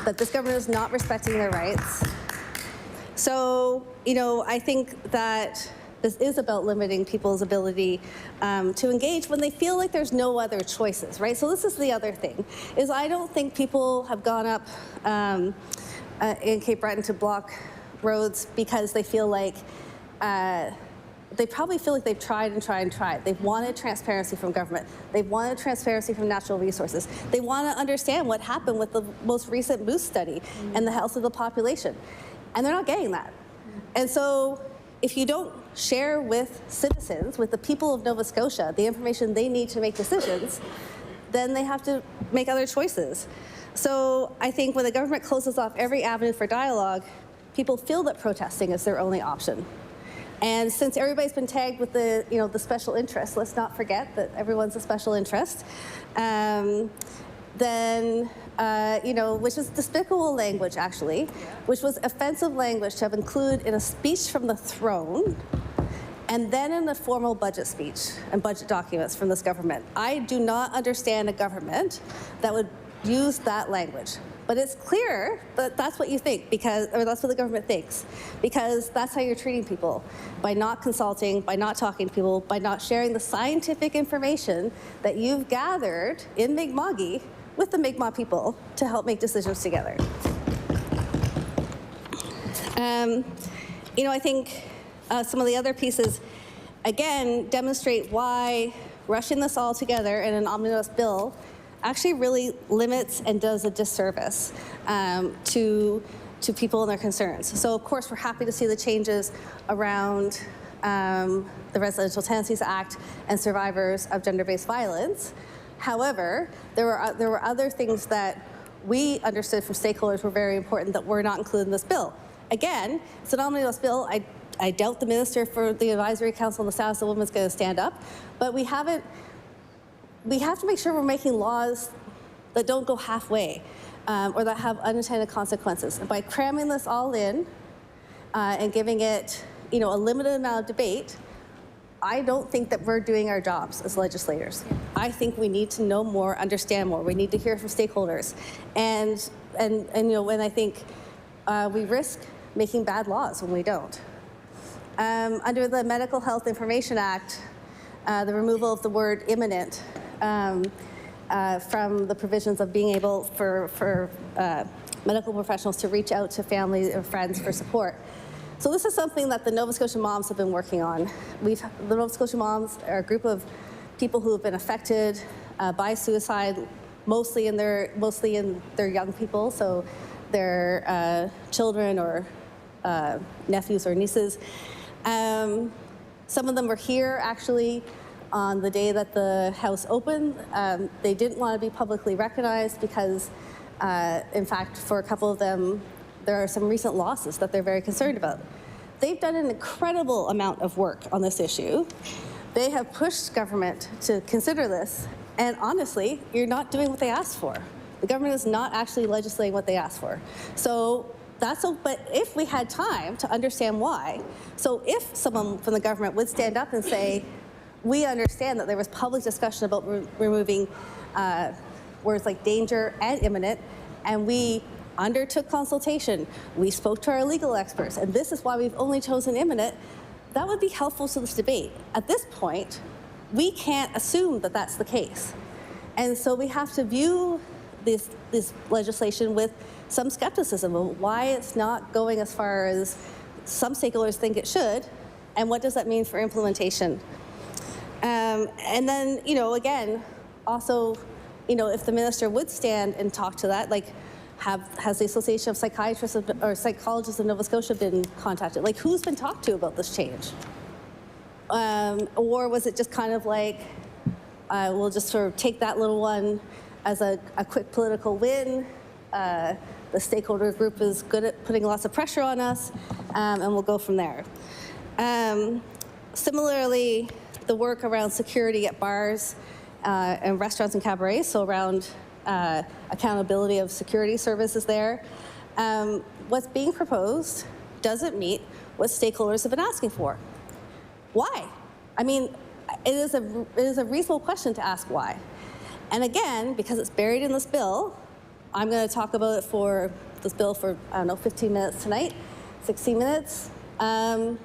that this government is not respecting their rights. So, I think that this is about limiting people's ability to engage when they feel like there's no other choices, right? So this is the other thing, is I don't think people have gone up in Cape Breton to block roads because they feel like, they probably feel like they've tried and tried and tried. They've wanted transparency from government. They've wanted transparency from Natural Resources. They want to understand what happened with the most recent moose study and the health of the population. And they're not getting that. And so if you don't share with citizens, with the people of Nova Scotia, the information they need to make decisions, then they have to make other choices. So I think when the government closes off every avenue for dialogue, people feel that protesting is their only option. And since everybody's been tagged with the special interest, let's not forget that everyone's a special interest, which is despicable language, actually, which was offensive language to have included in a speech from the throne and then in a formal budget speech and budget documents from this government. I do not understand a government that would use that language. But it's clear that that's what you think, or that's what the government thinks, because that's how you're treating people, by not consulting, by not talking to people, by not sharing the scientific information that you've gathered in Mi'kma'ki with the Mi'kmaq people to help make decisions together. I think some of the other pieces, again, demonstrate why rushing this all together in an omnibus bill actually really limits and does a disservice to people and their concerns. So of course we're happy to see the changes around the Residential Tenancies Act and survivors of gender-based violence. However, there were other things that we understood from stakeholders were very important that were not included in this bill. Again, it's an omnibus bill. I doubt the minister for the Advisory Council on the Status of Women is going to stand up, but we have to make sure we're making laws that don't go halfway. or that have unintended consequences. And by cramming this all in and giving it, a limited amount of debate, I don't think that we're doing our jobs as legislators. I think we need to know more, understand more. We need to hear from stakeholders, and I think we risk making bad laws when we don't. Under the Medical Health Information Act, the removal of the word imminent from the provisions of being able for medical professionals to reach out to family or friends for support. So this is something that the Nova Scotia moms have been working on. The Nova Scotia moms are a group of people who have been affected by suicide, mostly in their young people, so their children or nephews or nieces. Some of them were here actually on the day that the house opened. They didn't want to be publicly recognized because, in fact, for a couple of them, there are some recent losses that they're very concerned about. They've done an incredible amount of work on this issue. They have pushed government to consider this, and honestly, you're not doing what they asked for. The government is not actually legislating what they asked for. So but if we had time to understand why, so if someone from the government would stand up and say, we understand that there was public discussion about removing words like danger and imminent, and we undertook consultation, we spoke to our legal experts, and this is why we've only chosen imminent, that would be helpful to this debate. At this point, we can't assume that that's the case. And so we have to view this legislation with some skepticism of why it's not going as far as some stakeholders think it should, and what does that mean for implementation. And then, again, also, if the minister would stand and talk to that, like, has the Association of Psychiatrists or Psychologists in Nova Scotia been contacted? Like, who's been talked to about this change? Or was it just kind of like, we'll just sort of take that little one as a quick political win? The stakeholder group is good at putting lots of pressure on us, and we'll go from there. Similarly, the work around security at bars and restaurants and cabarets, so around accountability of security services there. What's being proposed doesn't meet what stakeholders have been asking for. Why? I mean, it is a reasonable question to ask why. And again, because it's buried in this bill, I'm going to talk about this bill for, 15 minutes tonight, 16 minutes. And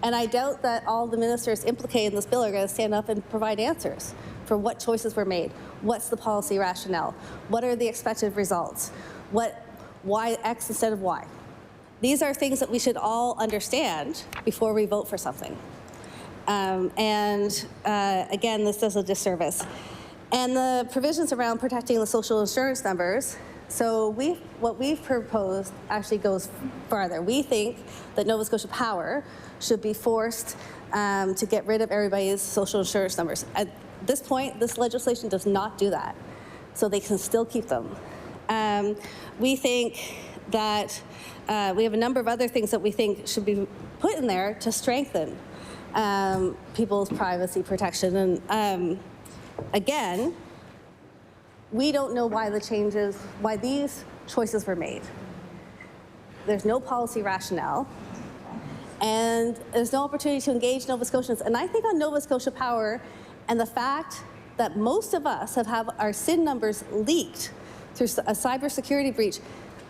I doubt that all the ministers implicated in this bill are going to stand up and provide answers for what choices were made. What's the policy rationale? What are the expected results? Why X instead of Y? These are things that we should all understand before we vote for something. Again, this does a disservice. And the provisions around protecting the social insurance numbers, so what we've proposed actually goes farther. We think that Nova Scotia Power should be forced to get rid of everybody's social insurance numbers. At this point, this legislation does not do that, so they can still keep them. We think that we have a number of other things that we think should be put in there to strengthen people's privacy protection. And again, we don't know why these choices were made. There's no policy rationale, and there's no opportunity to engage Nova Scotians. And I think on Nova Scotia Power and the fact that most of us have our SIN numbers leaked through a cybersecurity breach,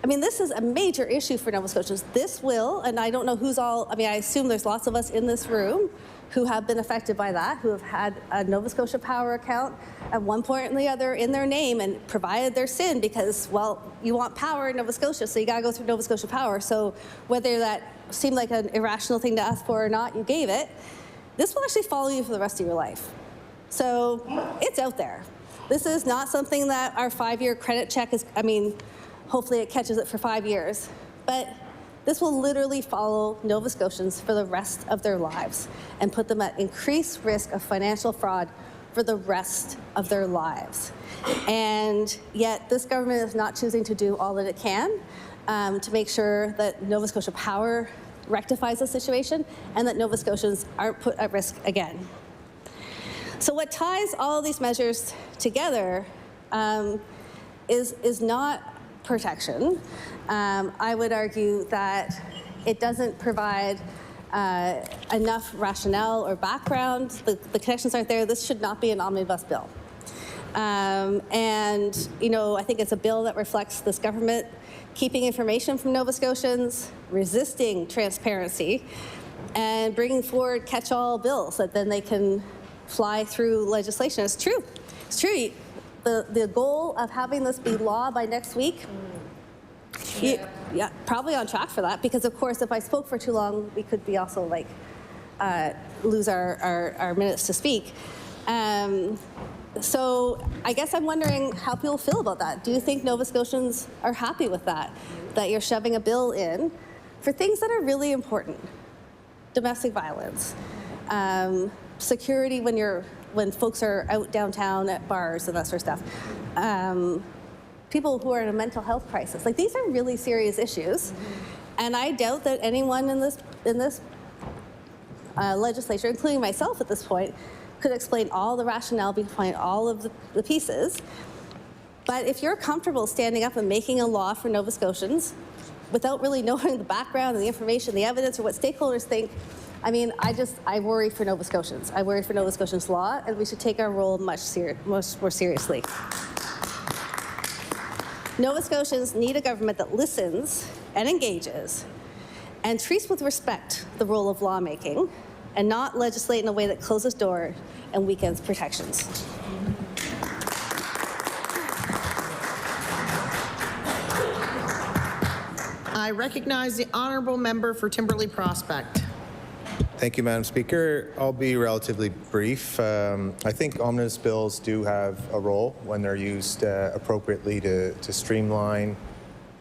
I mean, this is a major issue for Nova Scotians. This will, and I don't know who's all, I assume there's lots of us in this room who have been affected by that, who have had a Nova Scotia Power account at one point or the other in their name and provided their SIN because, well, you want power in Nova Scotia, so you gotta go through Nova Scotia Power. So whether that seemed like an irrational thing to ask for or not, you gave it. This will actually follow you for the rest of your life. So it's out there. This is not something that our 5-year credit check is, hopefully it catches it for 5 years. But this will literally follow Nova Scotians for the rest of their lives and put them at increased risk of financial fraud for the rest of their lives. And yet this government is not choosing to do all that it can to make sure that Nova Scotia Power rectifies the situation and that Nova Scotians aren't put at risk again. So what ties all of these measures together is not protection. I would argue that it doesn't provide enough rationale or background. The connections aren't there. This should not be an omnibus bill. And, you know, I think it's a bill that reflects this government keeping information from Nova Scotians, resisting transparency, and bringing forward catch-all bills that then they can fly through legislation. It's true. It's true. The goal of having this be law by next week, yeah, probably on track for that, because of course if I spoke for too long, we could be also like lose our minutes to speak. So I guess I'm wondering how people feel about that. Do you think Nova Scotians are happy with that you're shoving a bill in for things that are really important? Domestic violence, security when folks are out downtown at bars and that sort of stuff. People who are in a mental health crisis. Like, these are really serious issues. And I doubt that anyone in this legislature, including myself at this point, could explain all the rationale behind all of the pieces. But if you're comfortable standing up and making a law for Nova Scotians without really knowing the background and the information, the evidence, or what stakeholders think, I mean, I worry for Nova Scotians. I worry for Nova Scotians' law, and we should take our role much more seriously. Nova Scotians need a government that listens and engages and treats with respect the role of lawmaking, and not legislate in a way that closes doors and weakens protections. I recognize the honourable member for Timberley Prospect. Thank you, Madam Speaker. I'll be relatively brief. I think omnibus bills do have a role when they're used appropriately to streamline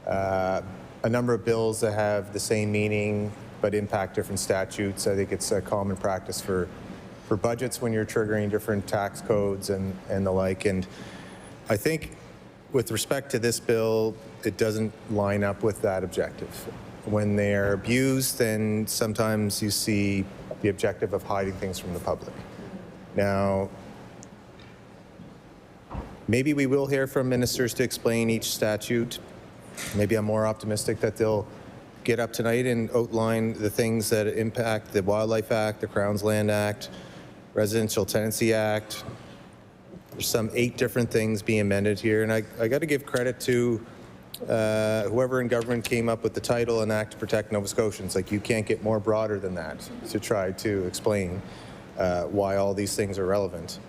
a number of bills that have the same meaning but impact different statutes. I think it's a common practice for budgets when you're triggering different tax codes and the like. And I think with respect to this bill, it doesn't line up with that objective. When they're abused, then sometimes you see the objective of hiding things from the public. Now, maybe we will hear from ministers to explain each statute. Maybe I'm more optimistic that they'll get up tonight and outline the things that impact the Wildlife Act, the Crown's Land Act, Residential Tenancy Act. There's some 8 different things being amended here, and I got to give credit to whoever in government came up with the title, An Act to Protect Nova Scotians. Like, you can't get more broader than that to try to explain why all these things are relevant.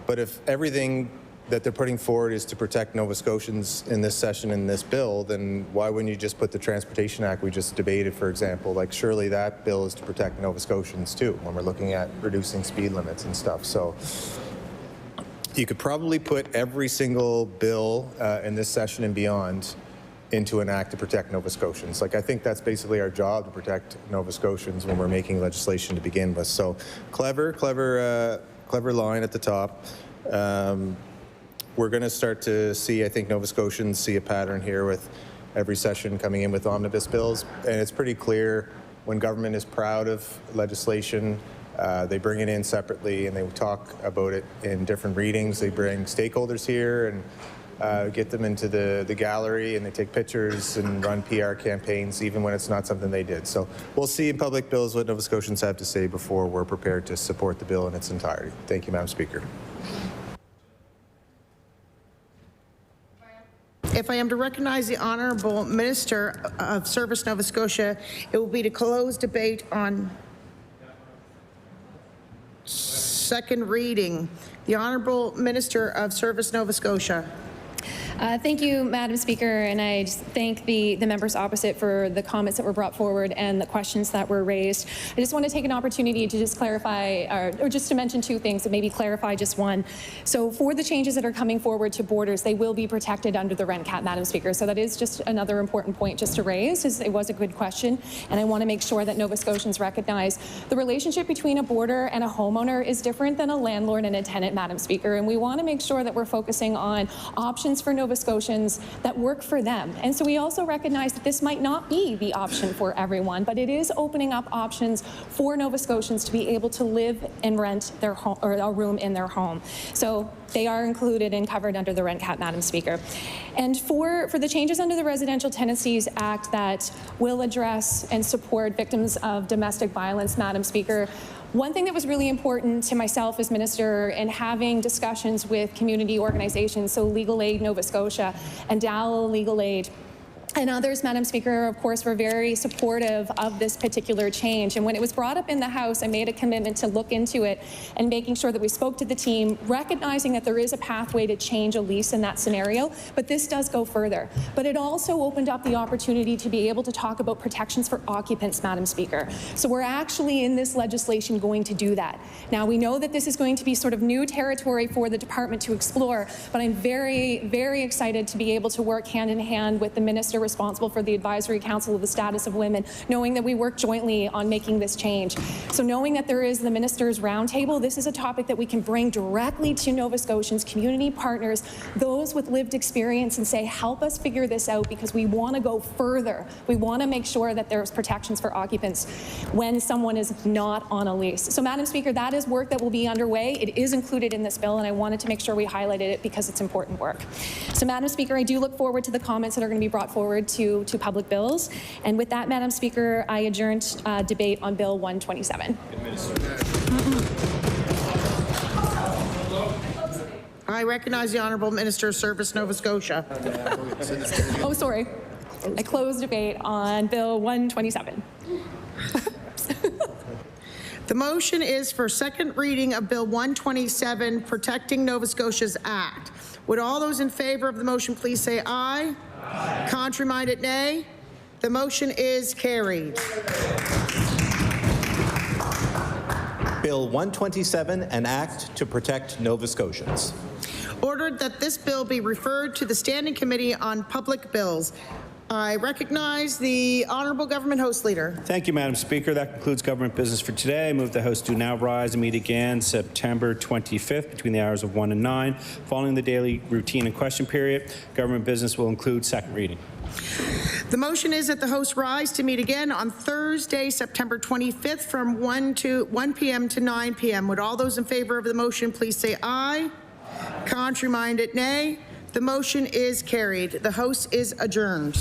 But if everything that they're putting forward is to protect Nova Scotians in this session in this bill, then why wouldn't you just put the Transportation Act we just debated, for example? Like, surely that bill is to protect Nova Scotians too, when we're looking at reducing speed limits and stuff. So you could probably put every single bill in this session and beyond into an act to protect Nova Scotians. Like, I think that's basically our job, to protect Nova Scotians when we're making legislation to begin with. So clever line at the top. We're going to start to see, I think Nova Scotians see a pattern here with every session coming in with omnibus bills. And it's pretty clear when government is proud of legislation, they bring it in separately and they talk about it in different readings. They bring stakeholders here and get them into the gallery, and they take pictures and run PR campaigns even when it's not something they did. So we'll see in public bills what Nova Scotians have to say before we're prepared to support the bill in its entirety. Thank you, Madam Speaker. If I am to recognize the Honourable Minister of Service Nova Scotia, it will be to close debate on second reading. The Honourable Minister of Service Nova Scotia. Thank you, Madam Speaker, and I just thank the members opposite for the comments that were brought forward and the questions that were raised. I just want to take an opportunity to just clarify, or just to mention 2 things, and maybe clarify just one. So for the changes that are coming forward to borders, they will be protected under the rent cap, Madam Speaker. So that is just another important point just to raise. It was a good question, and I want to make sure that Nova Scotians recognize the relationship between a boarder and a homeowner is different than a landlord and a tenant, Madam Speaker, and we want to make sure that we're focusing on options options for Nova Scotians that work for them. And so we also recognize that this might not be the option for everyone, but it is opening up options for Nova Scotians to be able to live and rent their home or a room in their home. So they are included and covered under the rent cap, Madam Speaker. And for the changes under the Residential Tenancies Act that will address and support victims of domestic violence, Madam Speaker, one thing that was really important to myself as Minister in having discussions with community organizations, so Legal Aid Nova Scotia and Dowell Legal Aid, and others, Madam Speaker, of course, were very supportive of this particular change. And when it was brought up in the House, I made a commitment to look into it and making sure that we spoke to the team, recognizing that there is a pathway to change a lease in that scenario, but this does go further. But it also opened up the opportunity to be able to talk about protections for occupants, Madam Speaker. So we're actually in this legislation going to do that. Now, we know that this is going to be sort of new territory for the department to explore, but I'm very, very excited to be able to work hand in hand with the Minister responsible for the Advisory Council of the Status of Women, knowing that we work jointly on making this change. So knowing that there is the Ministers' Roundtable, this is a topic that we can bring directly to Nova Scotians, community partners, those with lived experience, and say, help us figure this out because we want to go further. We want to make sure that there's protections for occupants when someone is not on a lease. So Madam Speaker, that is work that will be underway. It is included in this bill, and I wanted to make sure we highlighted it because it's important work. So Madam Speaker, I do look forward to the comments that are going to be brought forward to public bills. And with that, Madam Speaker, I adjourned debate on Bill 127. I recognize the Honourable Minister of Service, Nova Scotia. Oh, sorry. I closed debate on Bill 127. The motion is for second reading of Bill 127, Protecting Nova Scotia's Act. Would all those in favour of the motion please say aye? Aye. Contrary-minded, nay. The motion is carried. Bill 127, an act to protect Nova Scotians. Ordered that this bill be referred to the Standing Committee on Public Bills. I recognize the Honourable Government House Leader. Thank you, Madam Speaker. That concludes government business for today. I move the House do now rise and meet again September 25th between the hours of 1 and 9. Following the daily routine and question period, government business will include second reading. The motion is that the House rise to meet again on Thursday, September 25th from 1 p.m. to 9 p.m. Would all those in favour of the motion please say aye? Contrary-minded, nay. The motion is carried. The House is adjourned.